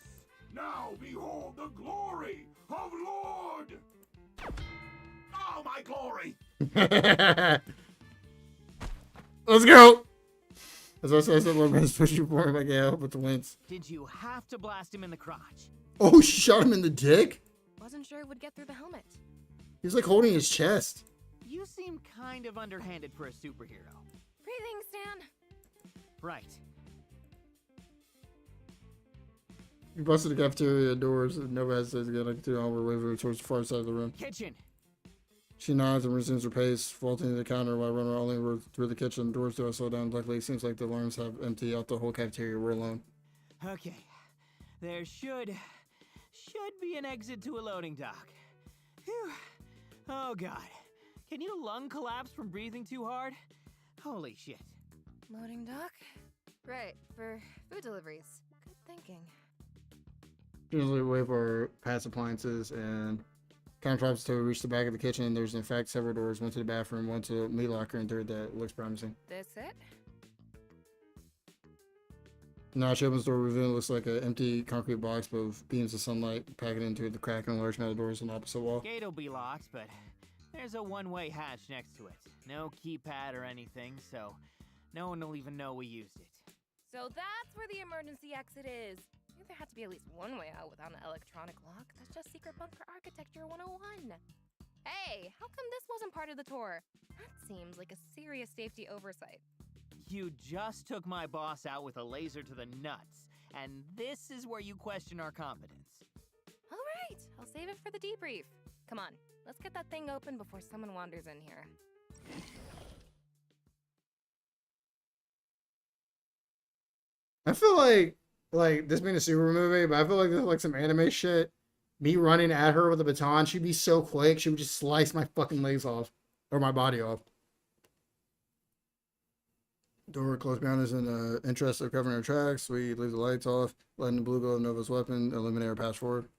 Now behold the glory of Lord. Oh, my glory! Let's go! As I said, Lord Man's pushing for him. I can't help but to wince. Did you have to blast him in the crotch? Oh, she shot him in the dick? Wasn't sure it would get through the helmet. He was like holding his chest. You seem kind of underhanded for a superhero. Breathing, Stan. Right. He busted the cafeteria doors and Nova hesitates again. I continue onward, waving towards the far side of the room. Kitchen. She nods and resumes her pace, vaulting to the counter while I run only through the kitchen. Doors do I slow down. Luckily, it seems like the alarms have emptied out the whole cafeteria. We're alone. Okay. There should be an exit to a loading dock. Phew. Oh god. Can you lung collapse from breathing too hard? Holy shit. Loading dock? Right, for food deliveries. Good thinking. Usually we wait for our past appliances and count drops until we reach the back of the kitchen. There's in fact several doors, one to the bathroom, one to the meat locker, and third that looks promising. This it? No, she opens the door, revealing it looks like an empty concrete box with beams of sunlight packing into the crack in the large metal doors on the opposite wall. Gate'll be locked, but there's a one-way hatch next to it. No keypad or anything, so no one will even know we used it. So that's where the emergency exit is. There had to be at least one way out without an electronic lock. That's just secret bunker architecture 101. Hey, how come this wasn't part of the tour? That seems like a serious safety oversight. You just took my boss out with a laser to the nuts, and this is where you question our competence. All right, I'll save it for the debrief. Come on, let's get that thing open before someone wanders in here. I feel like this being a super movie, but I feel like this is like some anime shit. Me running at her with a baton, she'd be so quick, she would just slice my fucking legs off. Or my body off. Door closed behind us in the interest of covering our tracks. We leave the lights off, letting the blue glow of Nova's weapon illuminate our path forward.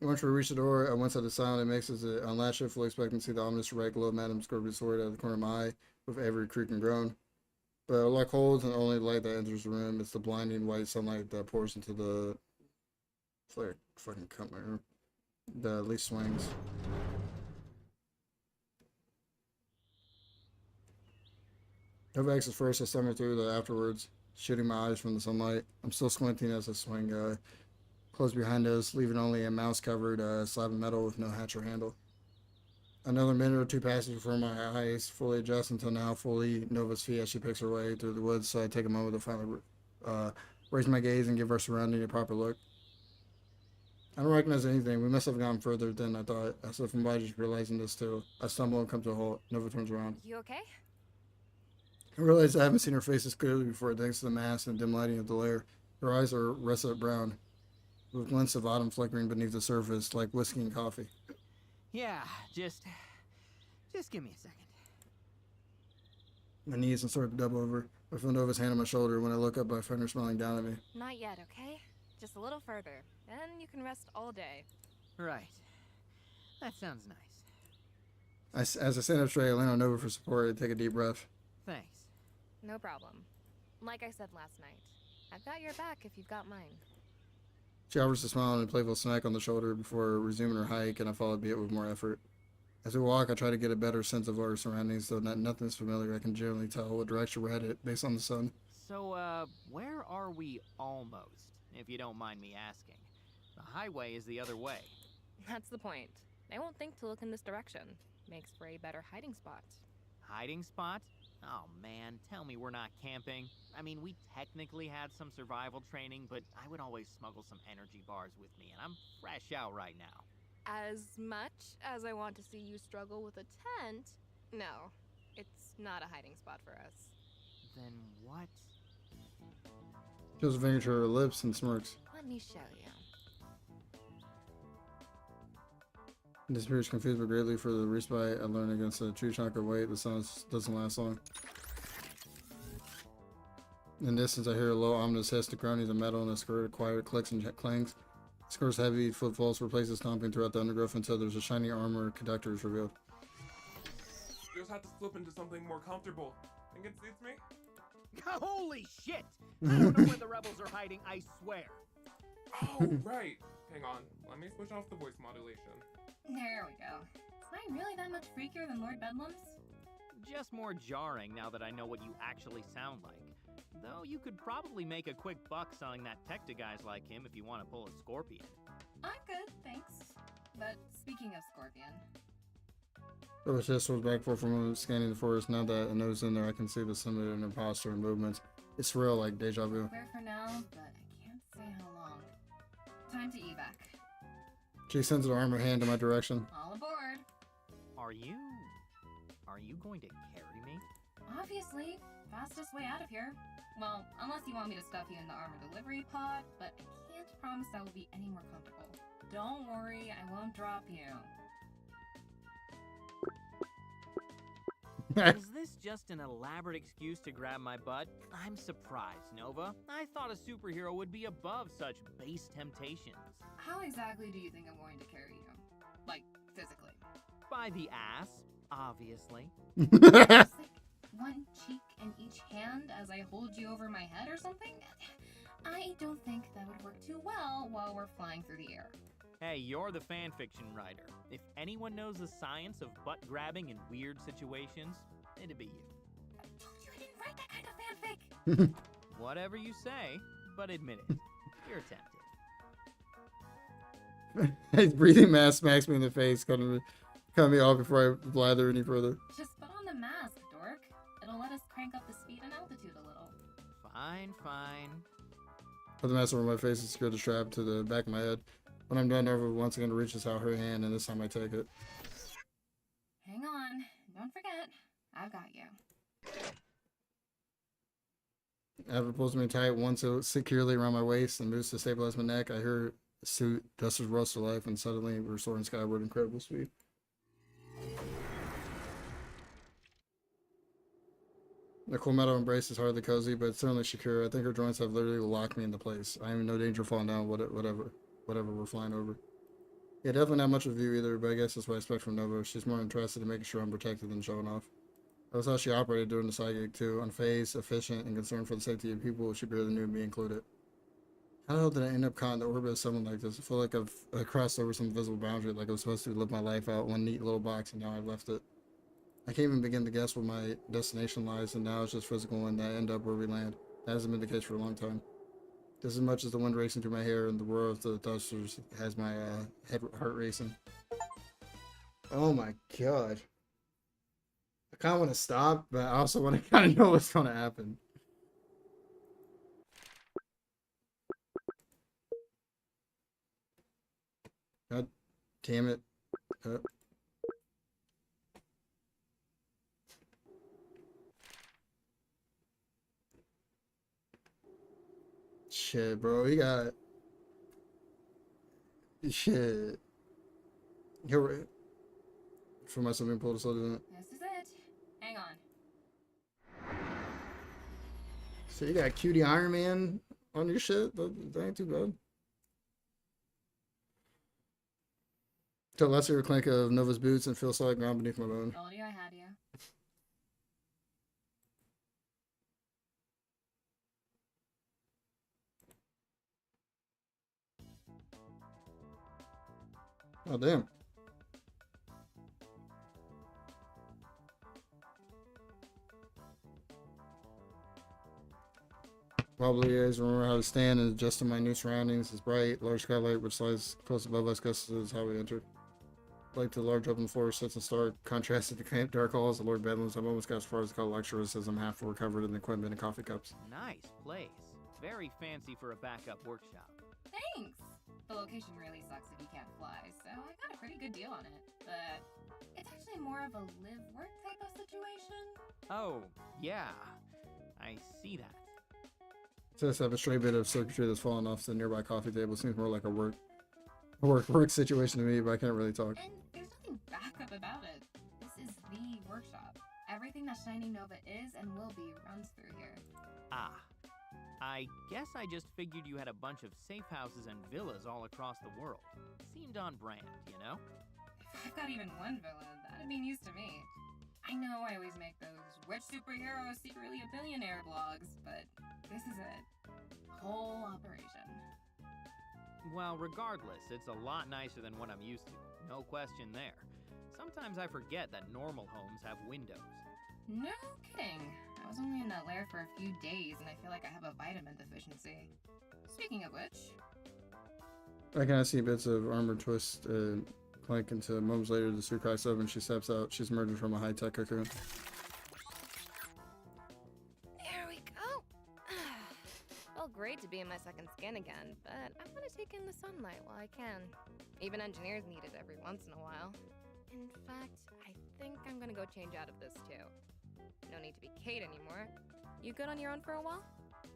Once we reach the door, I once had the sound it makes as it unlatched it, fully expecting to see the ominous red glow of Madame Scorpion's sword out of the corner of my eye, with every creak and groan. But our luck holds, and the only light that enters the room is the blinding white sunlight that pours into the... It's like a fucking cut my room. The leaf swings. Nova exits first, I stumble through the afterwards, shooting my eyes from the sunlight. I'm still squinting as I swing close behind us, leaving only a mouse-covered slab of metal with no hatch or handle. Another minute or two passes before my eyes fully adjust until now fully Nova's feet as she picks her way through the woods, so I take a moment to finally raise my gaze and give our surrounding a proper look. I don't recognize anything. We must have gone further than I thought. I slip from by just realizing this too. I stumble and come to a halt. Nova turns around. You okay? I realize I haven't seen her face as clearly before thanks to the mask and dim lighting of the lair. Her eyes are russet brown, with glints of autumn flickering beneath the surface like whiskey and coffee. Yeah, just give me a second. My knees and sort of double over. I feel Nova's hand on my shoulder. When I look up, I find her smiling down at me. Not yet, okay? Just a little further. Then you can rest all day. Right. That sounds nice. As I stand up straight, I lean on Nova for support and take a deep breath. Thanks. No problem. Like I said last night, I've got your back if you've got mine. She offers a smile and a playful smack on the shoulder before resuming her hike, and I follow it with more effort. As we walk, I try to get a better sense of our surroundings, though nothing's familiar. I can generally tell what direction we're headed based on the sun. So, where are we almost, if you don't mind me asking? The highway is the other way. That's the point. They won't think to look in this direction. Makes for a better hiding spot. Hiding spot? Oh man, tell me we're not camping. I mean, we technically had some survival training, but I would always smuggle some energy bars with me, and I'm fresh out right now. As much as I want to see you struggle with a tent, no, it's not a hiding spot for us. Then what? Shows a finger to her lips and smirks. Let me show you. Disappears confused but greatly for the respite. I learned against a tree trunk or weight. The sound doesn't last long. In the distance, I hear a low, ominous hiss to groanings of metal and a skirt, quiet clicks and clangs. Skirt's heavy footfalls replace the stomping throughout the undergrowth until there's a shiny armor conductor is revealed. Just had to slip into something more comfortable. Think it suits me? Holy shit! I don't know where the rebels are hiding, I swear. Oh, right. Hang on. Let me switch off the voice modulation. There we go. Is mine really that much freakier than Lord Bedlam's? Just more jarring now that I know what you actually sound like. Though you could probably make a quick buck selling that tech to guys like him if you want to pull a Scorpion. I'm good, thanks. But speaking of Scorpion, Over chest was back forth from scanning the forest. Now that a nose in there, I can see the summit and imposter and movements. It's surreal, like deja vu. clear for now, but I can't say how long. Time to evac. She sends an armor hand in my direction. All aboard. Are you going to carry me? Obviously, fastest way out of here. Well, unless you want me to stuff you in the armor delivery pod, but I can't promise that will be any more comfortable. Don't worry, I won't drop you. Is this just an elaborate excuse to grab my butt? I'm surprised, Nova. I thought a superhero would be above such base temptations. How exactly do you think I'm going to carry you? Like, physically? By the ass, obviously. Just like one cheek in each hand as I hold you over my head or something? I don't think that would work too well while we're flying through the air. Hey, you're the fanfiction writer. If anyone knows the science of butt grabbing in weird situations, it'd be you. You didn't write that kind of fanfic! Whatever you say, but admit it. You're tempted. His breathing mask smacks me in the face, cutting me off before I blather any further. Just put on the mask, dork. It'll let us crank up the speed and altitude a little. Fine, fine. Put the mask over my face and secure the strap to the back of my head. When I'm done, Nova once again reaches out her hand, and this time I take it. Hang on. Don't forget. I've got you. After pulls me tight once securely around my waist and moves to stabilize my neck, I hear the suit dust his rust to life and suddenly we're soaring skyward incredible speed. The cool metal embrace is hardly cozy, but it's certainly secure. I think her joints have literally locked me into place. I am in no danger of falling down, whatever we're flying over. Yeah, definitely not much of a view either, but I guess that's what I expect from Nova. She's more interested in making sure I'm protected than showing off. That was how she operated during the side gig too, unfazed, efficient, and concerned for the safety of people she barely knew, me included. How the hell did I end up caught in the orbit of someone like this? I feel like I crossed over some invisible boundary, like I was supposed to live my life out in one neat little box, and now I've left it. I can't even begin to guess where my destination lies, and now it's just physical, and I end up where we land. That hasn't been the case for a long time. Just as much as the wind racing through my hair and the roar of the thrusters has my heart racing. Oh my god. I kind of want to stop, but I also want to kind of know what's going to happen. God damn it. Shit, bro. He got... Shit. Here, for my swimming pool to slow down. This is it. Hang on. So you got Cutie Iron Man on your shit? That ain't too bad. Till lesser clink of Nova's boots and feel solid ground beneath my bone. Told you I had you. Oh, damn. Probably you guys remember how to stand and adjust to my new surroundings. It's bright, large skylight which lies close above us. Guess this is how we entered. like the large open floor sits in stark contrast to the camp dark halls of Lord Bedlam's. I've almost got as far as the call lecturers as I'm half recovered in equipment and coffee cups. Nice place. Very fancy for a backup workshop. Thanks! The location really sucks if you can't fly, so I got a pretty good deal on it. But it's actually more of a live-work type of situation. Oh, yeah. I see that. Just have a stray bit of circuitry that's fallen off the nearby coffee table. Seems more like a work situation to me, but I can't really talk. And there's nothing backup about it. This is the workshop. Everything that Shining Nova is and will be runs through here. Ah. I guess I just figured you had a bunch of safe houses and villas all across the world. Seemed on brand, you know? If I've got even one villa, that'd be news to me. I know I always make those which superhero is secretly a billionaire blogs, but this is it. Whole operation. Well, regardless, it's a lot nicer than what I'm used to. No question there. Sometimes I forget that normal homes have windows. No kidding. I was only in that lair for a few days, and I feel like I have a vitamin deficiency. Speaking of which... I kind of see bits of armor twist clank into moments later. The suit cracks open. She steps out. She's emerging from a high-tech cocoon. There we go. Felt great to be in my second skin again, but I want to take in the sunlight while I can. Even engineers need it every once in a while. In fact, I think I'm gonna go change out of this too. No need to be Kate anymore. You good on your own for a while?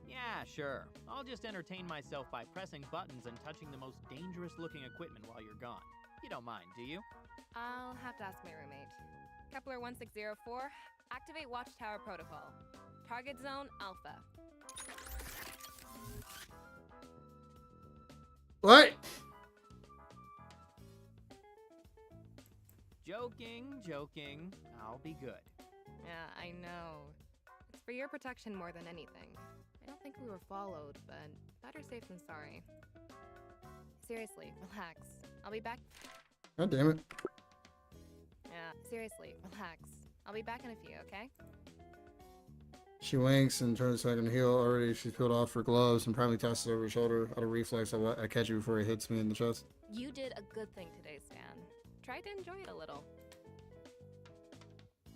Yeah, sure. I'll just entertain myself by pressing buttons and touching the most dangerous-looking equipment while you're gone. You don't mind, do you? I'll have to ask my roommate. Kepler 1604, activate Watchtower Protocol. Target zone Alpha. What? Joking. I'll be good. Yeah, I know. It's for your protection more than anything. I don't think we were followed, but better safe than sorry. Seriously, relax. I'll be back. God damn it. Yeah, seriously, relax. I'll be back in a few, okay? She winks and turns back on the heel. Already, she's peeled off her gloves and proudly tosses it over her shoulder. Out of reflex, I catch it before he hits me in the chest. You did a good thing today, Stan. Try to enjoy it a little.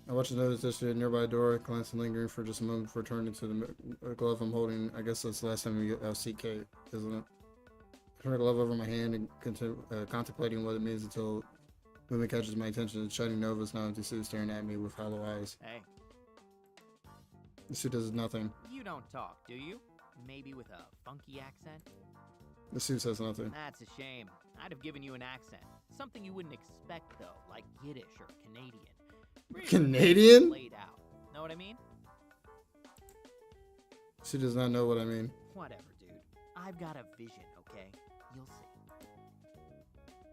I watch the notice dish to a nearby door, glancing lingering for just a moment before turning to the glove I'm holding. I guess that's the last time we see Kate, isn't it? I turn the glove over my hand and contemplating what it means until movement catches my attention. The Shining Nova's now empty suit staring at me with hollow eyes. Hey. The suit does nothing. You don't talk, do you? Maybe with a funky accent? The suit says nothing. That's a shame. I'd have given you an accent. Something you wouldn't expect, though, like Yiddish or Canadian. Really Canadian? Laid out. Know what I mean? She does not know what I mean. Whatever, dude. I've got a vision, okay? You'll see.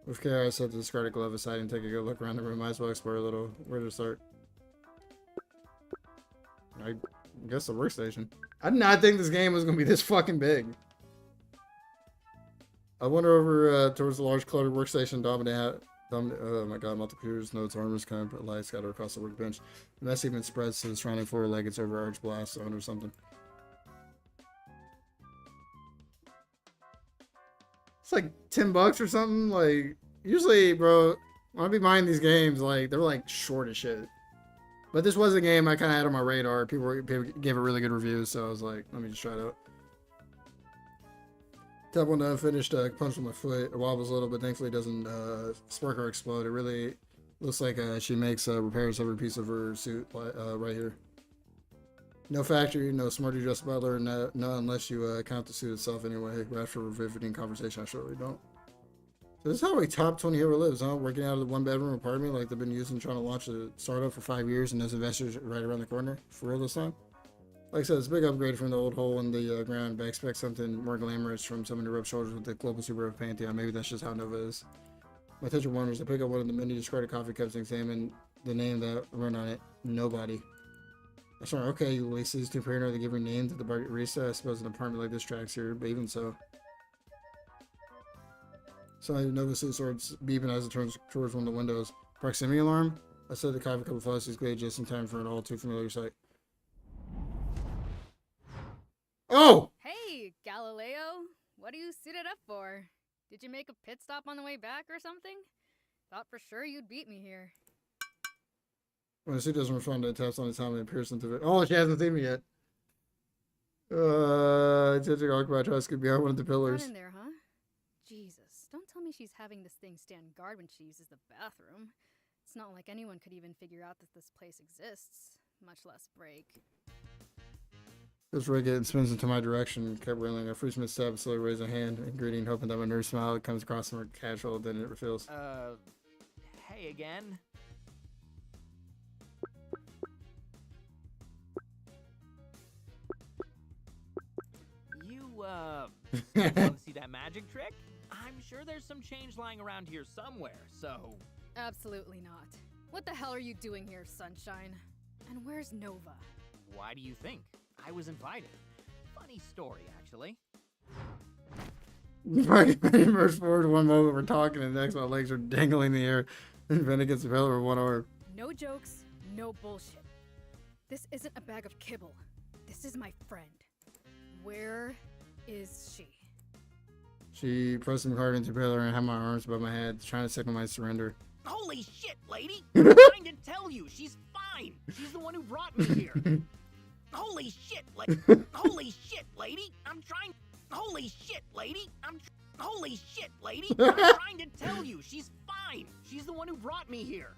With care, I set the discarded glove aside and take a good look around the room. Might as well explore a little. Where to start? I guess the workstation. I did not think this game was going to be this fucking big. I wander over towards the large cluttered workstation oh my god, multiple computers, notes, armors, kind of lights scattered across the workbench. The mess even spreads to the surrounding floor like it's over arch blast zone or something. It's like $10 or something. Like, usually, bro, when I be buying these games, like, they're like short as shit. But this was a game I kind of had on my radar. People gave it really good reviews, so I was like, let me just try it out. Tap one unfinished, punch with my foot. It wobbles a little, but thankfully it doesn't spark or explode. It really looks like she makes repairs every piece of her suit right here. No factory, no smarty dressed butler, no unless you count the suit itself anyway. After a riveting conversation, I surely don't. So this is how a top 20 hero lives, huh? Working out of the one-bedroom apartment like they've been using trying to launch a startup for 5 years, and those investors right around the corner. For real this time? Like I said, it's a big upgrade from the old hole in the ground, but I expect something more glamorous from someone to rub shoulders with the global superhero pantheon. Maybe that's just how Nova is. My attention wanders. I pick up one of the many discarded coffee cups and examine the name that wrote on it. Nobody. I start, okay, you laces too paranoid to give your name to the barista. I suppose an apartment like this tracks here, but even so. Suddenly, Nova suit starts beeping as it turns towards one of the windows. Proximity alarm? I set the coffee cup of Fuzzy's glade just in time for an all too familiar sight. Oh! Hey, Galileo. What are you suited up for? Did you make a pit stop on the way back or something? Thought for sure you'd beat me here. When she doesn't respond to taps on his helmet and pierces into it. Oh, she hasn't seen me yet. Attempting to occupy tries to get behind one of the Not pillars. in there, huh? Jesus, don't tell me she's having this thing stand guard when she uses the bathroom. It's not like anyone could even figure out that this place exists, much less break. Goes rigid and spins into my direction, kept wheeling. I freeze step, slowly raise a hand, and greeting, hoping that my nurse smile comes across more casual than it feels. Hey again. You, want to see that magic trick? I'm sure there's some change lying around here somewhere, so... Absolutely not. What the hell are you doing here, Sunshine? And where's Nova? Why do you think? I was invited. Funny story, actually. I emerge forward one moment we're talking, and the next my legs are dangling in the air, and bend against the pillar with one arm. No jokes, no bullshit. This isn't a bag of kibble. This is my friend. Where is she? She pressed me hard into the pillar and had my arms above my head, trying to signal my surrender. Holy shit, lady! I'm trying to tell you, she's fine! She's the one who brought me here! Holy shit, holy shit, lady! I'm trying... Holy shit, lady! Holy shit, lady! I'm trying to tell you, she's fine! She's the one who brought me here!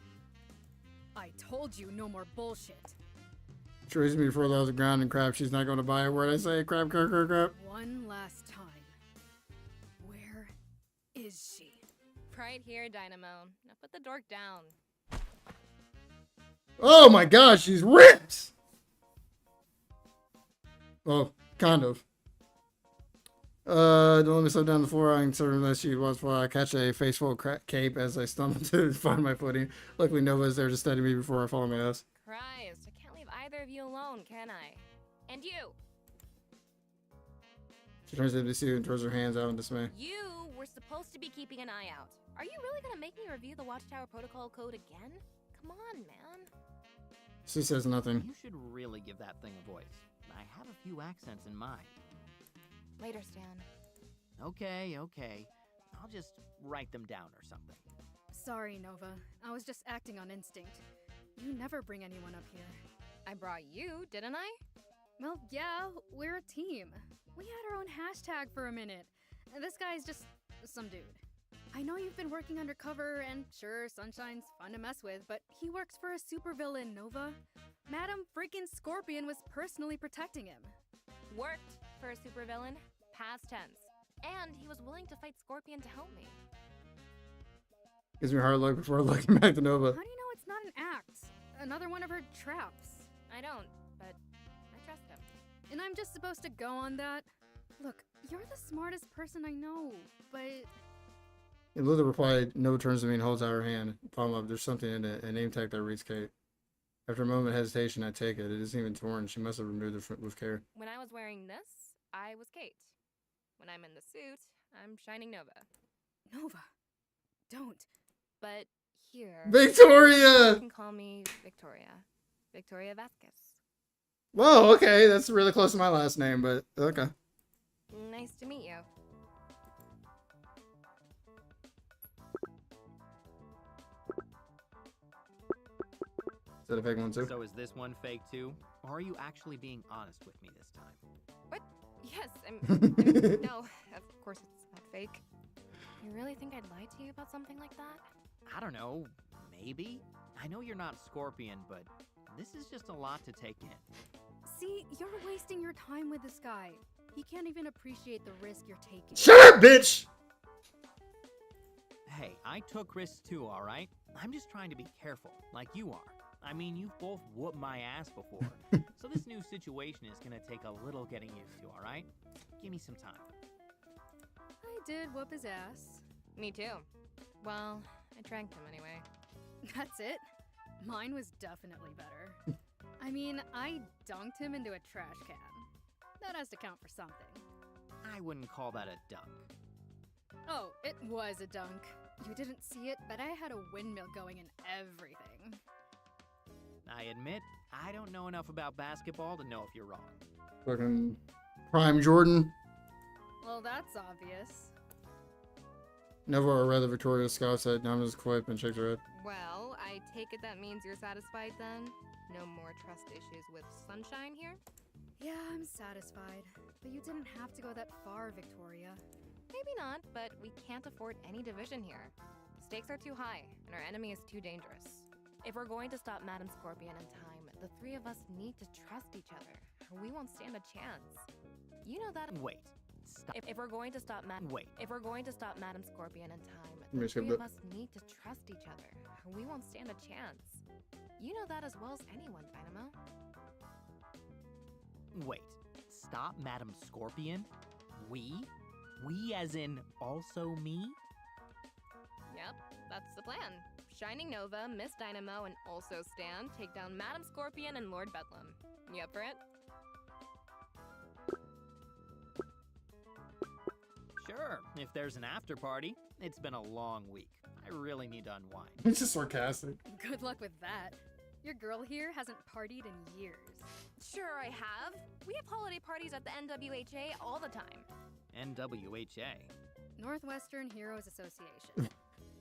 I told you no more bullshit. She raises me before I lay the ground and crap. She's not going to buy a word I say. Crap, crap, crap, crap. One last time. Where is she? Right here, Dynamo. Now put the dork down. Oh my gosh, she's ripped! Well, kind of. Don't let me slip down the floor. I can serve unless she wants for I catch a face full of cape as I stumble to find my footing. Luckily, Nova is there to steady me before I fall on my ass. Christ, I can't leave either of you alone, can I? And you! She turns to the suit and throws her hands out in dismay. You were supposed to be keeping an eye out. Are you really gonna make me review the Watchtower Protocol Code again? Come on, man. She says nothing. You should really give that thing a voice. I have a few accents in mind. Later, Stan. Okay. I'll just write them down or something. Sorry, Nova. I was just acting on instinct. You never bring anyone up here. I brought you, didn't I? Well, yeah, we're a team. We had our own hashtag for a minute. This guy's just some dude. I know you've been working undercover, and sure, Sunshine's fun to mess with, but he works for a supervillain, Nova. Madam freaking Scorpion was personally protecting him. Worked for a supervillain, past tense. And he was willing to fight Scorpion to help me. Gives me a hard look before looking back to Nova. How do you know it's not an act? Another one of her traps. I don't, but I trust him. And I'm just supposed to go on that? Look, you're the smartest person I know, but... In lieu of reply, Nova turns to me and holds out her hand. Palm up, there's something in it, a name tag that reads Kate. After a moment of hesitation, I take it. It isn't even torn. She must have removed it with care. When I was wearing this, I was Kate. When I'm in the suit, I'm Shining Nova. Nova, don't. But here... Victoria! You can call me Victoria. Victoria Vasquez. Whoa, okay, that's really close to my last name, but okay. Nice to meet you. Is that a fake one too? So is this one fake too? Or are you actually being honest with me this time? What? Yes, I'm... no, of course it's not fake. You really think I'd lie to you about something like that? I don't know, maybe? I know you're not Scorpion, but this is just a lot to take in. See, you're wasting your time with this guy. He can't even appreciate the risk you're taking. Shut up, bitch! Hey, I took risks too, alright? I'm just trying to be careful, like you are. I mean, you've both whooped my ass before, so this new situation is gonna take a little getting used to, alright? Give me some time. I did whoop his ass. Me too. Well, I drank him anyway. That's it? Mine was definitely better. I mean, I dunked him into a trash can. That has to count for something. I wouldn't call that a dunk. Oh, it was a dunk. You didn't see it, but I had a windmill going and everything. I admit, I don't know enough about basketball to know if you're wrong. Fucking Prime Jordan. Well, that's obvious. Nova, or rather Victoria, scouts at Nama's equip and shakes her head. Well, I take it that means you're satisfied then? No more trust issues with Sunshine here? Yeah, I'm satisfied. But you didn't have to go that far, Victoria. Maybe not, but we can't afford any division here. Stakes are too high, and our enemy is too dangerous. If we're going to stop Madame Scorpion in time, the three of us need to trust each other, or we won't stand a chance. You know that. Wait. Stop. If we're going to stop Wait. If we're going to stop Madame Scorpion in time, Let me the skip three of that. us need to trust each other, or we won't stand a chance. You know that as well as anyone, Dynamo. Wait. Stop Madam Scorpion? We? We as in also me? Yep, that's the plan. Shining Nova, Miss Dynamo, and also Stan take down Madame Scorpion and Lord Bedlam. You up for it? Sure, if there's an after party. It's been a long week. I really need to unwind. It's just sarcastic. Good luck with that. Your girl here hasn't partied in years. Sure, I have. We have holiday parties at the NWHA all the time. NWHA. Northwestern Heroes Association.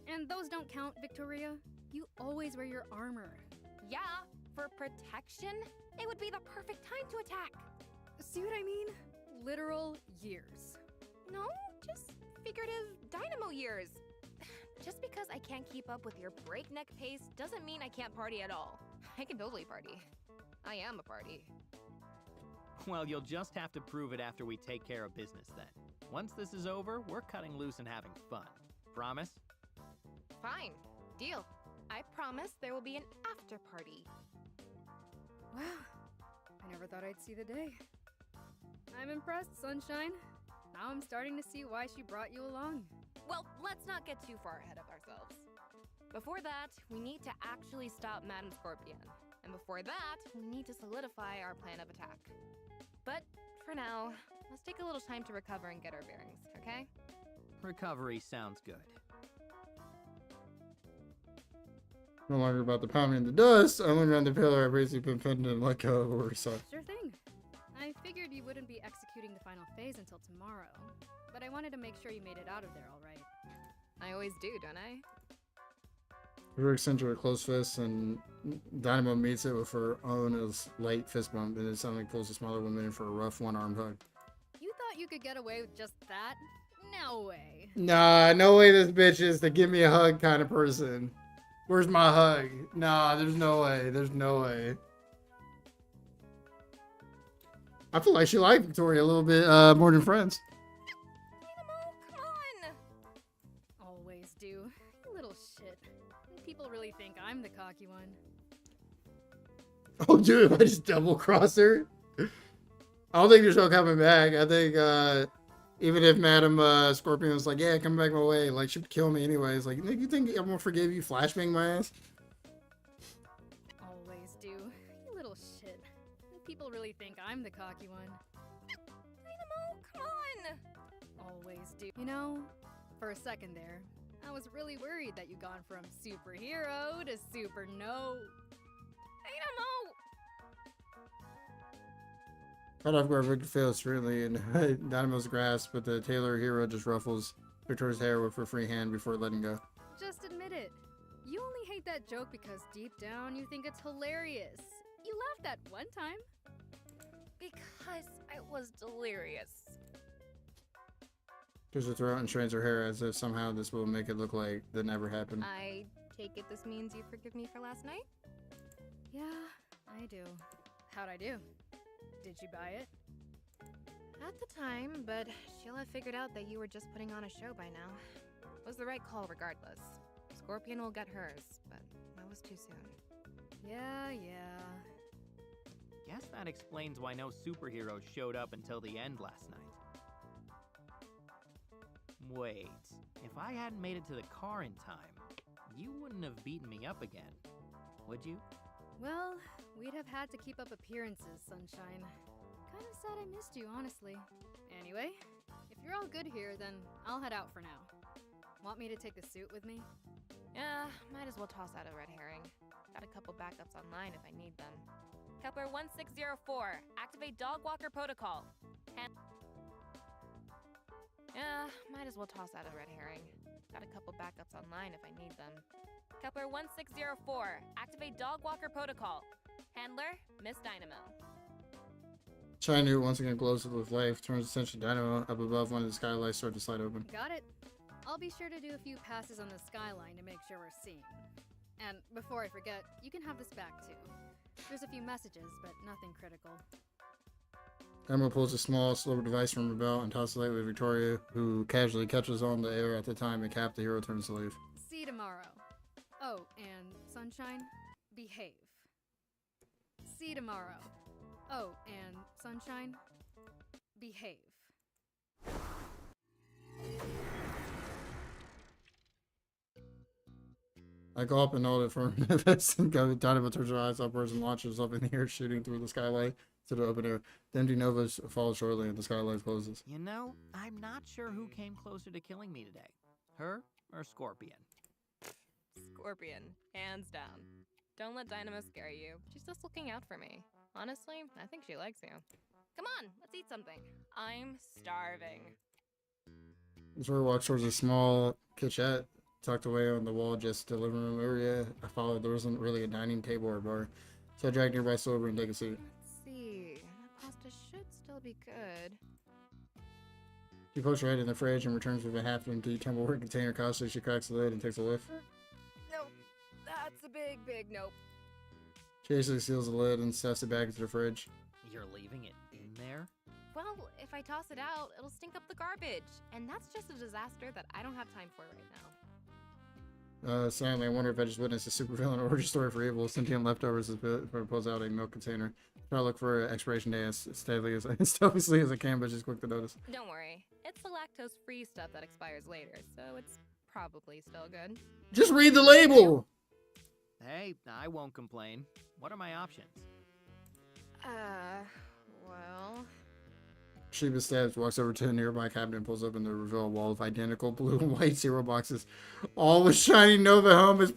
And those don't count, Victoria. You always wear your armor. Yeah, for protection, it would be the perfect time to attack. See what I mean? Literal years. No, just figurative Dynamo years. Just because I can't keep up with your breakneck pace doesn't mean I can't party at all. I can totally party. I am a party. Well, you'll just have to prove it after we take care of business then. Once this is over, we're cutting loose and having fun. Promise? Fine. Deal. I promise there will be an after party. Wow. I never thought I'd see the day. I'm impressed, Sunshine. Now I'm starting to see why she brought you along. Well, let's not get too far ahead of ourselves. Before that, we need to actually stop Madame Scorpion. And before that, we need to solidify our plan of attack. But for now, let's take a little time to recover and get our bearings, okay? Recovery sounds good. No longer about the pounding in the dust. I went around the pillar. I basically been putting in like a workshop. Sure thing. I figured you wouldn't be executing the final phase until tomorrow, but I wanted to make sure you made it out of there all right. I always do, don't I? Rick sent her a close fist, and Dynamo meets it with her own as light fist bump, and it suddenly pulls the smaller woman in for a rough one-armed hug. You thought you could get away with just that? No way. Nah, no way this bitch is the give me a hug kind of person. Where's my hug? Nah, there's no way. There's no way. I feel like she liked Victoria a little bit more than friends. Dynamo, come on! Always do. You little shit. People really think I'm the cocky one. Oh, dude, if I just double cross her. I don't think there's no coming back. I think even if Madam Scorpion was like, yeah, come back my way, like, she'd kill me anyways. Like, you think everyone forgave you flashbang my ass? Always do. You little shit. People really think I'm the cocky one. Dynamo, come on! Always do. You know, for a second there, I was really worried that you gone from superhero to super no. Dynamo! Caught off guard, Victor fails scrutiny in Dynamo's grasp, but the Taylor hero just ruffles Victoria's hair with her free hand before letting go. Just admit it. You only hate that joke because deep down you think it's hilarious. You laughed that one time. Because I was delirious. Clears her throat and strains her hair as if somehow this will make it look like that never happened. I take it this means you forgive me for last night? Yeah, I do. How'd I do? Did she buy it? At the time, but she'll have figured out that you were just putting on a show by now. It was the right call regardless. Scorpion will get hers, but that was too soon. Yeah. Guess that explains why no superheroes showed up until the end last night. Wait, if I hadn't made it to the car in time, you wouldn't have beaten me up again, would you? Well, we'd have had to keep up appearances, Sunshine. Kinda sad I missed you, honestly. Anyway, if you're all good here, then I'll head out for now. Want me to take the suit with me? Yeah, might as well toss out a red herring. Got a couple backups online if I need them. Kepler 1604, activate dog walker protocol. Yeah, might as well toss out a red herring. Got a couple backups online if I need them. Kepler 1604, activate Dog Walker Protocol. Handler, Miss Dynamo. Shiny Newt once again glows with life, turns attention to Dynamo up above when the skylights start to slide open. Got it. I'll be sure to do a few passes on the skyline to make sure we're seen. And before I forget, you can have this back too. There's a few messages, but nothing critical. Emma pulls a small silver device from her belt and tosses it lightly at Victoria, who casually catches on the air at the time, and Cap, the hero, turns to leave. See you tomorrow. Oh, and Sunshine, behave. See you tomorrow. Oh, and Sunshine, behave. I go up and hold it for a minute, and Dynamo turns her eyes upwards and launches up in the air, shooting through the skylight to the open air. The empty Nova falls shortly, and the skylight closes. You know, I'm not sure who came closer to killing me today. Her or Scorpion? Scorpion, hands down. Don't let Dynamo scare you. She's just looking out for me. Honestly, I think she likes you. Come on, let's eat something. I'm starving. Zora walks towards a small kitchenette tucked away on the wall just the living room area. I followed. There wasn't really a dining table or bar, so I dragged nearby silver and take a seat. Let's see. That pasta should still be good. She pokes her head in the fridge and returns with a half-empty Tumbleweed container. Cautiously, she cracks the lid and takes a whiff. Nope. That's a big, big nope. She hastily seals the lid and stuffs it back into the fridge. You're leaving it in there? Well, if I toss it out, it'll stink up the garbage. And that's just a disaster that I don't have time for right now. Silently, I wonder if I just witnessed a supervillain origin story for evil. Sentient leftovers as pulls out a milk container. Try to look for an expiration date as steadily as I can, but just quick to notice. Don't worry. It's the lactose-free stuff that expires later, so it's probably still good. Just read the label! Hey, I won't complain. What are my options? Well... Sheba steps, walks over to a nearby cabinet and pulls open the reveal wall of identical blue and white zero boxes. All with shiny Nova helmets.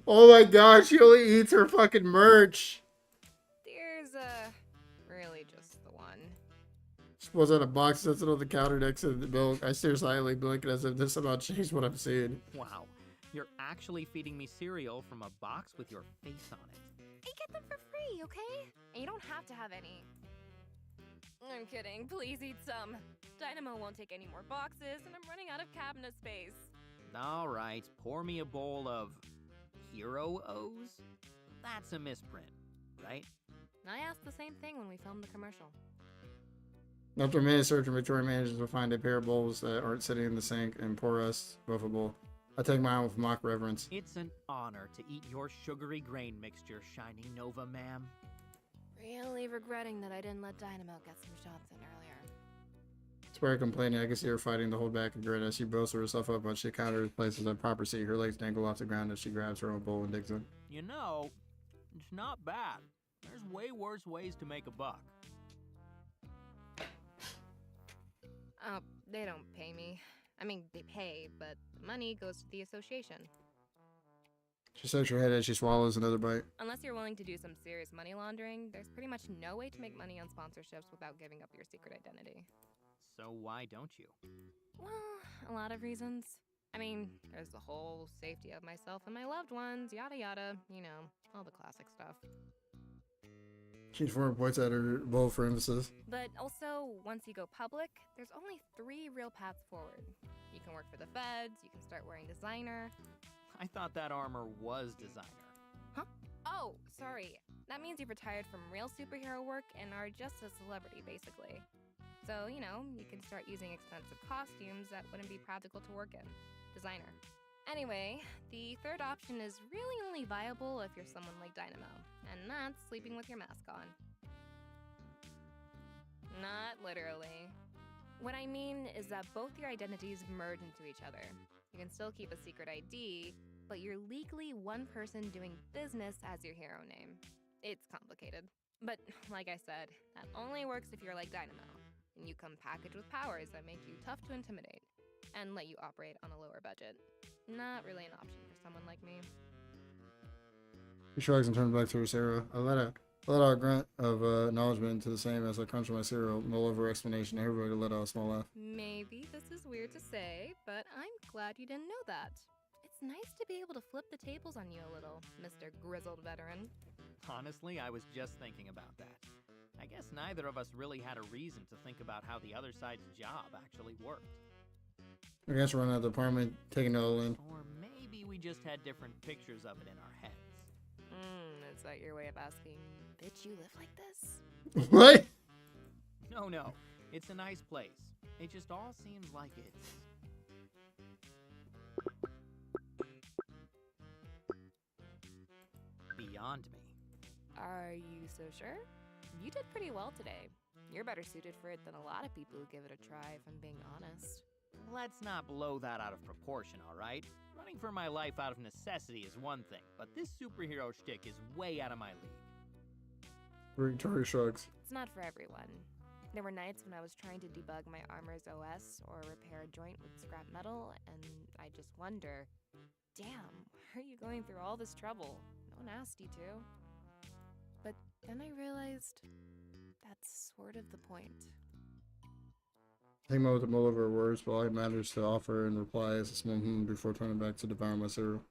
Oh my gosh, she only eats her fucking merch. There's, really just the one. She pulls out a box, sets it on the counter next to the milk. I stare silently, blinking as if this somehow changed what I'm seeing. Wow, you're actually feeding me cereal from a box with your face on it. I get them for free, okay? And you don't have to have any. I'm kidding. Please eat some. Dynamo won't take any more boxes, and I'm running out of cabinet space. Alright, pour me a bowl of Hero O's? That's a misprint, right? I asked the same thing when we filmed the commercial. After a minute searching, Victoria manages to find a pair of bowls that aren't sitting in the sink and pour us both a bowl. I take mine with mock reverence. It's an honor to eat your sugary grain mixture, Shiny Nova, ma'am. Really regretting that I didn't let Dynamo get some shots in earlier. Despite complaining, I can see her fighting to hold back a grin as she bolsters herself up once she counters places a proper seat. Her legs dangle off the ground as she grabs her own bowl and digs in. You know, it's not bad. There's way worse ways to make a buck. Oh, they don't pay me. I mean, they pay, but the money goes to the association. She shakes her head as she swallows another bite. Unless you're willing to do some serious money laundering, there's pretty much no way to make money on sponsorships without giving up your secret identity. So why don't you? Well, a lot of reasons. I mean, there's the whole safety of myself and my loved ones, yada yada, you know, all the classic stuff. She points at her bowl for emphasis. But also, once you go public, there's only 3 real paths forward. You can work for the feds, you can start wearing designer. I thought that armor was designer. Huh? Oh, sorry. That means you've retired from real superhero work and are just a celebrity, basically. So, you know, you can start using expensive costumes that wouldn't be practical to work in. Designer. Anyway, the third option is really only viable if you're someone like Dynamo, and that's sleeping with your mask on. Not literally. What I mean is that both your identities merge into each other. You can still keep a secret ID, but you're legally one person doing business as your hero name. It's complicated. But like I said, that only works if you're like Dynamo, and you come packaged with powers that make you tough to intimidate, and let you operate on a lower budget. Not really an option for someone like me. She shrugs and turns back to Sarah. I let Let out a grunt of acknowledgement to the same as I crunch my cereal. Mull over explanation. Everybody let out a small laugh. Maybe this is weird to say, but I'm glad you didn't know that. It's nice to be able to flip the tables on you a little, Mr. Grizzled Veteran. Honestly, I was just thinking about that. I guess neither of us really had a reason to think about how the other side's job actually worked. I guess we're running out of the apartment, taking it all in. Or maybe we just had different pictures of it in our heads. Is that your way of asking, bitch, you live like this? What? No. It's a nice place. It just all seems like it's... beyond me. Are you so sure? You did pretty well today. You're better suited for it than a lot of people who give it a try, if I'm being honest. Let's not blow that out of proportion, all right? Running for my life out of necessity is one thing, but this superhero shtick is way out of my league. Victoria shrugs. It's not for everyone. There were nights when I was trying to debug my armor's OS or repair a joint with scrap metal, and I just wonder, damn, why are you going through all this trouble? No nasty too. But then I realized that's sort of the point. I take a moment to mull over her words, but all I managed to offer in reply is a small before turning back to devour my cereal.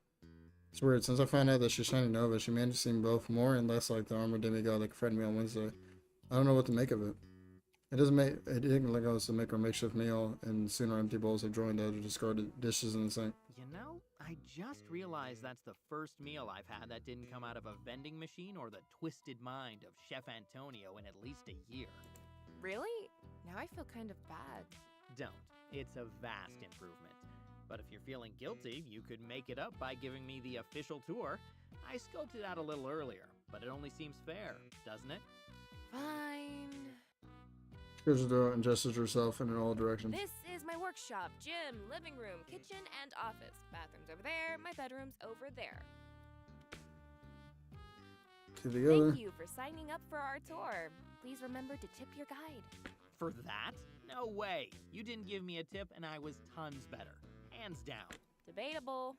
It's weird, since I found out that she's Shiny Nova, she managed to seem both more and less like the armored demigod that confronted me on Wednesday. I don't know what to make of it. It didn't like I was to make her a makeshift meal, and soon our empty bowls have joined other discarded dishes in the sink. You know, I just realized that's the first meal I've had that didn't come out of a vending machine or the twisted mind of Chef Antonio in at least a year. Really? Now I feel kind of bad. Don't. It's a vast improvement. But if you're feeling guilty, you could make it up by giving me the official tour. I scoped it out a little earlier, but it only seems fair, doesn't it? Fine. She goes to the door and gestures herself in all directions. This is my workshop, gym, living room, kitchen, and office. Bathroom's over there, my bedroom's over there. To the other. Thank you for signing up for our tour. Please remember to tip your guide. For that? No way. You didn't give me a tip and I was tons better. Hands down. Debatable.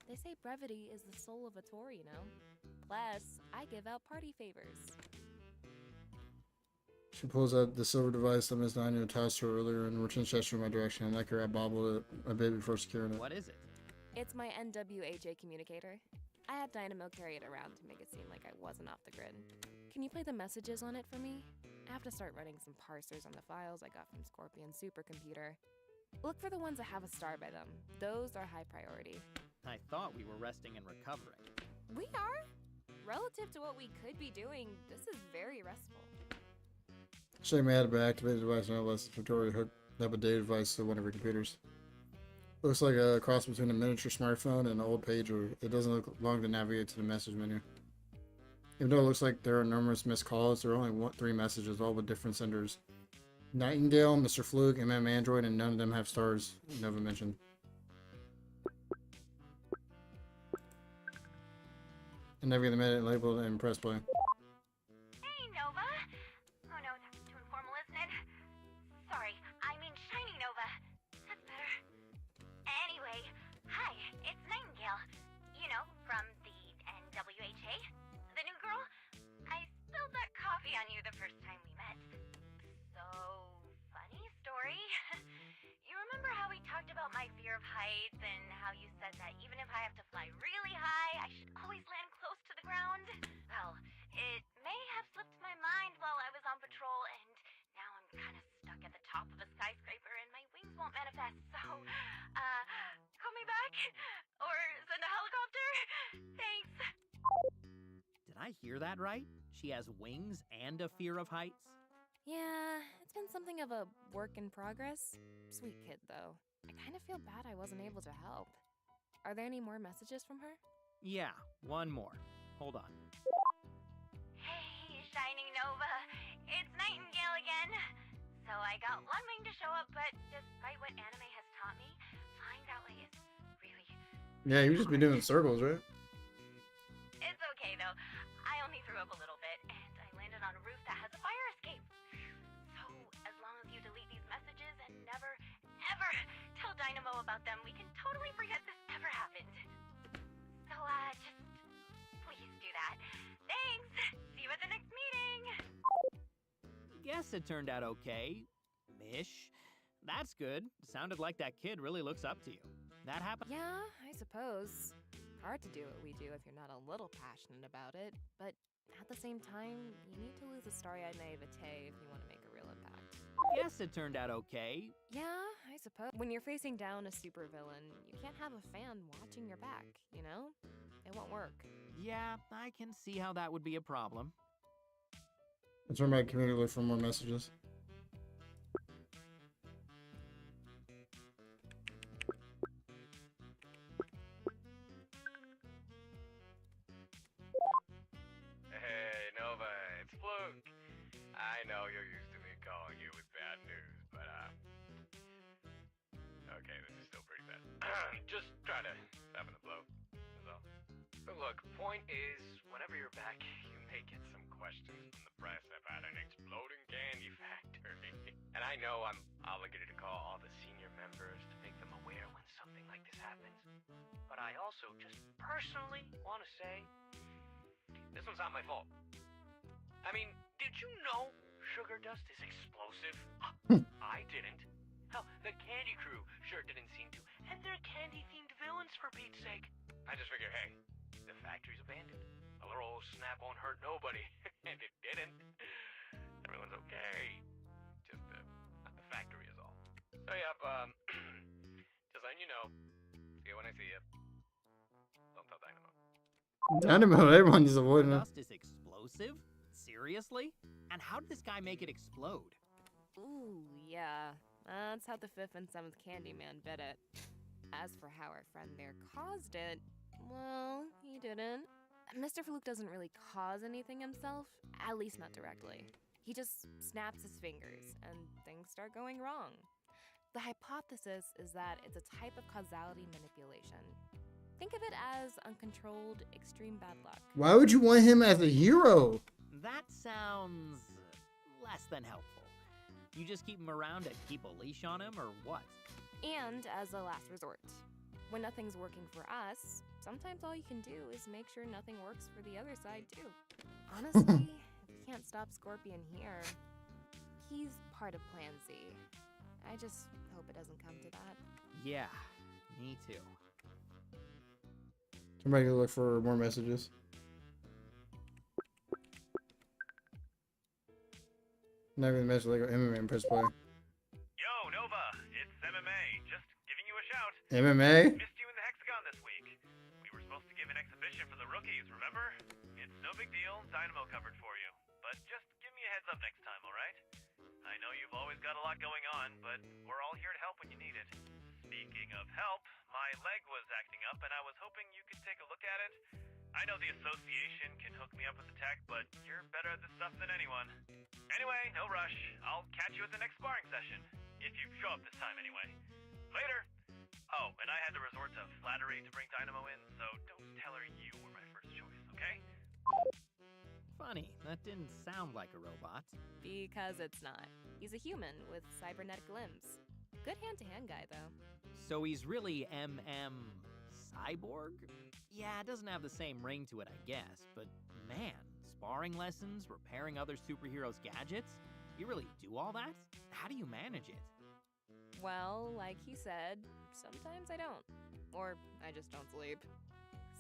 They say brevity is the soul of a tour, you know. Plus, I give out party favors. She pulls out the silver device that Miss Diner attached to her earlier and returns gesture in my direction. And like her, I bobbled it a bit before securing it. What is it? It's my NWHA communicator. I had Dynamo carry it around to make it seem like I wasn't off the grid. Can you play the messages on it for me? I have to start running some parsers on the files I got from Scorpion Supercomputer. Look for the ones that have a star by them. Those are high priority. I thought we were resting and recovering. We are? Relative to what we could be doing, this is very restful. Shake my head, but activate the device and lets Victoria hook up a data device to one of her computers. Looks like a cross between a miniature smartphone and an old pager. It doesn't look long to navigate to the message menu. Even though it looks like there are numerous missed calls, there are only 3 messages, all with different senders. Nightingale, Mr. Fluke, MM Android, and none of them have stars. Nova mentioned. And navigate the minute labeled and press play. Hey, Nova. Oh no, that's too informal, isn't it? Sorry, I mean Shiny Nova. That's better. Anyway, hi, it's Nightingale. You know, from the NWHA. The new girl. I spilled that coffee on you the first time we met. So, funny story. You remember how we talked about my fear of heights and how you said that even if I have to fly really high, I should always land close to the ground? Well, it may have slipped my mind while I was on patrol, and now I'm kind of stuck at the top of a skyscraper and my wings won't manifest, so, call me back? Or send a helicopter? Thanks. Did I hear that right? She has wings and a fear of heights? Yeah, it's been something of a work in progress. Sweet kid, though. I kind of feel bad I wasn't able to help. Are there any more messages from her? Yeah, one more. Hold on. Hey, Shining Nova. It's Nightingale again. So I got one wing to show up, but despite what anime has taught me, flying that way is really... Yeah, you just be doing circles, right? It's okay, though. I only threw up a little bit, and I landed on a roof that has a fire escape. So, as long as you delete these messages and never, ever tell Dynamo about them, we can totally forget this ever happened. So, just please do that. Thanks! See you at the next meeting! Guess it turned out okay. Ish. That's good. Sounded like that kid really looks up to you. That happened? Yeah, I suppose. Hard to do what we do if you're not a little passionate about it, but at the same time, you need to lose a starry-eyed naivete if you want to make a real impact. Guess it turned out okay. Yeah, I suppose. When you're facing down a supervillain, you can't have a fan watching your back, you know? It won't work. Yeah, I can see how that would be a problem. Let's run back community look for more messages. Hey, Nova, it's Fluke. I know you're used to me calling you with bad news, but, okay, this is still pretty bad. Just trying to having a blow, that's all. But look, point is, whenever you're back, you may get some questions from the press about an exploding candy factory. And I know I'm obligated to call all the senior members to make them aware when something like this happens. But I also just personally want to say, this one's not my fault. I mean, did you know sugar dust is explosive? I didn't. Hell, the candy crew sure didn't seem to. And they're candy-themed villains, for Pete's sake. I just figured, hey, the factory's abandoned. A little old snap won't hurt nobody. And it didn't. Everyone's okay. Just, not the factory is all. So, yeah, just letting you know. See you when I see you. Don't tell Dynamo. Dynamo, everyone is avoiding it. Dust is explosive? Seriously? And how did this guy make it explode? Ooh, yeah. That's how the 5th and 7th Candyman bit it. As for how our friend there caused it, well, he didn't. Mr. Fluke doesn't really cause anything himself, at least not directly. He just snaps his fingers, and things start going wrong. The hypothesis is that it's a type of causality manipulation. Think of it as uncontrolled, extreme bad luck. Why would you want him as a hero? That sounds less than helpful. You just keep him around to keep a leash on him, or what? And as a last resort. When nothing's working for us, sometimes all you can do is make sure nothing works for the other side, too. Honestly, if you can't stop Scorpion here, he's part of Plan Z. I just hope it doesn't come to that. Yeah, me too. Somebody go look for more messages. Not even the message, like MMA and press play. Yo, Nova, it's MMA. Just giving you a shout. MMA? Missed you in the Hexagon this week. We were supposed to give an exhibition for the rookies, remember? It's no big deal. Dynamo covered for you. But just give me a heads up next time, alright? I know you've always got a lot going on, but we're all here to help when you need it. Speaking of help, my leg was acting up and I was hoping you could take a look at it. I know the association can hook me up with the tech, but you're better at this stuff than anyone. Anyway, no rush. I'll catch you at the next sparring session. If you show up this time anyway. Later! Oh, and I had to resort to flattery to bring Dynamo in, so don't tell her you were my first choice, okay? Funny, that didn't sound like a robot. Because it's not. He's a human with cybernetic limbs. Good hand-to-hand guy, though. So he's really cyborg? Yeah, it doesn't have the same ring to it, I guess, but man, sparring lessons, repairing other superheroes' gadgets? You really do all that? How do you manage it? Well, like he said, sometimes I don't. Or I just don't sleep.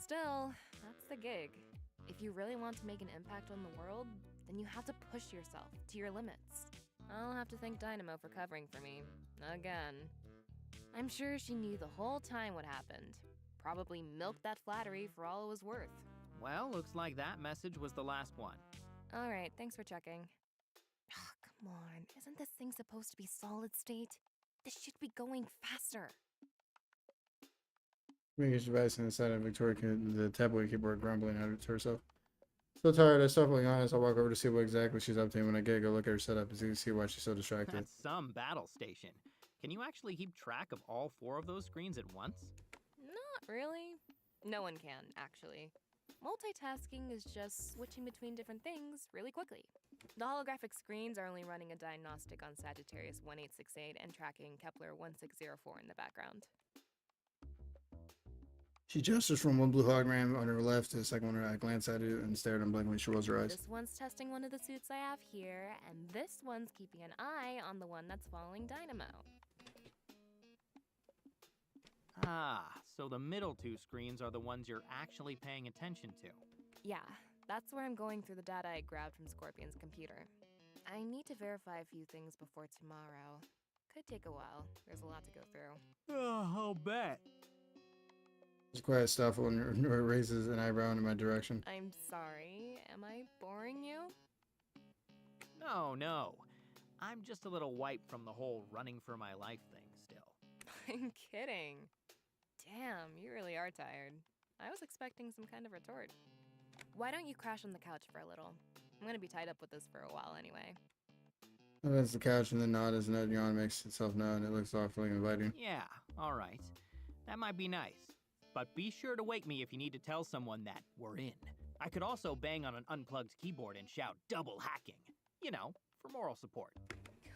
Still, that's the gig. If you really want to make an impact on the world, then you have to push yourself to your limits. I'll have to thank Dynamo for covering for me. Again. I'm sure she knew the whole time what happened. Probably milked that flattery for all it was worth. Well, looks like that message was the last one. Alright, thanks for checking. Oh, come on. Isn't this thing supposed to be solid state? This should be going faster. Making device inside of Victoria, the tablet keyboard grumbling out to herself. So tired, I stop being honest. I'll walk over to see what exactly she's up to. When I get go look at her setup and see why she's so distracted. That's some battle station. Can you actually keep track of all 4 of those screens at once? Not really. No one can, actually. Multitasking is just switching between different things really quickly. The holographic screens are only running a diagnostic on Sagittarius 1868 and tracking Kepler 1604 in the background. She gestures from one blue hologram on her left to the second one. I glance at it and stared unblinkingly. She rolls her eyes. This one's testing one of the suits I have here, and this one's keeping an eye on the one that's following Dynamo. Ah, so the middle two screens are the ones you're actually paying attention to. Yeah, that's where I'm going through the data I grabbed from Scorpion's computer. I need to verify a few things before tomorrow. Could take a while. There's a lot to go through. I'll bet. It's quiet stuff when her raises an eyebrow in my direction. I'm sorry. Am I boring you? No. I'm just a little wiped from the whole running for my life thing still. I'm kidding. Damn, you really are tired. I was expecting some kind of retort. Why don't you crash on the couch for a little? I'm gonna be tied up with this for a while anyway. I bends the couch and then nod as another yawn makes itself known. It looks awfully inviting. Yeah, alright. That might be nice. But be sure to wake me if you need to tell someone that we're in. I could also bang on an unplugged keyboard and shout double hacking. You know, for moral support.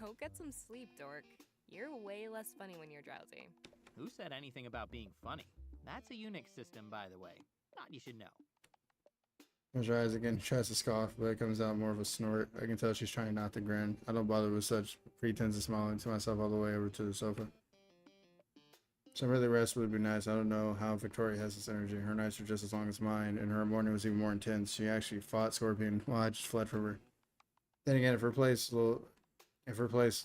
Go get some sleep, dork. You're way less funny when you're drowsy. Who said anything about being funny? That's a Unix system, by the way. Thought you should know. Close her eyes again, tries to scoff, but it comes out more of a snort. I can tell she's trying not to grin. I don't bother with such pretense of smiling to myself all the way over to the sofa. Some really rest would be nice. I don't know how Victoria has this energy. Her nights are just as long as mine, and her morning was even more intense. She actually fought Scorpion while I just fled from her. Then again, if her place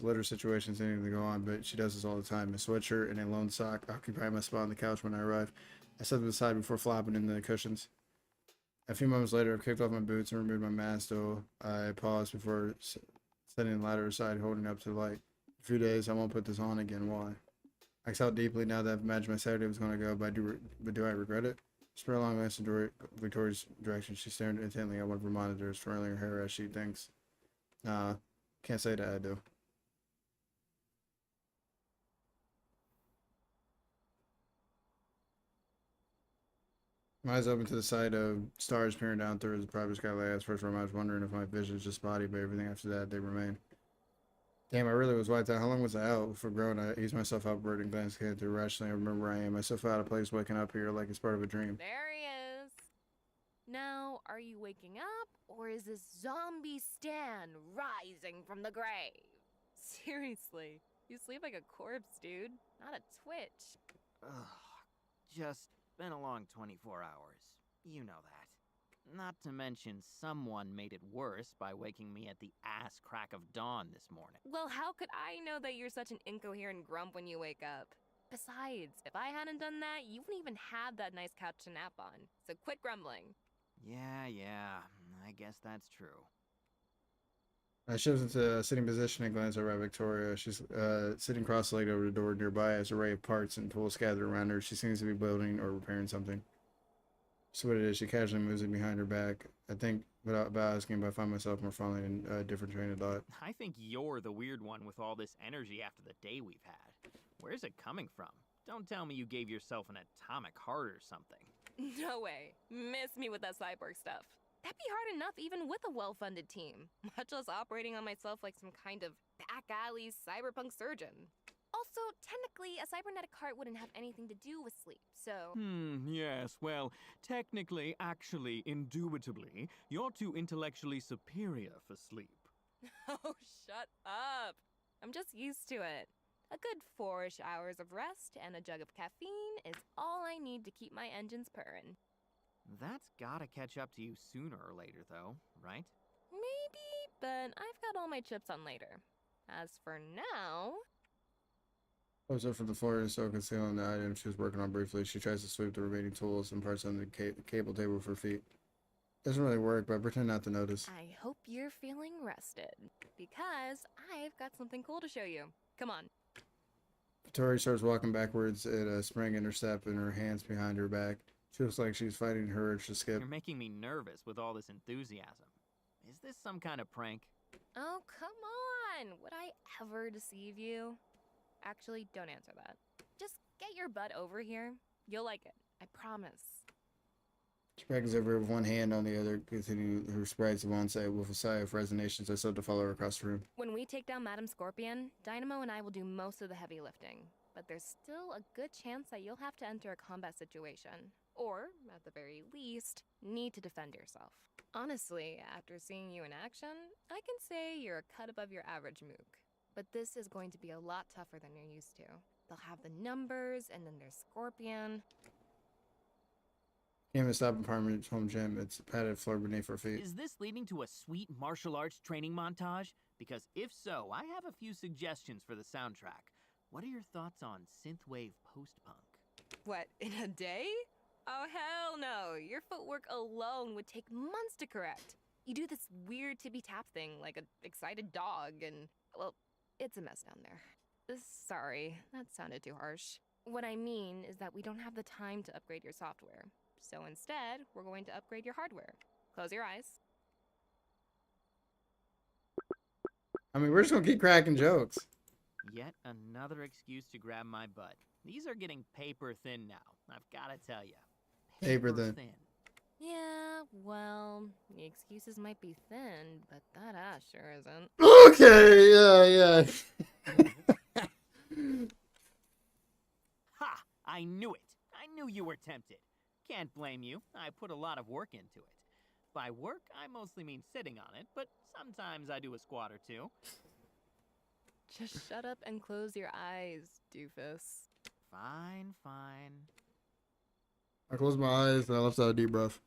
litter situations anything to go on, but she does this all the time. A sweatshirt and a lone sock occupy my spot on the couch when I arrive. I set them aside before flopping into the cushions. A few moments later, I've kicked off my boots and removed my mask, though I paused before setting the ladder aside, holding it up to the light. A few days, I won't put this on again. Why? I exhaled deeply now that I've imagined my Saturday was going to go, but do I regret it? Spur along glance in Victoria's direction. She stared intently at one of her monitors, twirling her hair as she thinks. Can't say that I do. My eyes open to the sight of stars peering down through the private sky last. First from I was wondering if my vision is just spotty, but everything after that, they remain. Damn, I really was wiped out. How long was I out? For growing, I eased myself upward and glanced ahead to irrationally remember where I am. I still feel out of place waking up here like it's part of a dream. There he is. Now, are you waking up, or is this zombie Stan rising from the grave? Seriously, you sleep like a corpse, dude. Not a twitch. Ugh, just been a long 24 hours. You know that. Not to mention, someone made it worse by waking me at the ass crack of dawn this morning. Well, how could I know that you're such an incoherent grump when you wake up? Besides, if I hadn't done that, you wouldn't even have that nice couch to nap on. So quit grumbling. Yeah, I guess that's true. I shift into a sitting position and glance over at Victoria. She's sitting cross-legged over the door nearby as an array of parts and tools gather around her. She seems to be building or repairing something. So what it is, she casually moves it behind her back. I think without asking, but I find myself more fondly in a different train of thought. I think you're the weird one with all this energy after the day we've had. Where's it coming from? Don't tell me you gave yourself an atomic heart or something. No way. Miss me with that cyborg stuff. That'd be hard enough even with a well-funded team, much less operating on myself like some kind of back-alley cyberpunk surgeon. Also, technically, a cybernetic heart wouldn't have anything to do with sleep, so... Yes, well, technically, actually, indubitably, you're too intellectually superior for sleep. Oh, shut up. I'm just used to it. A good 4-ish hours of rest and a jug of caffeine is all I need to keep my engines purring. That's gotta catch up to you sooner or later, though, right? Maybe, but I've got all my chips on later. As for now... Close up from the floor and so concealing the item she was working on briefly. She tries to sweep the remaining tools and parts on the cable table with her feet. Doesn't really work, but I pretend not to notice. I hope you're feeling rested, because I've got something cool to show you. Come on. Victoria starts walking backwards at a spring in her step and her hands behind her back. She looks like she's fighting her urge to skip. You're making me nervous with all this enthusiasm. Is this some kind of prank? Oh, come on! Would I ever deceive you? Actually, don't answer that. Just get your butt over here. You'll like it. I promise. She beckons over with one hand on the other, continuing her strides to one side with a sigh of resignation. I start to follow her across the room. When we take down Madame Scorpion, Dynamo and I will do most of the heavy lifting. but there's still a good chance that you'll have to enter a combat situation. Or, at the very least, need to defend yourself. Honestly, after seeing you in action, I can say you're a cut above your average mook. But this is going to be a lot tougher than you're used to. They'll have the numbers, and then there's Scorpion. Can't even stop apartment home gym. It's a padded floor beneath our feet. Is this leading to a sweet martial arts training montage? Because if so, I have a few suggestions for the soundtrack. What are your thoughts on synthwave post-punk? What, in a day? Oh, hell no. Your footwork alone would take months to correct. You do this weird tippy-tap thing like an excited dog and, well, it's a mess down there. Sorry, that sounded too harsh. What I mean is that we don't have the time to upgrade your software. So instead, we're going to upgrade your hardware. Close your eyes. I mean, we're just gonna keep cracking jokes. Yet another excuse to grab my butt. These are getting paper thin now, I've gotta tell ya. Paper thin. Yeah, well, the excuses might be thin, but that ass sure isn't. Okay, yeah. Ha! I knew it! I knew you were tempted. Can't blame you. I put a lot of work into it. By work, I mostly mean sitting on it, but sometimes I do a squat or two. Just shut up and close your eyes, doofus. Fine, fine. I closed my eyes and I left out a deep breath.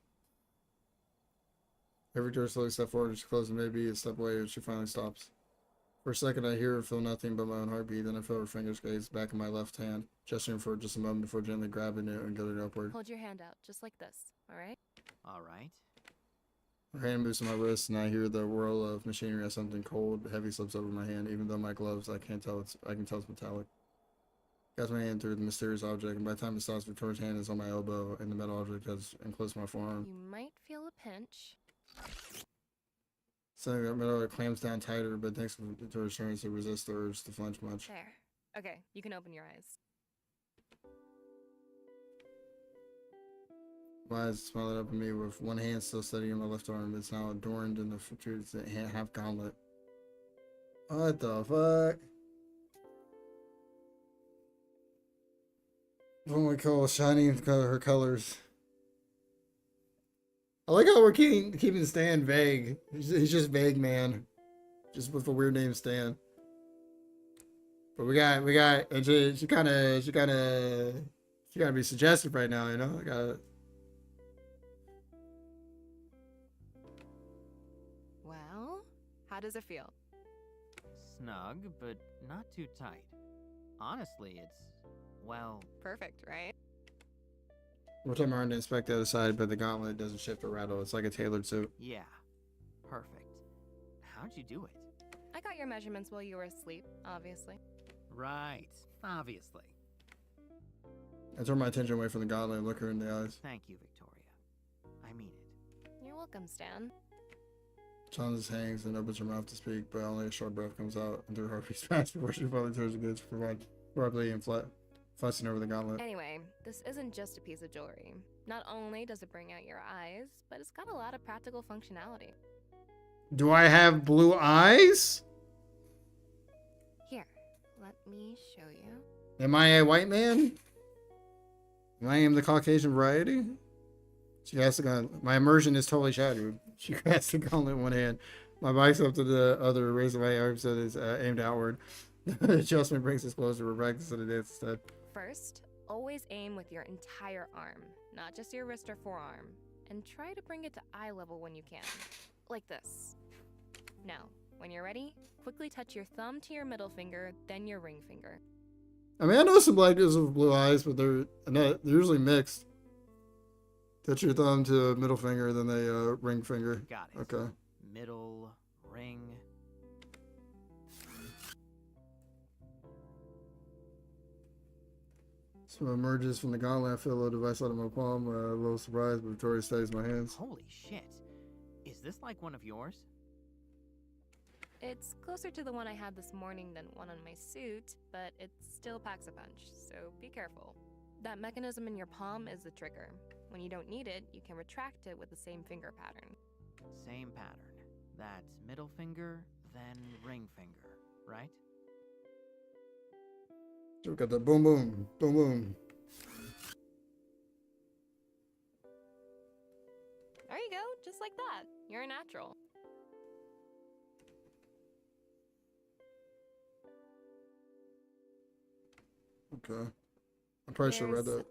Every door slowly step forward, she closes maybe a step away, and she finally stops. For a second, I hear or feel nothing but my own heartbeat. Then I feel her fingers gaze back in my left hand, gesturing for just a moment before gently grabbing it and going upward. Hold your hand out, just like this, alright? Alright. Her hand moves to my wrist, and I hear the whirl of machinery as something cold, heavy slips over my hand. Even though my gloves, I can tell it's metallic. Guides my hand through the mysterious object, and by the time it stops, Victoria's hand is on my elbow, and the metal object has enclosed my forearm. You might feel a pinch. Suddenly, that metal clamps down tighter, but thanks to Victoria's strength to resist the urge to flinch much. There. Okay, you can open your eyes. My eyes smiling up at me with one hand still steady on my left arm. It's now adorned in the features that half gauntlet. What the fuck? What we call shining her colors. I like how we're keeping Stan vague. He's just vague, man. Just with a weird name, Stan. But we got. And she gotta be suggestive right now, you know. I got. Well, how does it feel? Snug, but not too tight. Honestly, it's, well... Perfect, right? Every time I run to inspect the other side, but the gauntlet doesn't shift or rattle. It's like a tailored suit. Yeah. Perfect. How'd you do it? I got your measurements while you were asleep, obviously. Right. Obviously. I turn my attention away from the gauntlet and look her in the eyes. Thank you, Victoria. I mean it. You're welcome, Stan. John just hangs and opens her mouth to speak, but only a short breath comes out, and through her heartbeats fast before she finally turns the goods abruptly and fussing over the gauntlet. Anyway, this isn't just a piece of jewelry. Not only does it bring out your eyes, but it's got a lot of practical functionality. Do I have blue eyes? Here, let me show you. Am I a white man? I am the Caucasian variety? She has the gauntlet. My immersion is totally shattered. She grasps the gauntlet in one hand. My bike's up to the other, raising my arm so that it's aimed outward. The adjustment brings us closer. We're practicing the dance instead. First, always aim with your entire arm, not just your wrist or forearm. And try to bring it to eye level when you can. Like this. Now, when you're ready, quickly touch your thumb to your middle finger, then your ring finger. I mean, I know some black dudes with blue eyes, but they're usually mixed. Touch your thumb to middle finger, then the ring finger. Got it. Okay. Middle, ring. So it emerges from the gauntlet. I feel a little device out of my palm. A little surprised, but Victoria stays my hands. Holy shit. Is this like one of yours? It's closer to the one I had this morning than one on my suit, but it still packs a punch, so be careful. That mechanism in your palm is the trigger. When you don't need it, you can retract it with the same finger pattern. Same pattern. That's middle finger, then ring finger, right? So we got the boom, boom, boom, boom. There you go, just like that. You're a natural. Okay. I probably should have read that.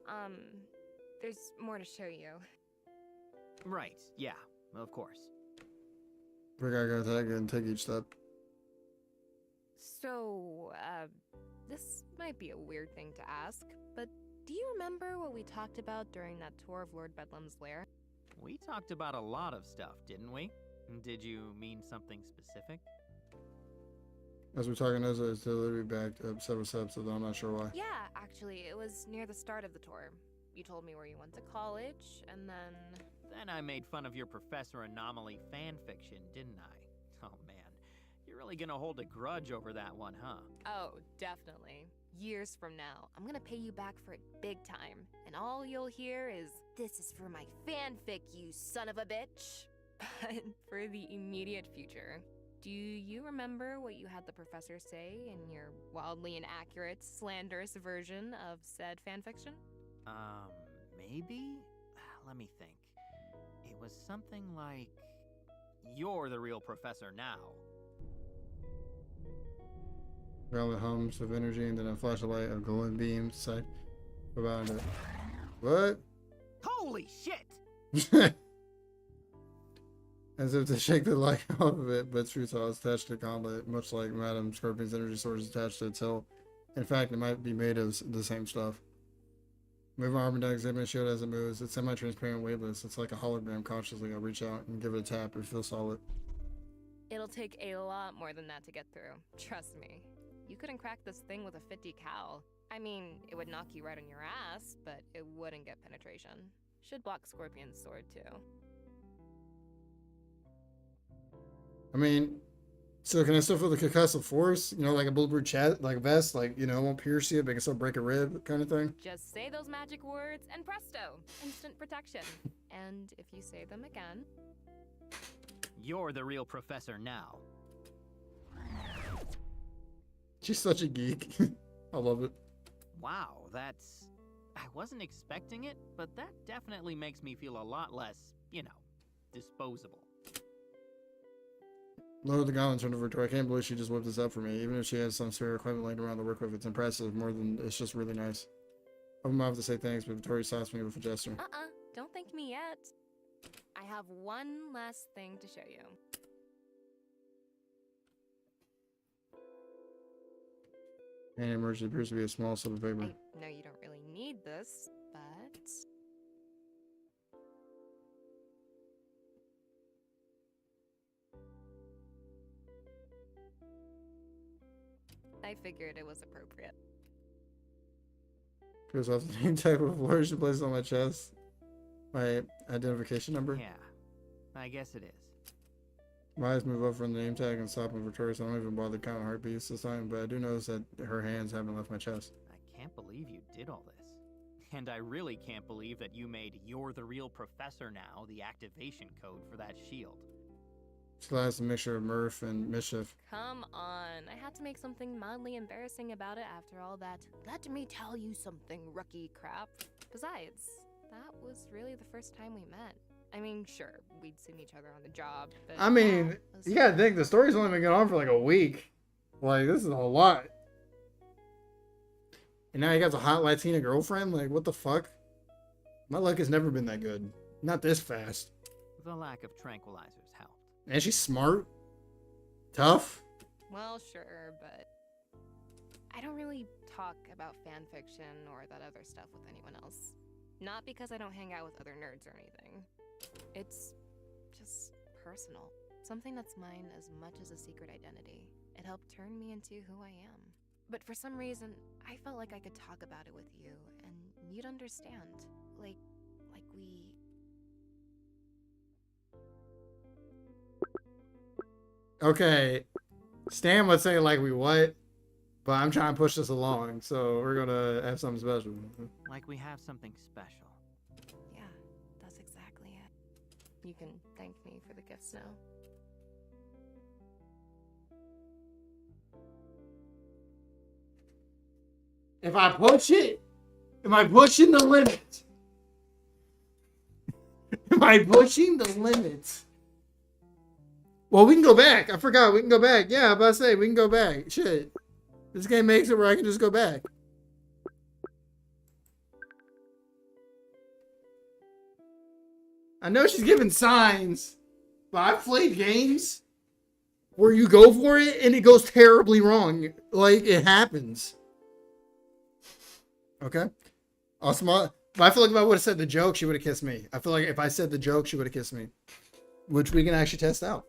There's more to show you. Right, yeah, of course. We gotta go tag and take each step. So, this might be a weird thing to ask, but do you remember what we talked about during that tour of Lord Bedlam's lair? We talked about a lot of stuff, didn't we? Did you mean something specific? As we're talking, as it's delivery back several steps, so I'm not sure why. Yeah, actually, it was near the start of the tour. You told me where you went to college, and then... Then I made fun of your Professor Anomaly fanfiction, didn't I? Oh man, you're really gonna hold a grudge over that one, huh? Oh, definitely. Years from now, I'm gonna pay you back for it big time, and all you'll hear is, "This is for my fanfic, you son of a bitch!" But for the immediate future, do you remember what you had the professor say in your wildly inaccurate, slanderous version of said fanfiction? Maybe? Let me think. It was something like, "You're the real professor now." Ground with hums of energy, and then a flash of light of glowing beams side around it. What? Holy shit! As if to shake the light off of it, but true saw is attached to the gauntlet, much like Madame Scorpion's energy sword is attached to its hilt. In fact, it might be made of the same stuff. Move my arm and down, examine the shield as it moves. It's semi-transparent, weightless. It's like a hologram. Consciously, I'll reach out and give it a tap. It feels solid. It'll take a lot more than that to get through. Trust me. You couldn't crack this thing with a 50 cal. I mean, it would knock you right on your ass, but it wouldn't get penetration. Should block Scorpion's sword, too. I mean, so can I still feel the concussive force? You know, like a bulletproof chat, like a vest, like, you know, it won't pierce you, but it can still break a rib kind of thing? Just say those magic words, and presto! Instant protection. And if you say them again... You're the real professor now. She's such a geek. I love it. Wow, that's... I wasn't expecting it, but that definitely makes me feel a lot less, you know, disposable. Load the gauntlet, turned over to her. I can't believe she just whipped this up for me. Even if she has some spare equipment laying around to work with, it's impressive. More than it's just really nice. Open my mouth to say thanks, but Victoria stops me with a gesture. Don't thank me yet. I have one last thing to show you. And emerged appears to be a small slip of paper. I know you don't really need this, but... I figured it was appropriate. Goes off the name tag with flourish and places on my chest. My identification number. Yeah, I guess it is. My eyes move up from the name tag and stop on Victoria, so I don't even bother counting heartbeats this time, but I do notice that her hands haven't left my chest. I can't believe you did all this. And I really can't believe that you made "You're the real professor now" the activation code for that shield. Still has a mixture of mirth and mischief. Come on, I had to make something mildly embarrassing about it after all that "let me tell you something" rookie crap. Besides, that was really the first time we met. I mean, sure, we'd seen each other on the job, but... I mean, you gotta think, the story's only been going on for like a week. Like, this is a lot. And now you got a hot Latina girlfriend? Like, what the fuck? My luck has never been that good. Not this fast. The lack of tranquilizers helped. And she's smart. Tough. Well, sure, but... I don't really talk about fanfiction or that other stuff with anyone else. Not because I don't hang out with other nerds or anything. It's just personal. Something that's mine as much as a secret identity. It helped turn me into who I am. But for some reason, I felt like I could talk about it with you, and you'd understand. Like we... Okay. Stan would say like we what? But I'm trying to push this along, so we're gonna have something special. Like we have something special. Yeah, that's exactly it. You can thank me for the gifts now. If I push it, am I pushing the limit? Am I pushing the limit? Well, we can go back. I forgot. We can go back. Yeah, I'm about to say, we can go back. Shit. This game makes it where I can just go back. I know she's giving signs, but I've played games where you go for it and it goes terribly wrong. Like, it happens. Okay? But I feel like if I would have said the joke, she would have kissed me. I feel like if I said the joke, she would have kissed me. Which we can actually test out.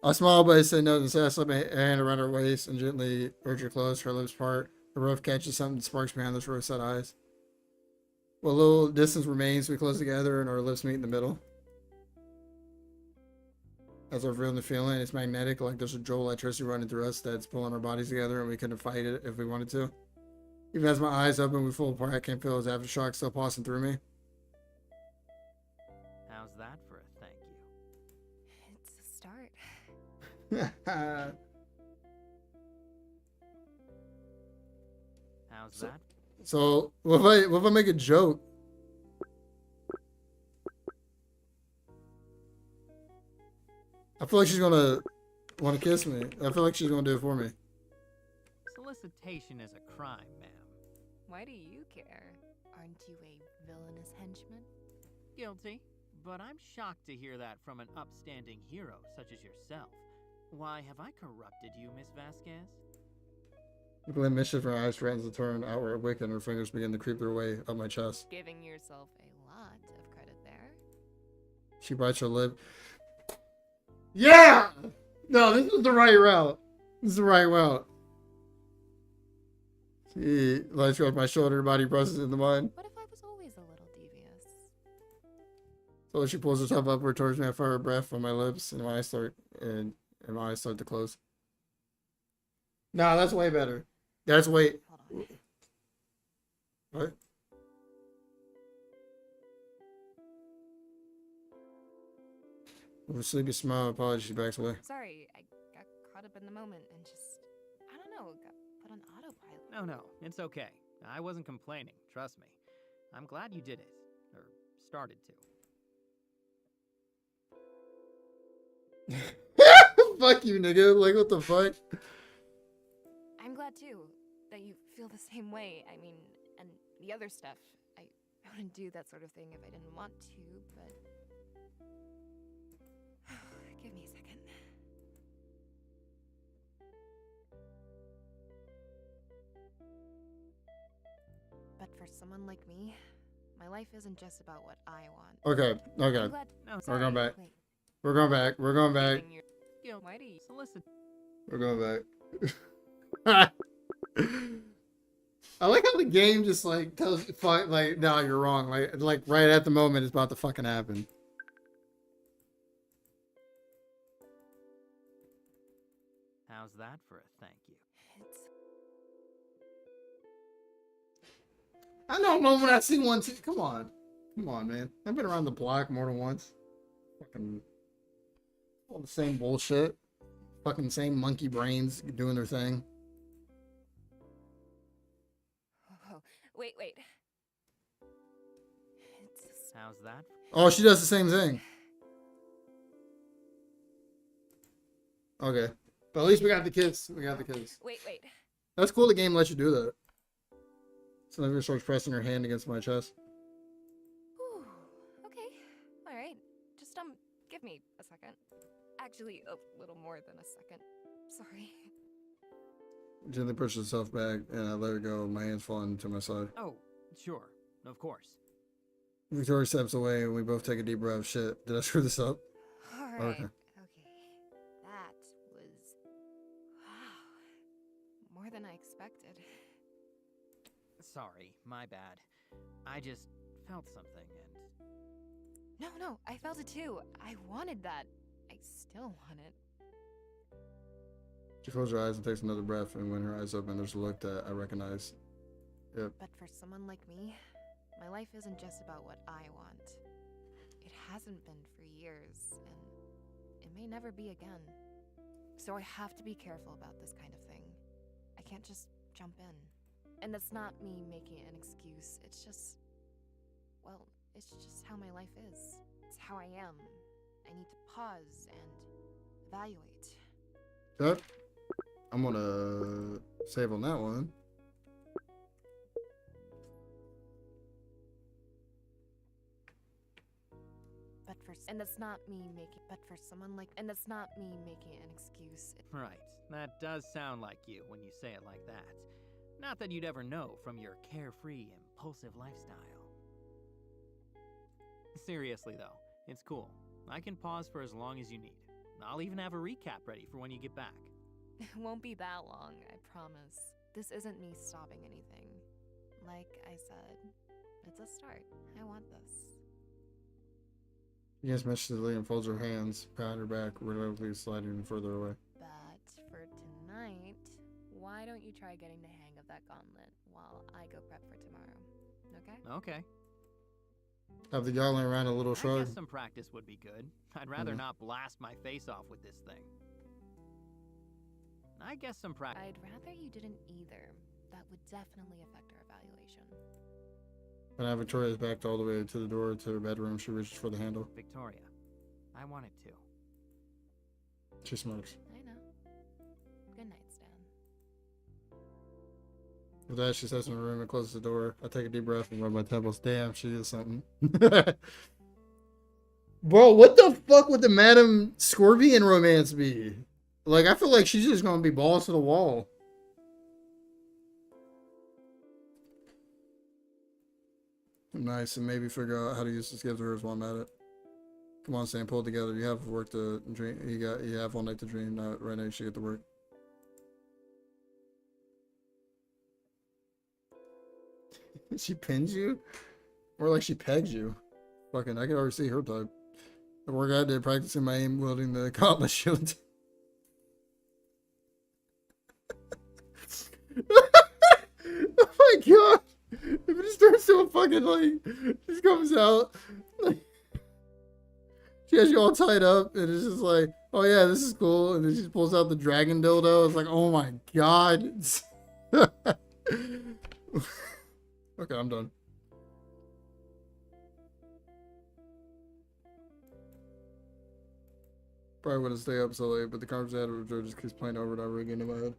I smiled, but I said no. Instead, I slipped my hand around her waist and gently urged her close. Her lips part. The roof catches something that sparks behind those rose-set eyes. Well, a little distance remains. We close together and our lips meet in the middle. As I'm feeling the feeling, it's magnetic, like there's a jolt of electricity running through us that's pulling our bodies together and we couldn't fight it if we wanted to. Even as my eyes open, we fall apart. I can feel his aftershock still passing through me. How's that for a thank you? It's a start. How's that? So, what if I make a joke? I feel like she's gonna want to kiss me. I feel like she's gonna do it for me. Solicitation is a crime, ma'am. Why do you care? Aren't you a villainous henchman? Guilty, but I'm shocked to hear that from an upstanding hero such as yourself. Why, have I corrupted you, Miss Vasquez? Look at that mischief, her eyes threatens to turn outward wicked and her fingers begin to creep their way up my chest. Giving yourself a lot of credit there. She bites her lip. Yeah! No, this is the right route. This is the right route. She lights across my shoulder, her body presses into mine. What if I was always a little devious? So she pulls herself upward towards me. I feel her breath on my lips, and my eyes start to close. No, that's way better. That's way. Hold on. What? With a sleepy smile, apology, she backs away. Sorry, I got caught up in the moment and just, I don't know, got put on autopilot. No, it's okay. I wasn't complaining, trust me. I'm glad you did it. Or started to. Fuck you, nigga. Like, what the fuck? I'm glad too that you feel the same way. I mean, and the other stuff. I wouldn't do that sort of thing if I didn't want to, but. Give me a second. But for someone like me, my life isn't just about what I want. Okay. I'm glad- No, We're going back. Wait, We're going back. We're going back. giving your- Why do you Solicit. We're going back. I like how the game just like tells you, fuck, like, no, you're wrong. Like right at the moment, it's about to fucking happen. How's that for a thank you? It's I know a moment I seen one too. Come on, man. I've been around the block more than once. Fucking all the same bullshit. Fucking same monkey brains doing their thing. Oh, wait. It's How's that? Oh, she does the same thing. Okay, but at least we got the kiss. wait. That's cool. The game lets you do that. So then starts pressing her hand against my chest. Whew. Okay. All right. Just give me a second. Actually, a little more than a second. Sorry. Gently pushes herself back, and I let her go. My hands falling to my side. Oh, sure. Of course. Victoria steps away, and we both take a deep breath. Shit, did I screw this up? All right. Okay. That was more than I expected. Sorry, my bad. I just felt something and... No, I felt it too. I wanted that. I still want it. She closes her eyes and takes another breath, and when her eyes open, there's a look that I recognize. Yep. But for someone like me, my life isn't just about what I want. It hasn't been for years, and it may never be again. So I have to be careful about this kind of thing. I can't just jump in. And that's not me making it an excuse. It's just, well, it's just how my life is. It's how I am. I need to pause and evaluate. Yep. I'm gonna save on that one. And that's not me making, but for someone like, and that's not me making it an excuse. Right. That does sound like you when you say it like that. Not that you'd ever know from your carefree, impulsive lifestyle. Seriously though, it's cool. I can pause for as long as you need. I'll even have a recap ready for when you get back. It won't be that long, I promise. This isn't me stopping anything. Like I said, it's a start. I want this. She gets mentioned and folds her hands, pat her back, reluctantly sliding further away. But for tonight, why don't you try getting the hang of that gauntlet while I go prep for tomorrow? Okay? Okay. Have the gauntlet around a little I shrug. guess some practice would be good. I'd rather not blast my face off with this thing. I guess some practice. I'd rather you didn't either. That would definitely affect our evaluation. When Victoria's backed all the way to the door to her bedroom, she reaches for the handle. Victoria, I wanted to. She smirks. I know. Good night, Stan. With that, she steps in her room and closes the door. I take a deep breath and rub my temples. Damn, she is something. Bro, what the fuck would the Madam Scorpion romance be? Like, I feel like she's just gonna be balls to the wall. Nice, and maybe figure out how to use this gift to hers while I'm at it. Come on, Sam, pull it together. You have work to dream. You have all night to dream. Now, right now, you should get to work. She pins you, or like she pegs you. Fucking, I can already see her type. The work I did practicing my aim wielding the gauntlet shield. Oh my god! If it just turns to a fucking, like, just comes out, like, she has you all tied up, and it's just like, oh yeah, this is cool, and then she pulls out the dragon dildo. It's like, oh my god. Okay, I'm done. Probably wouldn't stay up so late, but the conversation with Joe just keeps playing over and over again in my head.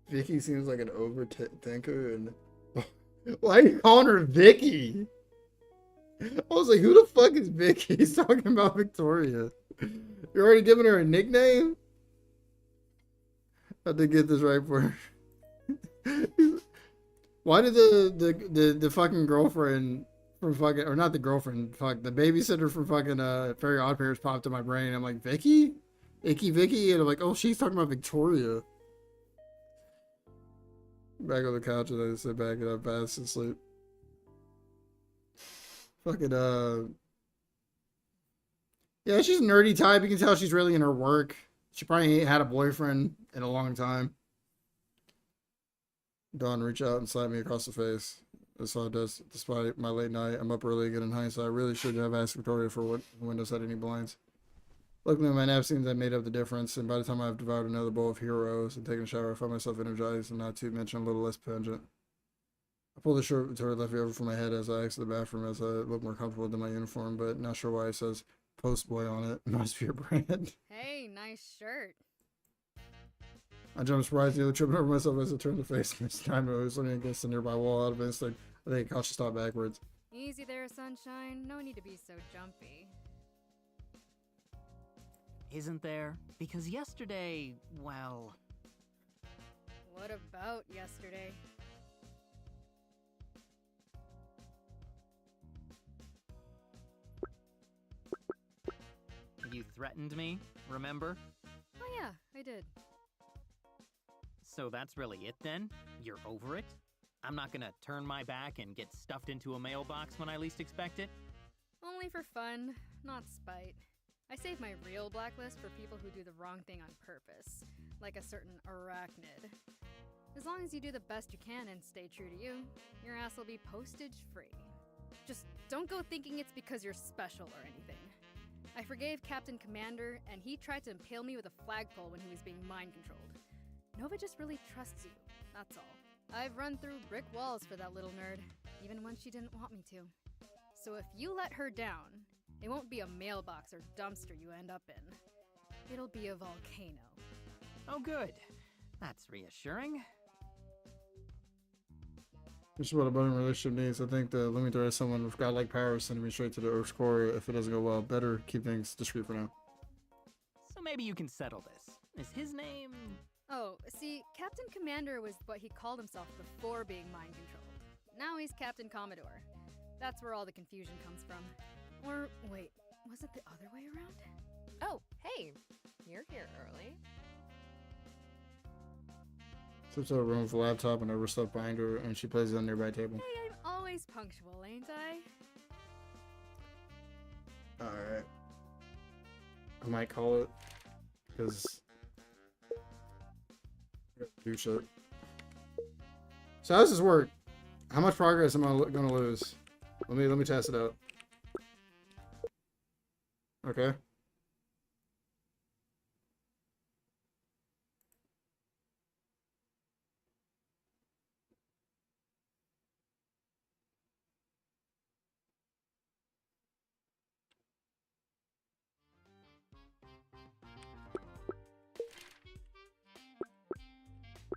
Vicky seems like an overthinker, and why are you calling her Vicky? I was like, who the fuck is Vicky? He's talking about Victoria. You're already giving her a nickname? I did get this right for her. Why did the fucking girlfriend from fucking, or not the girlfriend, fuck, the babysitter from fucking Fairy Odd Parents popped in my brain. I'm like, Vicky? Icky Vicky? And I'm like, oh, she's talking about Victoria. Back on the couch and I sit back and I'm fast and sleep. Fucking, yeah, she's a nerdy type. You can tell she's really in her work. She probably ain't had a boyfriend in a long time. Dawn reached out and slapped me across the face. That's all it does. Despite my late night, I'm up early again in hindsight. I really should have asked Victoria for what windows had any blinds. Luckily, my nap seems that made up the difference, and by the time I've devoured another bowl of heroes and taken a shower, I find myself energized and not to mention a little less pungent. I pulled the shirt to her left over from my head as I exit the bathroom as I look more comfortable than my uniform, but not sure why it says Postboy on it. It must be a brand. Hey, nice shirt. I jumped surprised, nearly tripping over myself as I turned to face me. This time I was leaning against the nearby wall out of instinct. I think I caught you stop backwards. Easy there, sunshine. No need to be so jumpy. Isn't there? Because yesterday, well... What about yesterday? You threatened me, remember? Oh yeah, I did. So that's really it then? You're over it? I'm not gonna turn my back and get stuffed into a mailbox when I least expect it? Only for fun, not spite. I save my real blacklist for people who do the wrong thing on purpose, like a certain arachnid. As long as you do the best you can and stay true to you, your ass will be postage free. Just don't go thinking it's because you're special or anything. I forgave Captain Commander, and he tried to impale me with a flagpole when he was being mind controlled. Nova just really trusts you, that's all. I've run through brick walls for that little nerd, even when she didn't want me to. So if you let her down, it won't be a mailbox or dumpster you end up in. It'll be a volcano. Oh, good. That's reassuring. This is what a budding relationship needs. I think the Looming Thread is someone with godlike powers sending me straight to the Earth's core. If it doesn't go well, better keep things discreet for now. So maybe you can settle this. Is his name... Oh, see, Captain Commander was what he called himself before being mind controlled. Now he's Captain Commodore. That's where all the confusion comes from. Or, wait, was it the other way around? Oh, hey, you're here early. Sits to a room with a laptop and overstuffed binder, and she plays it on a nearby table. Hey, I'm always punctual, ain't I? Alright. I might call it, because... do shit. So how does this work? How much progress am I gonna lose? Let me test it out. Okay.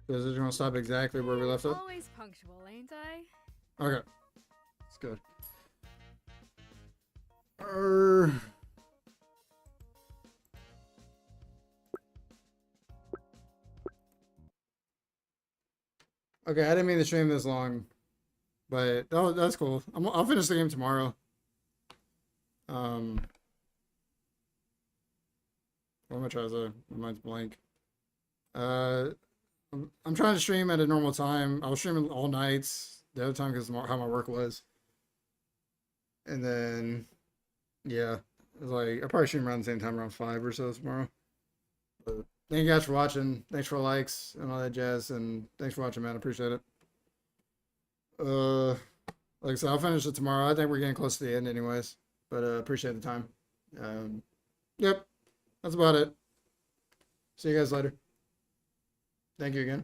Is it gonna stop exactly where we left off? Always punctual, ain't I? Okay. That's good. Okay, I didn't mean to stream this long, but that's cool. I'll finish the game tomorrow. What am I trying to say? My mind's blank. I'm trying to stream at a normal time. I was streaming all nights the other time because how my work was. And then, yeah, it was like I probably stream around the same time, around 5 or so tomorrow. But thank you guys for watching. Thanks for likes and all that jazz. And thanks for watching, man. I appreciate it. Like I said, I'll finish it tomorrow. I think we're getting close to the end, anyways. But appreciate the time. Yep, that's about it. See you guys later. Thank you again.